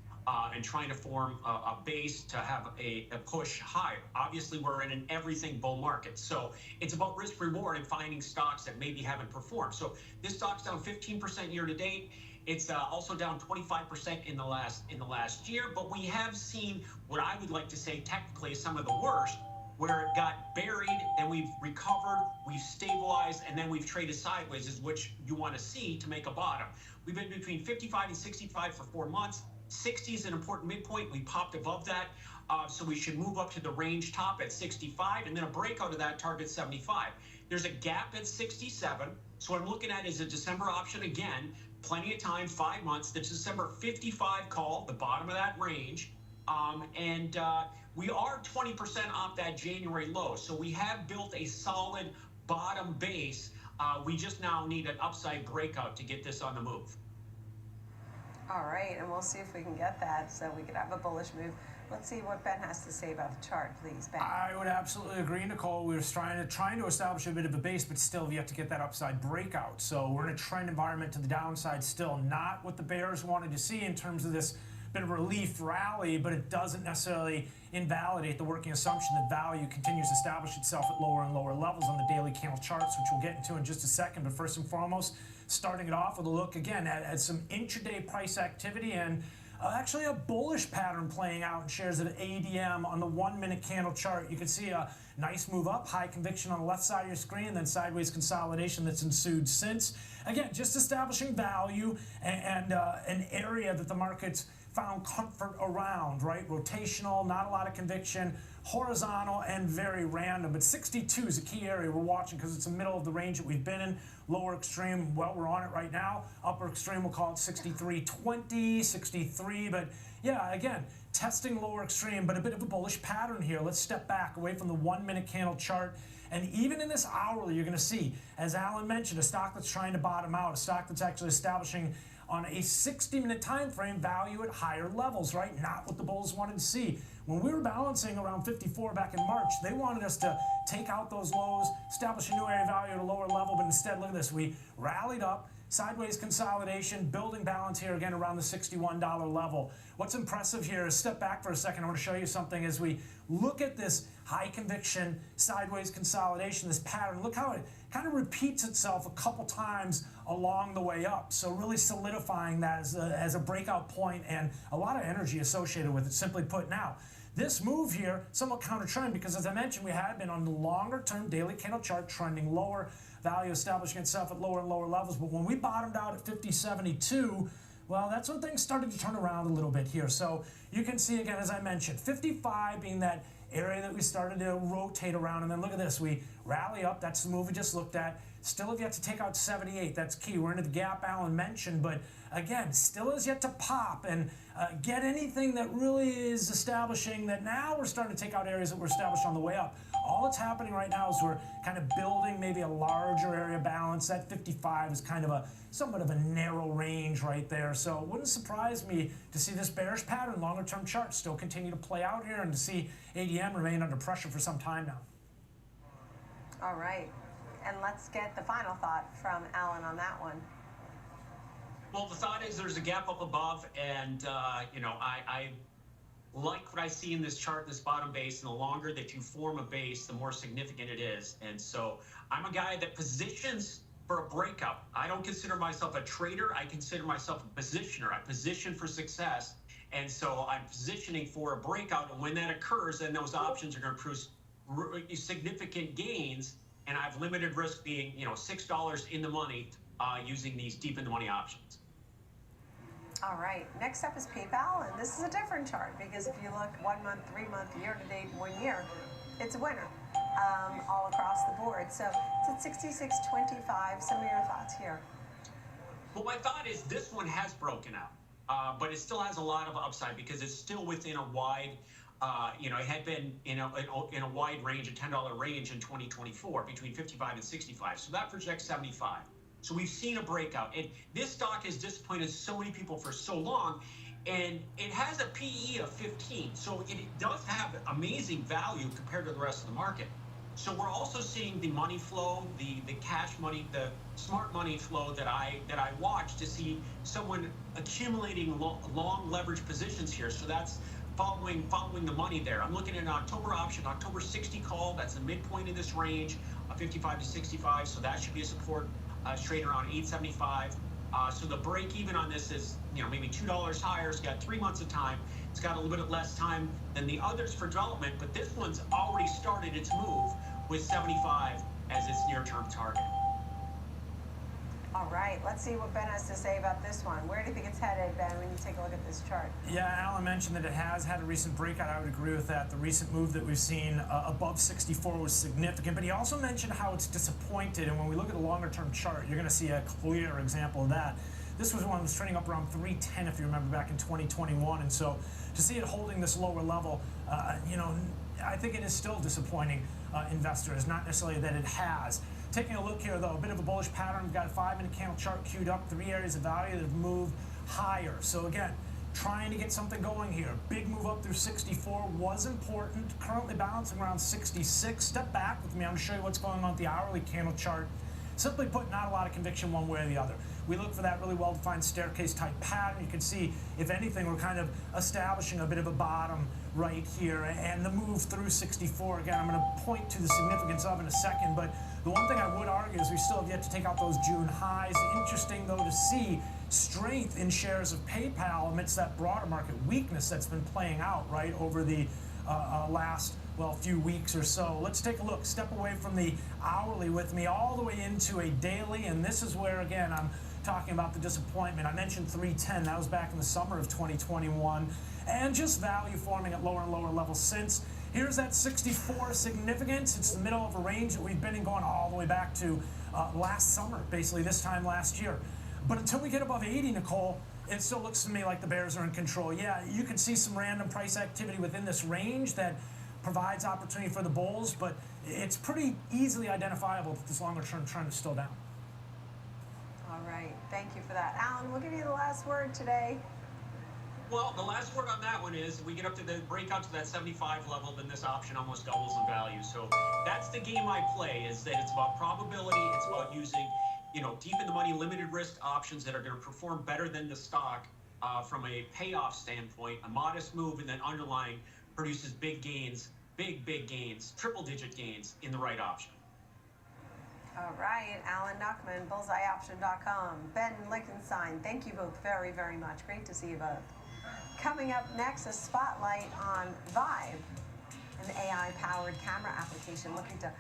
and trying to form a base to have a push higher. Obviously, we're in an everything bull market, so it's about risk reward and finding stocks that maybe haven't performed. So this stock's down 15% year to date. It's also down 25% in the last year, but we have seen what I would like to say technically is some of the worst, where it got buried, then we've recovered, we've stabilized, and then we've traded sideways, is which you want to see to make a bottom. We've been between 55 and 65 for 4 months. 60 is an important midpoint. We popped above that, so we should move up to the range top at 65, and then a breakout of that target 75. There's a gap at 67, so what I'm looking at is a December option again, plenty of time, 5 months. The December 55 call, the bottom of that range, and we are 20% off that January low, so we have built a solid bottom base. We just now need an upside breakout to get this on the move. All right, and we'll see if we can get that so we could have a bullish move. Let's see what Ben has to say about the chart, please, Ben. I would absolutely agree, Nicole. We were trying to establish a bit of a base, but still have yet to get that upside breakout. So we're in a trend environment to the downside still. Not what the bears wanted to see in terms of this bit of relief rally, but it doesn't necessarily invalidate the working assumption that value continues to establish itself at lower and lower levels on the daily candle charts, which we'll get into in just a second. But first and foremost, starting it off with a look again at some intraday price activity and actually a bullish pattern playing out in shares of ADM on the 1-minute candle chart. You can see a nice move up, high conviction on the left side of your screen, and then sideways consolidation that's ensued since. Again, just establishing value and an area that the market's found comfort around, right? Rotational, not a lot of conviction, horizontal, and very random. But 62 is a key area we're watching because it's the middle of the range that we've been in. Lower extreme, well, we're on it right now. Upper extreme, we'll call it 63.20, 63. But yeah, again, testing lower extreme, but a bit of a bullish pattern here. Let's step back away from the 1-minute candle chart. And even in this hourly, you're going to see, as Alan mentioned, a stock that's trying to bottom out, a stock that's actually establishing on a 60-minute time frame value at higher levels, right? Not what the bulls wanted to see. When we were balancing around 54 back in March, they wanted us to take out those lows, establish a new area of value at a lower level, but instead, look at this. We rallied up, sideways consolidation, building balance here again around the $61 level. What's impressive here is step back for a second. I want to show you something as we look at this high conviction sideways consolidation, this pattern. Look how it kind of repeats itself a couple times along the way up. So really solidifying that as a breakout point and a lot of energy associated with it, simply put. Now, this move here, somewhat counter trend because as I mentioned, we had been on the longer term daily candle chart trending lower, value establishing itself at lower and lower levels. But when we bottomed out at 50.72, well, that's when things started to turn around a little bit here. So you can see again, as I mentioned, 55 being that area that we started to rotate around. And then look at this, we rally up. That's the move we just looked at. Still have yet to take out 78. That's key. We're into the gap Alan mentioned, but again, still has yet to pop and get anything that really is establishing that now we're starting to take out areas that were established on the way up. All that's happening right now is we're kind of building maybe a larger area balance. That 55 is kind of a somewhat of a narrow range right there. So it wouldn't surprise me to see this bearish pattern, longer term chart still continue to play out here and to see ADM remain under pressure for some time now. All right. And let's get the final thought from Alan on that one. Well, the thought is there's a gap up above, and you know, I like what I see in this chart, this bottom base, and the longer that you form a base, the more significant it is. And so I'm a guy that positions for a breakout. I don't consider myself a trader. I consider myself a positioner. I position for success. And so I'm positioning for a breakout. And when that occurs, then those options are going to produce significant gains. And I have limited risk being, you know, $6 in the money using these deep in the money options. All right, next up is PayPal, and this is a different chart because if you look 1 month, 3 month, year to date, 1 year, it's a winner all across the board. So it's at 66.25. Some of your thoughts here. Well, my thought is this one has broken out, but it still has a lot of upside because it's still within a wide, you know, it had been in a wide range, a $10 range in 2024 between 55 and 65. So that projects 75. So we've seen a breakout, and this stock has disappointed so many people for so long, and it has a PE of 15, so it does have amazing value compared to the rest of the market. So we're also seeing the money flow, the cash money, the smart money flow that I watch to see someone accumulating long leverage positions here. So that's following the money there. I'm looking at an October option, October 60 call. That's the midpoint of this range, 55 to 65. So that should be a support. Straight around 875. So the break even on this is, you know, maybe $2 higher. It's got 3 months of time. It's got a little bit less time than the others for development, but this one's already started its move with 75 as its near-term target. All right, let's see what Ben has to say about this one. Where do you think it's headed, Ben, when you take a look at this chart? Yeah, Alan mentioned that it has had a recent breakout. I would agree with that. The recent move that we've seen above 64 was significant, but he also mentioned how it's disappointed, and when we look at a longer-term chart, you're going to see a clear example of that. This was one that was trading up around 310, if you remember, back in 2021, and so to see it holding this lower level, you know, I think it is still disappointing investors, not necessarily that it has. Taking a look here, though, a bit of a bullish pattern. We've got a 5-minute candle chart queued up, 3 areas of value that have moved higher. So again, trying to get something going here. Big move up through 64 was important. Currently bouncing around 66. Step back with me. I'm going to show you what's going on with the hourly candle chart. Simply put, not a lot of conviction one way or the other. We look for that really well-defined staircase type pattern. You can see, if anything, we're kind of establishing a bit of a bottom right here. And the move through 64, again, I'm going to point to the significance of in a second. But the one thing I would argue is we still have yet to take out those June highs. Interesting, though, to see strength in shares of PayPal amidst that broader market weakness that's been playing out, right, over the last, well, few weeks or so. Let's take a look. Step away from the hourly with me all the way into a daily, and this is where, again, I'm talking about the disappointment. I mentioned 310. That was back in the summer of 2021, and just value forming at lower and lower levels since. Here's that 64 significance. It's the middle of a range that we've been in going all the way back to last summer, basically this time last year. But until we get above 80, Nicole, it still looks to me like the bears are in control. Yeah, you can see some random price activity within this range that provides opportunity for the bulls, but it's pretty easily identifiable that this longer term trend is still down. All right, thank you for that. Alan, we'll give you the last word today. Well, the last word on that one is we get up to the breakout to that 75 level, then this option almost doubles in value. So that's the game I play, is that it's about probability. It's about using, you know, deep in the money, limited risk options that are going to perform better than the stock from a payoff standpoint. A modest move and then underlying produces big gains, big gains, triple-digit gains in the right option. All right, Alan Nuckman, bullseyeoption.com. Ben Lichtenstein, thank you both very, very much. Great to see you both. Coming up next, a spotlight on Vibe, an AI-powered camera application looking to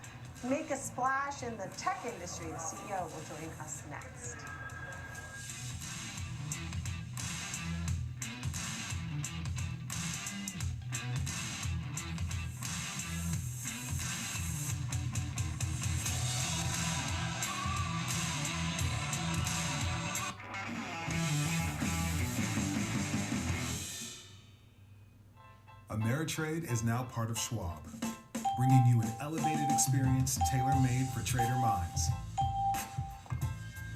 make a splash in the tech industry. The CEO will join us next. Ameritrade is now part of Schwab, bringing you an elevated experience tailor-made for trader minds.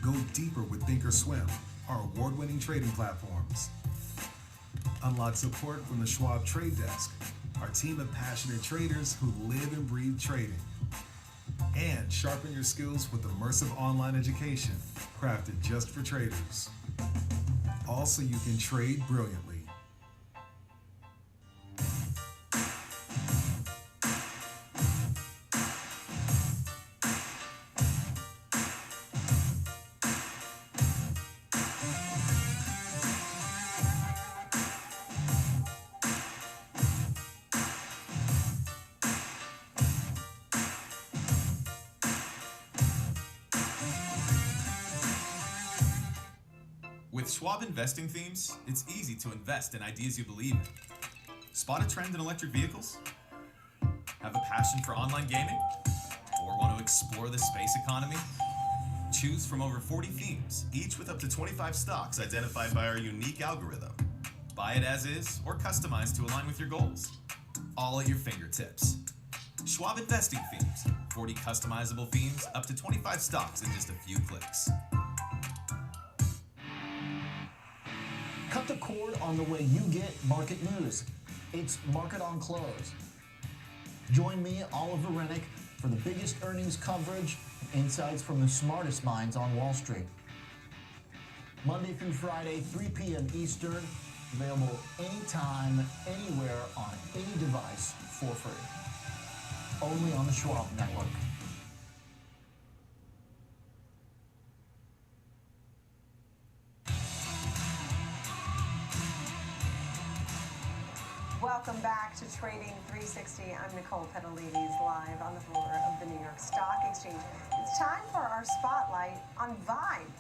Go deeper with Thinkorswim, our award-winning trading platforms. Unlock support from the Schwab Trade Desk, our team of passionate traders who live and breathe trading. And sharpen your skills with immersive online education, crafted just for traders. Also, you can trade brilliantly. With Schwab investing themes, it's easy to invest in ideas you believe in. Spot a trend in electric vehicles? Have a passion for online gaming? Or want to explore the space economy? Choose from over 40 themes, each with up to 25 stocks identified by our unique algorithm. Buy it as is or customize to align with your goals. All at your fingertips. Schwab investing themes, 40 customizable themes, up to 25 stocks in just a few clicks. Cut the cord on the way you get market news. It's Market on Close. Join me, Oliver Rennick, for the biggest earnings coverage and insights from the smartest minds on Wall Street. Monday through Friday, 3 p.m. Eastern, available anytime, anywhere, on any device for free. Only on the Schwab Network. Welcome back to Trading 360. I'm Nicole Petalides, live on the floor of the New York Stock Exchange. It's time for our spotlight on Vibe.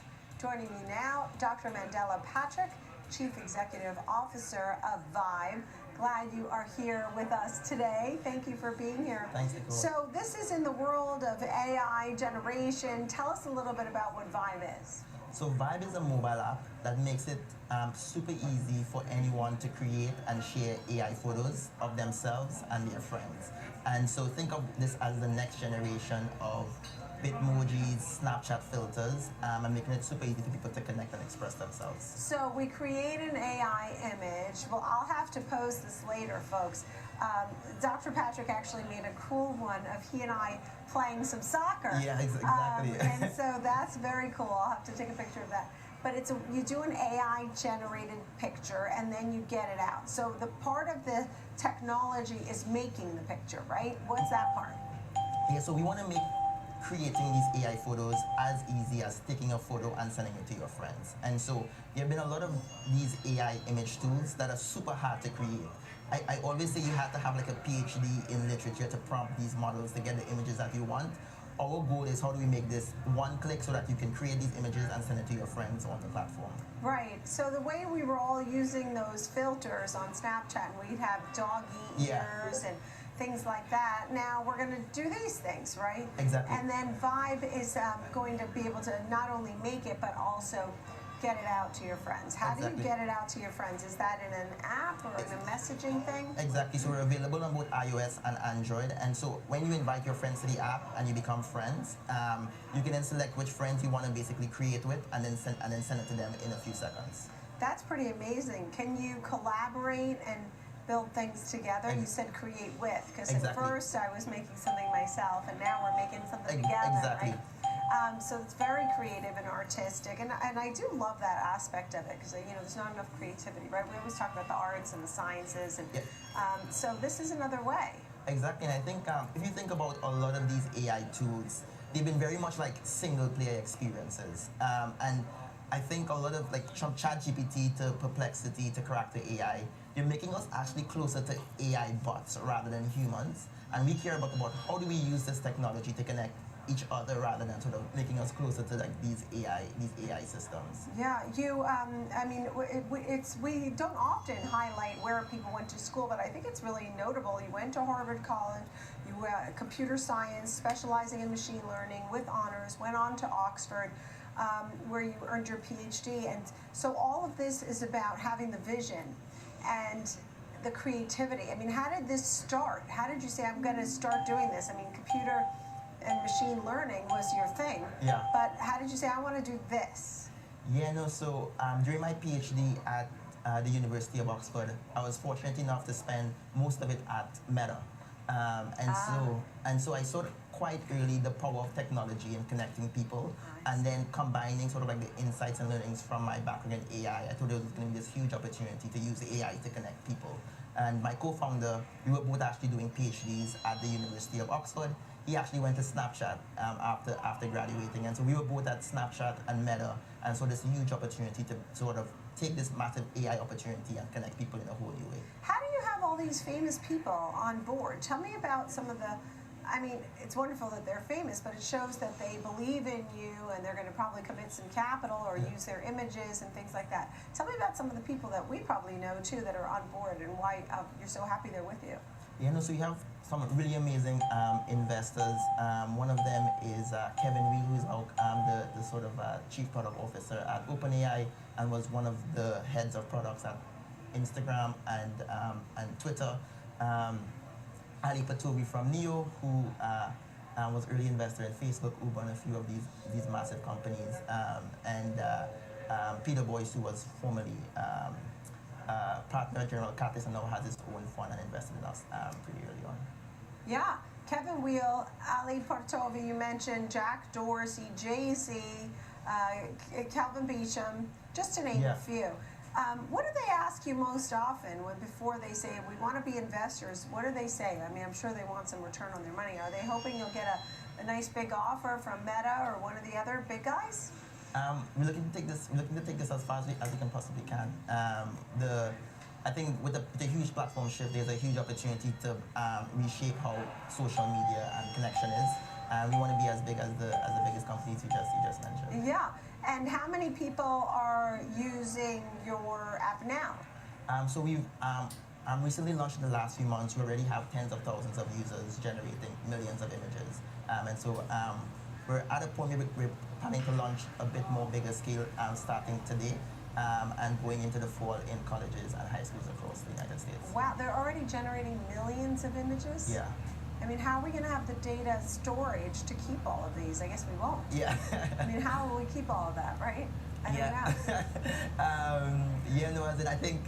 Joining me now, Dr. Mandela Patrick, Chief Executive Officer of Vibe. Glad you are here with us today. Thank you for being here. Thanks, Nicole. So this is in the world of AI generation. Tell us a little bit about what Vibe is. So Vibe is a mobile app that makes it super easy for anyone to create and share AI photos of themselves and their friends. And so think of this as the next generation of Bitmojis, Snapchat filters, and making it super easy for people to connect and express themselves. So we create an AI image. Well, I'll have to post this later, folks. Dr. Patrick actually made a cool one of he and I playing some soccer. Yeah, exactly. And so that's very cool. I'll have to take a picture of that. But you do an AI generated picture and then you get it out. So the part of the technology is making the picture, right? What's that part? Yeah, so we want to make creating these AI photos as easy as taking a photo and sending it to your friends. And so there have been a lot of these AI image tools that are super hard to create. I always say you have to have like a PhD in literature to prompt these models to get the images that you want. Our goal is how do we make this one click so that you can create these images and send it to your friends on the platform. Right. So the way we were all using those filters on Snapchat, and we'd have doggy ears and things like that. Now we're going to do these things, right? Exactly. And then Vibe is going to be able to not only make it, but also get it out to your friends. How do you get it out to your friends? Is that in an app or in a messaging thing? Exactly. So we're available on both iOS and Android. And so when you invite your friends to the app and you become friends, you can then select which friends you want to basically create with, and then send it to them in a few seconds. That's pretty amazing. Can you collaborate and build things together? You said create with, because at first I was making something myself, and now we're making something together. Exactly. Right? So it's very creative and artistic, and I do love that aspect of it, because there's not enough creativity, right? We always talk about the arts and the sciences, and so this is another way. Exactly, and I think if you think about a lot of these AI tools, they've been very much like single-player experiences, and I think a lot of like from ChatGPT to Perplexity to Character AI, they're making us actually closer to AI bots rather than humans, and we care about how do we use this technology to connect each other rather than sort of making us closer to like these AI systems. Yeah, I mean, we don't often highlight where people went to school, but I think it's really notable. You went to Harvard College, you computer science, specializing in machine learning with honors, went on to Oxford, where you earned your PhD, and so all of this is about having the vision and the creativity. I mean, how did this start? How did you say, I'm going to start doing this? I mean, computer and machine learning was your thing. Yeah. But how did you say, I want to do this? Yeah, no, so during my PhD at the University of Oxford, I was fortunate enough to spend most of it at Meta. And so I saw quite early the power of technology in connecting people, and then combining sort of like the insights and learnings from my background in AI. I thought there was going to be this huge opportunity to use AI to connect people. And my co-founder, we were both actually doing PhDs at the University of Oxford. He actually went to Snapchat after graduating, and so we were both at Snapchat and Meta, and so this huge opportunity to sort of take this massive AI opportunity and connect people in a whole new way. How do you have all these famous people on board? Tell me about some of the, I mean, it's wonderful that they're famous, but it shows that they believe in you and they're going to probably commit some capital or use their images and things like that. Tell me about some of the people that we probably know too that are on board and why you're so happy they're with you. Yeah, no, so you have some really amazing investors. One of them is Kevin Wheel, who's the sort of chief product officer at OpenAI and was one of the heads of products at Instagram and Twitter. Ali Patobi from Neo, who was early investor in Facebook, Uber, and a few of these massive companies. And Peter Boyce, who was formerly partner at General Catalyst and now has his own fund and invested in us pretty early on. Yeah, Kevin Wheel, Ali Partovi, you mentioned Jack Dorsey, Jay-Z, Calvin Beecham, just to name a few. What do they ask you most often before they say, we want to be investors? What do they say? I mean, I'm sure they want some return on their money. Are they hoping you'll get a nice big offer from Meta or one of the other big guys? We're looking to take this as far as we can possibly can. I think with the huge platform shift, there's a huge opportunity to reshape how social media and connection is. We want to be as big as the biggest companies you just mentioned. Yeah, and how many people are using your app now? So we've recently launched in the last few months. We already have tens of thousands of users generating millions of images, and so we're at a point where we're planning to launch a bit more bigger scale starting today. And going into the fall in colleges and high schools across the United States. Wow, they're already generating millions of images? Yeah. I mean, how are we going to have the data storage to keep all of these? I guess we won't. Yeah. I mean, how will we keep all of that, right? I don't know. Yeah, no, as in, I think,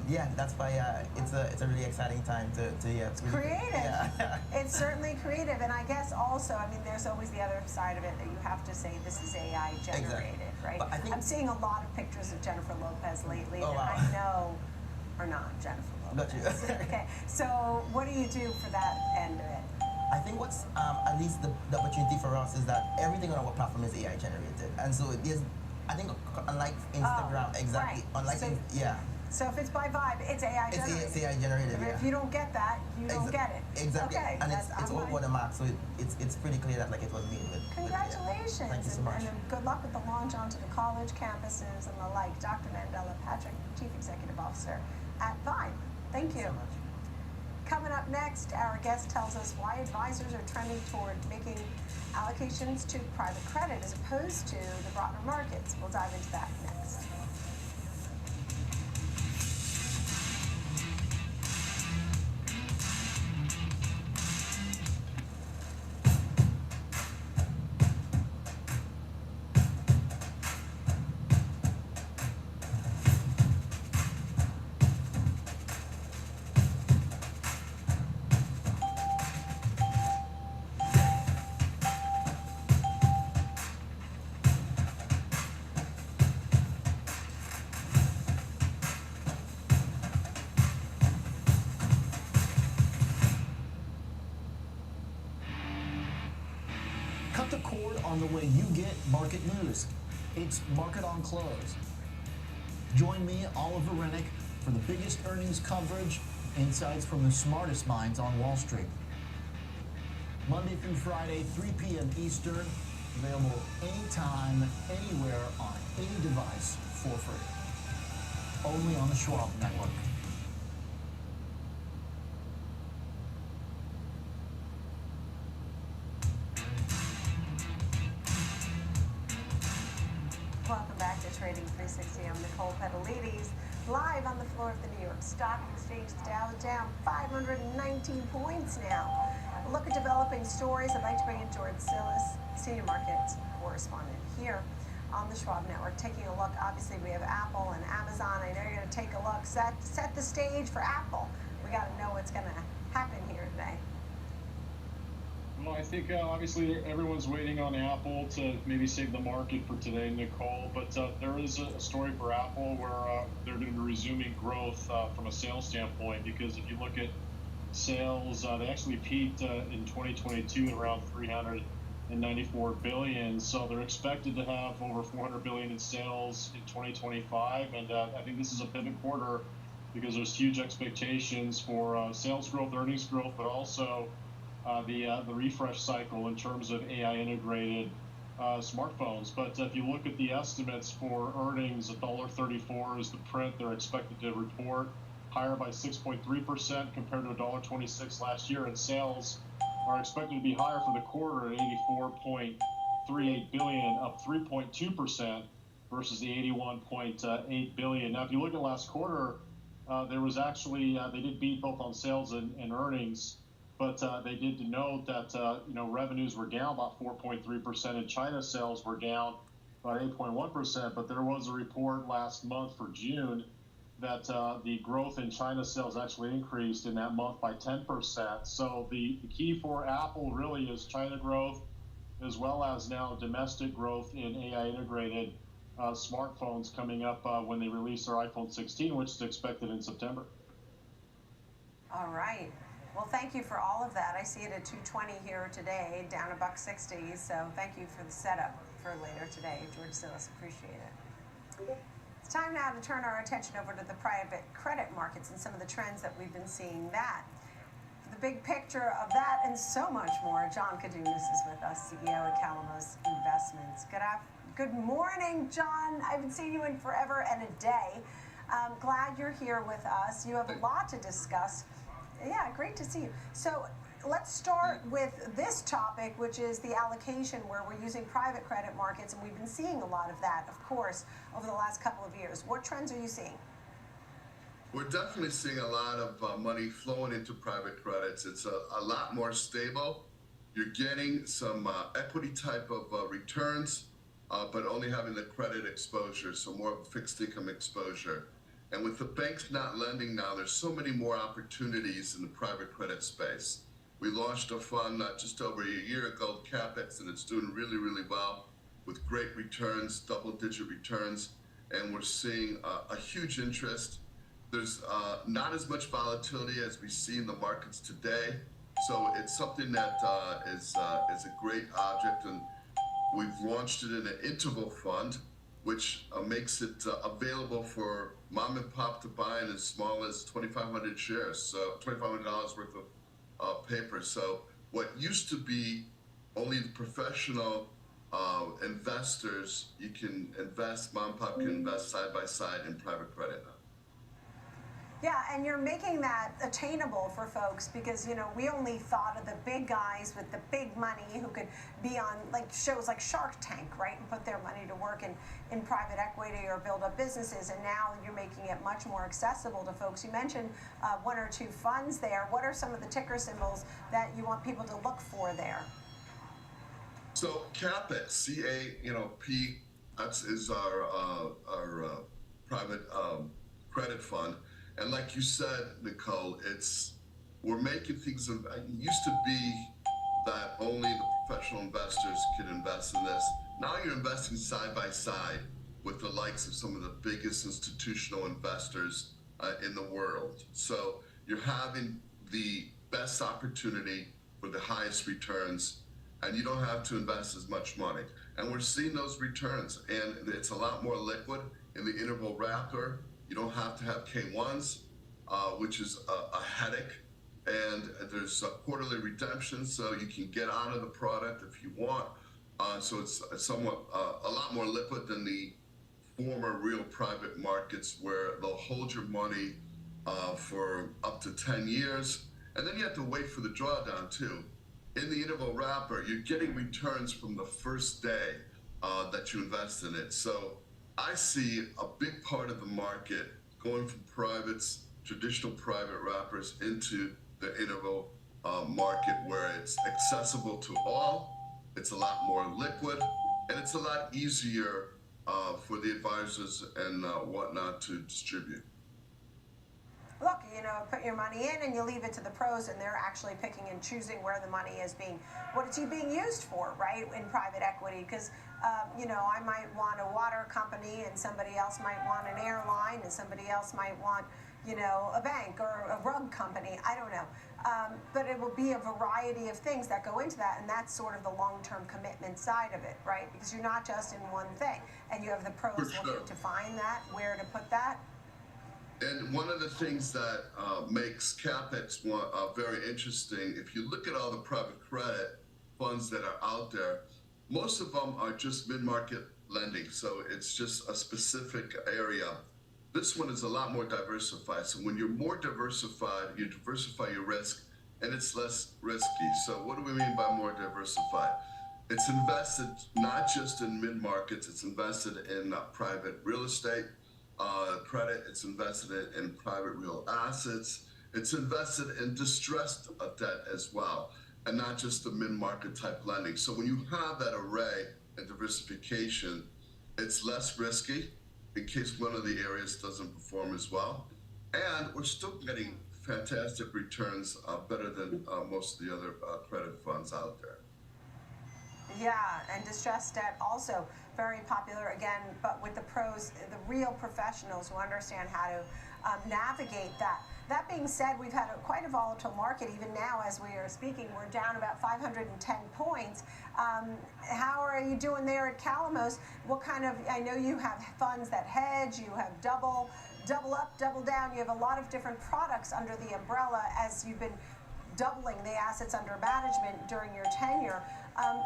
yeah, that's why it's a really exciting time to yeah. It's really Creative. Yeah. It's certainly creative, and I guess also, I mean, there's always the other side of it that you have to say this is AI generated, right? But I think I'm seeing a lot of pictures of Jennifer Lopez lately Oh, that wow. I know are not Jennifer Got you. Lopez. Okay, so what do you do for that end of it? I think what's at least the opportunity for us is that everything on our platform is AI generated, and so it is. I think unlike Instagram, exactly. right. Unlike So- yeah. So if it's by vibe, it's AI generated. It's AI generated. I mean, Yeah. if you don't get that, you don't get it. Exactly. Okay, And it's I'm all like- watermark, so it's pretty clear that like it was made with. Congratulations, Thank you so much. and good luck with the launch onto the college campuses and the like. Dr. Mandela Patrick, Chief Executive Officer at Vibe. Thank you. Coming up next, our guest tells us why advisors are trending toward making allocations to private credit as opposed to the broader markets. We'll dive into that next. Cut the cord on the way you get market news. It's Market on Close. Join me, Oliver Rennick, for the biggest earnings coverage, insights from the smartest minds on Wall Street. Monday through Friday, 3 p.m. Eastern, available anytime, anywhere, on any device for free. Only on the Schwab Network. Welcome back to Trading 360. I'm Nicole Petalides, live on the floor of the New York Stock Exchange. The Dow is down 519 points now. A look at developing stories. I'd like to bring in George Sillis, senior markets correspondent here on the Schwab Network. Taking a look, obviously we have Apple and Amazon. I know you're going to take a look, set the stage for Apple. We got to know what's going to happen here today. Well, I think obviously everyone's waiting on Apple to maybe save the market for today, Nicole. But there is a story for Apple where they're going to be resuming growth from a sales standpoint, because if you look at sales, they actually peaked in 2022 at around 394 billion. So they're expected to have over 400 billion in sales in 2025, and I think this is a pivot quarter because there's huge expectations for sales growth, earnings growth, but also the refresh cycle in terms of AI integrated smartphones. But if you look at the estimates for earnings, $1.34 is the print they're expected to report, higher by 6.3% compared to $1.26 last year, and sales are expected to be higher for the quarter at 84.38 billion, up 3.2% versus the 81.8 billion. Now, if you look at last quarter, there was actually they did beat both on sales and earnings. But they did denote that revenues were down about 4.3%, and China sales were down about 8.1%. But there was a report last month for June that the growth in China sales actually increased in that month by 10%. So the key for Apple really is China growth, as well as now domestic growth in AI integrated smartphones coming up when they release their iPhone 16, which is expected in September. All right. Well, thank you for all of that. I see it at 220 here today, down $1.60. So thank you for the setup for later today, George Sillis. Appreciate it. It's time now to turn our attention over to the private credit markets and some of the trends that we've been seeing that. For the big picture of that and so much more, John Kadunas is with us, CEO at Calamos Investments. Good morning, John. I haven't seen you in forever and a day. Glad you're here with us. You have a lot to discuss. Yeah, great to see you. So let's start with this topic, which is the allocation, where we're using private credit markets, and we've been seeing a lot of that, of course, over the last couple of years. What trends are you seeing? We're definitely seeing a lot of money flowing into private credits. It's a lot more stable. You're getting some equity type of returns, but only having the credit exposure, so more of a fixed income exposure. And with the banks not lending now, there's so many more opportunities in the private credit space. We launched a fund just over a year ago, CapEx, and it's doing really, really well with great returns, double-digit returns, and we're seeing a huge interest. There's not as much volatility as we see in the markets today, so it's something that is a great object, and we've launched it in an interval fund, which makes it available for mom and pop to buy in as small as 2,500 shares, so $2,500 worth of paper. So what used to be only the professional investors, you can invest, mom and pop can invest side by side in private credit now. Yeah, and you're making that attainable for folks because, you know, we only thought of the big guys with the big money who could be on like shows like Shark Tank, right, and put their money to work in private equity or build up businesses, and now you're making it much more accessible to folks. You mentioned one or two funds there. What are some of the ticker symbols that you want people to look for there? So CAPEX, C-A-P, is our private credit fund. And like you said, Nicole, we're making things, it used to be that only the professional investors could invest in this. Now you're investing side by side with the likes of some of the biggest institutional investors in the world. So you're having the best opportunity for the highest returns, and you don't have to invest as much money. And we're seeing those returns, and it's a lot more liquid in the interval wrapper. You don't have to have K1s, which is a headache, and there's quarterly redemption, so you can get out of the product if you want. So it's somewhat a lot more liquid than the former real private markets where they'll hold your money for up to 10 years, and then you have to wait for the drawdown too. In the interval wrapper, you're getting returns from the first day that you invest in it. So I see a big part of the market going from privates, traditional private wrappers, into the interval market where it's accessible to all, it's a lot more liquid, and it's a lot easier for the advisors and whatnot to distribute. Look, you know, put your money in and you leave it to the pros, and they're actually picking and choosing where the money is what it's being used for, right, in private equity. Because, you know, I might want a water company, and somebody else might want an airline, and somebody else might want, you know, a bank or a rug company. I don't know. But it will be a variety of things that go into that, and that's sort of the long-term commitment side of it, right? Because you're not just in one thing, and you have the pros looking to find that, where to put that. And one of the things that makes CAPEX very interesting, if you look at all the private credit funds that are out there, most of them are just mid-market lending, so it's just a specific area. This one is a lot more diversified. So when you're more diversified, you diversify your risk, and it's less risky. So what do we mean by more diversified? It's invested not just in mid-markets, it's invested in private real estate credit, it's invested in private real assets, it's invested in distressed debt as well, and not just the mid-market type lending. So when you have that array and diversification, it's less risky in case one of the areas doesn't perform as well. And we're still getting fantastic returns, better than most of the other credit funds out there. Yeah, and distressed debt also very popular again, but with the pros, the real professionals who understand how to navigate that. That being said, we've had quite a volatile market. Even now, as we are speaking, we're down about 510 points. How are you doing there at Calamos? What kind of, I know you have funds that hedge, you have double up, double down. You have a lot of different products under the umbrella as you've been doubling the assets under management during your tenure.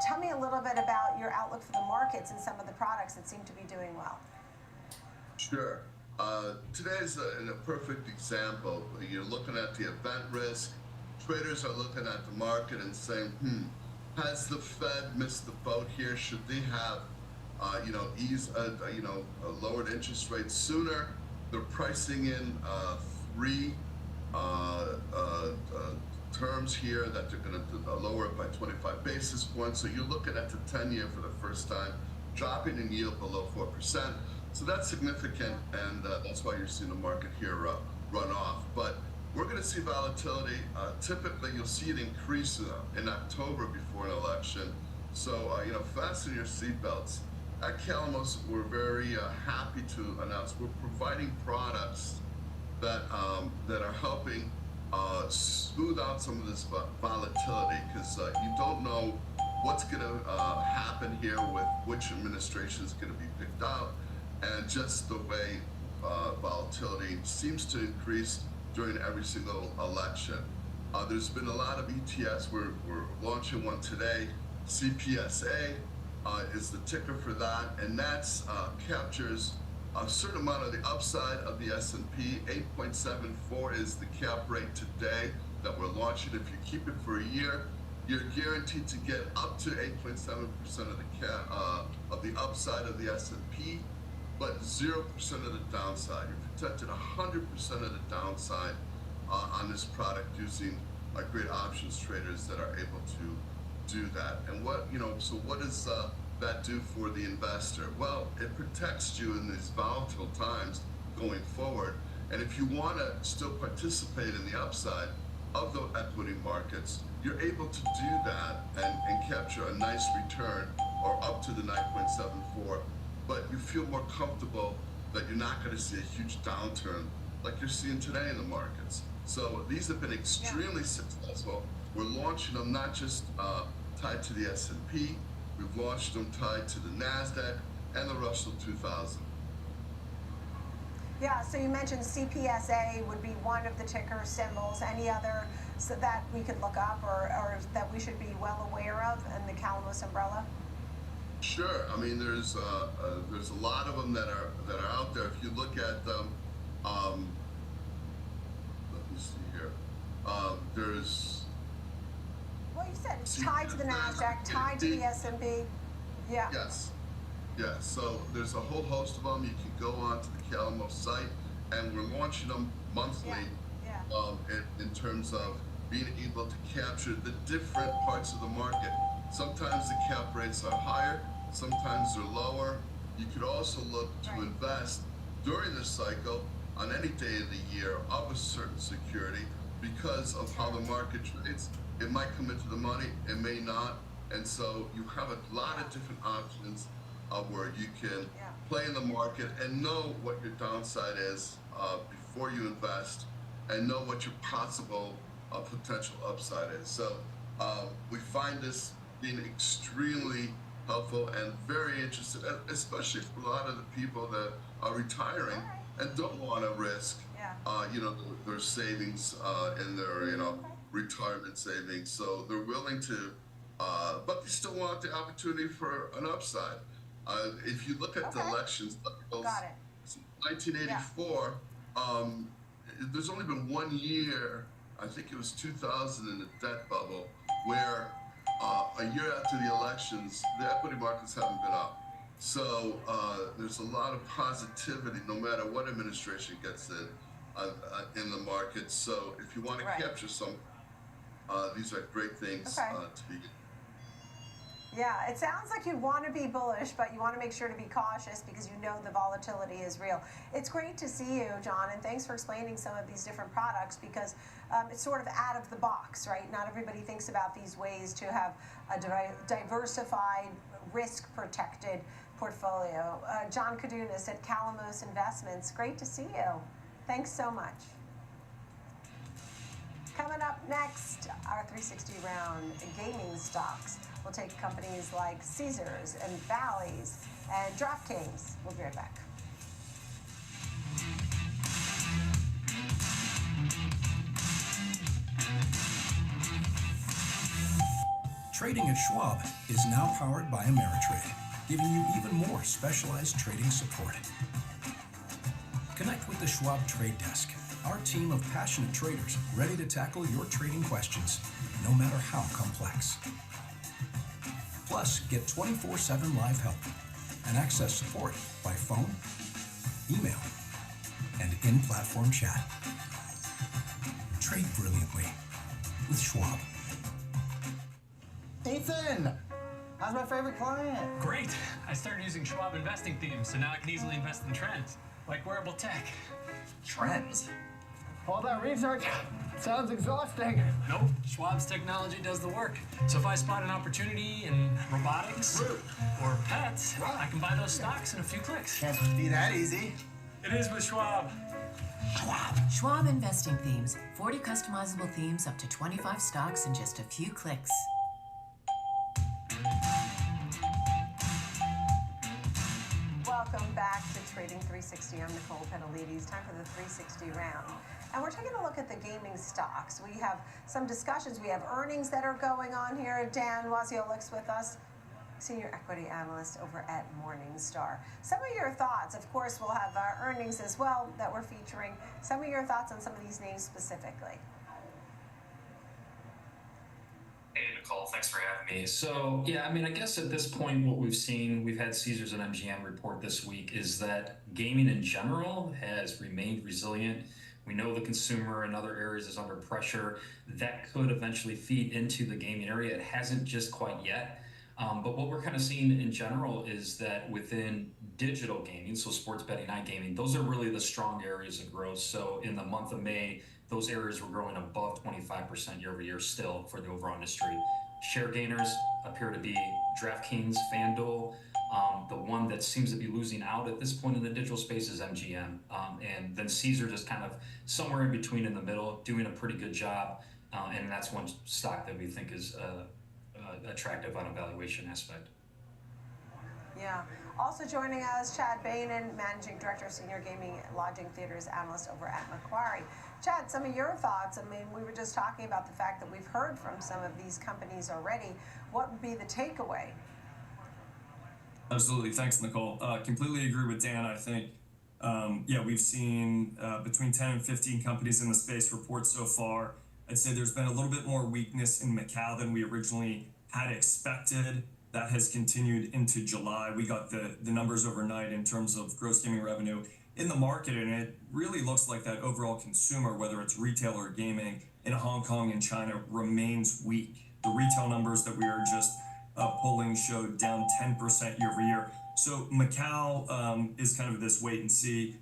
Tell me a little bit about your outlook for the markets and some of the products that seem to be doing well. Sure. Today is a perfect example. You're looking at the event risk. Traders are looking at the market and saying, has the Fed missed the boat here? Should they have, lowered interest rates sooner? They're pricing in 3 terms here that they're going to lower it by 25 basis points. So you're looking at the 10-year for the first time dropping in yield below 4%. So that's significant, and that's why you're seeing the market here run off. But we're going to see volatility. Typically, you'll see it increase in October before an election. So, fasten your seatbelts. At Calamos, we're very happy to announce we're providing products that are helping smooth out some of this volatility, because you don't know what's going to happen here with which administration is going to be picked out, and just the way volatility seems to increase during every single election. There's been a lot of ETFs. We're launching one today. CPSA is the ticker for that, and that's captures a certain amount of the upside of the S&P. 8.74 is the cap rate today that we're launching. If you keep it for a year, you're guaranteed to get up to 8.7% of the of the upside of the S&P, but 0% of the downside. You're protected 100% of the downside on this product using great options traders that are able to do that. And so what does that do for the investor? Well, it protects you in these volatile times going forward. And if you want to still participate in the upside of the equity markets, you're able to do that and capture a nice return, or up to the 9.74, but you feel more comfortable that you're not going to see a huge downturn like you're seeing today in the markets. So these have been extremely successful. We're launching them not just tied to the S&P, we've launched them tied to the NASDAQ and the Russell 2000. Yeah, so you mentioned CPSA would be one of the ticker symbols. Any other so that we could look up or that we should be well aware of in the Calamos umbrella? Sure. I mean, there's a lot of them that are out there. If you look at them, let me see here. There's. Well, you said it's tied to the NASDAQ, tied to the S&P. Yeah. Yes. Yeah. So there's a whole host of them. You can go onto the Calamos site, and we're launching them monthly. In terms of being able to capture the different parts of the market. Sometimes the cap rates are higher, sometimes they're lower. You could also look to invest during the cycle on any day of the year of a certain security because of how the market trades. It might come into the money, it may not, and so you have a lot of different options where you can play in the market and know what your downside is before you invest, and know what your possible potential upside is. So we find this being extremely helpful and very interesting, especially for a lot of the people that are retiring and don't want to risk, their savings in their, retirement savings. So they're willing to, but they still want the opportunity for an upside. If you look at the elections, since 1984, there's only been 1 year, I think it was 2000 in the debt bubble, where a year after the elections, the equity markets haven't been up. So there's a lot of positivity no matter what administration gets in the market. So if you want to capture some, these are great things to be. Yeah, it sounds like you want to be bullish, but you want to make sure to be cautious because you know the volatility is real. It's great to see you, John, and thanks for explaining some of these different products because it's sort of out of the box, right? Not everybody thinks about these ways to have a diversified, risk-protected portfolio. John Kadunas at Calamos Investments, great to see you. Thanks so much. Coming up next, our 360 round gaming stocks. We'll take companies like Caesars and Bally's and DraftKings. We'll be right back. Trading at Schwab is now powered by Ameritrade, giving you even more specialized trading support. Connect with the Schwab Trade Desk, our team of passionate traders ready to tackle your trading questions, no matter how complex. Plus, get 24/7 live help and access support by phone, email, and in-platform chat. Trade brilliantly with Schwab. Ethan, how's my favorite client? Great. I started using Schwab investing themes, so now I can easily invest in trends, like wearable tech. Trends. All that research sounds exhausting. Nope, Schwab's technology does the work. So if I spot an opportunity in robotics or pets, I can buy those stocks in a few clicks. Can't be that easy. It is with Schwab. Schwab investing themes. 40 customizable themes, up to 25 stocks in just a few clicks. Welcome back to Trading 360. I'm Nicole Petalides. Time for the 360 round. And we're taking a look at the gaming stocks. We have some discussions. We have earnings that are going on here. Dan Wasiolek's with us, Senior Equity Analyst over at Morningstar. Some of your thoughts, of course, we'll have earnings as well that we're featuring. Some of your thoughts on some of these names specifically. Hey, Nicole, thanks for having me. So, yeah, I mean, I guess at this point, what we've seen, we've had Caesars and MGM report this week, is that gaming in general has remained resilient. We know the consumer in other areas is under pressure. That could eventually feed into the gaming area. It hasn't just quite yet. But what we're kind of seeing in general is that within digital gaming, so sports betting, iGaming, those are really the strong areas of growth. So in the month of May, those areas were growing above 25% year over year still for the overall industry. Share gainers appear to be DraftKings, FanDuel. The one that seems to be losing out at this point in the digital space is MGM. And then Caesar just kind of somewhere in between in the middle, doing a pretty good job. And that's one stock that we think is attractive on a valuation aspect. Yeah. Also joining us, Chad Bainan, Managing Director, Senior Gaming Lodging Theaters Analyst over at Macquarie. Chad, some of your thoughts. I mean, we were just talking about the fact that we've heard from some of these companies already. What would be the takeaway? Absolutely. Thanks, Nicole. Completely agree with Dan. I think, we've seen between 10 and 15 companies in the space report so far. I'd say there's been a little bit more weakness in Macau than we originally had expected. That has continued into July. We got the numbers overnight in terms of gross gaming revenue in the market, and it really looks like that overall consumer, whether it's retail or gaming, in Hong Kong and China remains weak. The retail numbers that we are just polling showed down 10% year over year. So Macau is kind of this wait and see.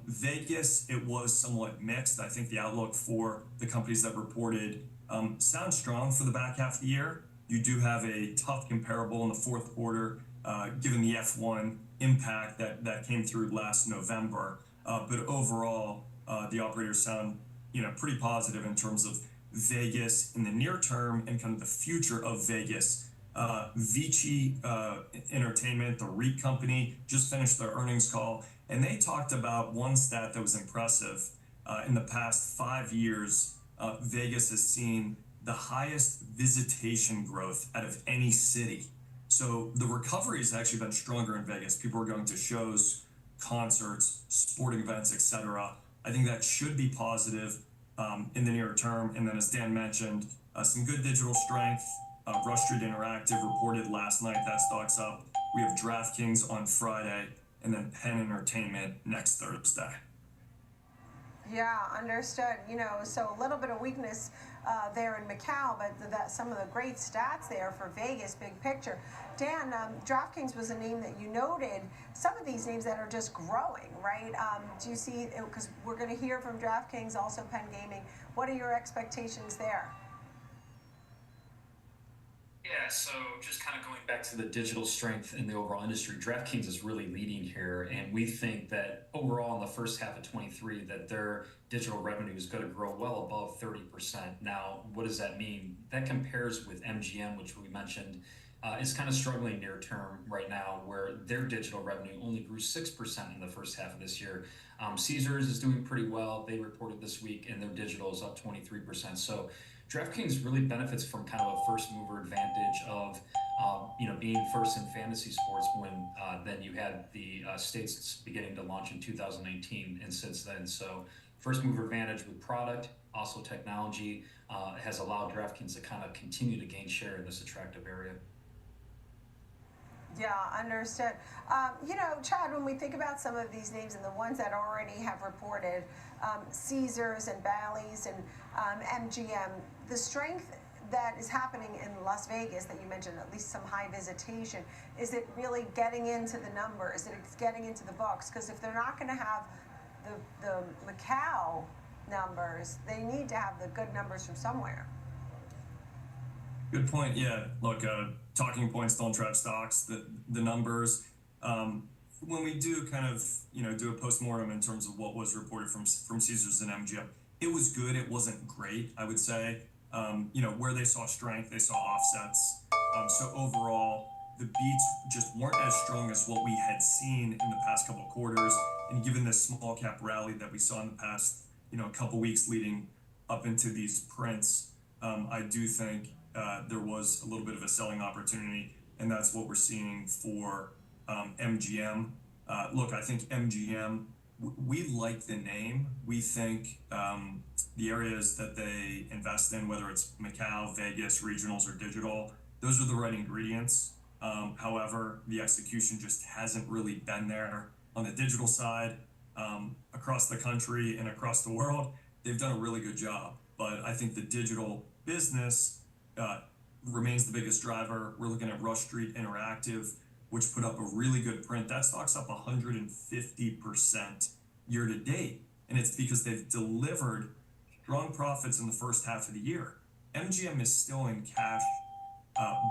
Vegas, it was somewhat mixed. I think the outlook for the companies that reported sounds strong for the back half of the year. You do have a tough comparable in the fourth quarter, given the F1 impact that came through last November. But overall, the operators sound pretty positive in terms of Vegas in the near term and kind of the future of Vegas. Vici Entertainment, the REIT company, just finished their earnings call, and they talked about one stat that was impressive. In the past 5 years, Vegas has seen the highest visitation growth out of any city. So the recovery has actually been stronger in Vegas. People are going to shows, concerts, sporting events, etc. I think that should be positive in the near term. And then, as Dan mentioned, some good digital strength. Rush Street Interactive reported last night that stock's up. We have DraftKings on Friday, and then Penn Entertainment next Thursday. Yeah, understood. So a little bit of weakness there in Macau, but some of the great stats there for Vegas, big picture. Dan, DraftKings was a name that you noted. Some of these names that are just growing, right? Do you see, because we're going to hear from DraftKings, also Penn Gaming. What are your expectations there? Yeah, so just kind of going back to the digital strength in the overall industry, DraftKings is really leading here, and we think that overall in the first half of 23 that their digital revenue is going to grow well above 30%. Now, what does that mean? That compares with MGM, which we mentioned is kind of struggling near term right now, where their digital revenue only grew 6% in the first half of this year. Caesars is doing pretty well. They reported this week, and their digital is up 23%. So DraftKings really benefits from kind of a first mover advantage of being first in fantasy sports when then you had the states beginning to launch in 2019 and since then. So first mover advantage with product, also technology, has allowed DraftKings to kind of continue to gain share in this attractive area. Yeah, understood. You know, Chad, when we think about some of these names and the ones that already have reported, Caesars and Bally's and MGM, the strength that is happening in Las Vegas that you mentioned, at least some high visitation, is it really getting into the numbers? Is it getting into the books? Because if they're not going to have the Macau numbers, they need to have the good numbers from somewhere. Good point. Yeah, look, talking points don't drive stocks. The numbers. When we do kind of do a postmortem in terms of what was reported from Caesars and MGM, it was good. It wasn't great, I would say. Where they saw strength, they saw offsets. So overall, the beats just weren't as strong as what we had seen in the past couple of quarters. And given this small cap rally that we saw in the past, couple weeks leading up into these prints, I do think there was a little bit of a selling opportunity, and that's what we're seeing for MGM. Look, I think MGM, we like the name. We think the areas that they invest in, whether it's Macau, Vegas, regionals, or digital, those are the right ingredients. However, the execution just hasn't really been there on the digital side. Across the country and across the world, they've done a really good job. But I think the digital business remains the biggest driver. We're looking at Rush Street Interactive, which put up a really good print. That stock's up 150% year to date. And it's because they've delivered strong profits in the first half of the year. MGM is still in cash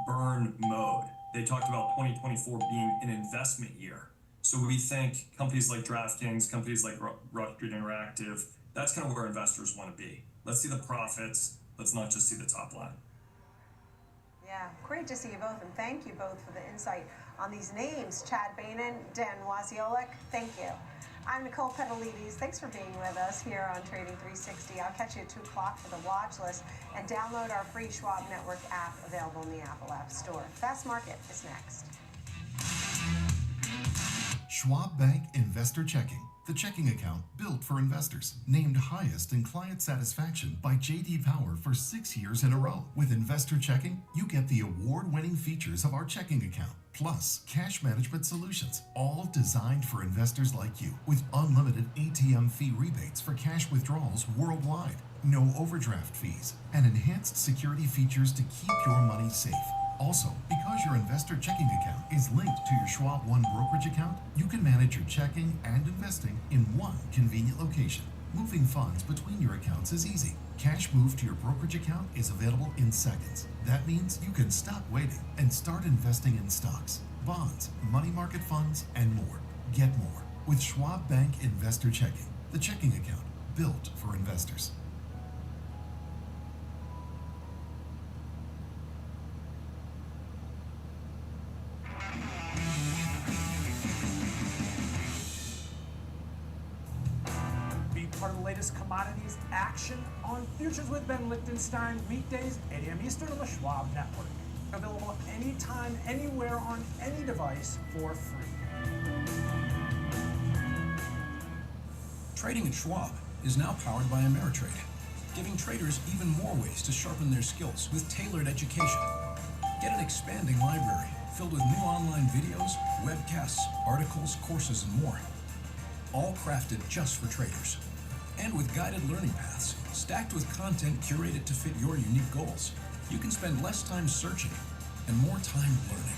burn mode. They talked about 2024 being an investment year. So we think companies like DraftKings, companies like Rush Street Interactive, that's kind of where investors want to be. Let's see the profits. Let's not just see the top line. Yeah, great to see you both, and thank you both for the insight on these names. Chad Bainan, Dan Wasiolek, thank you. I'm Nicole Petalides. Thanks for being with us here on Trading 360. I'll catch you at 2 o'clock for the watch list, and download our free Schwab Network app available in the Apple App Store. Fast Market is next. Schwab Bank Investor Checking, the checking account built for investors. Named highest in client satisfaction by J.D. Power for 6 years in a row. With Investor Checking, you get the award-winning features of our checking account, plus cash management solutions, all designed for investors like you, with unlimited ATM fee rebates for cash withdrawals worldwide, no overdraft fees, and enhanced security features to keep your money safe. Also, because your investor checking account is linked to your Schwab One brokerage account, you can manage your checking and investing in one convenient location. Moving funds between your accounts is easy. Cash moved to your brokerage account is available in seconds. That means you can stop waiting and start investing in stocks, bonds, money market funds, and more. Get more with Schwab Bank Investor Checking, the checking account built for investors. Part of the latest commodities action on Futures with Ben Lichtenstein, weekdays, 8 a.m. Eastern on the Schwab Network. Available anytime, anywhere, on any device for free. Trading at Schwab is now powered by Ameritrade, giving traders even more ways to sharpen their skills with tailored education. Get an expanding library filled with new online videos, webcasts, articles, courses, and more. All crafted just for traders. And with guided learning paths, stacked with content curated to fit your unique goals, you can spend less time searching and more time learning.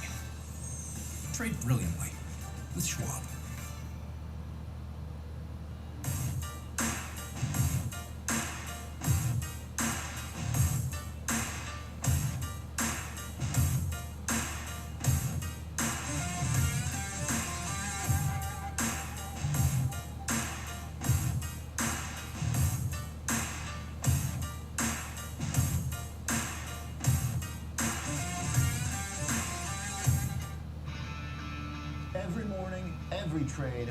Trade brilliantly with Schwab. Every morning, every trade,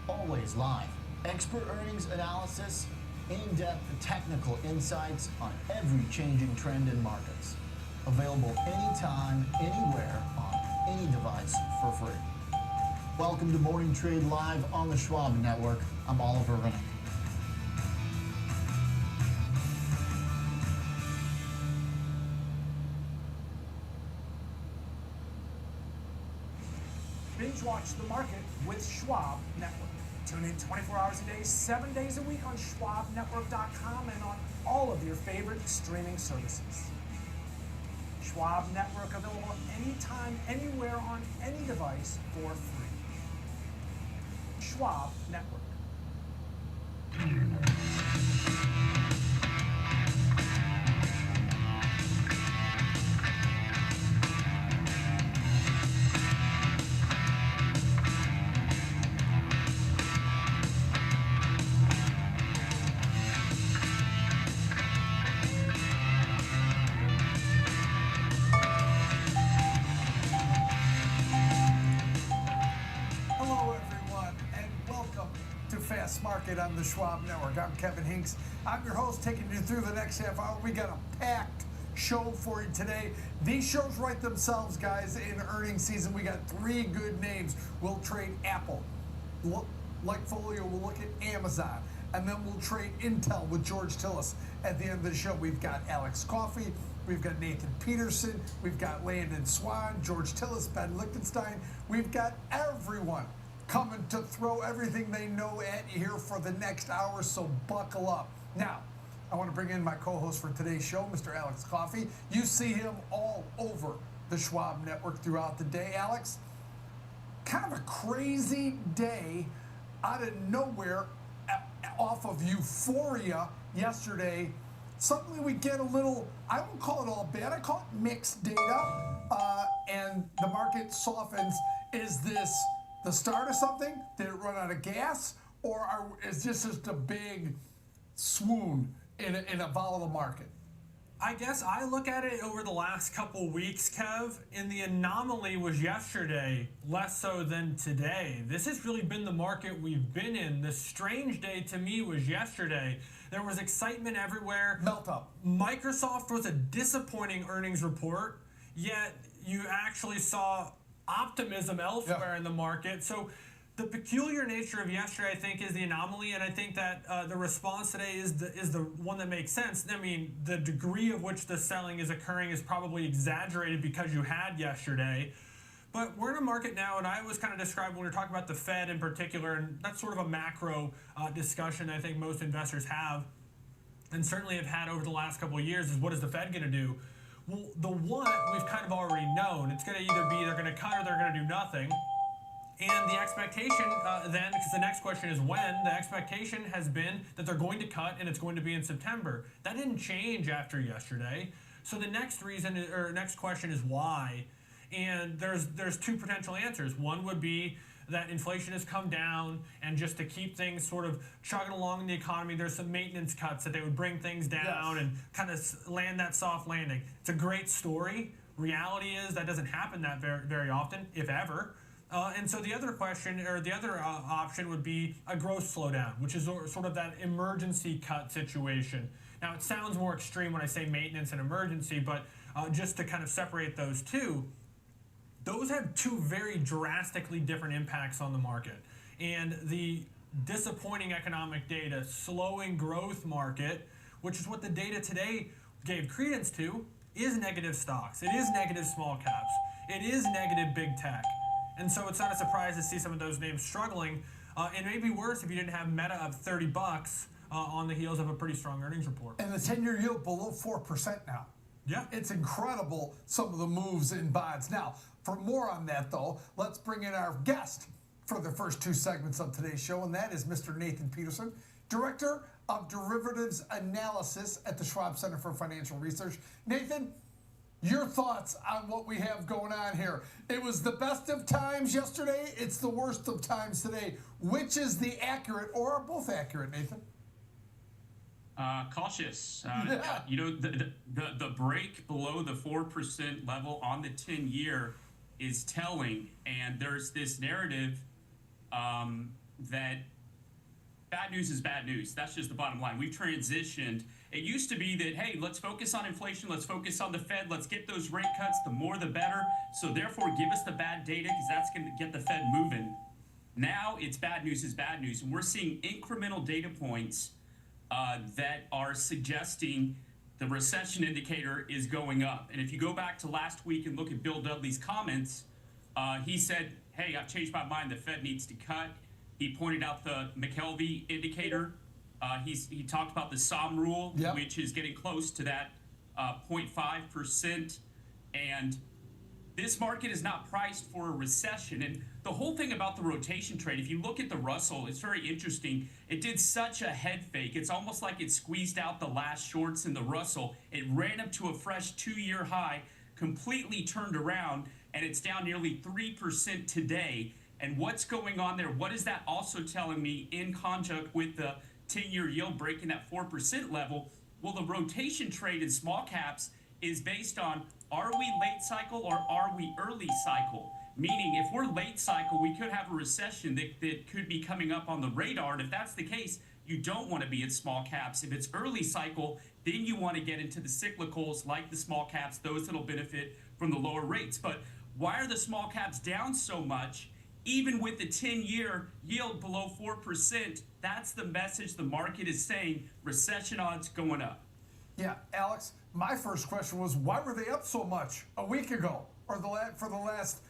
always live. Expert earnings analysis, in-depth technical insights on every changing trend in markets. Available anytime, anywhere, on any device for free. Welcome to Morning Trade Live on the Schwab Network. I'm Oliver Rennick. Binge watch the market with Schwab Network. Tune in 24 hours a day, 7 days a week on schwabnetwork.com and on all of your favorite streaming services. Schwab Network available anytime, anywhere, on any device for free. Schwab Network. Hello, everyone, and welcome to Fast Market on the Schwab Network. I'm Kevin Hinks. I'm your host, taking you through the next half hour. We got a packed show for you today. These shows write themselves, guys, in earnings season. We got 3 good names. We'll trade Apple. Like Folio, we'll look at Amazon. And then we'll trade Intel with George Tillis. At the end of the show, we've got Alex Coffey. We've got Nathan Peterson. We've got Landon Swan, George Tillis, Ben Lichtenstein. We've got everyone coming to throw everything they know at you here for the next hour, so buckle up. Now, I want to bring in my co-host for today's show, Mr. Alex Coffey. You see him all over the Schwab Network throughout the day. Alex, kind of a crazy day out of nowhere, off of euphoria yesterday. Suddenly we get a little, I won't call it all bad, I call it mixed data, and the market softens. Is this the start of something? Did it run out of gas? Or is this just a big swoon in a volatile market? I guess I look at it over the last couple weeks, Kev, and the anomaly was yesterday, less so than today. This has really been the market we've been in. The strange day to me was yesterday. There was excitement everywhere. Melt up. Microsoft was a disappointing earnings report, yet you actually saw optimism elsewhere in the market. So the peculiar nature of yesterday, I think, is the anomaly, and I think that the response today is the one that makes sense. I mean, the degree of which the selling is occurring is probably exaggerated because you had yesterday. But we're in a market now, and I always kind of describe when we were talking about the Fed in particular, and that's sort of a macro discussion I think most investors have, and certainly have had over the last couple of years, is what is the Fed going to do? Well, the what we've kind of already known. It's going to either be they're going to cut or they're going to do nothing. And the expectation then, because the next question is when, the expectation has been that they're going to cut and it's going to be in September. That didn't change after yesterday. So the next reason, or next question is why. And there's 2 potential answers. One would be that inflation has come down, and just to keep things sort of chugging along in the economy, there's some maintenance cuts that they would bring things down and kind of land that soft landing. It's a great story. Reality is that doesn't happen that very often, if ever. And so the other question, or the other option, would be a growth slowdown, which is sort of that emergency cut situation. Now, it sounds more extreme when I say maintenance and emergency, but just to kind of separate those two, those have 2 very drastically different impacts on the market. And the disappointing economic data, slowing growth market, which is what the data today gave credence to, is negative stocks. It is negative small caps. It is negative big tech. And so it's not a surprise to see some of those names struggling. It may be worse if you didn't have Meta up $30 on the heels of a pretty strong earnings report. And the 10-year yield below 4% now. Yeah. It's incredible, some of the moves in bonds. Now, for more on that, though, let's bring in our guest for the first 2 segments of today's show, and that is Mr. Nathan Peterson, Director of Derivatives Analysis at the Schwab Center for Financial Research. Nathan, your thoughts on what we have going on here. It was the best of times yesterday. It's the worst of times today. Which is the accurate, or are both accurate, Nathan? Cautious. You know, the break below the 4% level on the 10-year is telling, and there's this narrative that bad news is bad news. That's just the bottom line. We've transitioned. It used to be that, hey, let's focus on inflation, let's focus on the Fed, let's get those rate cuts, the more the better. So therefore, give us the bad data because that's going to get the Fed moving. Now it's bad news is bad news. And we're seeing incremental data points that are suggesting the recession indicator is going up. And if you go back to last week and look at Bill Dudley's comments, He said, hey, I've changed my mind. The Fed needs to cut. He pointed out the McKelvey indicator. He talked about the SOM rule, which is getting close to that 0.5%. And this market is not priced for a recession. And the whole thing about the rotation trade, if you look at the Russell, it's very interesting. It did such a head fake. It's almost like it squeezed out the last shorts in the Russell. It ran up to a fresh 2-year high, completely turned around, and it's down nearly 3% today. And what's going on there? What is that also telling me in conjunct with the 10-year yield breaking that 4% level? Well, the rotation trade in small caps is based on, are we late cycle or are we early cycle? Meaning, if we're late cycle, we could have a recession that could be coming up on the radar. And if that's the case, you don't want to be in small caps. If it's early cycle, then you want to get into the cyclicals like the small caps, those that'll benefit from the lower rates. But why are the small caps down so much? Even with the 10-year yield below 4%, that's the message the market is saying, recession odds going up. Yeah, Alex, my first question was, why were they up so much a week ago or for the last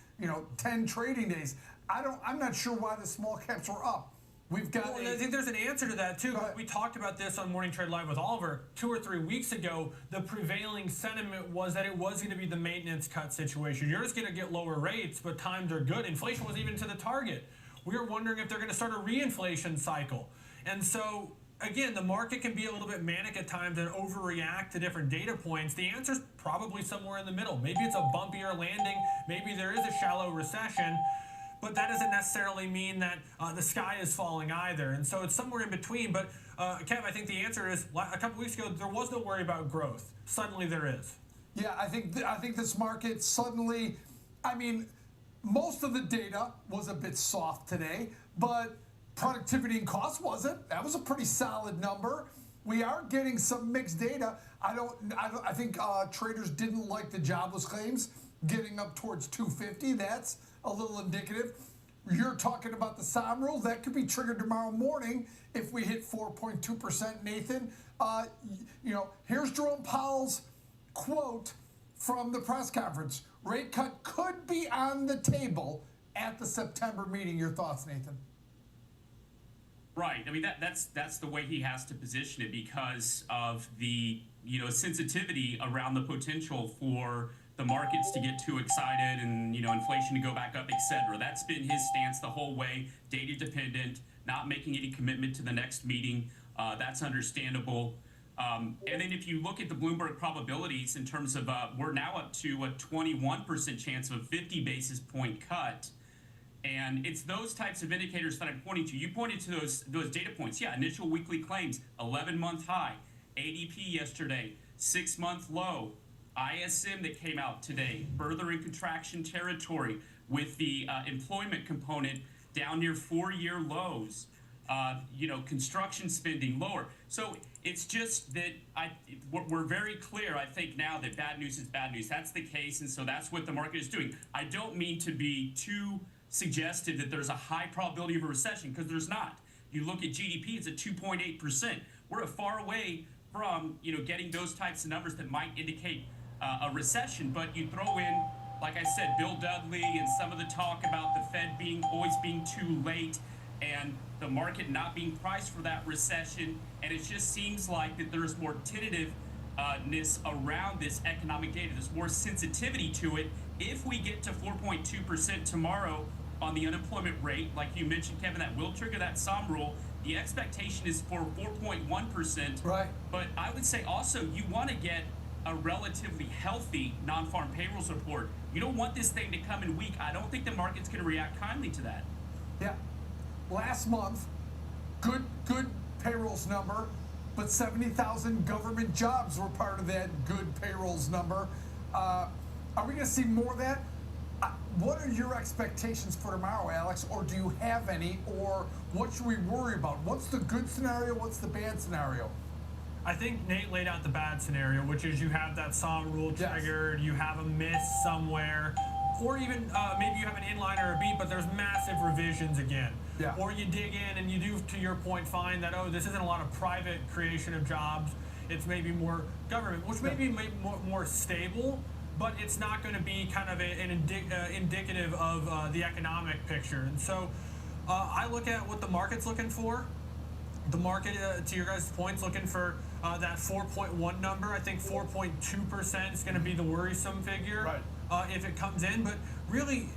10 trading days? I'm not sure why the small caps were up. We've got. Well, I think there's an answer to that too. We talked about this on Morning Trade Live with Oliver 2 or 3 weeks ago. The prevailing sentiment was that it was going to be the maintenance cut situation. You're just going to get lower rates, but times are good. Inflation wasn't even to the target. We were wondering if they're going to start a reinflation cycle. And so, again, the market can be a little bit manic at times and overreact to different data points. The answer's probably somewhere in the middle. Maybe it's a bumpier landing. Maybe there is a shallow recession. But that doesn't necessarily mean that the sky is falling either. And so it's somewhere in between. But, Kev, I think the answer is, a couple weeks ago, there was no worry about growth. Suddenly there is. Yeah, I think this market suddenly, most of the data was a bit soft today, but productivity and cost wasn't. That was a pretty solid number. We are getting some mixed data. I think traders didn't like the jobless claims getting up towards 250. That's a little indicative. You're talking about the SOM rule. That could be triggered tomorrow morning if we hit 4.2%, Nathan. Here's Jerome Powell's quote from the press conference. Rate cut could be on the table at the September meeting. Your thoughts, Nathan? Right. That's the way he has to position it because of the sensitivity around the potential for the markets to get too excited and inflation to go back up, etc. That's been his stance the whole way, data dependent, not making any commitment to the next meeting. That's understandable. And then if you look at the Bloomberg probabilities in terms of we're now up to a 21% chance of a 50 basis point cut. And it's those types of indicators that I'm pointing to. You pointed to those data points. Yeah, initial weekly claims, 11-month high. ADP yesterday, 6-month low. ISM that came out today, further in contraction territory with the employment component down near 4-year lows. Construction spending lower. So it's just that we're very clear, I think, now that bad news is bad news. That's the case, and so that's what the market is doing. I don't mean to be too suggestive that there's a high probability of a recession, because there's not. You look at GDP, it's at 2.8%. We're far away from getting those types of numbers that might indicate a recession, but you throw in, like I said, Bill Dudley and some of the talk about the Fed always being too late and the market not being priced for that recession, and it just seems like that there's more tentativeness around this economic data. There's more sensitivity to it. If we get to 4.2% tomorrow on the unemployment rate, like you mentioned, Kevin, that will trigger that SOM rule. The expectation is for 4.1%. Right. But I would say also you want to get a relatively healthy non-farm payrolls report. You don't want this thing to come in weak. I don't think the market's going to react kindly to that. Yeah. Last month, good payrolls number, but 70,000 government jobs were part of that good payrolls number. Are we going to see more of that? What are your expectations for tomorrow, Alex? Or do you have any? Or what should we worry about? What's the good scenario? What's the bad scenario? I think Nate laid out the bad scenario, which is you have that SOM rule triggered, you have a miss somewhere, or even maybe you have an inline or a beat, but there's massive revisions again. Yeah. Or you dig in and you do, to your point, find that, this isn't a lot of private creation of jobs, it's maybe more government, which may be more stable, but it's not going to be kind of indicative of the economic picture. And so I look at what the market's looking for. The market, to your guys' points, looking for that 4.1 number. I think 4.2% is going to be the worrisome figure if it comes in. But really,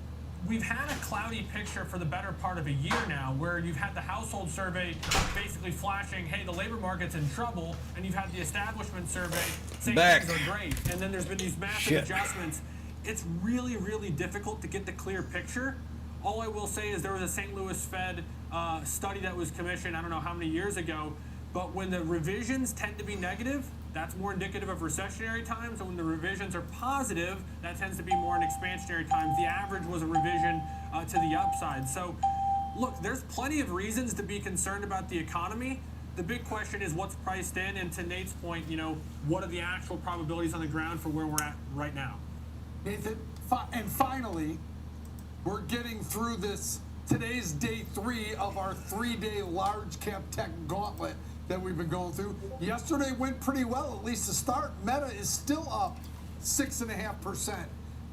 we've had a cloudy picture for the better part of a year now, where you've had the household survey basically flashing, hey, the labor market's in trouble, and you've had the establishment survey saying things are great. And then there's been these massive adjustments. It's really, really difficult to get the clear picture. All I will say is there was a St. Louis Fed study that was commissioned, I don't know how many years ago, but when the revisions tend to be negative, that's more indicative of recessionary times, and when the revisions are positive, that tends to be more in expansionary times. The average was a revision to the upside. So, look, there's plenty of reasons to be concerned about the economy. The big question is what's priced in, and to Nate's point, what are the actual probabilities on the ground for where we're at right now? Nathan, and finally, we're getting through this. Today's day 3 of our 3-day large cap tech gauntlet that we've been going through. Yesterday went pretty well, at least to start. Meta is still up 6.5%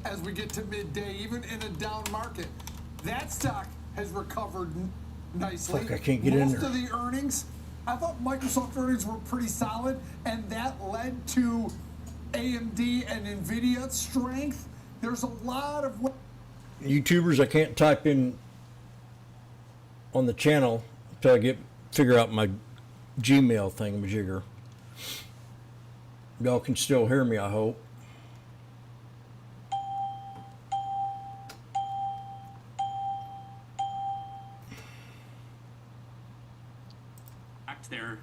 as we get to midday, even in a down market. That stock has recovered nicely. Fuck, I can't get in there. Most of the earnings, I thought Microsoft earnings were pretty solid, and that led to AMD and NVIDIA strength. There's a lot of YouTubers, I can't type in on the channel until I figure out my Gmail thingamajigger. Y'all can still hear me, I hope. There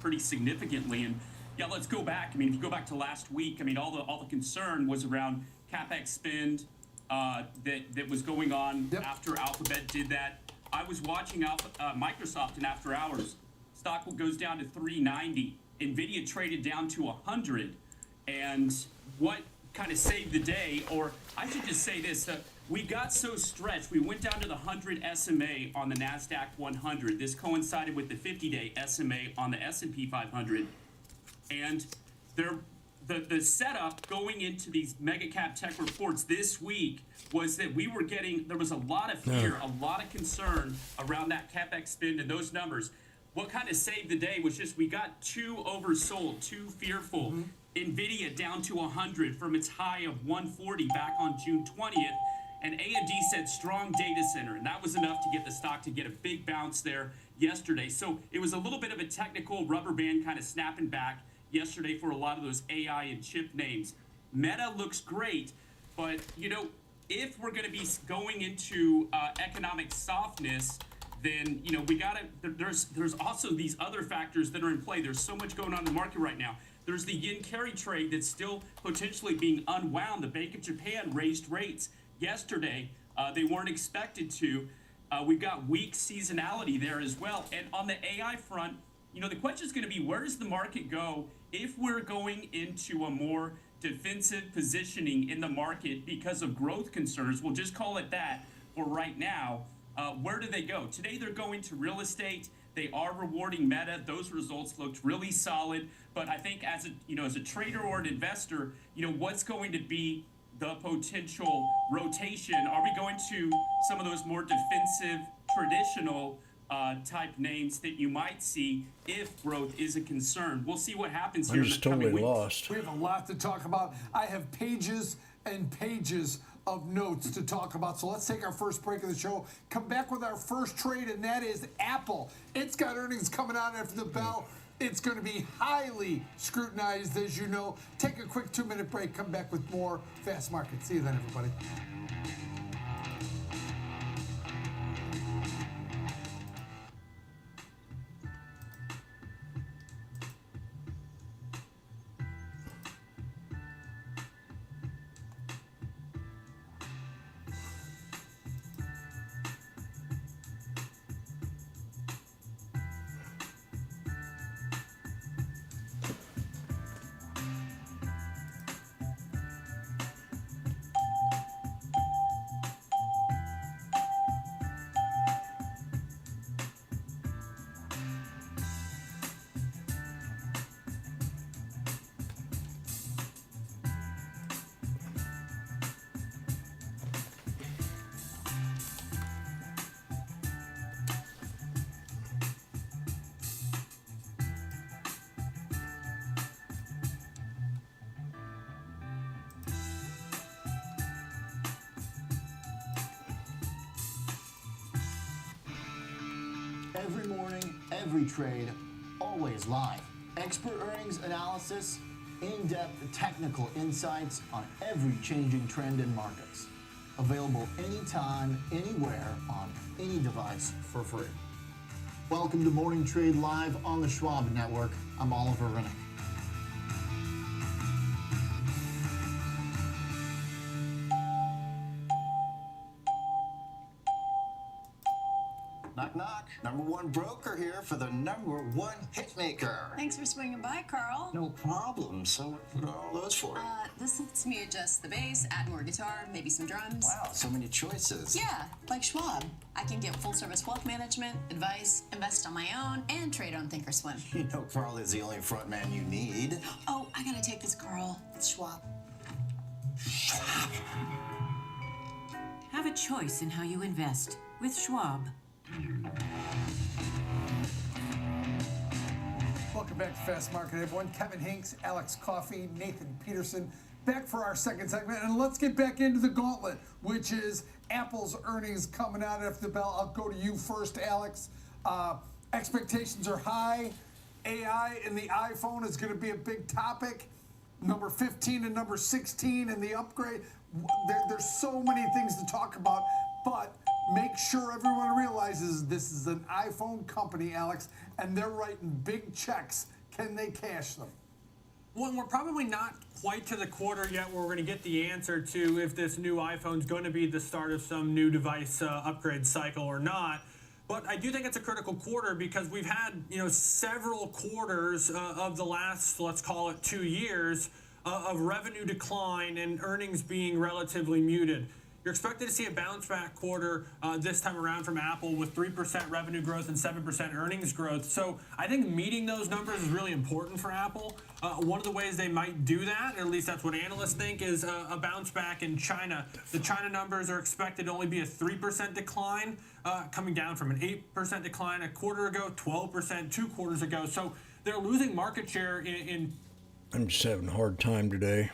pretty significantly, and yeah, let's go back. I mean, if you go back to last week, I mean, all the concern was around CapEx spend that was going on after Alphabet did that. I was watching Microsoft, and after hours, stock goes down to 390. Nvidia traded down to 100, and what kind of saved the day, or I should just say this. We got so stretched, we went down to the 100 SMA on the NASDAQ 100. This coincided with the 50-day SMA on the S&P 500. And the setup going into these mega cap tech reports this week was that there was a lot of fear, a lot of concern around that CapEx spend and those numbers. What kind of saved the day was just we got too oversold, too fearful. NVIDIA down to 100 from its high of 140 back on June 20th. And AMD said strong data center, and that was enough to get the stock to get a big bounce there yesterday. So it was a little bit of a technical rubber band kind of snapping back yesterday for a lot of those AI and chip names. Meta looks great, but if we're going to be going into economic softness, then we gotta. There's also these other factors that are in play. There's so much going on in the market right now. There's the yen carry trade that's still potentially being unwound. The Bank of Japan raised rates yesterday. They weren't expected to. We've got weak seasonality there as well. And on the AI front, the question is going to be, where does the market go if we're going into a more defensive positioning in the market because of growth concerns? We'll just call it that for right now. Where do they go? Today they're going to real estate. They are rewarding Meta. Those results looked really solid. But I think as a trader or an investor, what's going to be the potential rotation? Are we going to some of those more defensive, traditional type names that you might see if growth is a concern? We'll see what happens here in the coming weeks. Lost. We have a lot to talk about. I have pages and pages of notes to talk about. So let's take our first break of the show. Come back with our first trade, and that is Apple. It's got earnings coming out after the bell. It's going to be highly scrutinized, as you know. Take a quick 2-minute break. Come back with more Fast Market. See you then, everybody. every morning, every trade, always live. Expert earnings analysis, in-depth technical insights on every changing trend in markets. Available anytime, anywhere, on any device for free. Welcome to Morning Trade Live on the Schwab Network. I'm Oliver Rennick. Knock, knock. Number one broker here for the number one hitmaker. Thanks for swinging by, Carl. No problem. So what are all those for? This lets me adjust the bass, add more guitar, maybe some drums. Wow, so many choices. Yeah, like Schwab. I can get full-service wealth management, advice, invest on my own, and trade on Thinkorswim. You know Carl is the only front man you need. Oh, I gotta take this, Carl. It's Schwab. Have a choice in how you invest with Schwab. Welcome back to Fast Market, everyone. Kevin Hinks, Alex Coffey, Nathan Peterson, back for our second segment. And let's get back into the gauntlet, which is Apple's earnings coming out after the bell. I'll go to you first, Alex. Expectations are high. AI in the iPhone is going to be a big topic. Number 15 and number 16 and the upgrade. There's so many things to talk about, but make sure everyone realizes this is an iPhone company, Alex, and they're writing big checks. Can they cash them? Well, we're probably not quite to the quarter yet where we're going to get the answer to if this new iPhone's going to be the start of some new device upgrade cycle or not. But I do think it's a critical quarter because we've had, several quarters of the last, let's call it 2 years, of revenue decline and earnings being relatively muted. You're expected to see a bounce back quarter this time around from Apple with 3% revenue growth and 7% earnings growth. So I think meeting those numbers is really important for Apple. One of the ways they might do that, or at least that's what analysts think, is a bounce back in China. The China numbers are expected to only be a 3% decline, coming down from an 8% decline a quarter ago, 12% 2 quarters ago. So they're losing market share in I'm just having a hard time today.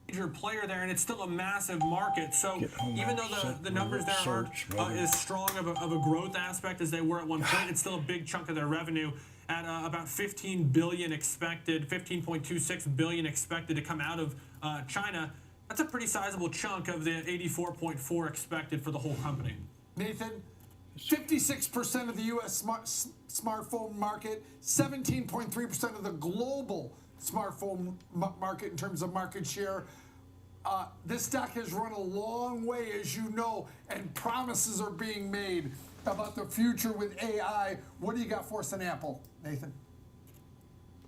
Major player there, and it's still a massive market. So even though the numbers there aren't as strong of a growth aspect as they were at one point, it's still a big chunk of their revenue at about 15 billion expected, 15.26 billion expected to come out of China. That's a pretty sizable chunk of the 84.4 expected for the whole company. Nathan, 56% of the U.S. smartphone market, 17.3% of the global smartphone market in terms of market share. This stock has run a long way, as you know, and promises are being made about the future with AI. What do you got for us on Apple, Nathan?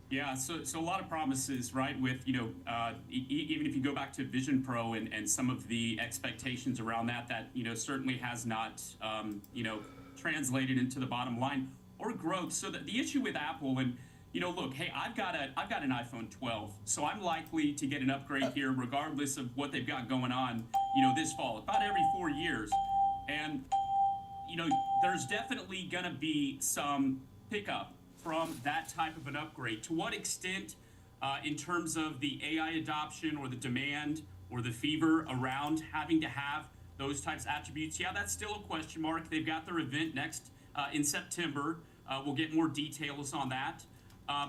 Yeah, so a lot of promises, right? With, even if you go back to Vision Pro and some of the expectations around that, certainly has not, translated into the bottom line or growth. So the issue with Apple, and look, hey, I've got an iPhone 12, so I'm likely to get an upgrade here, regardless of what they've got going on, this fall, about every 4 years. And, there's definitely going to be some pickup from that type of an upgrade. To what extent, in terms of the AI adoption or the demand or the fever around having to have those types of attributes, yeah, that's still a question mark. They've got their event next in September. We'll get more details on that.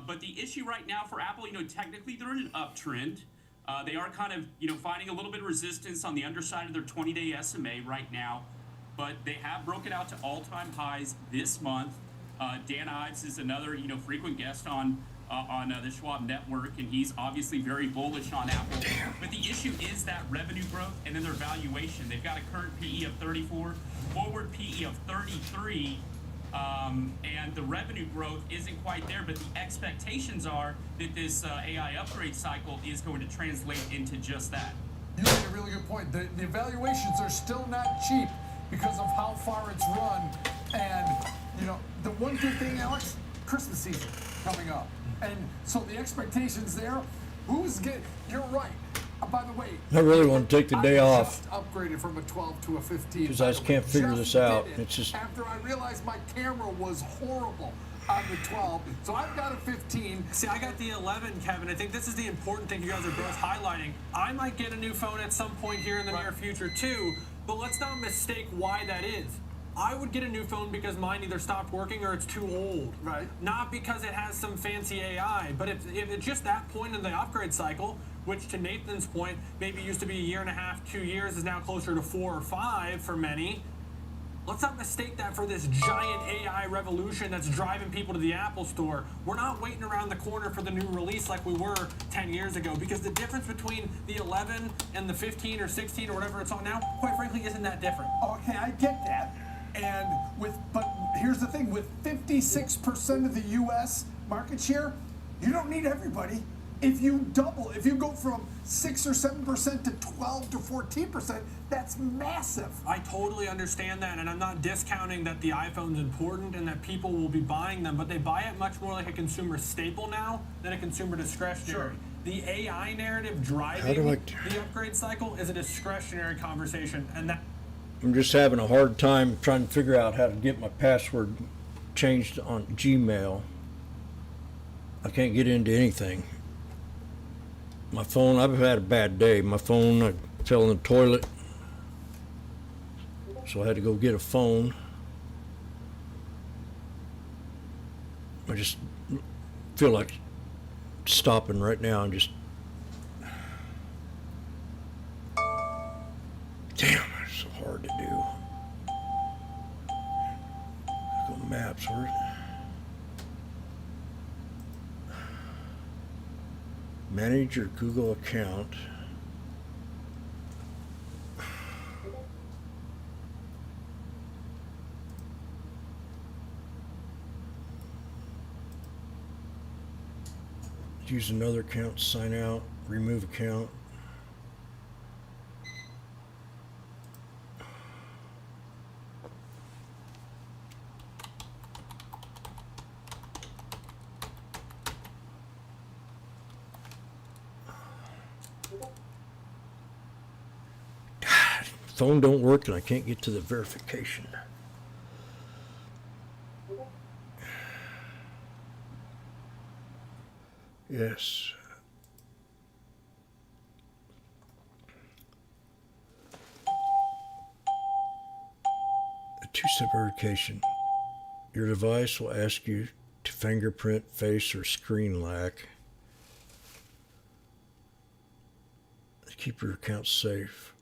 But the issue right now for Apple, technically they're in an uptrend. They are kind of, finding a little bit of resistance on the underside of their 20-day SMA right now. But they have broken out to all-time highs this month. Dan Ives is another, frequent guest on the Schwab Network, and he's obviously very bullish on Apple. But the issue is that revenue growth and then their valuation. They've got a current PE of 34, forward PE of 33. And the revenue growth isn't quite there, but the expectations are that this AI upgrade cycle is going to translate into just that. You made a really good point. The evaluations are still not cheap because of how far it's run. And, the one good thing, Alex, Christmas season coming up. And so the expectations there, you're right. By the way, I really want to take the day off. I just upgraded from a 12 to a 15. Because I just can't figure this out. It's just after I realized my camera was horrible on the 12, so I've got a 15. See, I got the 11, Kevin. I think this is the important thing you guys are both highlighting. I might get a new phone at some point here in the near future too, but let's not mistake why that is. I would get a new phone because mine either stopped working or it's too old. Right. Not because it has some fancy AI, but if it's just that point in the upgrade cycle, which to Nathan's point, maybe used to be 1.5 years, 2 years, is now closer to 4 or 5 for many. Let's not mistake that for this giant AI revolution that's driving people to the Apple Store. We're not waiting around the corner for the new release like we were 10 years ago, because the difference between the 11 and the 15 or 16 or whatever it's on now, quite frankly, isn't that different. Okay, I get that. But here's the thing, with 56% of the U.S. market share, you don't need everybody. If you go from 6 or 7% to 12 to 14%, that's massive. I totally understand that, and I'm not discounting that the iPhone's important and that people will be buying them, but they buy it much more like a consumer staple now than a consumer discretionary. Sure. The AI narrative driving the upgrade cycle is a discretionary conversation, and that. I'm just having a hard time trying to figure out how to get my password changed on Gmail. I can't get into anything. My phone, I've had a bad day. My phone, I fell in the toilet, so I had to go get a phone. I just feel like stopping right now and just, damn, it's so hard to do. Go maps, where? Manage your Google account. Use another account, sign out, remove account. Phone don't work and I can't get to the verification. Yes. A two-step verification. Your device will ask you to fingerprint, face, or screen lock. Keep your account safe.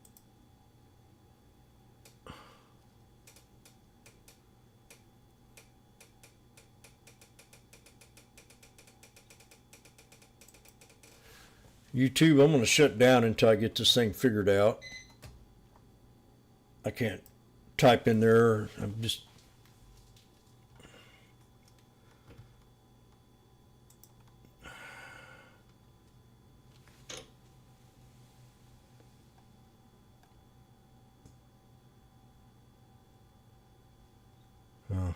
YouTube, I'm going to shut down until I get this thing figured out. I can't type in there. I'm just... Oh.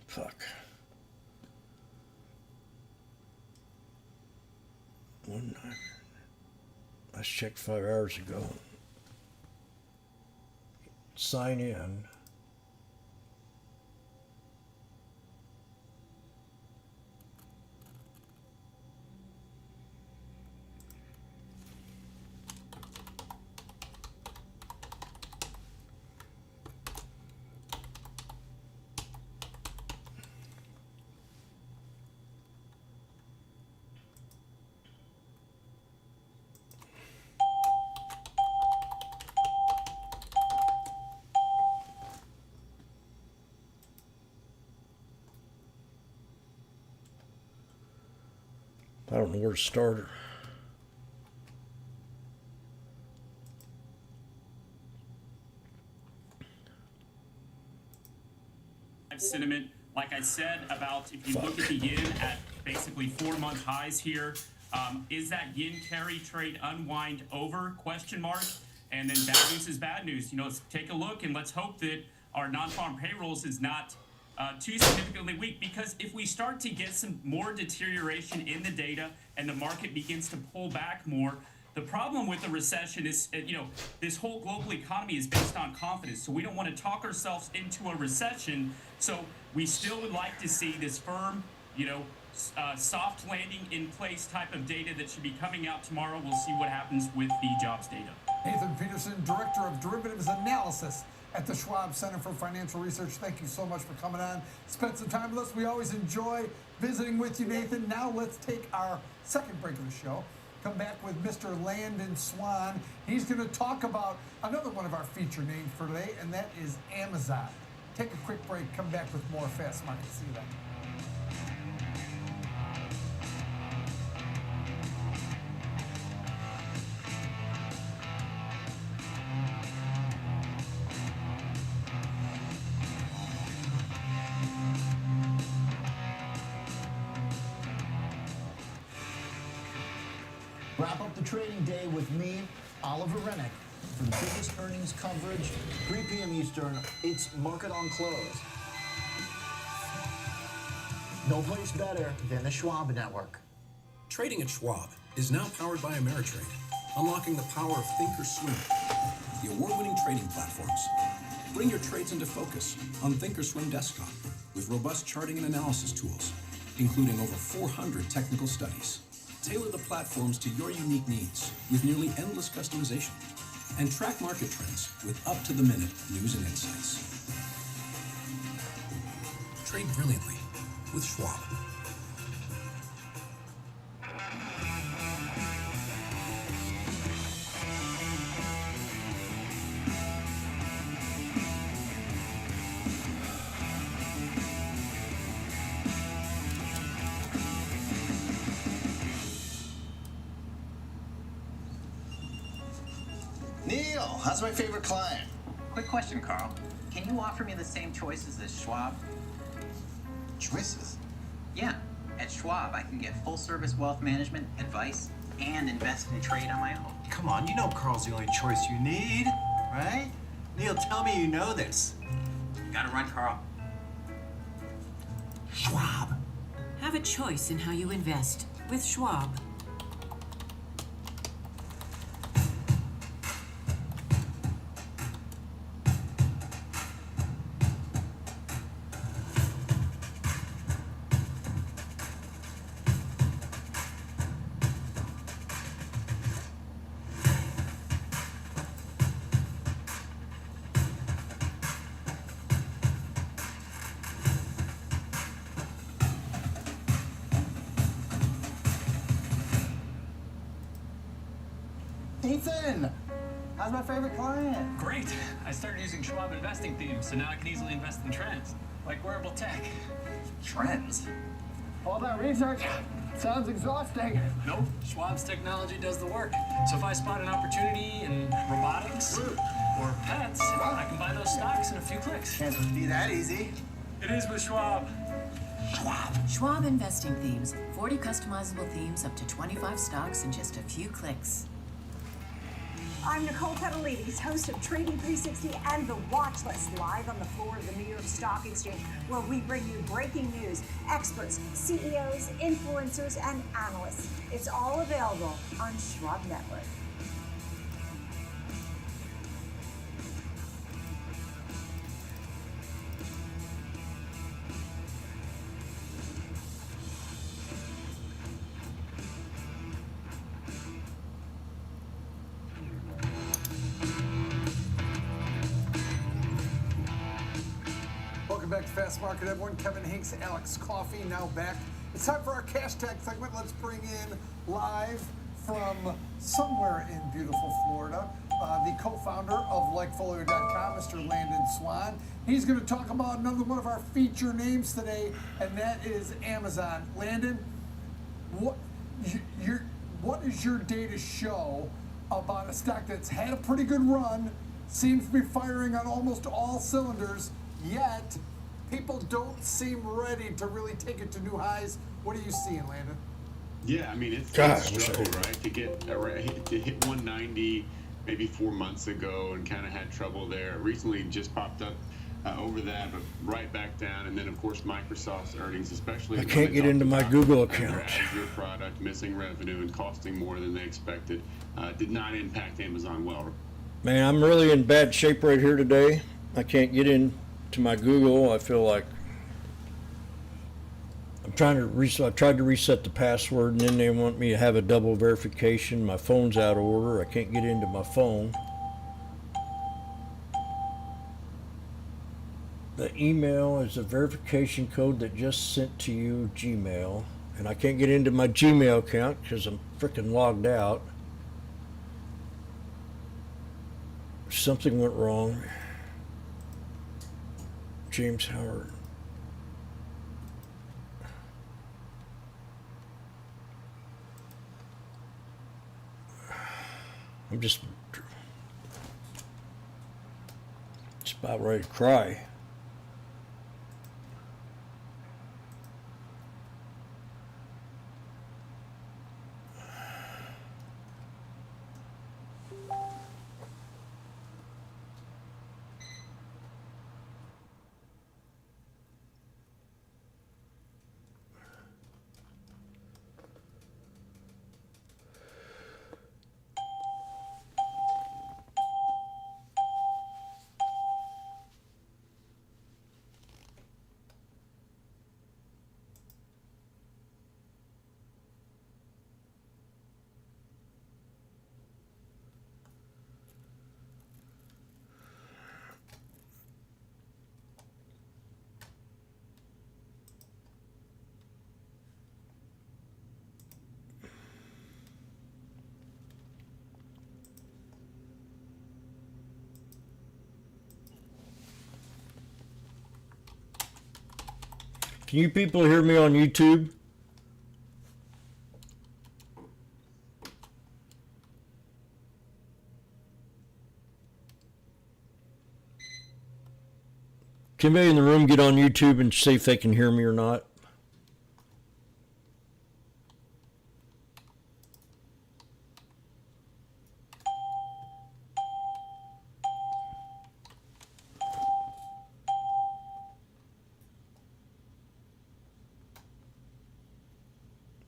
Fuck. One night. I checked 5 hours ago. sign in. I don't know where to start her. Sentiment, like I said, about if you look at the yen at basically 4-month highs here, is that yen carry trade unwind over? Question mark. And then bad news is bad news. You know, let's take a look and let's hope that our non-farm payrolls is not too significantly weak, because if we start to get some more deterioration in the data and the market begins to pull back more, the problem with the recession is, you know, this whole global economy is based on confidence. So we don't want to talk ourselves into a recession. So we still would like to see this firm, you know, soft landing in place type of data that should be coming out tomorrow. We'll see what happens with the jobs data. Nathan Peterson, Director of Derivatives Analysis at the Schwab Center for Financial Research. Thank you so much for coming on. Spend some time with us. We always enjoy visiting with you, Nathan. Now let's take our second break of the show. Come back with Mr. Landon Swan. He's going to talk about another one of our feature names for today, and that is Amazon. Take a quick break. Come back with more Fast Market. See you then. Wrap up the trading day with me, Oliver Rennick, for the biggest earnings coverage, 3 p.m. Eastern. It's Market on Close. No place better than the Schwab Network. Trading at Schwab is now powered by Ameritrade, unlocking the power of Thinkorswim, the award-winning trading platforms. Bring your trades into focus on Thinkorswim desktop with robust charting and analysis tools, including over 400 technical studies. Tailor the platforms to your unique needs with nearly endless customization, and track market trends with up-to-the-minute news and insights. Trade brilliantly with Schwab. Neil, how's my favorite client? Quick question, Carl. Can you offer me the same choices as Schwab? Choices? Yeah. At Schwab, I can get full-service wealth management, advice, and invest and trade on my own. Come on, you know Carl's the only choice you need, right? Neil, tell me you know this. Gotta run, Carl. Schwab. Have a choice in how you invest with Schwab. Ethan, how's my favorite client? Great. I started using Schwab investing themes, so now I can easily invest in trends, like wearable tech. Trends? All that research sounds exhausting. Nope. Schwab's technology does the work. So if I spot an opportunity in robotics or pets, I can buy those stocks in a few clicks. Can't be that easy. It is with Schwab. Schwab investing themes. 40 customizable themes, up to 25 stocks in just a few clicks. I'm Nicole Petalides, host of Trading 360 and The Watch List, live on the floor of the New York Stock Exchange, where we bring you breaking news, experts, CEOs, influencers, and analysts. It's all available on Schwab Network. back to Fast Market, everyone. Kevin Hinks, Alex Coffey, now back. It's time for our cash tag segment. Let's bring in live from somewhere in beautiful Florida, the co-founder of LikeFolio.com, Mr. Landon Swan. He's going to talk about another one of our feature names today, and that is Amazon. Landon, what does your data show about a stock that's had a pretty good run, seems to be firing on almost all cylinders, yet people don't seem ready to really take it to new highs? What are you seeing, Landon? Yeah, I mean, it's a struggle, right? To hit 190 maybe 4 months ago and kind of had trouble there. Recently just popped up over that, but right back down. And then, of course, Microsoft's earnings, especially I can't get into my Google account. Their Azure product missing revenue and costing more than they expected did not impact Amazon well. Man, I'm really in bad shape right here today. I can't get into my Google. I feel like I tried to reset the password, and then they want me to have a double verification. My phone's out of order. I can't get into my phone. The email is a verification code that just sent to you Gmail, and I can't get into my Gmail account because I'm freaking logged out. Something went wrong. James Howard. I'm just about ready to cry. Can you people hear me on YouTube? Can anybody in the room get on YouTube and see if they can hear me or not?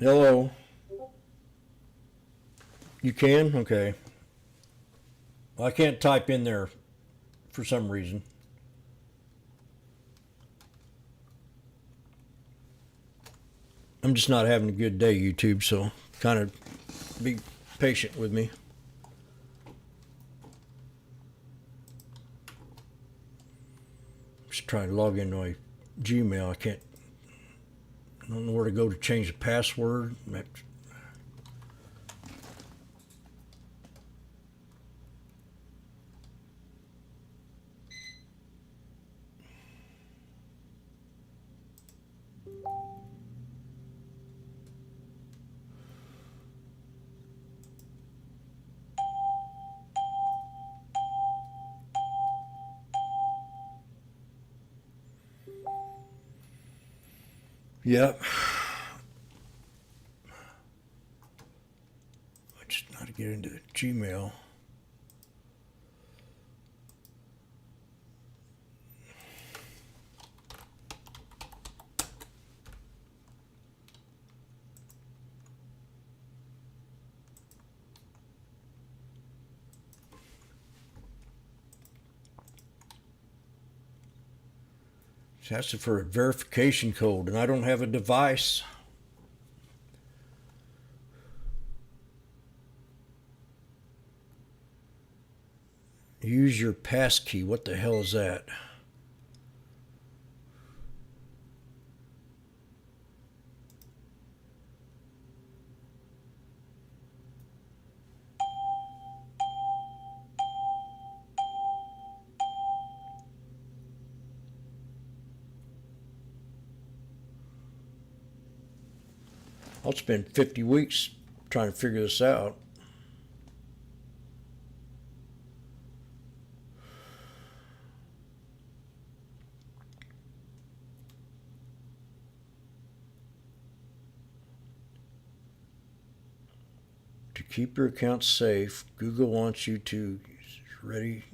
Hello? You can? Okay. Well, I can't type in there for some reason. I'm just not having a good day, YouTube, so kind of be patient with me. Just trying to log into my Gmail. I don't know where to go to change the password. Yep. I just know how to get into Gmail. It's asking for a verification code, and I don't have a device. Use your passkey. What the hell is that? I'll spend 50 weeks trying to figure this out. To keep your account safe, Google wants you to ready.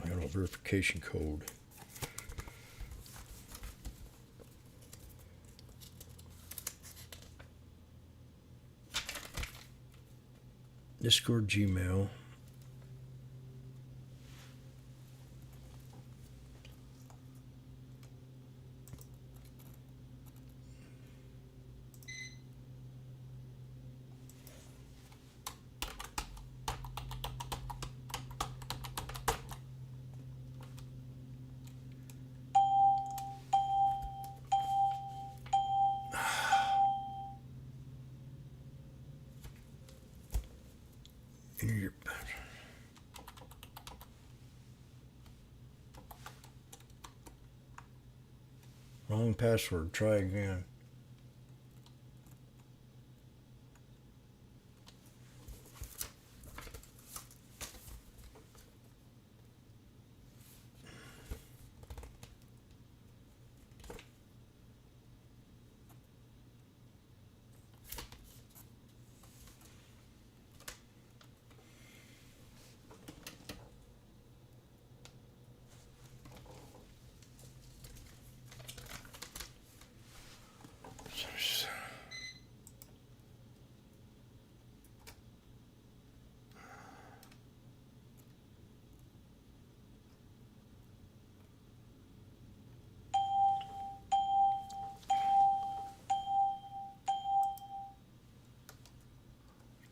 I got a verification code. Discord, Gmail. Wrong password. Try again.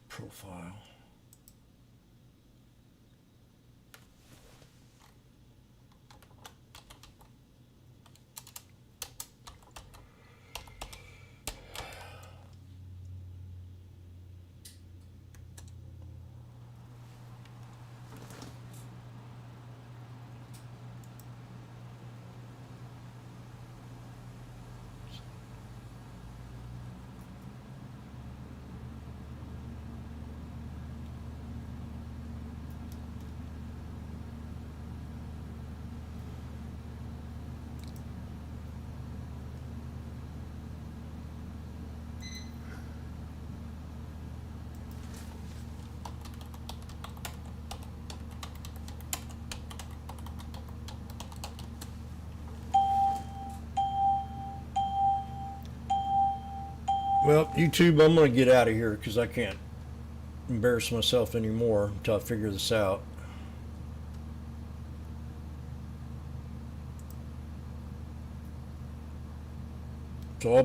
Profile. Well, YouTube, I'm going to get out of here because I can't embarrass myself anymore until I figure this out. So I'll be